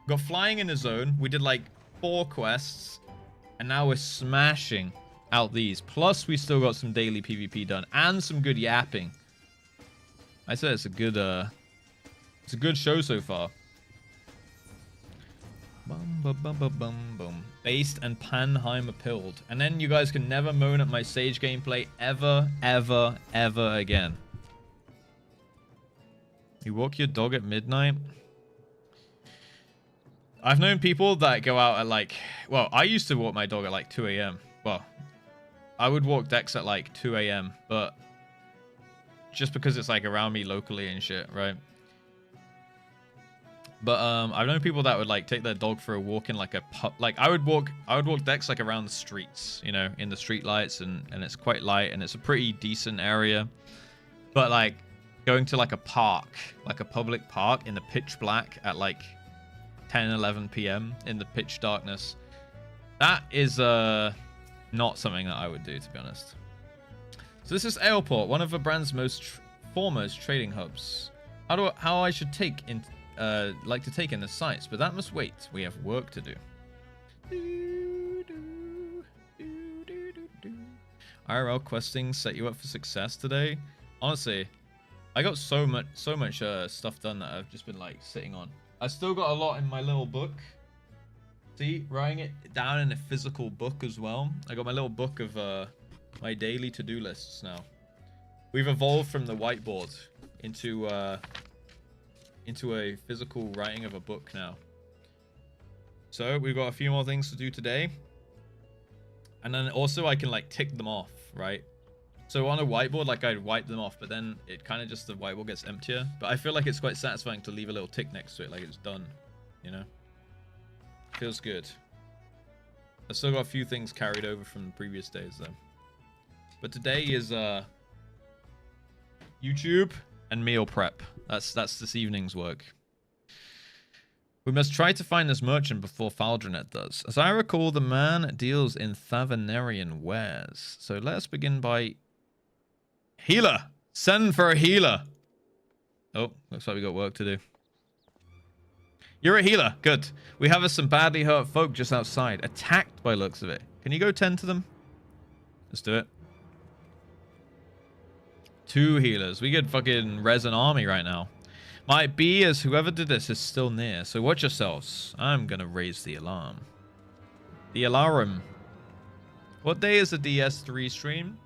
Got flying in the zone. We did like 4 quests. And now we're smashing out these. Plus, we still got some daily PvP done. And some good yapping. I said it's a good show so far. Bum, bum, bum, bum, bum, bum. Based and Panheimer pilled. And then you guys can never moan at my Sage gameplay ever, ever, ever again. You walk your dog at midnight? I've known people that go out at like... Well, I used to walk my dog at like 2 a.m. Well, I would walk Dex at like 2 a.m. But just because it's like around me locally and shit, right? But I've known people that would like take their dog for a walk in like a pub. Like I would walk Dex like around the streets, you know, in the street lights, and it's quite light and it's a pretty decent area. But like going to like a park, like a public park in the pitch black at like 10, 11 p.m. in the pitch darkness, that is not something that I would do, to be honest. So this is Airport, one of the brand's foremost trading hubs. How I should take in like to take in the sights, but that must wait. We have work to do. IRL questing set you up for success today. Honestly, I got so much stuff done that I've just been like sitting on. I still got a lot in my little book. See, writing it down in a physical book as well. I got my little book of my daily to-do lists now. We've evolved from the whiteboard into a physical writing of a book now. So we've got a few more things to do today. And then also I can like tick them off, right? So on a whiteboard, like I'd wipe them off, but then it kind of just, the whiteboard gets emptier. But I feel like it's quite satisfying to leave a little tick next to it, like it's done, you know? Feels good. I've still got a few things carried over from the previous days though. But today is YouTube and meal prep. That's this evening's work. We must try to find this merchant before Faldronet does. As I recall, the man deals in Tavernarian wares. So let's begin by... Healer! Send for a healer! Oh, looks like we got work to do. You're a healer. Good. We have some badly hurt folk just outside. Attacked by looks of it. Can you go tend to them? Let's do it. 2 healers. We could fucking res an army right now. Might be as whoever did this is still near. So watch yourselves. I'm gonna raise the alarm. The alarm. What day is the DS3 stream?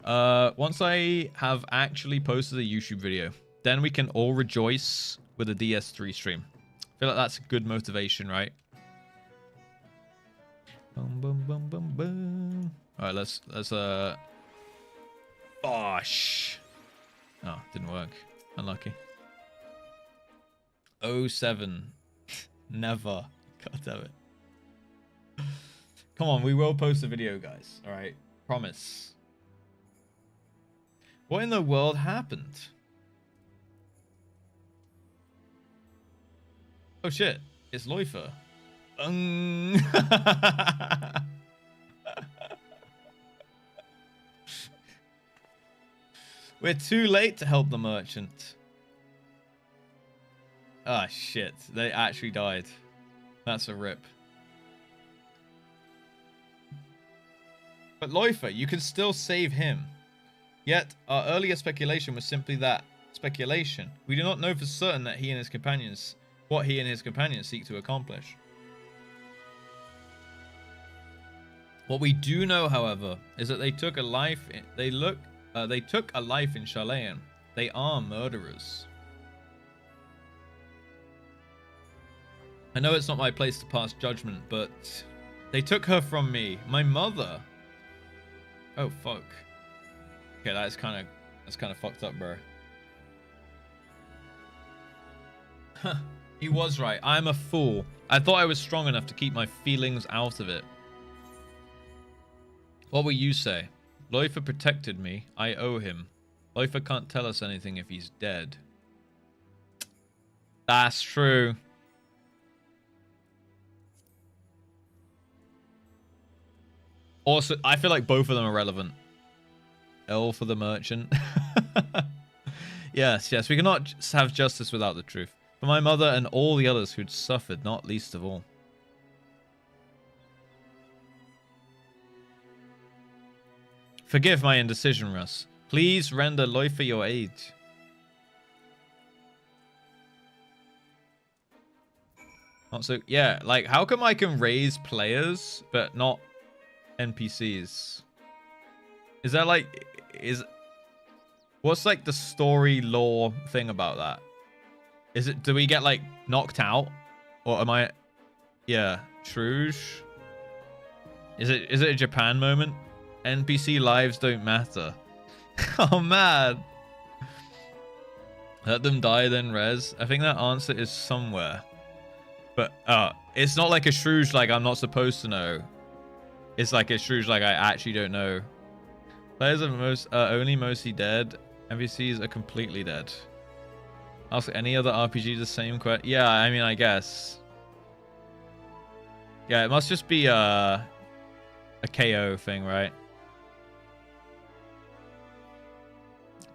Once I have actually posted a YouTube video, then we can all rejoice with a DS3 stream. I feel like that's a good motivation, right? Boom, boom, boom, boom, boom. All right, let's Bosh. Oh, didn't work. Unlucky. 07. Never. God damn it. Come on, we will post a video, guys. All right, promise. What in the world happened? Oh shit, it's Loifer. We're too late to help the merchant. Ah, shit. They actually died. That's a rip. But Loifer, you can still save him. Yet, our earlier speculation was simply that. Speculation. We do not know for certain that he and his companions... what he and his companions seek to accomplish. What we do know, however, is that they took a life... They took a life in Chalayan. They are murderers. I know it's not my place to pass judgment, but they took her from me. My mother. Oh fuck. Okay, that's kind of fucked up, bro. Huh. He was right. I'm a fool. I thought I was strong enough to keep my feelings out of it. What will you say? Loifer protected me. I owe him. Loifer can't tell us anything if he's dead. That's true. Also, I feel like both of them are relevant. L for the merchant. Yes, yes, we cannot have justice without the truth. For my mother and all the others who'd suffered, not least of all. Forgive my indecision, Russ. Please render Loifer your aid. Also, yeah, like, how come I can raise players, but not NPCs? Is that like, what's like the story lore thing about that? Is it, do we get like knocked out? Or am I, yeah, Shrews? Is it a Japan moment? NPC lives don't matter. Oh man. Let them die then res. I think that answer is somewhere. But it's not like a Shrews like I'm not supposed to know. It's like a Shrews like I actually don't know. Players are only mostly dead. NPCs are completely dead. Ask any other RPG the same question. Yeah, I mean, I guess. Yeah, it must just be a KO thing, right?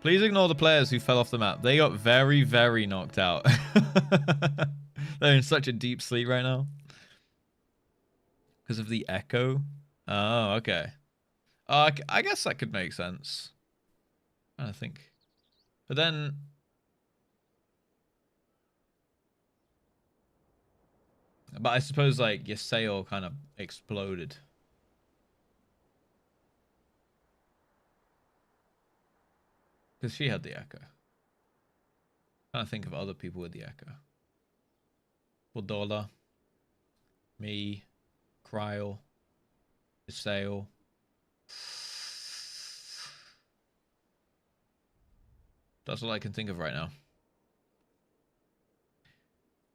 Please ignore the players who fell off the map. They got very, very knocked out. They're in such a deep sleep right now. Because of the echo. Oh, okay. I guess that could make sense. I think. But then... But I suppose, like, your sail kind of exploded. Because she had the echo. I'm trying to think of other people with the echo. Bordola. Me. Kryl. Sail. That's all I can think of right now.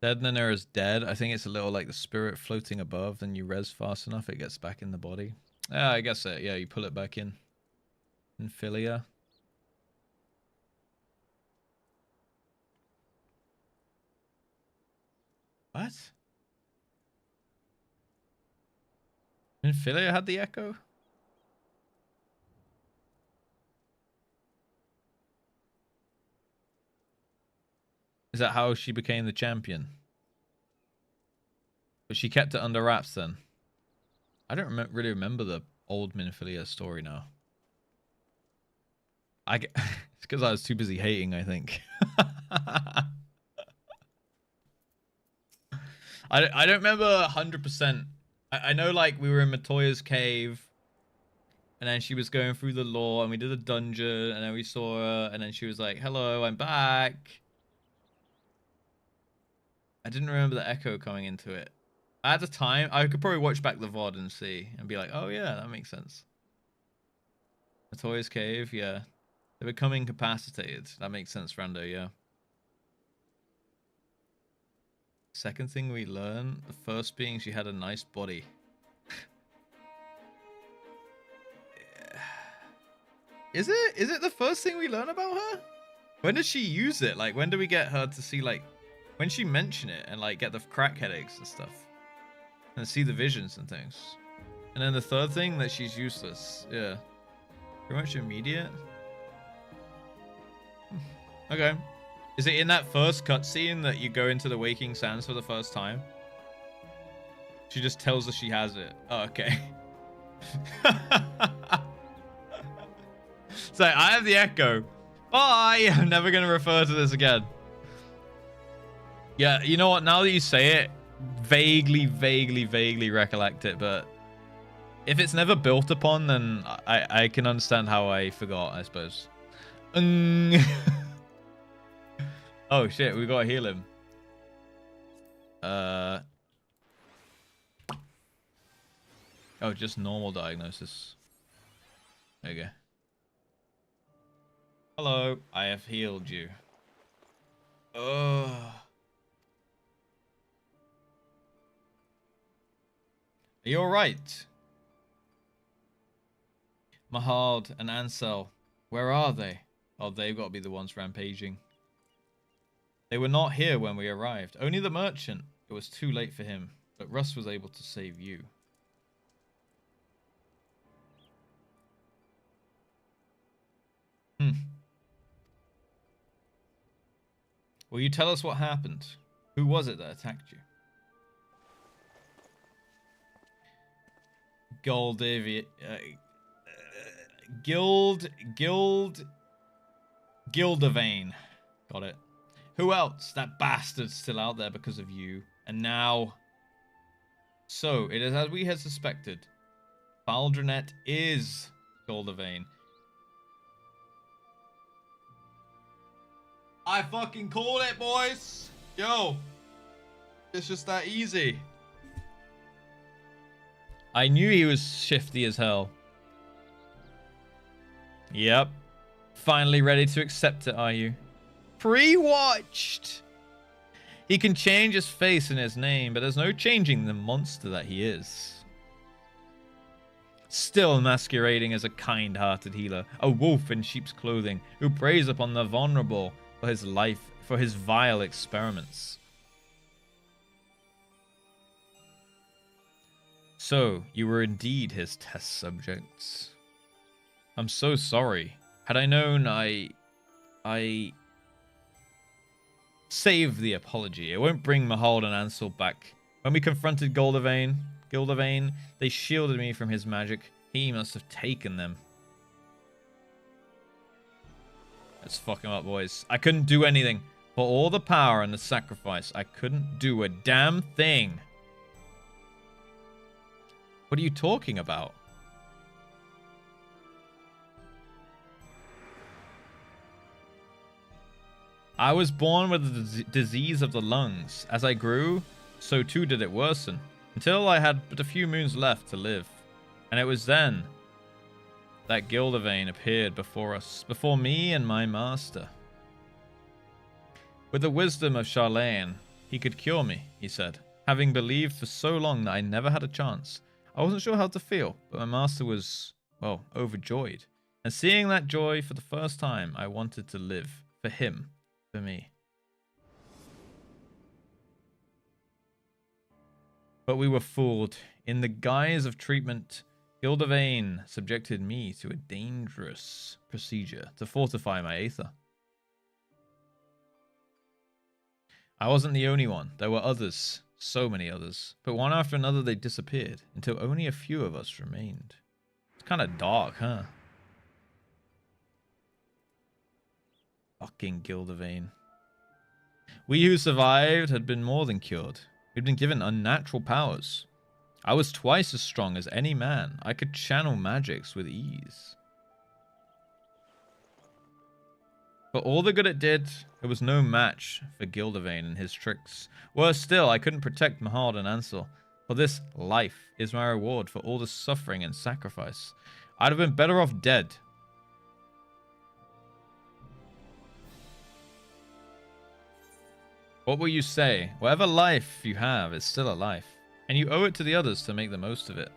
Dead Nana is dead. I think it's a little like the spirit floating above. Then you res fast enough, it gets back in the body. Yeah, I guess yeah, you pull it back in. Infilia. What? Infilia had the echo? Is that how she became the champion? But she kept it under wraps then. I don't really remember the old Minfilia story now. It's because I was too busy hating, I think. I don't remember 100%. I know, like, we were in Matoya's cave. And then she was going through the lore. And we did a dungeon. And then we saw her. And then she was like, hello, I'm back. I didn't remember the echo coming into it. At the time, I could probably watch back the VOD and see. And be like, oh yeah, that makes sense. Matoya's cave, yeah. They become incapacitated. That makes sense, Rando, yeah. Second thing we learn, the first being she had a nice body. Is it the first thing we learn about her? When does she use it? Like, when do we get her to see, like, when she mention it and, like, get the crack headaches and stuff? And see the visions and things. And then the third thing, that she's useless. Yeah. Pretty much immediate. Okay. Is it in that first cutscene that you go into the Waking Sands for the first time? She just tells us she has it. Oh, okay. So, I have the echo. Bye! I'm never going to refer to this again. Yeah, you know what? Now that you say it, vaguely recollect it, but if it's never built upon, then I can understand how I forgot, I suppose. Oh shit, we gotta heal him. Oh, just normal diagnosis. There you go. Hello, I have healed you. Oh. Are you alright? Mahard and Ansel, where are they? Oh, they've got to be the ones rampaging. They were not here when we arrived. Only the merchant. It was too late for him, but Russ was able to save you. Will you tell us what happened? Who was it that attacked you? Gildavane. Got it. Who else? That bastard's still out there because of you. And now... So, it is as we had suspected. Baldrinet is Gildavane. I fucking called it, boys! Yo! It's just that easy. I knew he was shifty as hell. Yep. Finally ready to accept it, are you? Pre-watched! He can change his face and his name, but there's no changing the monster that he is. Still masquerading as a kind-hearted healer, a wolf in sheep's clothing, who preys upon the vulnerable for his life, for his vile experiments. So, you were indeed his test subjects. I'm so sorry. Had I known, I save the apology. It won't bring Mahald and Ansel back. When we confronted Gildavane, they shielded me from his magic. He must have taken them. Let's fuck him up, boys. I couldn't do anything. For all the power and the sacrifice, I couldn't do a damn thing. What are you talking about? I was born with the disease of the lungs. As I grew, so too did it worsen, until I had but a few moons left to live. And it was then that Gildavane appeared before us, before me and my master. With the wisdom of Charlene, he could cure me, he said, having believed for so long that I never had a chance. I wasn't sure how to feel, but my master was, well, overjoyed. And seeing that joy for the first time, I wanted to live. For him. For me. But we were fooled. In the guise of treatment, Gildavane subjected me to a dangerous procedure to fortify my aether. I wasn't the only one. There were others. So many others. But one after another they disappeared, until only a few of us remained. It's kind of dark, huh? Fucking Gildavane. We who survived had been more than cured. We'd been given unnatural powers. I was twice as strong as any man. I could channel magics with ease. For all the good it did, it was no match for Gildavane and his tricks. Worse still, I couldn't protect Mahald and Ansel. For this life is my reward for all the suffering and sacrifice. I'd have been better off dead. What will you say? Whatever life you have is still a life. And you owe it to the others to make the most of it.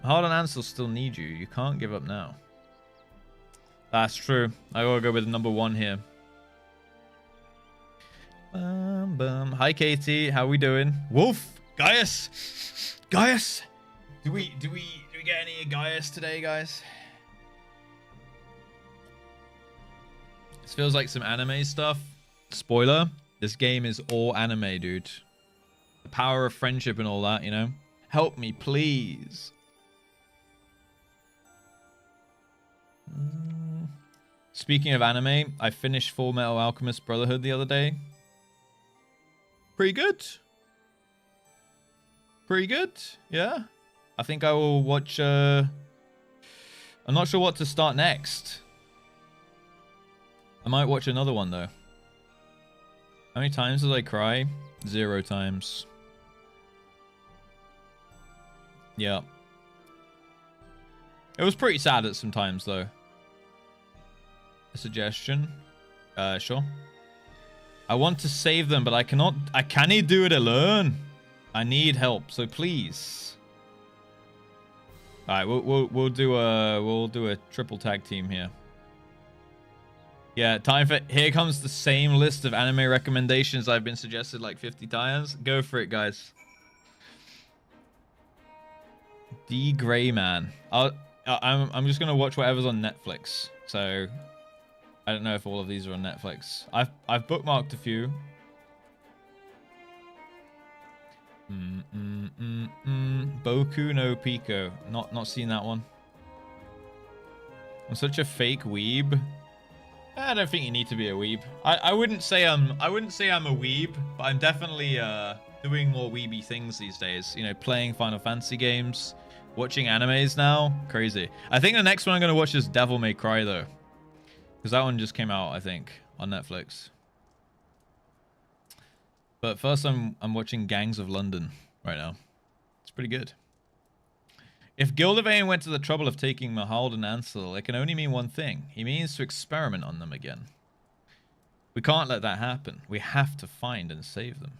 Mahald and Ansel still need you. You can't give up now. That's true. I gotta go with number one here. Hi, Katie. How we doing? Wolf! Gaius! Gaius! Do we get any Gaius today, guys? This feels like some anime stuff. Spoiler. This game is all anime, dude. The power of friendship and all that, you know? Help me, please. Speaking of anime, I finished Full Metal Alchemist Brotherhood the other day. Pretty good. Pretty good, yeah. I think I will watch... I'm not sure what to start next. I might watch another one, though. How many times did I cry? 0 times. Yeah. It was pretty sad at some times, though. A suggestion? Sure. I want to save them, but I cannot. I can't do it alone. I need help, so please. All right, we'll do a triple tag team here. Yeah, time for... Here comes the same list of anime recommendations I've been suggested like 50 times. Go for it, guys. D. Gray Man. I'm just gonna watch whatever's on Netflix. So I don't know if all of these are on Netflix. I've bookmarked a few. Boku no Pico. Not seen that one. I'm such a fake weeb. I don't think you need to be a weeb. I wouldn't say I'm a weeb, but I'm definitely doing more weeby things these days. You know, playing Final Fantasy games, watching animes now. Crazy. I think the next one I'm gonna watch is Devil May Cry though, because that one just came out, I think, on Netflix. But first, I'm watching Gangs of London right now. It's pretty good. If Gildervain went to the trouble of taking Mahald and Ansel, it can only mean one thing. He means to experiment on them again. We can't let that happen. We have to find and save them.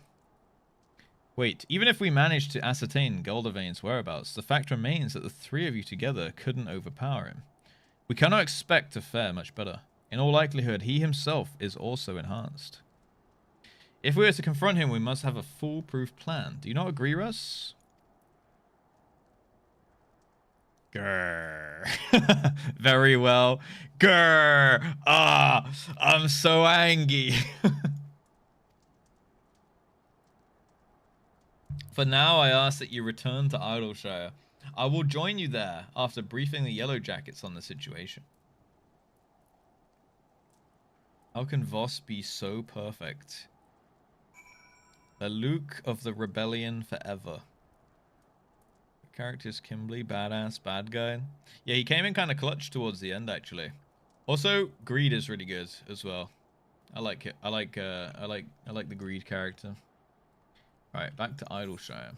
Wait, even if we managed to ascertain Gildervain's whereabouts, the fact remains that the three of you together couldn't overpower him. We cannot expect to fare much better. In all likelihood, he himself is also enhanced. If we are to confront him, we must have a foolproof plan. Do you not agree, Russ? Grrr. Very well. Grrr. Ah, I'm so angry. For now, I ask that you return to Idleshire. I will join you there after briefing the Yellow Jackets on the situation. How can Voss be so perfect? The Luke of the Rebellion forever. Characters Kimberly, badass, bad guy. Yeah, he came in kind of clutch towards the end, actually. Also, Greed is really good as well. I like it. I like the Greed character. All right, back to Idleshire.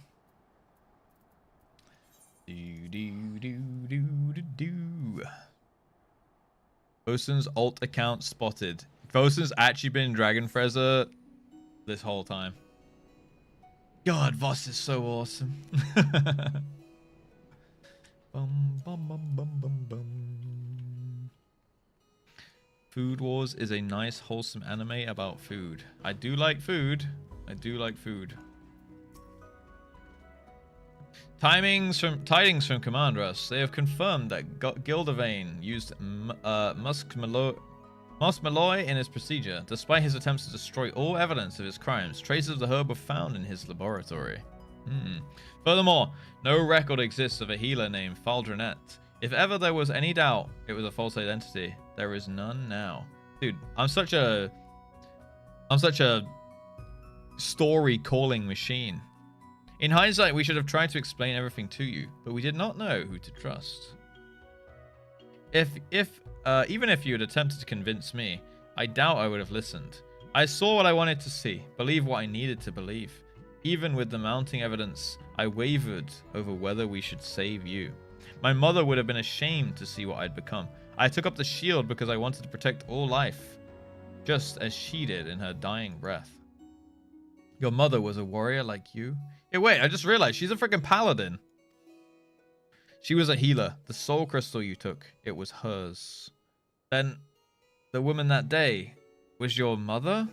Bosun's alt account spotted. Bosun's actually been Dragon Frezza this whole time. God, Voss is so awesome. Bum, bum, bum, bum, bum, bum. Food Wars is a nice, wholesome anime about food. I do like food. I do like food. Tidings from Command Russ. They have confirmed that Gildervain used Musk Malloy in his procedure. Despite his attempts to destroy all evidence of his crimes, traces of the herb were found in his laboratory. Furthermore, no record exists of a healer named Faldronet. If ever there was any doubt it was a false identity, there is none now. Dude, I'm such a story calling machine. In hindsight, we should have tried to explain everything to you, but we did not know who to trust. Even if you had attempted to convince me, I doubt I would have listened. I saw what I wanted to see, believe what I needed to believe. Even with the mounting evidence, I wavered over whether we should save you. My mother would have been ashamed to see what I'd become. I took up the shield because I wanted to protect all life, just as she did in her dying breath. Your mother was a warrior like you? Hey, wait, I just realized she's a freaking paladin. She was a healer. The soul crystal you took, it was hers. Then, the woman that day was your mother?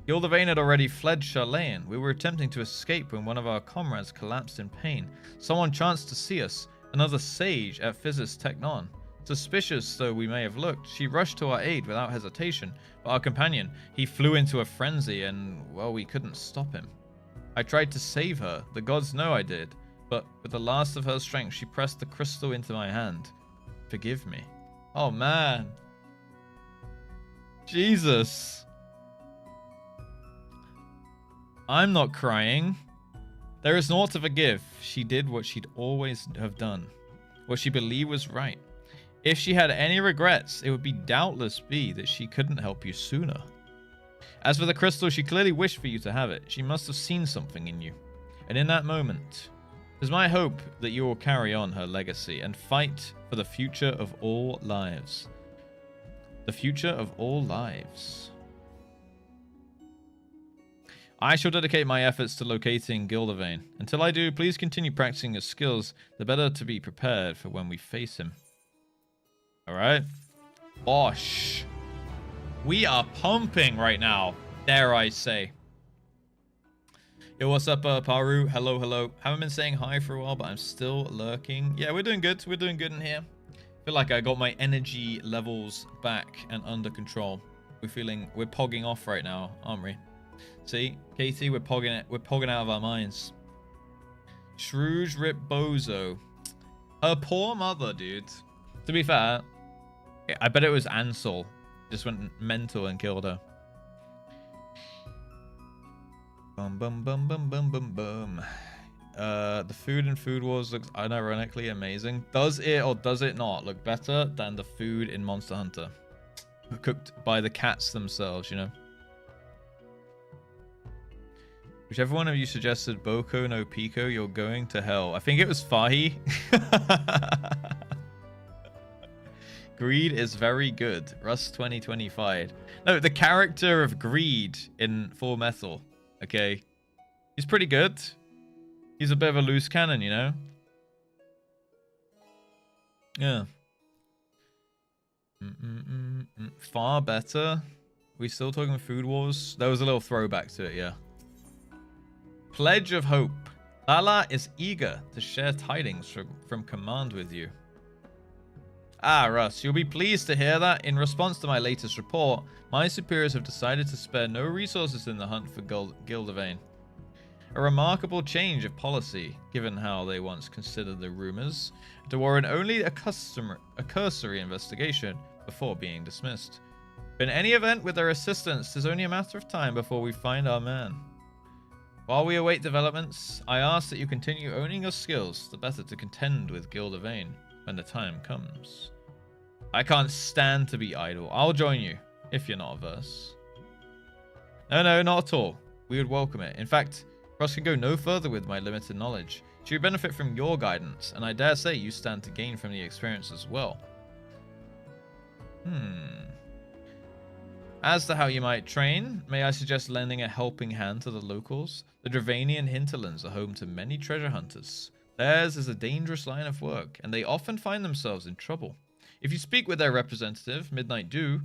Gildervain had already fled Charlayan. We were attempting to escape when one of our comrades collapsed in pain. Someone chanced to see us, another sage at Physis Technon. Suspicious though we may have looked, she rushed to our aid without hesitation. But our companion, he flew into a frenzy and, well, we couldn't stop him. I tried to save her. The gods know I did. But with the last of her strength, she pressed the crystal into my hand. Forgive me. Oh, man. Jesus. I'm not crying. There is naught to forgive. She did what she'd always have done. What she believed was right. If she had any regrets, it would doubtless be that she couldn't help you sooner. As for the crystal, she clearly wished for you to have it. She must have seen something in you. And in that moment, it is my hope that you will carry on her legacy and fight for the future of all lives. The future of all lives. I shall dedicate my efforts to locating Gildervain. Until I do, please continue practicing your skills, the better to be prepared for when we face him. Alright. Bosh. We are pumping right now, dare I say. Yo, what's up, Paru? Hello, hello. Haven't been saying hi for a while, but I'm still lurking. Yeah, we're doing good. We're doing good in here. feel like I got my energy levels back and under control. We're pogging off right now, aren't we? See, Katie, we're pogging out of our minds. Shrews Rip Bozo. Her poor mother, dude. To be fair, I bet it was Ansel. Just went mental and killed her. Bum bum bum bum bum bum bum. The food in Food Wars looks unironically amazing. Does it or does it not look better than the food in Monster Hunter? Cooked by the cats themselves, you know? Whichever one of you suggested Boko no Pico, you're going to hell. I think it was Fahi. Greed is very good. Rust 2025. No, the character of Greed in Full Metal. Okay. He's pretty good. He's a bit of a loose cannon, you know? Yeah. Far better. We still talking Food Wars? There was a little throwback to it, yeah. Pledge of Hope. Lala is eager to share tidings from Command with you. Ah, Russ, you'll be pleased to hear that in response to my latest report, my superiors have decided to spare no resources in the hunt for Gildavane. A remarkable change of policy, given how they once considered the rumors to warrant only a cursory investigation before being dismissed. In any event, with their assistance, it is only a matter of time before we find our man. While we await developments, I ask that you continue owning your skills, the better to contend with Gildavane when the time comes. I can't stand to be idle. I'll join you, if you're not averse. No, not at all. We would welcome it. In fact, Ross can go no further with my limited knowledge. She would benefit from your guidance, and I dare say you stand to gain from the experience as well. As to how you might train, may I suggest lending a helping hand to the locals? The Dravanian hinterlands are home to many treasure hunters. Theirs is a dangerous line of work, and they often find themselves in trouble. If you speak with their representative, Midnight Dew,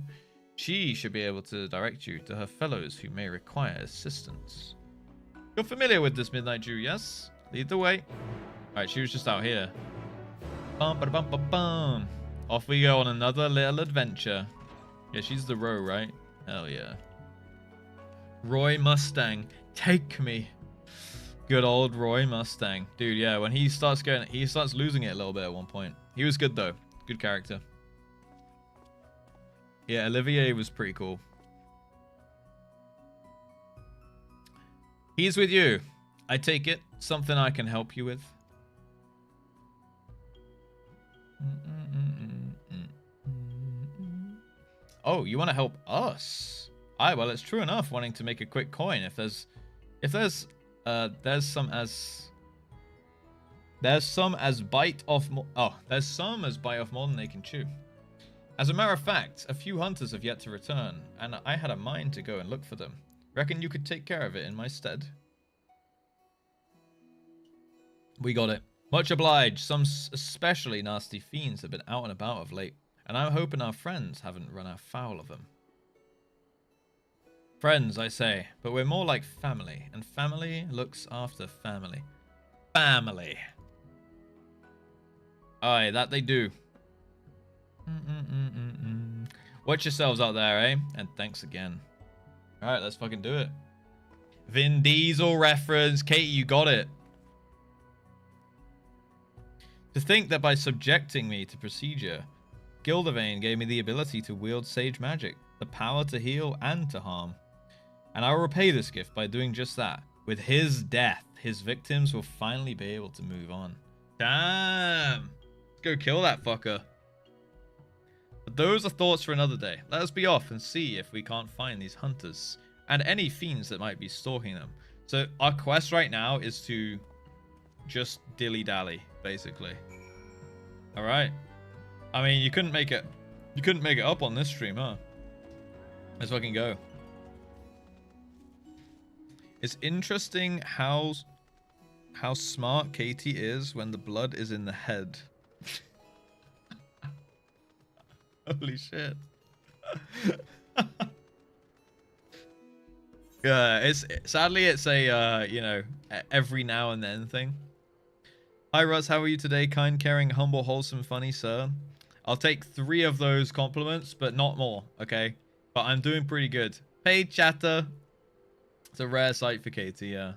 she should be able to direct you to her fellows who may require assistance. You're familiar with this Midnight Dew, yes? Lead the way. Alright, she was just out here. Bum, ba, bum, ba, bum. Off we go on another little adventure. Yeah, she's the Row, right? Hell yeah. Roy Mustang, take me. Good old Roy Mustang. Dude, yeah, when he starts losing it a little bit at one point. He was good though. Good character. Yeah, Olivier was pretty cool. He's with you. I take it. Something I can help you with. Oh, you want to help us? Aye, well, it's true enough wanting to make a quick coin. There's some as bite off more than they can chew. As a matter of fact, a few hunters have yet to return, and I had a mind to go and look for them. Reckon you could take care of it in my stead? We got it. Much obliged. Some especially nasty fiends have been out and about of late, and I'm hoping our friends haven't run afoul of them. Friends, I say, but we're more like family, and family looks after family. Family. Aye, that they do. Watch yourselves out there, eh? And thanks again. Alright, let's fucking do it. Vin Diesel reference. Katie, you got it. To think that by subjecting me to procedure, Gildavane gave me the ability to wield sage magic, the power to heal and to harm. And I will repay this gift by doing just that. With his death, his victims will finally be able to move on. Damn! Let's go kill that fucker. But those are thoughts for another day. Let us be off and see if we can't find these hunters and any fiends that might be stalking them. So our quest right now is to just dilly-dally, basically. Alright. I mean, you couldn't make it up on this stream, huh? Let's fucking go. It's interesting how smart Katie is when the blood is in the head. Holy shit. Yeah, sadly it's a you know, every now and then thing. Hi Russ, how are you today? Kind, caring, humble, wholesome, funny sir. I'll take 3 of those compliments, but not more, okay? But I'm doing pretty good. Paid chatter. It's a rare sight for Katie, yeah.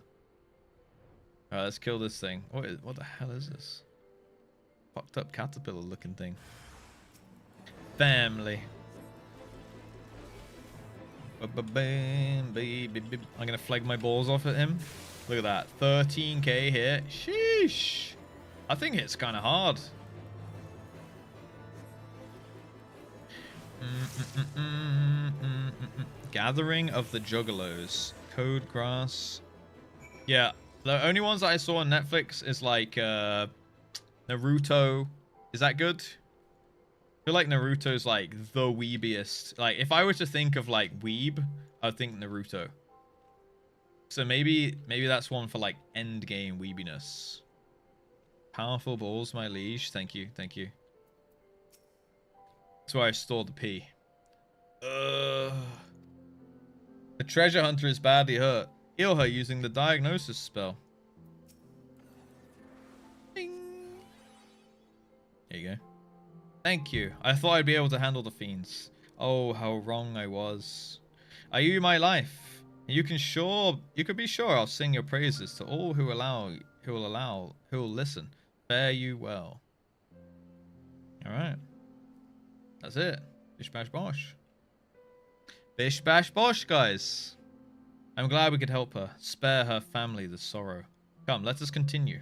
Alright, let's kill this thing. What the hell is this? Fucked up caterpillar looking thing. Family. I'm gonna flag my balls off at him. Look at that. 13k hit. Sheesh. I think it's kind of hard. Gathering of the Juggalos. Code Grass. Yeah, the only ones that I saw on Netflix is like Naruto. Is that good? I feel like Naruto's like the weebiest. Like if I were to think of like weeb, I'd think Naruto. So maybe that's one for like end game weebiness. Powerful balls, my liege. Thank you, thank you. That's where I stored the P. The treasure hunter is badly hurt. Heal her using the diagnosis spell. Ding. There you go. Thank you. I thought I'd be able to handle the fiends. Oh, how wrong I was. Are you my life? You can be sure I'll sing your praises to all who will listen. Fare you well. All right. That's it. Bish bash bosh. Bish bash bosh, guys. I'm glad we could help her. Spare her family the sorrow. Come, let us continue.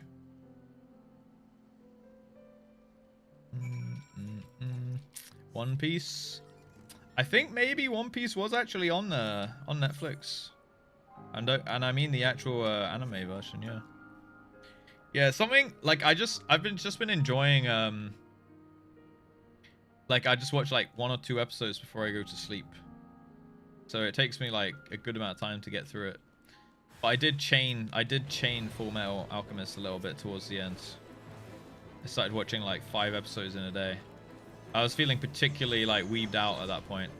One Piece. I think maybe One Piece was actually on Netflix. And I mean the actual anime version, yeah. Yeah, something like I've just been enjoying like I just watch like 1 or 2 episodes before I go to sleep. So it takes me like a good amount of time to get through it. But I did chain Full Metal Alchemist a little bit towards the end. I started watching like 5 episodes in a day. I was feeling particularly like weebed out at that point.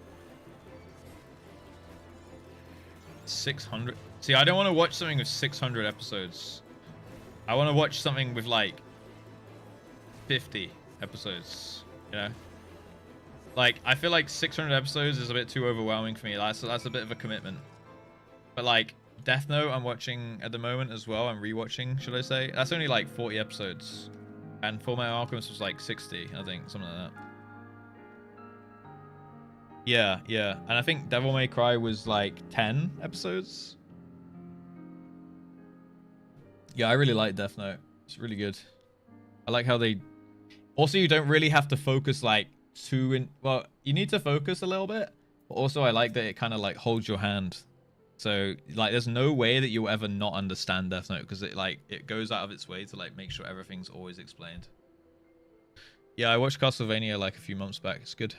600. See, I don't want to watch something with 600 episodes. I want to watch something with like 50 episodes, you know? Like, I feel like 600 episodes is a bit too overwhelming for me. That's a bit of a commitment. But like, Death Note I'm watching at the moment as well. I'm rewatching, should I say. That's only like 40 episodes. And Full Metal Alchemist was like 60, I think. Something like that. Yeah, yeah. And I think Devil May Cry was like 10 episodes. Yeah, I really like Death Note. It's really good. I like how they... Also, you don't really have to focus like well, you need to focus a little bit. But also, I like that it kind of like holds your hand. So, like, there's no way that you'll ever not understand Death Note because it goes out of its way to like make sure everything's always explained. Yeah, I watched Castlevania like a few months back. It's good.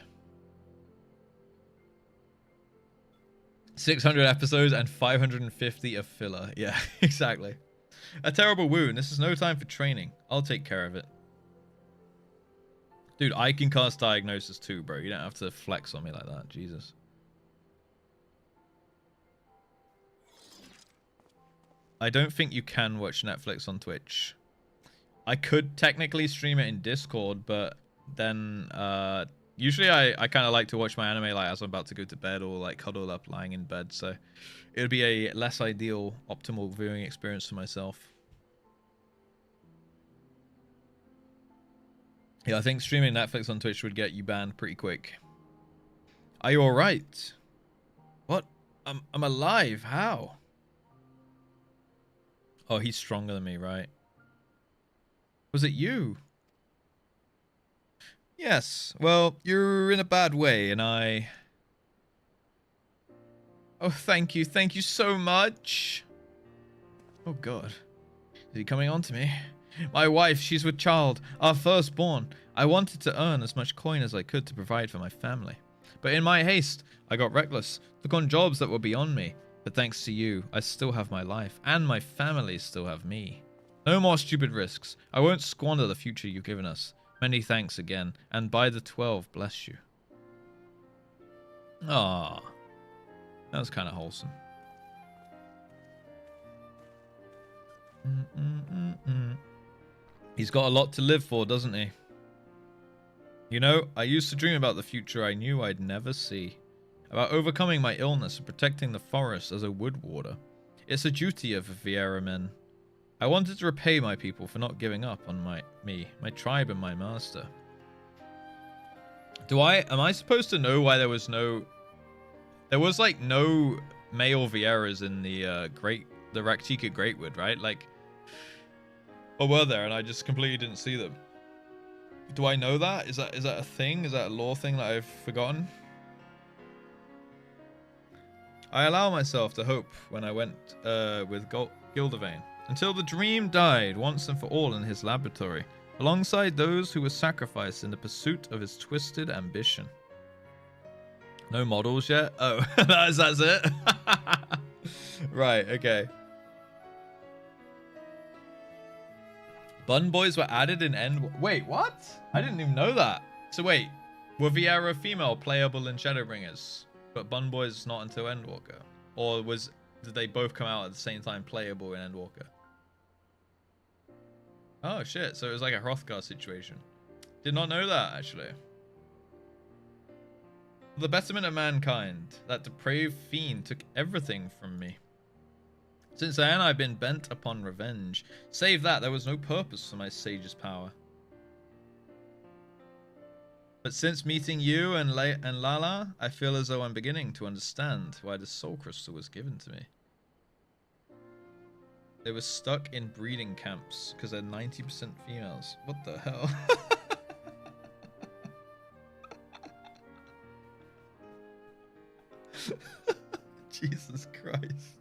600 episodes and 550 of filler. Yeah, exactly. A terrible wound. This is no time for training. I'll take care of it. Dude, I can cast Diagnosis too, bro. You don't have to flex on me like that. Jesus. I don't think you can watch Netflix on Twitch. I could technically stream it in Discord, but then usually I kind of like to watch my anime like as I'm about to go to bed or like cuddle up lying in bed, so it would be a less ideal optimal viewing experience for myself. Yeah, I think streaming Netflix on Twitch would get you banned pretty quick. Are you alright? What? I'm alive. How? Oh, he's stronger than me, right? Was it you? Yes. Well, you're in a bad way, and I... Oh, thank you. Thank you so much. Oh, God. Is he coming on to me? My wife, she's with child, our firstborn. I wanted to earn as much coin as I could to provide for my family. But in my haste, I got reckless, took on jobs that were beyond me. But thanks to you, I still have my life, and my family still have me. No more stupid risks. I won't squander the future you've given us. Many thanks again, and by the 12, bless you. Ah, that was kind of wholesome. He's got a lot to live for, doesn't he? You know, I used to dream about the future I knew I'd never see. About overcoming my illness and protecting the forest as a wood warder. It's a duty of Viera men. I wanted to repay my people for not giving up on my tribe and my master. Am I supposed to know why there was like no male Vieras in the Raktika Greatwood, right? Like, or were there and I just completely didn't see them? Do I know that? Is that a thing? Is that a lore thing that I've forgotten? I allow myself to hope when I went with Gildavane, until the dream died once and for all in his laboratory, alongside those who were sacrificed in the pursuit of his twisted ambition. No models yet? Oh, that's it? Right, okay. Bun boys were added in End... Wait, what? I didn't even know that. So wait, were Viera female playable in Shadowbringers, but Bun boys not until Endwalker? Or did they both come out at the same time playable in Endwalker? Oh shit, so it was like a Hrothgar situation. Did not know that, actually. For the betterment of mankind, that depraved fiend took everything from me. Since then, I've been bent upon revenge. Save that, there was no purpose for my sage's power. But since meeting you and Lala, I feel as though I'm beginning to understand why the soul crystal was given to me. They were stuck in breeding camps because they're 90% females. What the hell? Jesus Christ.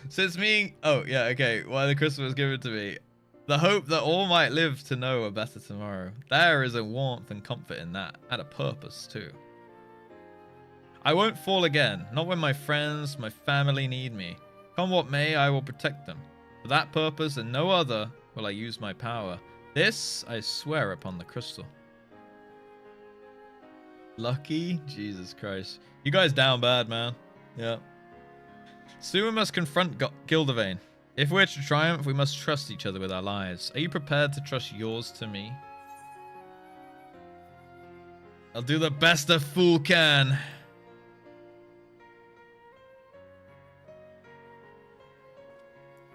Since me... Oh, yeah, okay. Why the crystal was given to me. The hope that all might live to know a better tomorrow. There is a warmth and comfort in that. And a purpose, too. I won't fall again. Not when my friends, my family need me. Come what may, I will protect them. For that purpose and no other will I use my power. This I swear upon the crystal. Lucky? Jesus Christ. You guys down bad, man. Yeah. Soon we must confront Gildavane. If we're to triumph, we must trust each other with our lives. Are you prepared to trust yours to me? I'll do the best a fool can.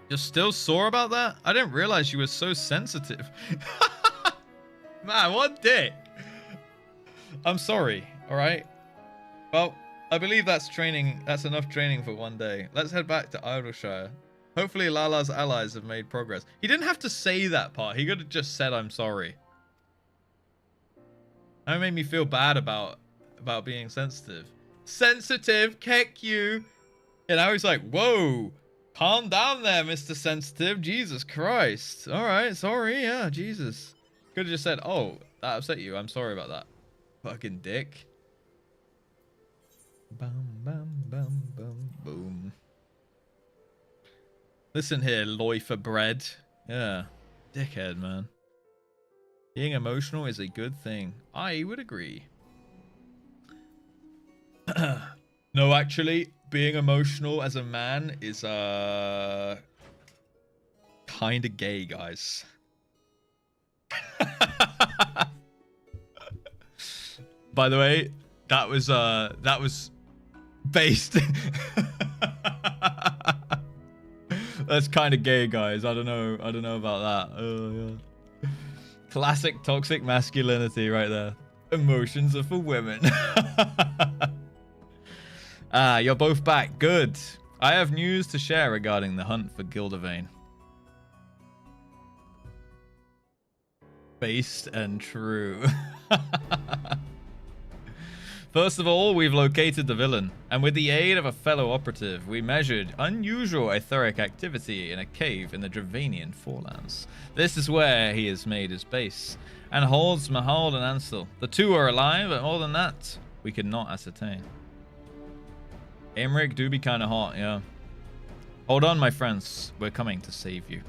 You're still sore about that? I didn't realize you were so sensitive. Man, what dick. I'm sorry, alright? Well, I believe that's training. That's enough training for one day. Let's head back to Idleshire. Hopefully Lala's allies have made progress. He didn't have to say that part. He could have just said, I'm sorry. That made me feel bad about being sensitive. Sensitive, keck you. And now he's like, whoa, calm down there, Mr. Sensitive. Jesus Christ. All right, sorry. Yeah, Jesus. Could have just said, oh, that upset you. I'm sorry about that. Fucking dick. Bum, bum, bum, bum, boom. Listen here, loy for bread. Yeah. Dickhead, man. Being emotional is a good thing. I would agree. No, actually, being emotional as a man is kind of gay, guys. By the way, that was based. That's kind of gay, guys. I don't know about that. Yeah. Classic toxic masculinity right there. Emotions are for women. Ah, you're both back. Good. I have news to share regarding the hunt for Gildavane. Based and true. First of all, we've located the villain, and with the aid of a fellow operative, we measured unusual etheric activity in a cave in the Dravanian Forelands. This is where he has made his base, and holds Mahal and Ansel. The two are alive, but more than that, we could not ascertain. Aymeric do be kind of hot, yeah. Hold on, my friends. We're coming to save you.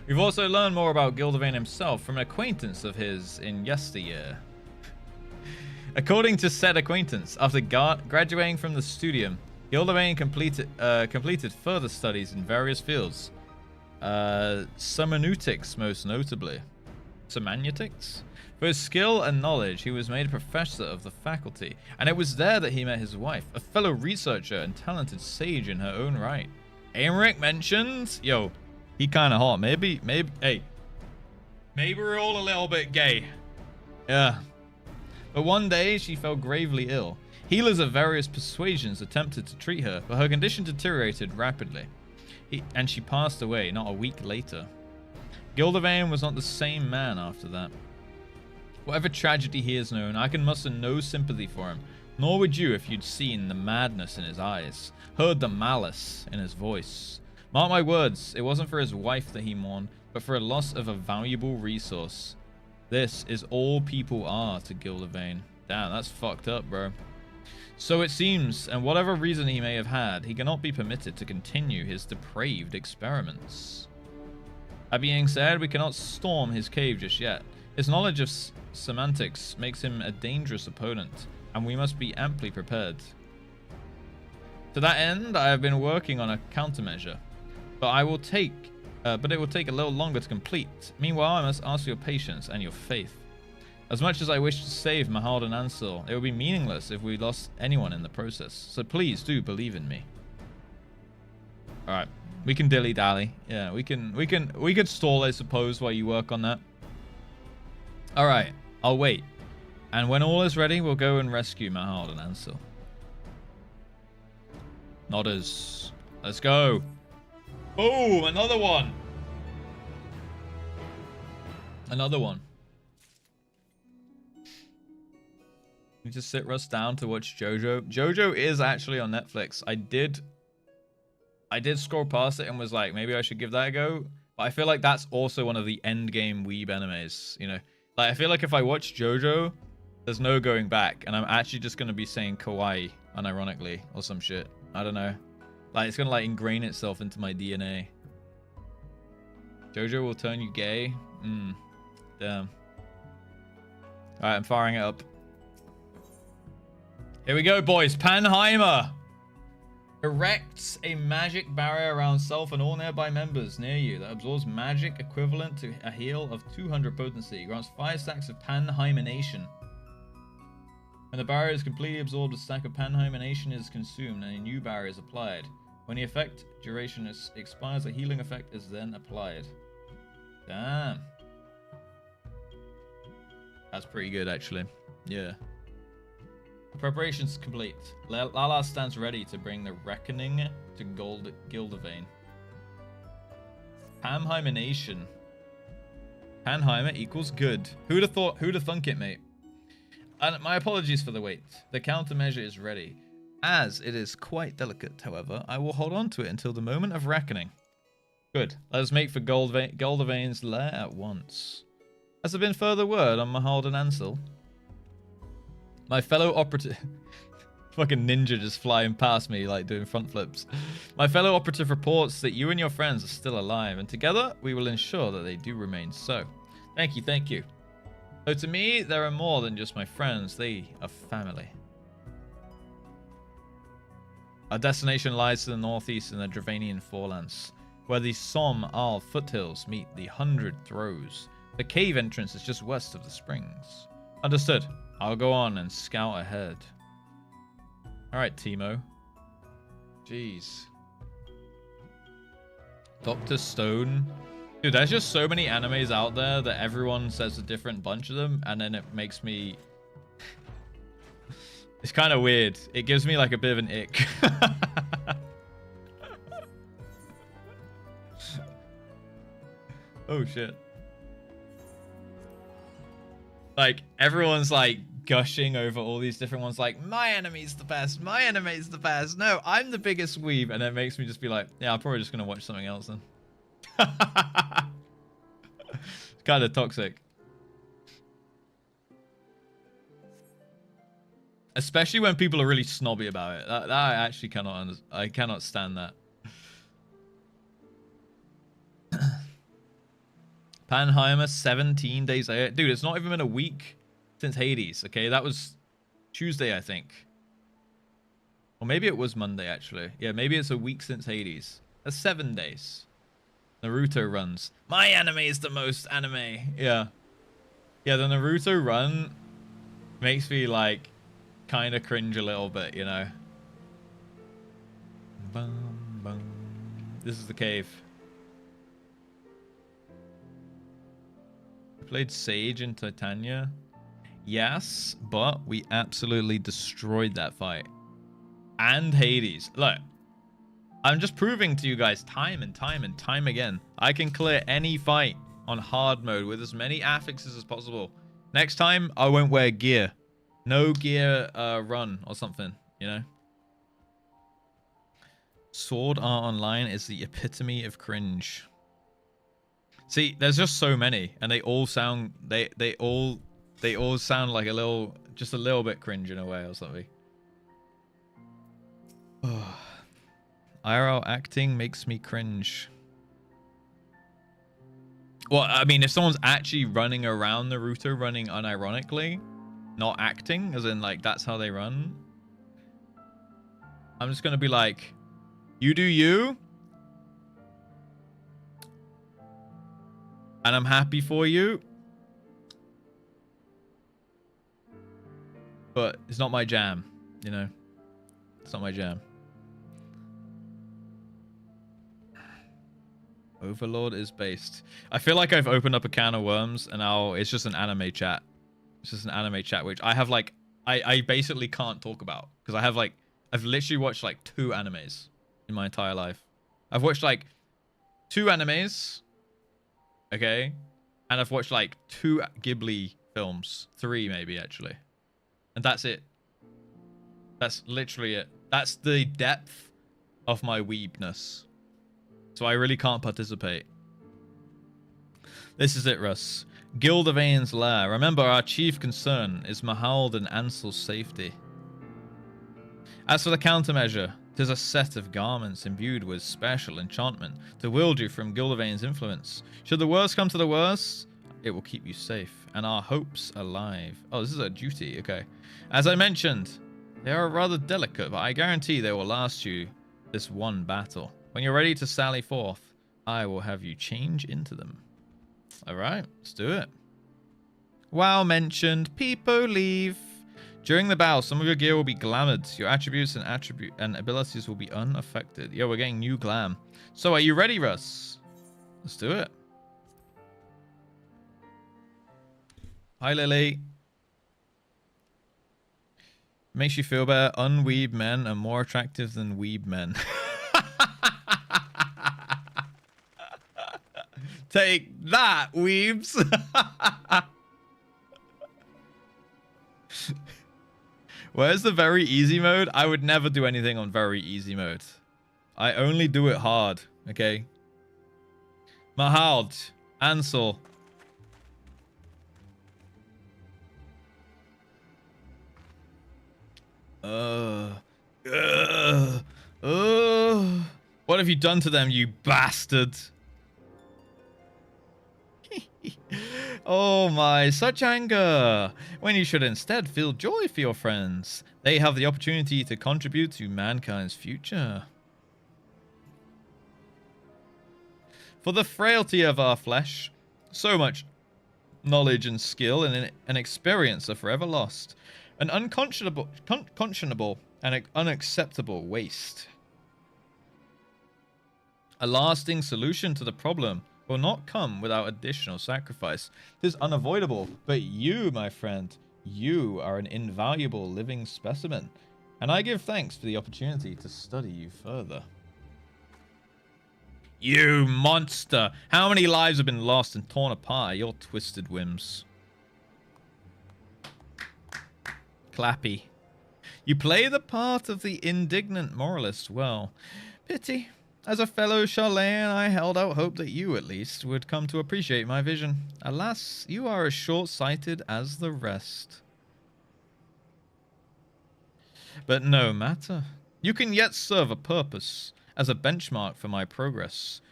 We've also learned more about Gildavane himself from an acquaintance of his in yesteryear. According to said acquaintance, after graduating from the studium, Gildavane completed further studies in various fields. Summanutics, most notably. Semanutics? For his skill and knowledge, he was made a professor of the faculty, and it was there that he met his wife, a fellow researcher and talented sage in her own right. Aymeric mentions, yo, he kind of hot. Maybe, hey, maybe we're all a little bit gay. Yeah. But one day, she fell gravely ill. Healers of various persuasions attempted to treat her, but her condition deteriorated rapidly, and she passed away not a week later. Gildervain was not the same man after that. Whatever tragedy he has known, I can muster no sympathy for him, nor would you if you'd seen the madness in his eyes, heard the malice in his voice. Mark my words, it wasn't for his wife that he mourned, but for a loss of a valuable resource. This is all people are to Gildervain. Damn, that's fucked up, bro. So it seems, and whatever reason he may have had, he cannot be permitted to continue his depraved experiments. That being said, we cannot storm his cave just yet. His knowledge of semantics makes him a dangerous opponent, and we must be amply prepared. To that end, I have been working on a countermeasure, but it will take a little longer to complete. Meanwhile, I must ask your patience and your faith. As much as I wish to save Mahald and Ansel, it would be meaningless if we lost anyone in the process. So please do believe in me. All right, we can dilly dally. Yeah, we could stall, I suppose, while you work on that. All right, I'll wait. And when all is ready, we'll go and rescue Mahald and Ansel. Nodders. Let's go. Boom, another one. Another one. Need to sit Russ down to watch JoJo. JoJo is actually on Netflix. I did scroll past it and was like, maybe I should give that a go. But I feel like that's also one of the endgame weeb animes, you know. Like, I feel like if I watch JoJo, there's no going back, and I'm actually just gonna be saying kawaii unironically or some shit. I don't know. Like, it's gonna like ingrain itself into my DNA. JoJo will turn you gay. Damn. Alright, I'm firing it up. Here we go, boys. Panheimer erects a magic barrier around self and all nearby members near you that absorbs magic equivalent to a heal of 200 potency. Grants 5 stacks of Panheimination. When the barrier is completely absorbed, a stack of Panheimination is consumed and a new barrier is applied. When the effect duration expires, a healing effect is then applied. Damn. That's pretty good, actually. Yeah. Preparations complete. Lala stands ready to bring the reckoning to Gildervain. Panheimination. Panheimer equals good. Who'd have thunk it, mate? And my apologies for the wait. The countermeasure is ready. As it is quite delicate, however, I will hold on to it until the moment of reckoning. Good. Let us make for Gildervain's lair at once. Has there been further word on Mahald and Ansel? My fellow operative... Fucking ninja just flying past me, like doing front flips. My fellow operative reports that you and your friends are still alive, and together we will ensure that they do remain so. Thank you, thank you. So to me, there are more than just my friends. They are family. Our destination lies to the northeast in the Dravanian Forelands, where the Somme Arles foothills meet the 100 Throws. The cave entrance is just west of the springs. Understood. I'll go on and scout ahead. Alright, Timo. Jeez. Dr. Stone. Dude, there's just so many animes out there that everyone says a different bunch of them, and then it makes me... It's kind of weird. It gives me like a bit of an ick. Oh, shit. Like, everyone's like gushing over all these different ones, like, my enemy's the best, my enemy's the best, no, I'm the biggest weeb, and it makes me just be like, yeah, I'm probably just gonna watch something else then. It's kind of toxic. Especially when people are really snobby about it. That I actually I cannot stand that. Panheimer, 17 days later. Dude, it's not even been a week since Hades, okay? That was Tuesday, I think. Or maybe it was Monday, actually. Yeah, maybe it's a week since Hades. That's 7 days. Naruto runs. My anime is the most anime. Yeah. Yeah, the Naruto run makes me like kind of cringe a little bit, you know. Bum, bum. This is the cave. Played Sage in Titania. Yes, but we absolutely destroyed that fight. And Hades. Look, I'm just proving to you guys time and time and time again. I can clear any fight on hard mode with as many affixes as possible. Next time, I won't wear gear. No gear run or something, you know? Sword Art Online is the epitome of cringe. See, there's just so many, and they all sound they all sound like just a little bit cringe in a way or something. IRL acting makes me cringe. Well, I mean, if someone's actually running around Naruto, running unironically, not acting, as in like that's how they run, I'm just gonna be like, you do you, and I'm happy for you, but it's not my jam, you know? It's not my jam. Overlord is based. I feel like I've opened up a can of worms, and now it's just an anime chat. It's just an anime chat, which I have like, I basically can't talk about, because I've literally watched like 2 animes in my entire life. I've watched like 2 animes, okay, and I've watched like 2 Ghibli films, 3 maybe actually, and that's it. That's literally it. That's the depth of my weebness. So I really can't participate. This is it, Russ. Gildevane's lair. Remember, our chief concern is Mahald and Ansel's safety. As for the countermeasure, 'tis a set of garments imbued with special enchantment to wield you from Gildevane's influence. Should the worst come to the worst, it will keep you safe and our hopes alive. Oh, this is a duty. Okay. As I mentioned, they are rather delicate, but I guarantee they will last you this one battle. When you're ready to sally forth, I will have you change into them. All right, let's do it. WoW mentioned. People leave. During the battle, some of your gear will be glamored. Your attributes and abilities will be unaffected. Yo, we're getting new glam. So, are you ready, Russ? Let's do it. Hi, Lily. Makes you feel better. Unweeb men are more attractive than weeb men. Take that, weebs. Where's the very easy mode? I would never do anything on very easy mode. I only do it hard, okay? Mahald, Ansel. What have you done to them, you bastard? Oh my, such anger, when you should instead feel joy for your friends. They have the opportunity to contribute to mankind's future. For the frailty of our flesh, so much knowledge and skill and experience are forever lost. An unconscionable and unacceptable waste. A lasting solution to the problem will not come without additional sacrifice. It is unavoidable, but you, my friend, you are an invaluable living specimen, and I give thanks for the opportunity to study you further. You monster! How many lives have been lost and torn apart by your twisted whims? Clappy. You play the part of the indignant moralist well. Pity. As a fellow Charlayan, I held out hope that you, at least, would come to appreciate my vision. Alas, you are as short-sighted as the rest. But no matter. You can yet serve a purpose, as a benchmark for my progress.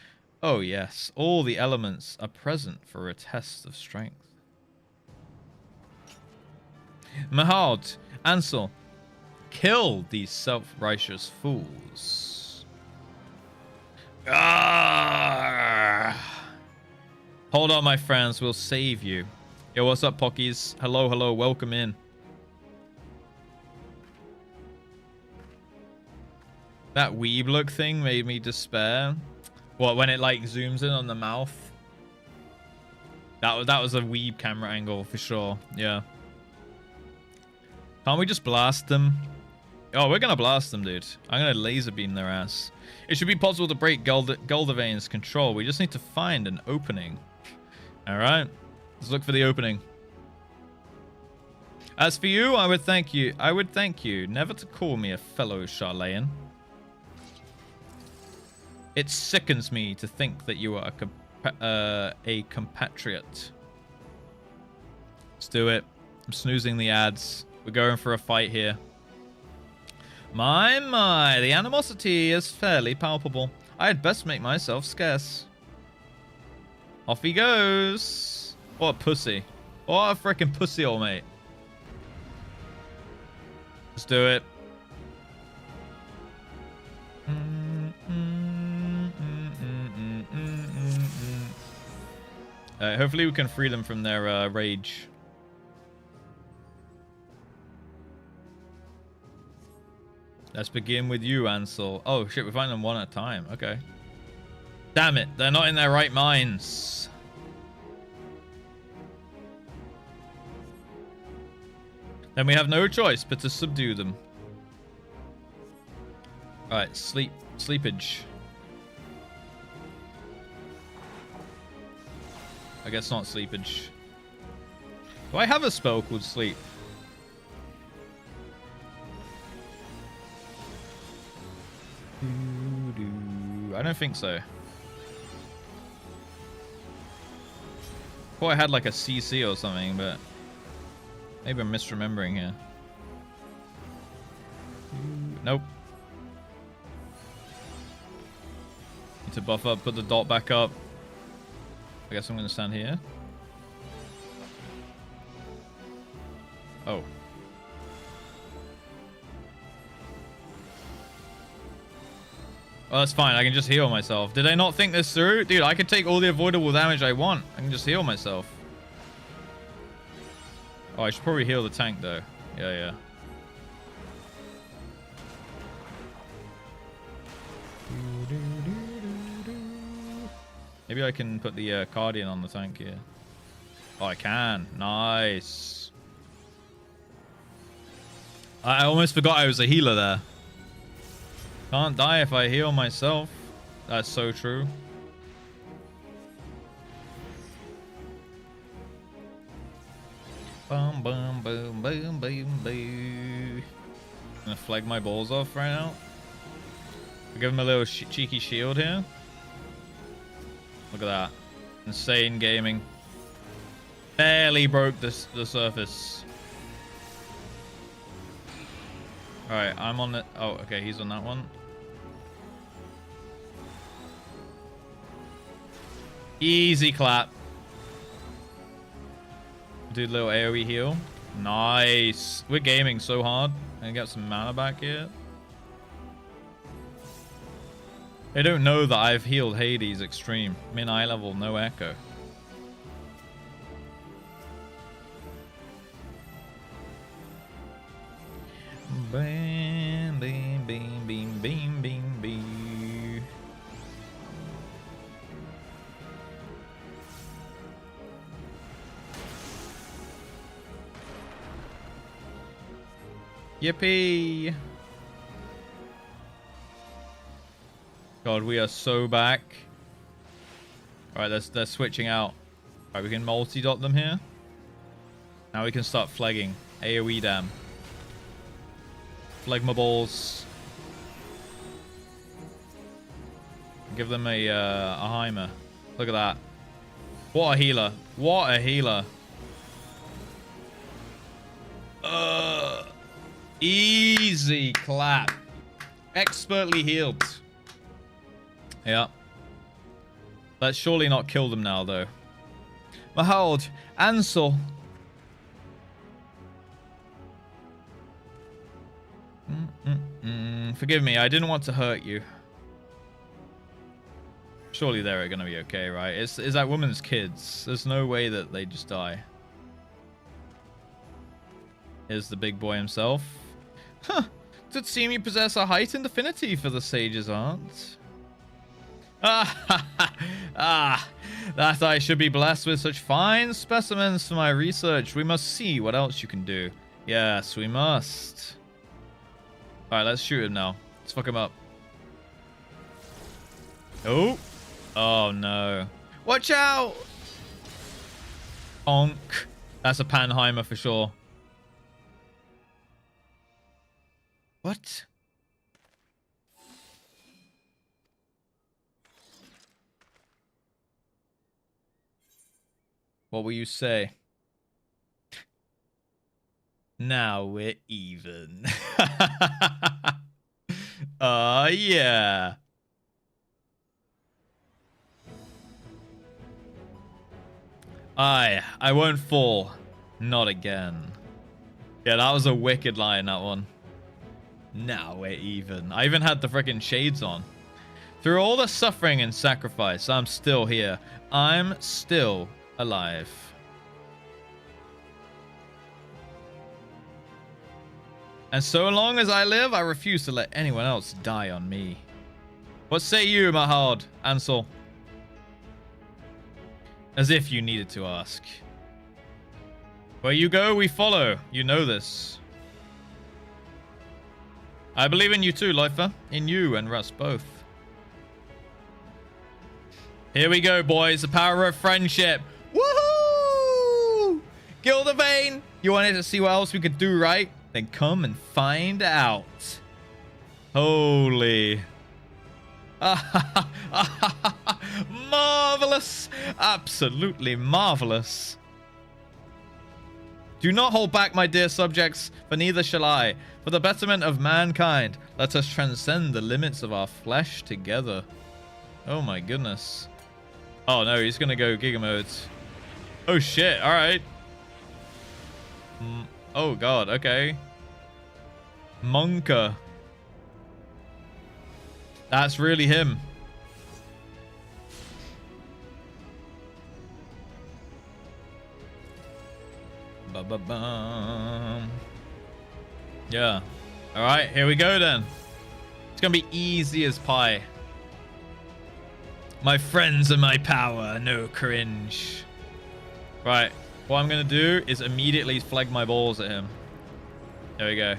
Oh yes, all the elements are present for a test of strength. Mahald, Ansel, kill these self-righteous fools. Arrgh! Hold on, my friends. We'll save you. Yo, what's up, Pockies? Hello, hello. Welcome in. That weeb look thing made me despair. What, when it like zooms in on the mouth? That was a weeb camera angle for sure. Yeah. Can't we just blast them? Oh, we're gonna blast them, dude. I'm gonna laser beam their ass. It should be possible to break Goldevain's control. We just need to find an opening. Alright. Let's look for the opening. As for you, I would thank you never to call me a fellow Charlayan. It sickens me to think that you are a compatriot. Let's do it. I'm snoozing the ads. We're going for a fight here. My, the animosity is fairly palpable. I had best make myself scarce. Off he goes. What a pussy. What a freaking pussy, old mate. Let's do it. Hopefully we can free them from their rage. Let's begin with you, Ansel. Oh shit, we're finding them one at a time. Okay. Damn it, they're not in their right minds. Then we have no choice but to subdue them. Alright, sleepage. I guess not sleepage. Do I have a spell called sleep? I don't think so. Thought I had like a CC or something, but maybe I'm misremembering here. Nope. Need to buff up, put the dot back up. I guess I'm going to stand here. Oh. Oh, that's fine. I can just heal myself. Did I not think this through? Dude, I can take all the avoidable damage I want. I can just heal myself. Oh, I should probably heal the tank, though. Yeah. Maybe I can put the Cardian on the tank here. Oh, I can. Nice. I almost forgot I was a healer there. Can't die if I heal myself. That's so true. Boom, boom, boom, boom, boom, boom. Gonna flag my balls off right now. I'll give him a little cheeky shield here. Look at that. Insane gaming. Barely broke the surface. Alright, I'm on it. Oh, okay, he's on that one. Easy clap. Do a little AoE heal. Nice. We're gaming so hard. And get some mana back here. They don't know that I've healed Hades extreme. Min eye level, no echo. Bam, bam, bam, bam, bam, bam, bam. Yippee! God, we are so back. Alright, they're switching out. Alright, we can multi-dot them here. Now we can start flagging. AoE dam. Flag my balls. Give them a Heimer. Look at that. What a healer. What a healer. Easy clap. Expertly healed. Yeah. Let's surely not kill them now, though. Behold, Ansel. Forgive me, I didn't want to hurt you. Surely they're gonna be okay, right? It's that woman's kids. There's no way that they just die. Here's the big boy himself. Huh. Does it seem you possess a heightened affinity for the sage's art? That I should be blessed with such fine specimens for my research. We must see what else you can do. Yes, we must. Alright, let's shoot him now. Let's fuck him up. Oh. Oh, no. Watch out! Honk. That's a Panheimer for sure. What? What will you say? Now we're even. Yeah. I won't fall. Not again. Yeah, that was a wicked line, that one. Now we're even. I even had the freaking shades on. Through all the suffering and sacrifice, I'm still here. I'm still alive. And so long as I live, I refuse to let anyone else die on me. What say you, Mahard, Ansel? As if you needed to ask. Where you go, we follow. You know this. I believe in you too, Leifer. In you and Russ both. Here we go, boys. The power of friendship. Woohoo! Gildavane, you wanted to see what else we could do, right? Then come and find out. Holy. Marvelous. Absolutely marvelous. Do not hold back, my dear subjects, for neither shall I. For the betterment of mankind, let us transcend the limits of our flesh together. Oh my goodness. Oh no, he's gonna go Giga modes. Oh shit, alright. Oh god, okay. Monka. That's really him. Ba-ba-bum. Yeah. Alright, here we go then. It's gonna be easy as pie. My friends are my power, no cringe. Right, what I'm gonna do is immediately flag my balls at him. There we go.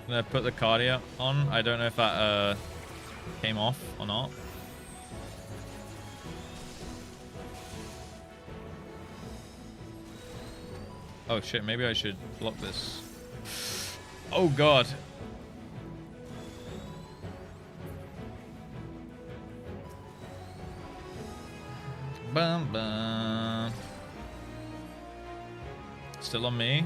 I'm gonna put the cardia on. I don't know if that came off or not. Oh shit, maybe I should block this. Oh god. Bum, bum. Still on me.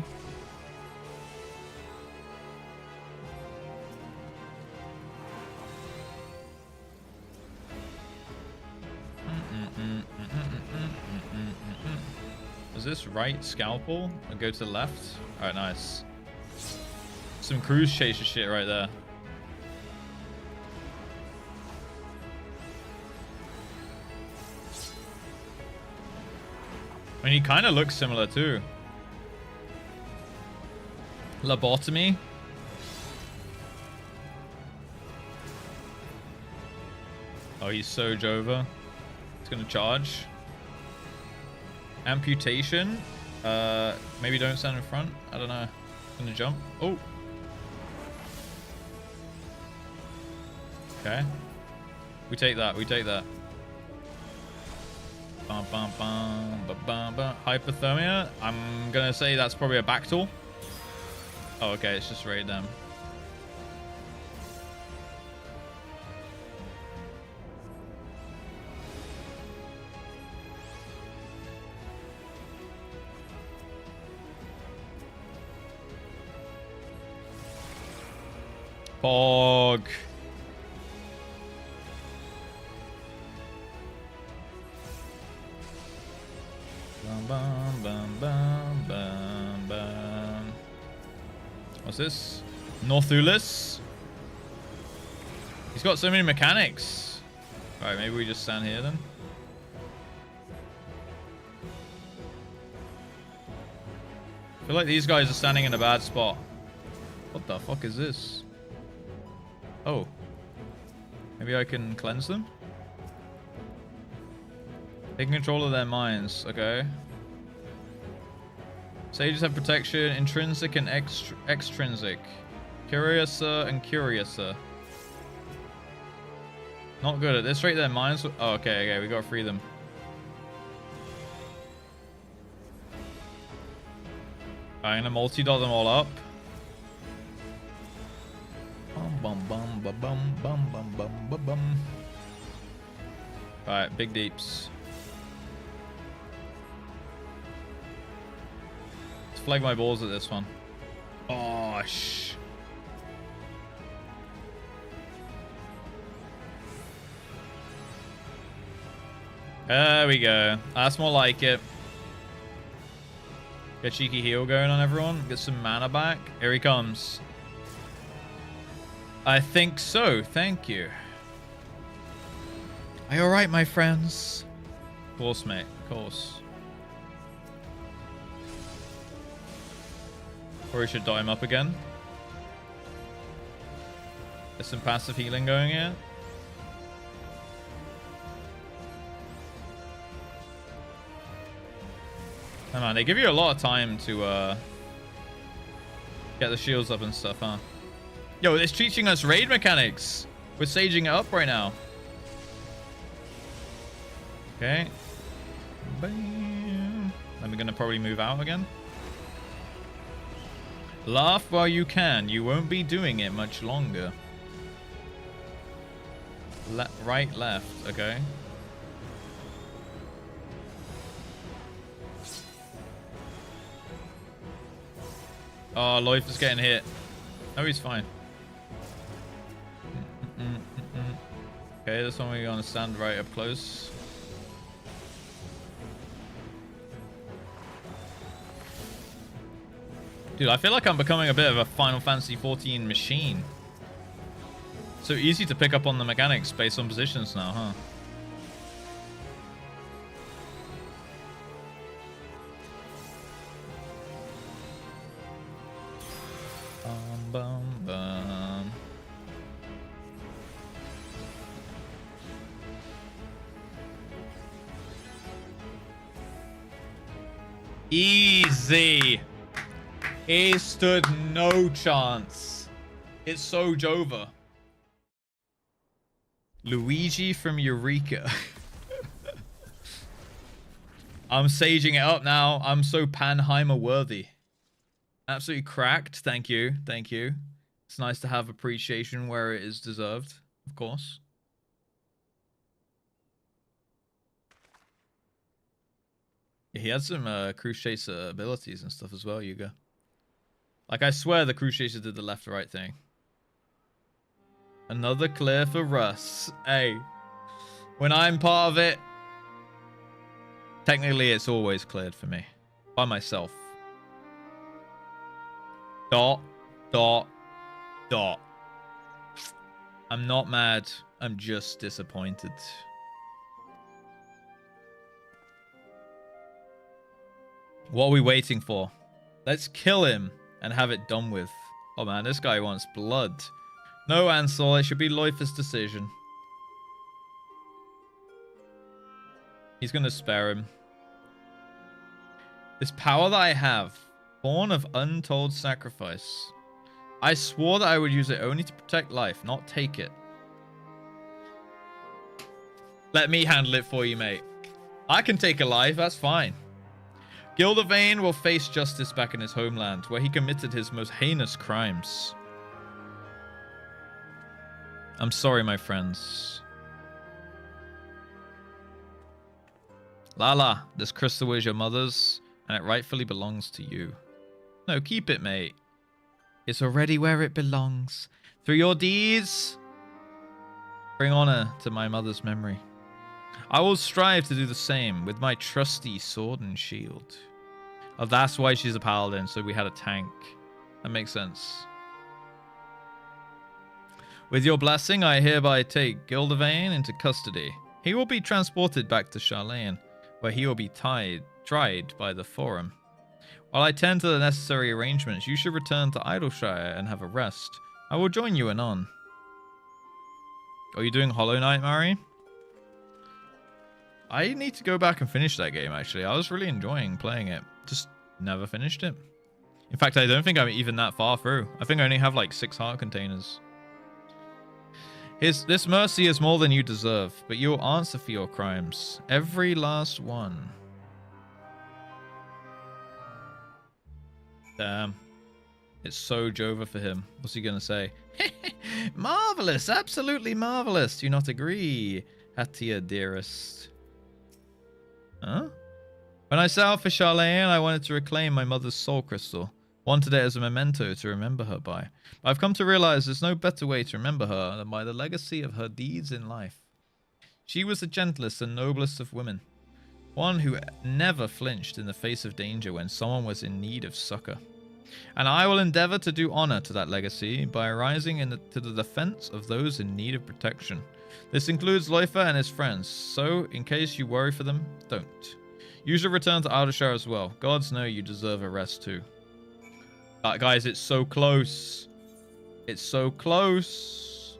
Is this right scalpel? I'll go to the left. Alright, nice. Some cruise chaser shit right there. I mean, he kind of looks similar too. Lobotomy. Oh, he's so Jova. He's gonna charge. Amputation. Maybe don't stand in front. I don't know. Gonna jump. Oh. Okay. We take that. We take that. Bum, bum, bum, bum, bum, bum. Hypothermia. I'm gonna say that's probably a back tool. Oh, okay. It's just raid them. Fog. Bum, bum, bum, bum, bum, bum. What's this? Northulis. He's got so many mechanics. Alright, maybe we just stand here then. I feel like these guys are standing in a bad spot. What the fuck is this? Oh. Maybe I can cleanse them? Taking control of their minds. Okay. Sages have protection, intrinsic and extrinsic. Curiouser and curiouser. Not good at this rate. Their minds. Oh, okay, we gotta free them. I'm gonna multi-dot them all up. Alright, big deeps. Let's flag my balls at this one. Oh, shh. There we go. That's more like it. Get cheeky heal going on everyone. Get some mana back. Here he comes. I think so. Thank you. Are you alright, my friends? Of course, mate. Of course. Or we should dot him up again. There's some passive healing going here. Oh man, they give you a lot of time to get the shields up and stuff, huh? Yo, it's teaching us raid mechanics. We're saging it up right now. Okay. Bam. Then we're gonna probably move out again. Laugh while you can. You won't be doing it much longer. Right, left. Okay. Oh, Loif is getting hit. No, he's fine. Okay, this one we're gonna stand right up close. Dude, I feel like I'm becoming a bit of a Final Fantasy XIV machine. So easy to pick up on the mechanics based on positions now, huh? Bum, bum. Easy. He stood no chance. It's so Jova. Luigi from Eureka. I'm saging it up now. I'm so Panheimer worthy. Absolutely cracked. Thank you. Thank you. It's nice to have appreciation where it is deserved, of course. Yeah, he had some Cruise Chaser abilities and stuff as well, Yuga. Like, I swear the Cruise Chaser did the left to right thing. Another clear for Russ. Hey, when I'm part of it, technically it's always cleared for me. By myself. Dot, dot, dot. I'm not mad. I'm just disappointed. What are we waiting for? Let's kill him and have it done with. Oh man, this guy wants blood. No, Ansel, it should be Loifer's decision. He's gonna spare him. This power that I have, born of untold sacrifice. I swore that I would use it only to protect life, not take it. Let me handle it for you, mate. I can take a life, that's fine. Gildavane will face justice back in his homeland, where he committed his most heinous crimes. I'm sorry, my friends. Lala, this crystal is your mother's, and it rightfully belongs to you. No, keep it, mate. It's already where it belongs. Through your deeds, bring honor to my mother's memory. I will strive to do the same with my trusty sword and shield. Oh, that's why she's a paladin, so we had a tank. That makes sense. With your blessing, I hereby take Gildavane into custody. He will be transported back to Sharlayan, where he will be tried by the Forum. While I tend to the necessary arrangements, you should return to Idleshire and have a rest. I will join you anon. Are you doing Hollow Knight, Mari? I need to go back and finish that game, actually. I was really enjoying playing it. Just never finished it. In fact, I don't think I'm even that far through. I think I only have like 6 heart containers. This mercy is more than you deserve, but you will answer for your crimes. Every last one. Damn. It's so Jova for him. What's he gonna say? Marvelous! Absolutely marvelous! Do you not agree, Hatia dearest? Huh? When I set out for Sharlayan, I wanted to reclaim my mother's soul crystal. Wanted it as a memento to remember her by. But I've come to realize there's no better way to remember her than by the legacy of her deeds in life. She was the gentlest and noblest of women. One who never flinched in the face of danger when someone was in need of succor. And I will endeavor to do honor to that legacy by rising to the defense of those in need of protection. This includes Loifer and his friends, so in case you worry for them, don't. You should return to Aldershire as well. Gods know you deserve a rest too. Guys, it's so close. It's so close.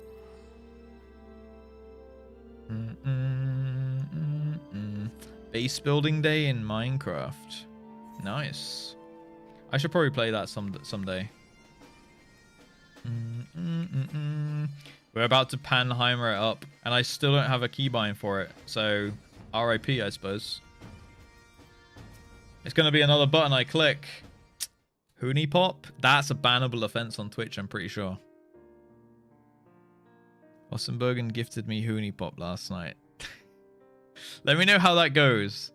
Base building day in Minecraft. Nice. I should probably play that someday. We're about to Panheimer it up, and I still don't have a keybind for it. So, RIP, I suppose. It's going to be another button I click. Hoonie Pop? That's a bannable offense on Twitch, I'm pretty sure. Ossenbergen gifted me Hoonie Pop last night. Let me know how that goes.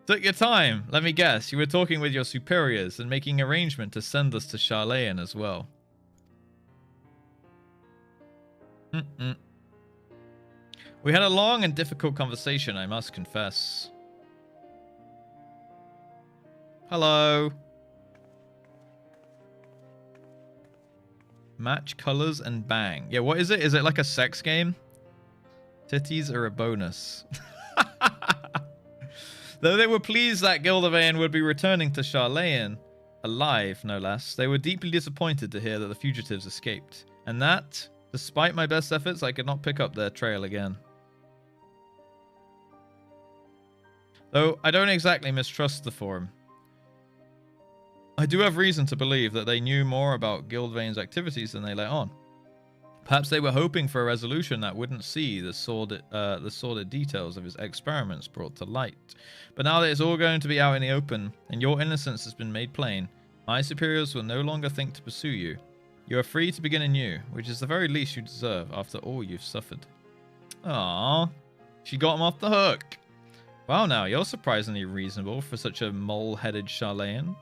Took your time. Let me guess. You were talking with your superiors and making arrangement to send us to Sharlayan as well. We had a long and difficult conversation, I must confess. Hello. Match colors and bang. Yeah, what is it? Is it like a sex game? Titties are a bonus. Though they were pleased that Gildavane would be returning to Sharlayan, alive no less, they were deeply disappointed to hear that the fugitives escaped. And that, despite my best efforts, I could not pick up their trail again. Though I don't exactly mistrust the Forum. I do have reason to believe that they knew more about Gildvane's activities than they let on. Perhaps they were hoping for a resolution that wouldn't see the sordid details of his experiments brought to light. But now that it's all going to be out in the open, and your innocence has been made plain, my superiors will no longer think to pursue you. You are free to begin anew, which is the very least you deserve after all you've suffered. Aww, she got him off the hook. Wow, now, you're surprisingly reasonable for such a mole-headed Sharlayan.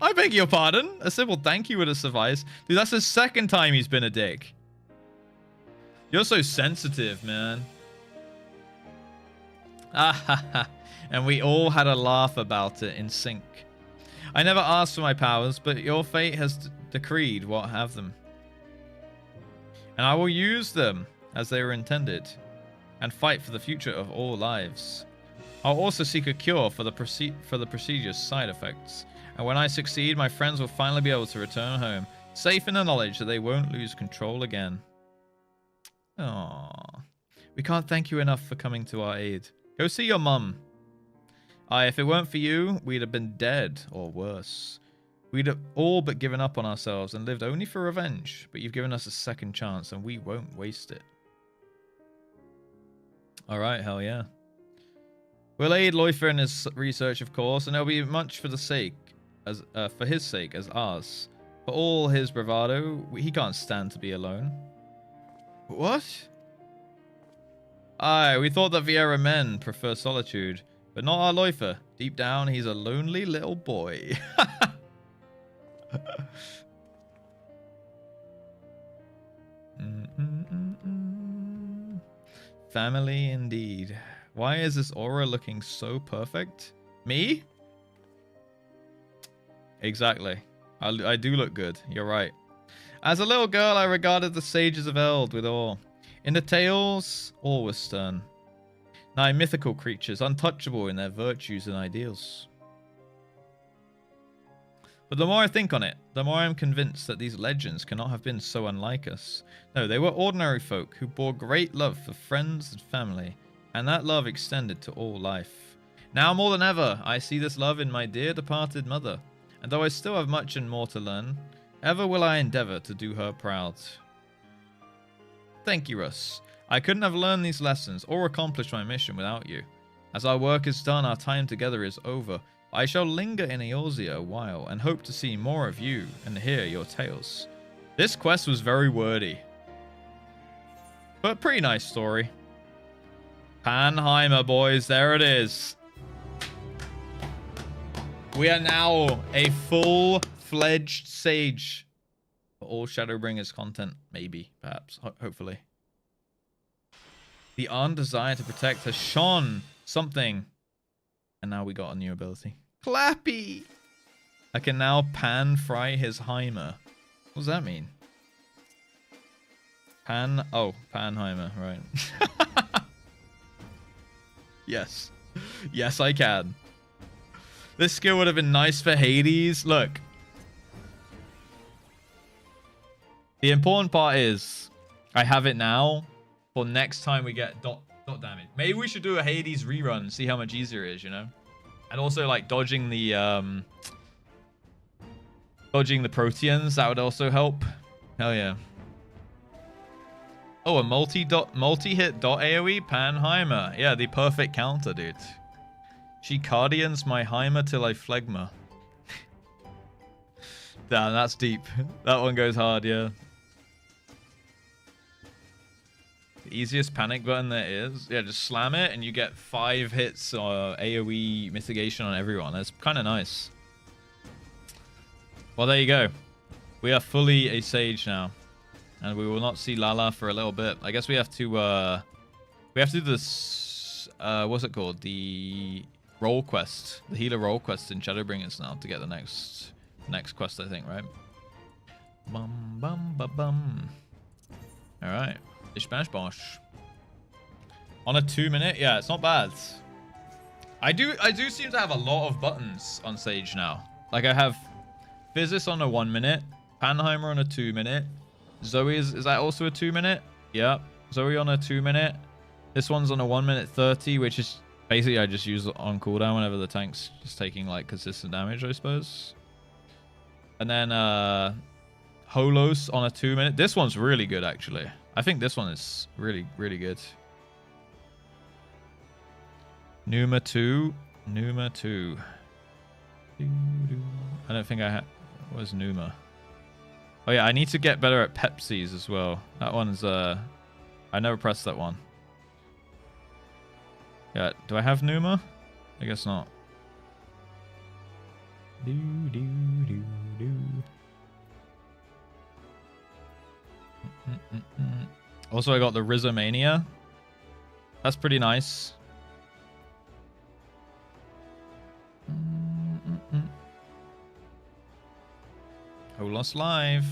I beg your pardon. A simple thank you would have sufficed. Dude, that's the second time he's been a dick. You're so sensitive, man. And we all had a laugh about it in sync. I never asked for my powers, but your fate has decreed what have them. And I will use them as they were intended and fight for the future of all lives. I'll also seek a cure for the procedure's side effects. And when I succeed, my friends will finally be able to return home, safe in the knowledge that they won't lose control again. Aww. We can't thank you enough for coming to our aid. Go see your mum. If it weren't for you, we'd have been dead, or worse. We'd have all but given up on ourselves and lived only for revenge. But you've given us a second chance, and we won't waste it. Alright, hell yeah. We'll aid Loifer in his research, of course, and there'll be much for his sake as ours. For all his bravado, he can't stand to be alone. What? Aye, we thought that Vieira men prefer solitude, but not our Loifer. Deep down, he's a lonely little boy. Family indeed. Why is this aura looking so perfect? Me? Exactly. I do look good. You're right. As a little girl, I regarded the sages of Eld with awe. In the tales, all was stern. Nigh mythical creatures, untouchable in their virtues and ideals. But the more I think on it, the more I am convinced that these legends cannot have been so unlike us. No, they were ordinary folk who bore great love for friends and family, and that love extended to all life. Now more than ever, I see this love in my dear departed mother, and though I still have much and more to learn, ever will I endeavor to do her proud. Thank you, Russ. I couldn't have learned these lessons or accomplished my mission without you. As our work is done, our time together is over. I shall linger in Eorzea a while and hope to see more of you and hear your tales. This quest was very wordy, but pretty nice story. Panheimer, boys, there it is. We are now a full-fledged sage for all Shadowbringers content. Maybe, perhaps, hopefully. The ardent desire to protect has shone something. And now we got a new ability. Clappy! I can now pan-fry his Heimer. What does that mean? Oh, Panheimer, right. Yes. Yes, I can. This skill would have been nice for Hades. Look. The important part is I have it now for next time we get dot damage. Maybe we should do a Hades rerun, see how much easier it is, you know? And also like dodging the Proteans, that would also help. Hell yeah. Oh, a multi-hit AoE Panheimer. Yeah, the perfect counter, dude. She cardians my Heimer till I phlegma. Damn, that's deep. That one goes hard, yeah. The easiest panic button there is. Yeah, just slam it and you get 5 hits AoE mitigation on everyone. That's kind of nice. Well, there you go. We are fully a sage now. And we will not see Lala for a little bit. I guess we have to do this, what's it called? The role quest. The healer role quest in Shadowbringers now to get the next quest, I think, right? Bum, bum, ba, bum. Alright. Bish bash bosh. On a 2-minute? Yeah, it's not bad. I do seem to have a lot of buttons on Sage now. Like I have Physis on a 1-minute, Panheimer on a 2-minute. Zoe is that also a 2-minute? Yeah. Zoe on a 2-minute. This one's on a 1-minute 30, which is basically I just use it on cooldown whenever the tank's just taking like consistent damage, I suppose. And then Holos on a 2-minute. This one's really good actually. I think this one is really, really good. Numa 2. Numa 2. I don't think I had. Where's Numa? Oh yeah, I need to get better at Pepsis as well. That one's I never pressed that one. Yeah, do I have Numa? I guess not. Also, I got the Rizomania. That's pretty nice. Holos Live.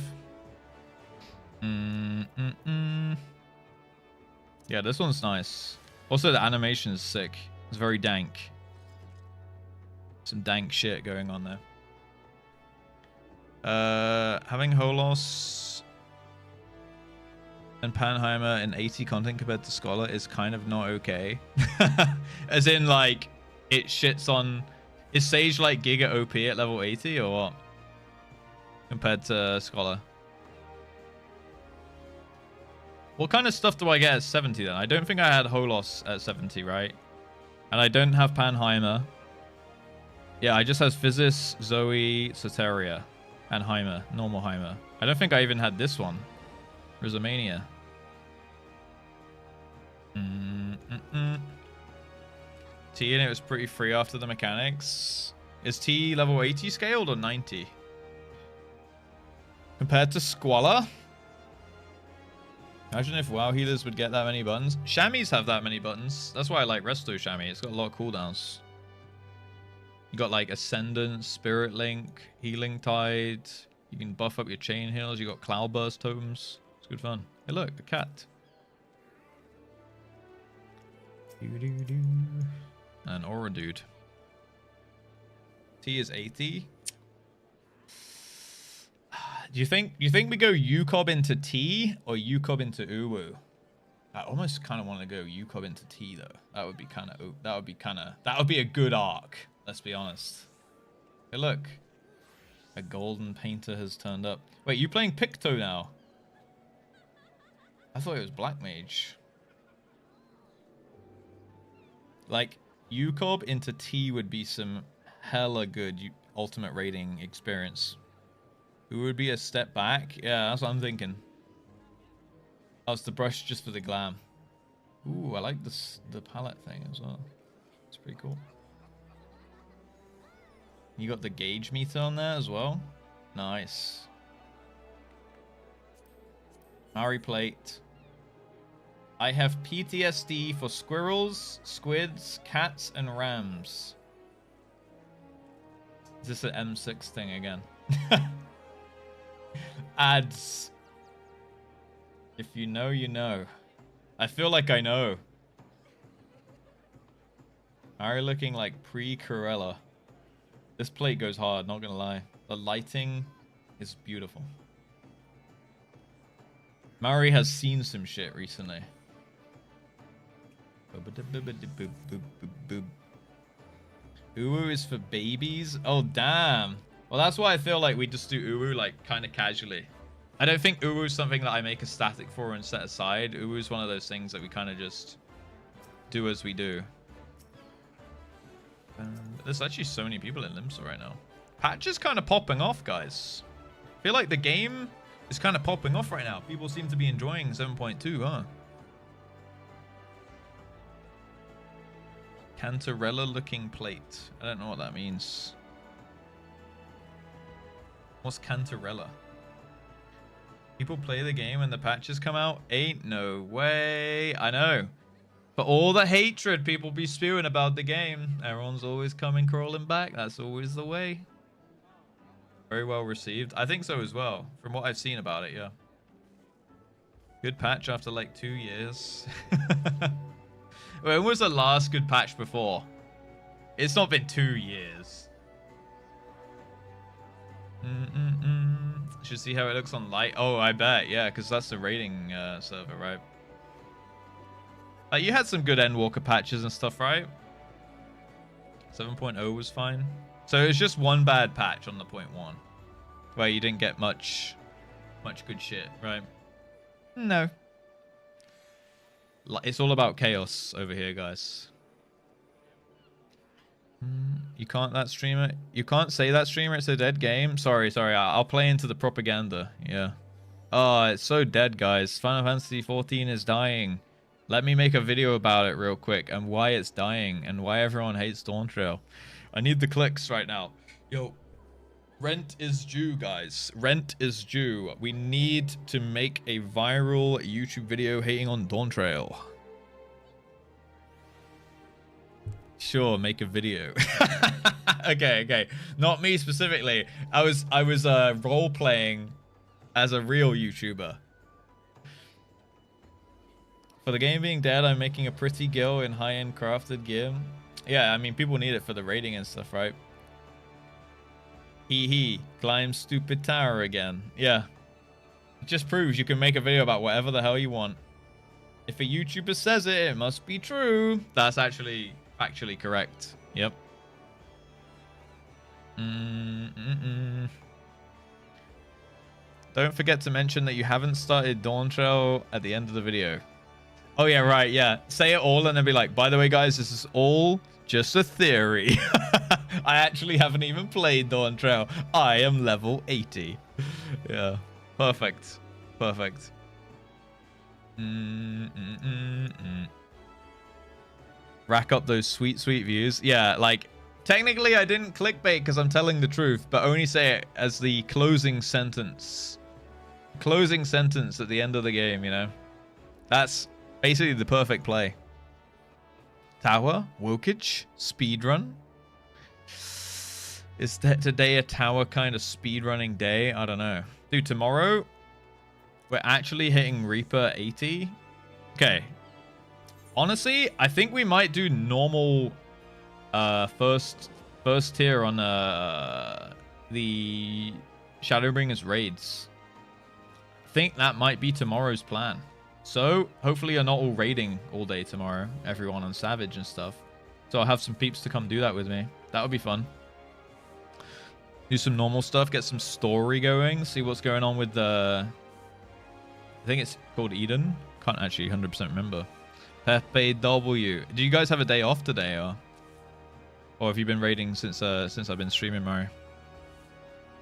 Yeah, this one's nice. Also, the animation is sick. It's very dank. Some dank shit going on there. Having Holos and Panheimer in 80 content compared to Scholar is kind of not okay. As in, like, it shits on... Is Sage, like, Giga OP at level 80 or what? Compared to Scholar. What kind of stuff do I get at 70 then? I don't think I had Holos at 70, right? And I don't have Panheimer. Yeah, I just have Physis, Zoe, Soteria, and Heimer. Normal Heimer. I don't think I even had this one. Rizomania. T and it was pretty free after the mechanics. Is T level 80 scaled or 90? Compared to Squalor? Imagine if WoW healers would get that many buttons. Chamois have that many buttons. That's why I like Resto Chamois. It's got a lot of cooldowns. You got like Ascendant, Spirit Link, Healing Tide, You can buff up your chain heals. You got cloudburst totems. It's good fun. Hey, look, the cat. An aura dude. T is 80. Do you think we go UCOB into T or UCOB into Uwu? I almost kind of want to go UCOB into T though. That would be a good arc. Let's be honest. Hey, look. A golden painter has turned up. Wait, you playing Picto now? I thought it was Black Mage. Like, UCOB into T would be some hella good ultimate rating experience. It would be a step back. Yeah, that's what I'm thinking. Oh, it's the brush just for the glam. Ooh, I like the palette thing as well. It's pretty cool. You got the gauge meter on there as well. Nice. Maori plate. I have PTSD for squirrels, squids, cats, and rams. Is this an M6 thing again? Ads. If you know, you know. I feel like I know. Maori looking like pre-Corella. This plate goes hard, not gonna lie. The lighting is beautiful. Maori has seen some shit recently. Uwu is for babies? Oh, damn. Well, that's why I feel like we just do Uwu, like, kind of casually. I don't think Uwu is something that I make a static for and set aside. Uwu is one of those things that we kind of just do as we do. There's actually so many people in Limsa right now. Patch is kind of popping off, guys. I feel like the game is kind of popping off right now. People seem to be enjoying 7.2, huh? Cantarella looking plate. I don't know what that means. What's Cantarella? People play the game and the patches come out? Ain't no way. I know. For all the hatred people be spewing about the game, everyone's always coming crawling back. That's always the way. Very well received. I think so as well. From what I've seen about it, yeah. Good patch after like 2 years. When was the last good patch before? It's not been 2 years. Should see how it looks on light. Oh, I bet. Yeah, because that's the rating server, right? You had some good Endwalker patches and stuff, right? 7.0 was fine. So it was just one bad patch on the 0.1 where you didn't get much good shit, right? No. It's all about chaos over here, guys. You can't that streamer. You can't say that streamer. It's a dead game. Sorry. I'll play into the propaganda. Yeah. Oh, it's so dead, guys. Final Fantasy 14 is dying. Let me make a video about it real quick and why it's dying and why everyone hates Dawntrail. I need the clicks right now. Yo, rent is due, guys. Rent is due. We need to make a viral YouTube video hating on Dawntrail. Sure, make a video. Okay. Not me specifically. I was role playing as a real YouTuber. For the game being dead, I'm making a pretty girl in high-end crafted gear. Yeah, I mean, people need it for the rating and stuff, right? Hee. Climb stupid tower again. Yeah. It just proves you can make a video about whatever the hell you want. If a YouTuber says it, it must be true. That's actually factually correct. Yep. Don't forget to mention that you haven't started Dawntrail at the end of the video. Oh, yeah, right, yeah. Say it all and then be like, by the way, guys, this is all just a theory. I actually haven't even played Dawntrail. I am level 80. Yeah, perfect. Rack up those sweet views. Yeah, like, technically I didn't clickbait because I'm telling the truth, but only say it as the closing sentence. Closing sentence at the end of the game, you know? That's basically the perfect play. Tower, Wokage, speedrun. Is that today a tower kind of speedrunning day? I don't know. Dude, tomorrow we're actually hitting Reaper 80. Okay. Honestly, I think we might do normal first tier on the Shadowbringers raids. I think that might be tomorrow's plan. So hopefully you're not all raiding all day tomorrow, everyone on Savage and stuff. So I'll have some peeps to come do that with me. That would be fun. Do some normal stuff, get some story going, see what's going on with the... I think it's called Eden. Can't actually 100% remember. Pepe W. Do you guys have a day off today, or have you been raiding since I've been streaming, Mario?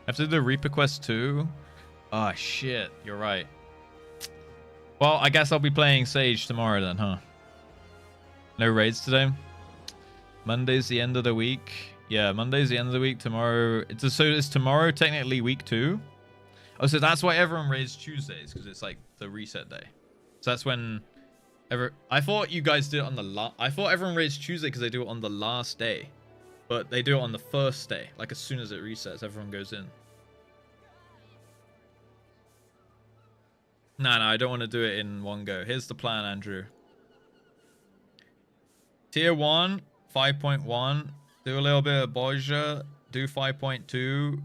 Have to do the Reaper Quest too? Ah, shit. You're right. Well, I guess I'll be playing Sage tomorrow then, huh? No raids today? Monday's the end of the week. Yeah, Monday's the end of the week. Tomorrow... So is tomorrow technically week 2? Oh, so that's why everyone raids Tuesdays, because it's like the reset day. So that's when... I thought you guys did it on the I thought everyone raids Tuesday because they do it on the last day. But they do it on the first day. Like as soon as it resets, everyone goes in. No, I don't want to do it in one go. Here's the plan, Andrew. Tier 1, 5.1. Do a little bit of Boja. Do 5.2.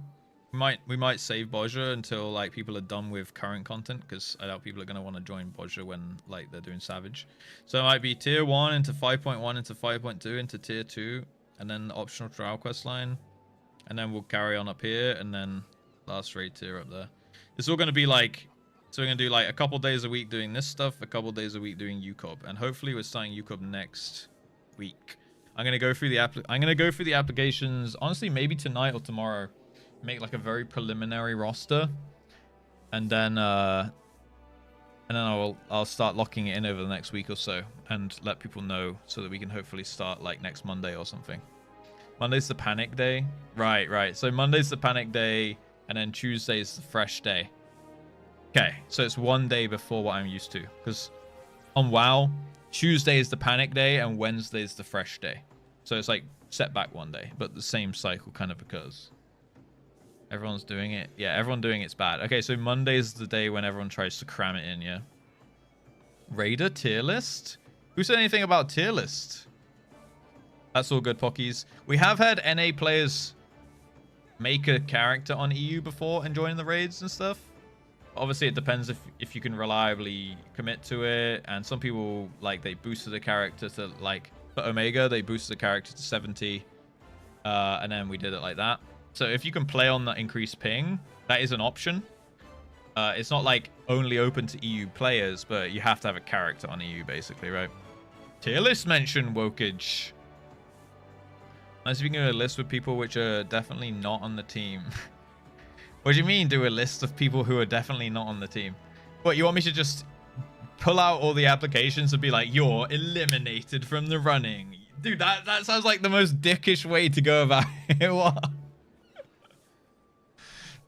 We might save Boja until like people are done with current content, because I doubt people are going to want to join Boja when like they're doing Savage. So it might be tier 1 into 5.1 into 5.2 into tier 2, and then the optional trial quest line, and then we'll carry on up here, and then last raid tier up there. It's all going to be like, so we're going to do like a couple days a week doing this stuff, a couple days a week doing UCOB, and hopefully we're starting UCOB next week. I'm going to go through the applications, honestly, maybe tonight or tomorrow. Make like a very preliminary roster, and then I'll start locking it in over the next week or so, and let people know so that we can hopefully start like next Monday or something. Monday's the panic day, right. So Monday's the panic day, and then Tuesday's the fresh day. Okay, so it's one day before what I'm used to, because on WoW, Tuesday is the panic day and Wednesday is the fresh day. So it's like set back one day, but the same cycle kind of occurs. Everyone's doing it. Yeah, everyone doing it's bad. Okay, so Monday is the day when everyone tries to cram it in, yeah? Raider tier list? Who said anything about tier list? That's all good, Pockies. We have had NA players make a character on EU before and join the raids and stuff. Obviously, it depends if you can reliably commit to it. And some people, like, they boosted the character to, like, for Omega, they boosted the character to 70. And then we did it like that. So if you can play on that increased ping, that is an option. It's not, like, only open to EU players, but you have to have a character on EU, basically, right? Tier list mention, Wokage. Nice if you can do a list with people which are definitely not on the team. What do you mean, do a list of people who are definitely not on the team? What, you want me to just pull out all the applications and be like, you're eliminated from the running? Dude, that sounds like the most dickish way to go about it. What?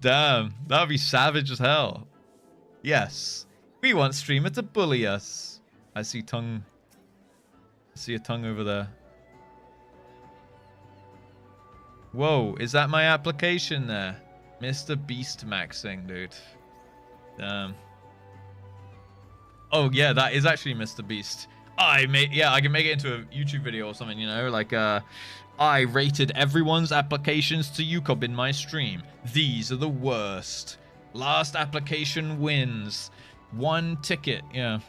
Damn, that would be savage as hell. Yes, we want streamer to bully us. I see tongue. I see a tongue over there. Whoa, is that my application there? Mr. Beast maxing, dude. Damn. Oh yeah, that is actually Mr. Beast. I can make it into a YouTube video or something, you know, like I rated everyone's applications to UCOB in my stream. These are the worst. Last application wins. 1 ticket, yeah.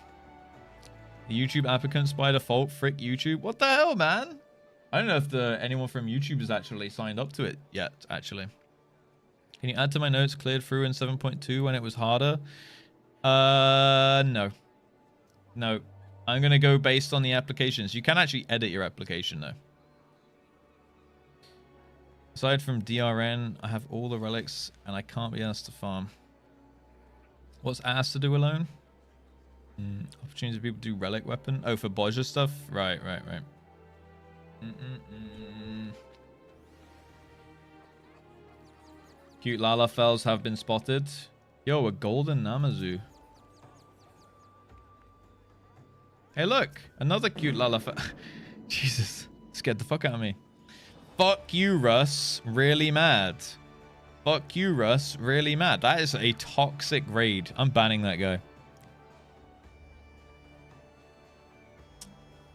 The YouTube applicants by default, frick YouTube. What the hell, man? I don't know if anyone from YouTube has actually signed up to it yet, actually. Can you add to my notes cleared through in 7.2 when it was harder? No. No. I'm going to go based on the applications. You can actually edit your application, though. Aside from DRN, I have all the relics, and I can't be asked to farm. What's asked to do alone? Opportunity for people to do relic weapon. Oh, for Boja stuff? Right. Cute Lalafells have been spotted. Yo, a golden Namazu. Hey, look. Another cute Lalafell. Jesus. Scared the fuck out of me. Fuck you, Russ. Really mad. Fuck you, Russ. Really mad. That is a toxic raid. I'm banning that guy.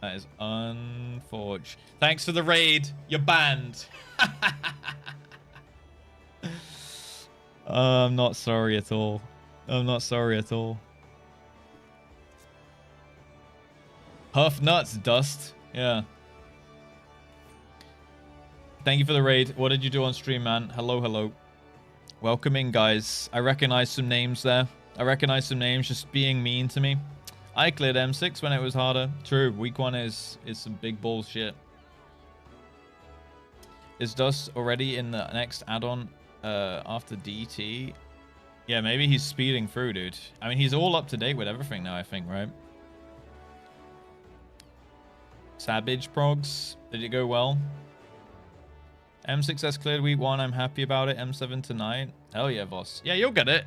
That is unfortunate. Thanks for the raid. You're banned. I'm not sorry at all. I'm not sorry at all. Huff nuts, Dust. Yeah. Thank you for the raid. What did you do on stream, man? Hello, hello. Welcome in, guys. I recognize some names there. I recognize some names just being mean to me. I cleared M6 when it was harder. True, week 1 is some big bullshit. Is Dust already in the next add-on after DT? Yeah, maybe he's speeding through, dude. I mean, he's all up to date with everything now, I think, right? Savage progs. Did it go well? M6S cleared week 1. I'm happy about it. M7 tonight. Hell yeah, boss. Yeah, you'll get it.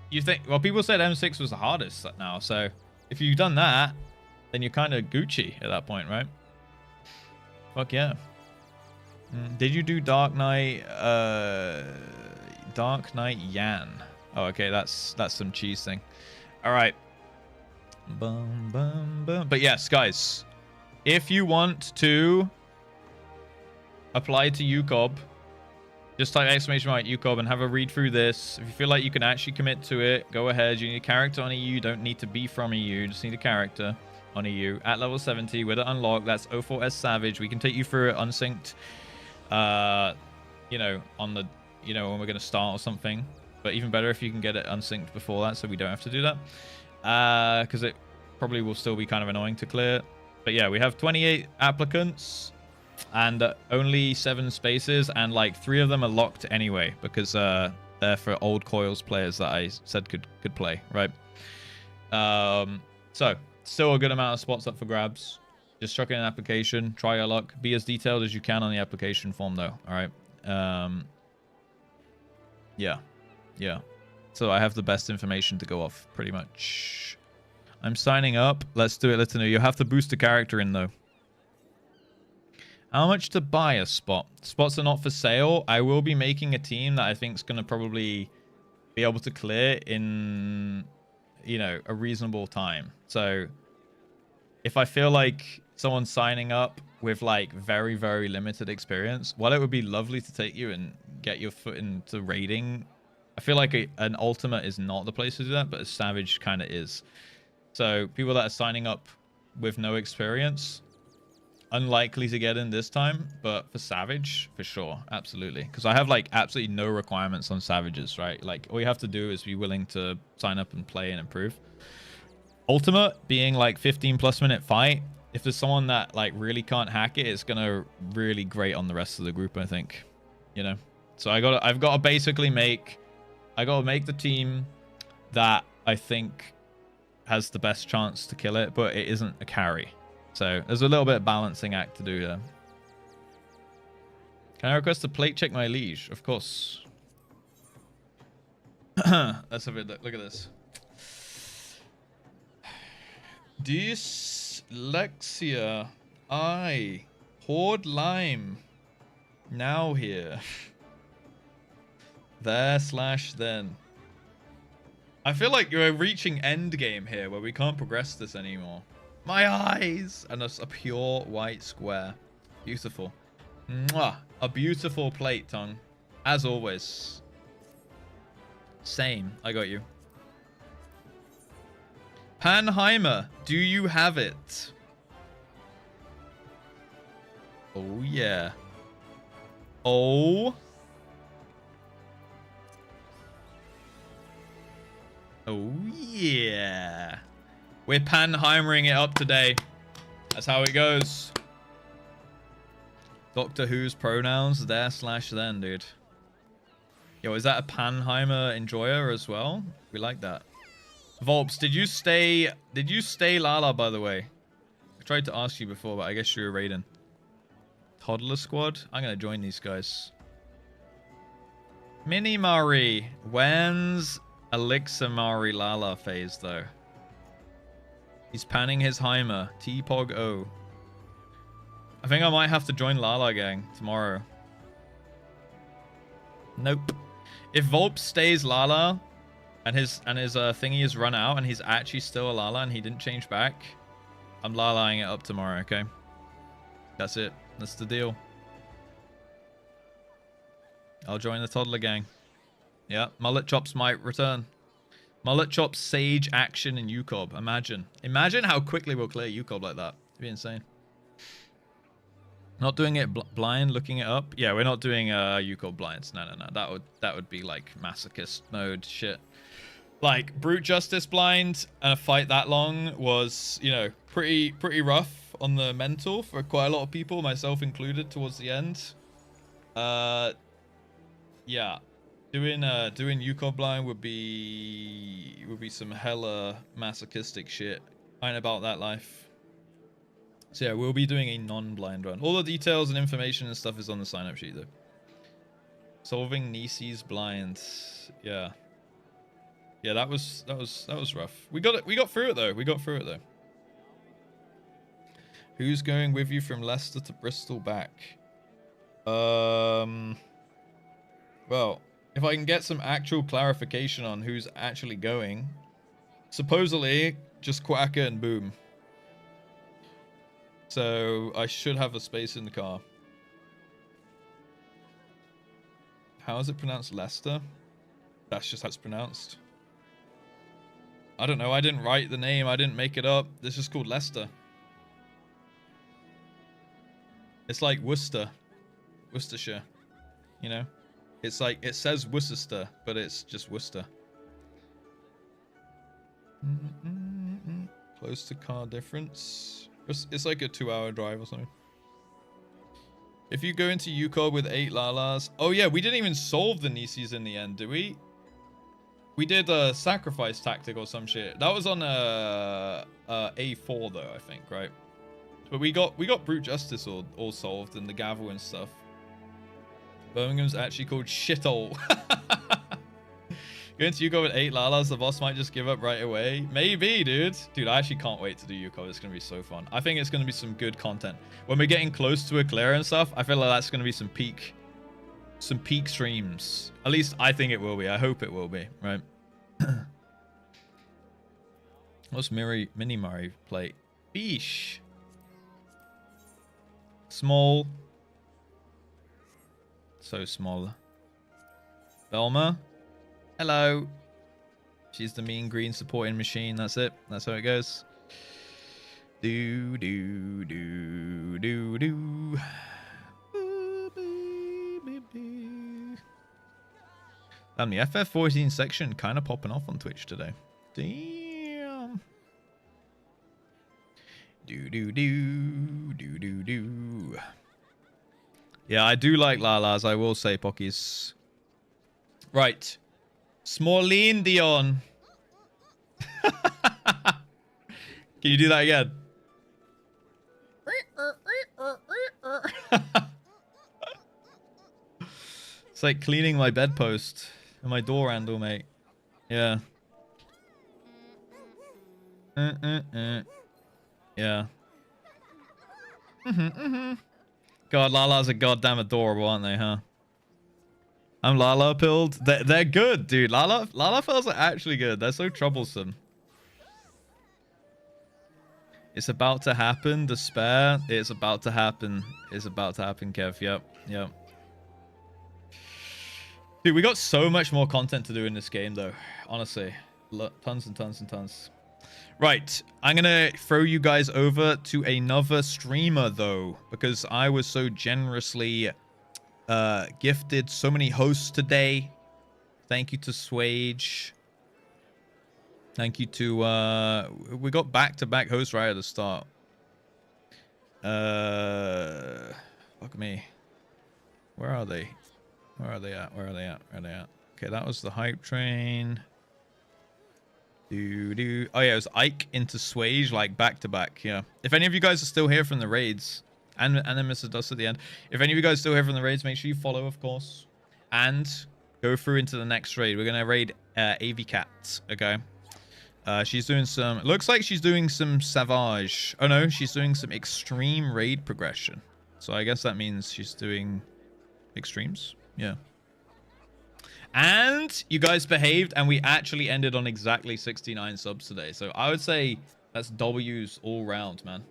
You think? Well, people said M6 was the hardest now, so if you've done that, then you're kind of Gucci at that point, right? Fuck yeah. Did you do Dark Knight? Dark Knight Yan. Oh, okay. That's some cheese thing. All right. Bum, bum, bum. But yes, guys, if you want to apply to UCOB, just type !UCOB and have a read through this. If you feel like you can actually commit to it, go ahead. You need a character on EU. You don't need to be from EU. You just need a character on EU at level 70 with it unlocked. That's 04S Savage. We can take you through it unsynced. You know, on the, you know, when we're going to start or something. But even better if you can get it unsynced before that, so we don't have to do that. Because it probably will still be kind of annoying to clear. But yeah, we have 28 applicants and only 7 spaces, and like 3 of them are locked anyway because they're for old Coils players that I said could play, right? So still a good amount of spots up for grabs. Just chuck in an application, try your luck, be as detailed as you can on the application form though. All right. Yeah. So I have the best information to go off pretty much. I'm signing up. Let's do it. Let's know. You have to boost a character in though. How much to buy a spot? Spots are not for sale. I will be making a team that I think is going to probably be able to clear in, you know, a reasonable time. So if I feel like someone's signing up with like very, very limited experience, while it would be lovely to take you and get your foot into raiding, I feel like an ultimate is not the place to do that, but a savage kind of is. So people that are signing up with no experience, unlikely to get in this time, but for savage, for sure, absolutely. Because I have like absolutely no requirements on savages, right? Like all you have to do is be willing to sign up and play and improve. Ultimate being like 15+ minute fight. If there's someone that like really can't hack it, it's gonna really grate on the rest of the group, I think. You know, so I've got to basically make the team that I think has the best chance to kill it, but it isn't a carry. So there's a little bit of balancing act to do there. Can I request a plate check, my liege? Of course. Let's have a look at this. Dyslexia. I. Horde lime. Now here. There/then. I feel like you're reaching end game here where we can't progress this anymore. My eyes! And a pure white square. Beautiful. Mwah! A beautiful plate, tongue. As always. Same. I got you. Panheimer, do you have it? Oh, yeah. Oh. Oh, yeah. We're Panheimering it up today. That's how it goes. Doctor Who's pronouns there/then, dude. Yo, is that a Panheimer enjoyer as well? We like that. Volps, did you stay Lala, by the way? I tried to ask you before, but I guess you were raiding. Toddler Squad? I'm going to join these guys. Mini Mari. When's Elixir Mari Lala phase, though? He's panning his Heimer. T-Pog O. I think I might have to join Lala Gang tomorrow. Nope. If Volp stays Lala and his thingy is run out and he's actually still a Lala and he didn't change back, I'm Lalaing it up tomorrow, okay? That's it. That's the deal. I'll join the toddler gang. Yeah, Mullet Chops might return. Mullet Chops, Sage, Action, and UCOB. Imagine. Imagine how quickly we'll clear UCOB like that. It'd be insane. Not doing it blind, looking it up. Yeah, we're not doing UCOB blinds. No. That would be like masochist mode shit. Like brute justice blind and a fight that long was, you know, pretty rough on the mental for quite a lot of people, myself included, towards the end. Yeah. Doing UCOB blind would be some hella masochistic shit. I ain't about that life. So yeah, we'll be doing a non-blind run. All the details and information and stuff is on the sign-up sheet though. Solving Nisi's blind. Yeah. Yeah, that was rough. We got through it though. Who's going with you from Leicester to Bristol back? Well, if I can get some actual clarification on who's actually going, supposedly just Quacker and Boom. So I should have a space in the car. How is it pronounced, Leicester? That's just how it's pronounced. I don't know. I didn't write the name. I didn't make it up. It's just called Leicester. It's like Worcester. Worcestershire. You know? It's like, it says Worcester, but it's just Worcester. Close to car difference. It's like a 2-hour drive or something. If you go into UCOB with 8 Lalas... Oh yeah, we didn't even solve the Nisis in the end, did we? We did a sacrifice tactic or some shit. That was on A4 though, I think, right? But we got brute justice all solved and the gavel and stuff. Birmingham's actually called shithole. Going to UCOB with 8 Lalas, the boss might just give up right away. Maybe, dude. Dude, I actually can't wait to do UCOB. It's going to be so fun. I think it's going to be some good content. When we're getting close to a clear and stuff, I feel like that's going to be some peak streams. At least I think it will be. I hope it will be, right? What's Mini Murray plate? Beesh. Small. So small. Velma. Hello. She's the mean green supporting machine. That's it. That's how it goes. Do. Damn, the FF14 section kind of popping off on Twitch today. Damn. Do. Yeah, I do like Lalas, I will say, Pockies. Right. Smallene Dion. Can you do that again? It's like cleaning my bedpost and my door handle, mate. Yeah. Yeah. God, Lala's are goddamn adorable, aren't they, huh? I'm Lala pilled. They're good, dude. Lala pills are actually good. They're so troublesome. It's about to happen. Despair. It's about to happen. It's about to happen, Kev. Yep. Dude, we got so much more content to do in this game, though. Honestly. Tons and tons and tons. Right. I'm going to throw you guys over to another streamer, though. Because I was so generously gifted so many hosts today. Thank you to Swage. Thank you to... we got back-to-back hosts right at the start. Fuck me. Where are they? Where are they at? Okay, that was the hype train. Oh yeah, it was Ike into Swage, like back-to-back, yeah. If any of you guys are still here from the raids, and then Mr. Dust at the end, if any of you guys are still here from the raids, make sure you follow, of course. And go through into the next raid. We're going to raid AV Cat, okay? She's doing some... Looks like she's doing some Savage. Oh no, she's doing some extreme raid progression. So I guess that means she's doing extremes. Yeah. And you guys behaved, and we actually ended on exactly 69 subs today. So I would say that's W's all round, man.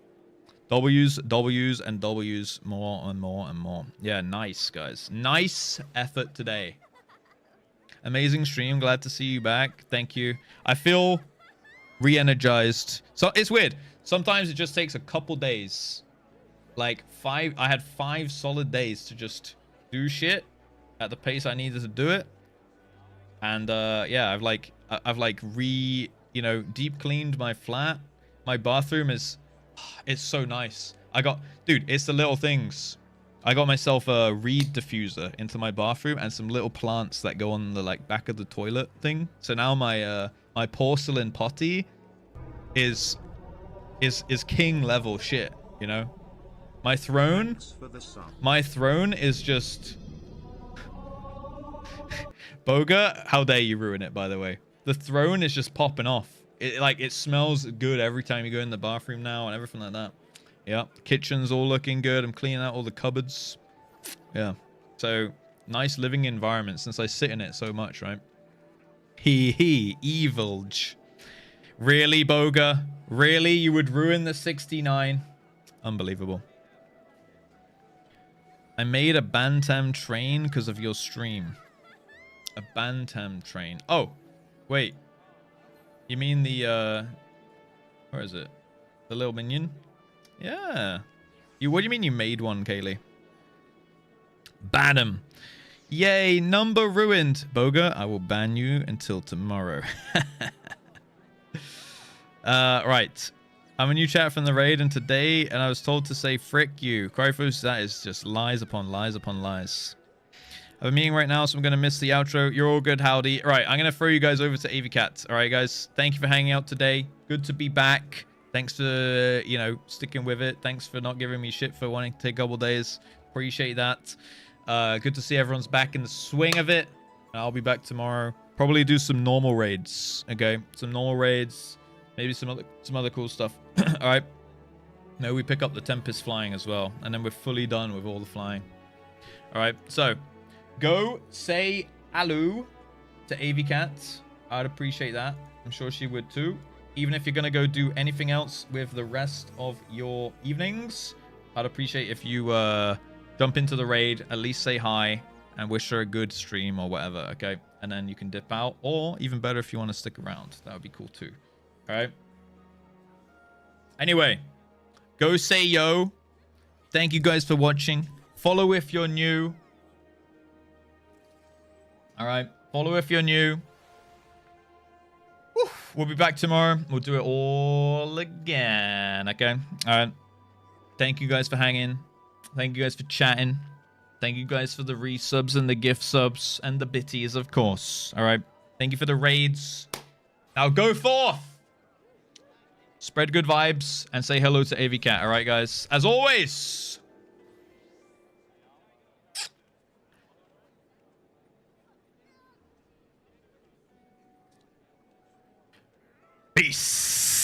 W's, W's, and W's, more and more and more. Yeah, nice, guys. Nice effort today. Amazing stream. Glad to see you back. Thank you. I feel re-energized. So it's weird. Sometimes it just takes a couple days. Like I had 5 solid days to just do shit at the pace I needed to do it. And yeah, I've like deep cleaned my flat. My bathroom is, it's so nice. Dude, it's the little things. I got myself a reed diffuser into my bathroom and some little plants that go on the like back of the toilet thing. So now my my porcelain potty is king level shit, you know? My throne is just Boga, how dare you ruin it, by the way. The throne is just popping off. It smells good every time you go in the bathroom now and everything like that. Yeah, kitchen's all looking good. I'm cleaning out all the cupboards. Yeah, so nice living environment since I sit in it so much, right? Evilge. Really, Boga? Really? You would ruin the 69? Unbelievable. I made a Bantam train because of your stream. A Bantam train. Oh, wait. You mean the, where is it? The little minion? Yeah. What do you mean you made one, Kaylee? Ban him. Yay, number ruined. Boga, I will ban you until tomorrow. Right. I'm a new chat from the raid, and today, and I was told to say frick you. Cryphos, that is just lies upon lies upon lies. I have a meeting right now, so I'm going to miss the outro. You're all good, howdy. All right, I'm going to throw you guys over to AVCat. All right, guys. Thank you for hanging out today. Good to be back. Thanks for, sticking with it. Thanks for not giving me shit for wanting to take a couple days. Appreciate that. Good to see everyone's back in the swing of it. I'll be back tomorrow. Probably do some normal raids, okay? Some normal raids. Maybe some other cool stuff. All right. No, we pick up the Tempest flying as well. And then we're fully done with all the flying. All right, so... go say hello to AVCat. I'd appreciate that. I'm sure she would too. Even if you're going to go do anything else with the rest of your evenings, I'd appreciate if you jump into the raid, at least say hi, and wish her a good stream or whatever, okay? And then you can dip out. Or even better if you want to stick around. That would be cool too. All right? Anyway, go say yo. Thank you guys for watching. Follow if you're new. All right. Follow if you're new. Woo. We'll be back tomorrow. We'll do it all again. Okay. All right. Thank you guys for hanging. Thank you guys for chatting. Thank you guys for the resubs and the gift subs and the bitties, of course. All right. Thank you for the raids. Now go forth. Spread good vibes and say hello to AVCat. All right, guys. As always. Peace.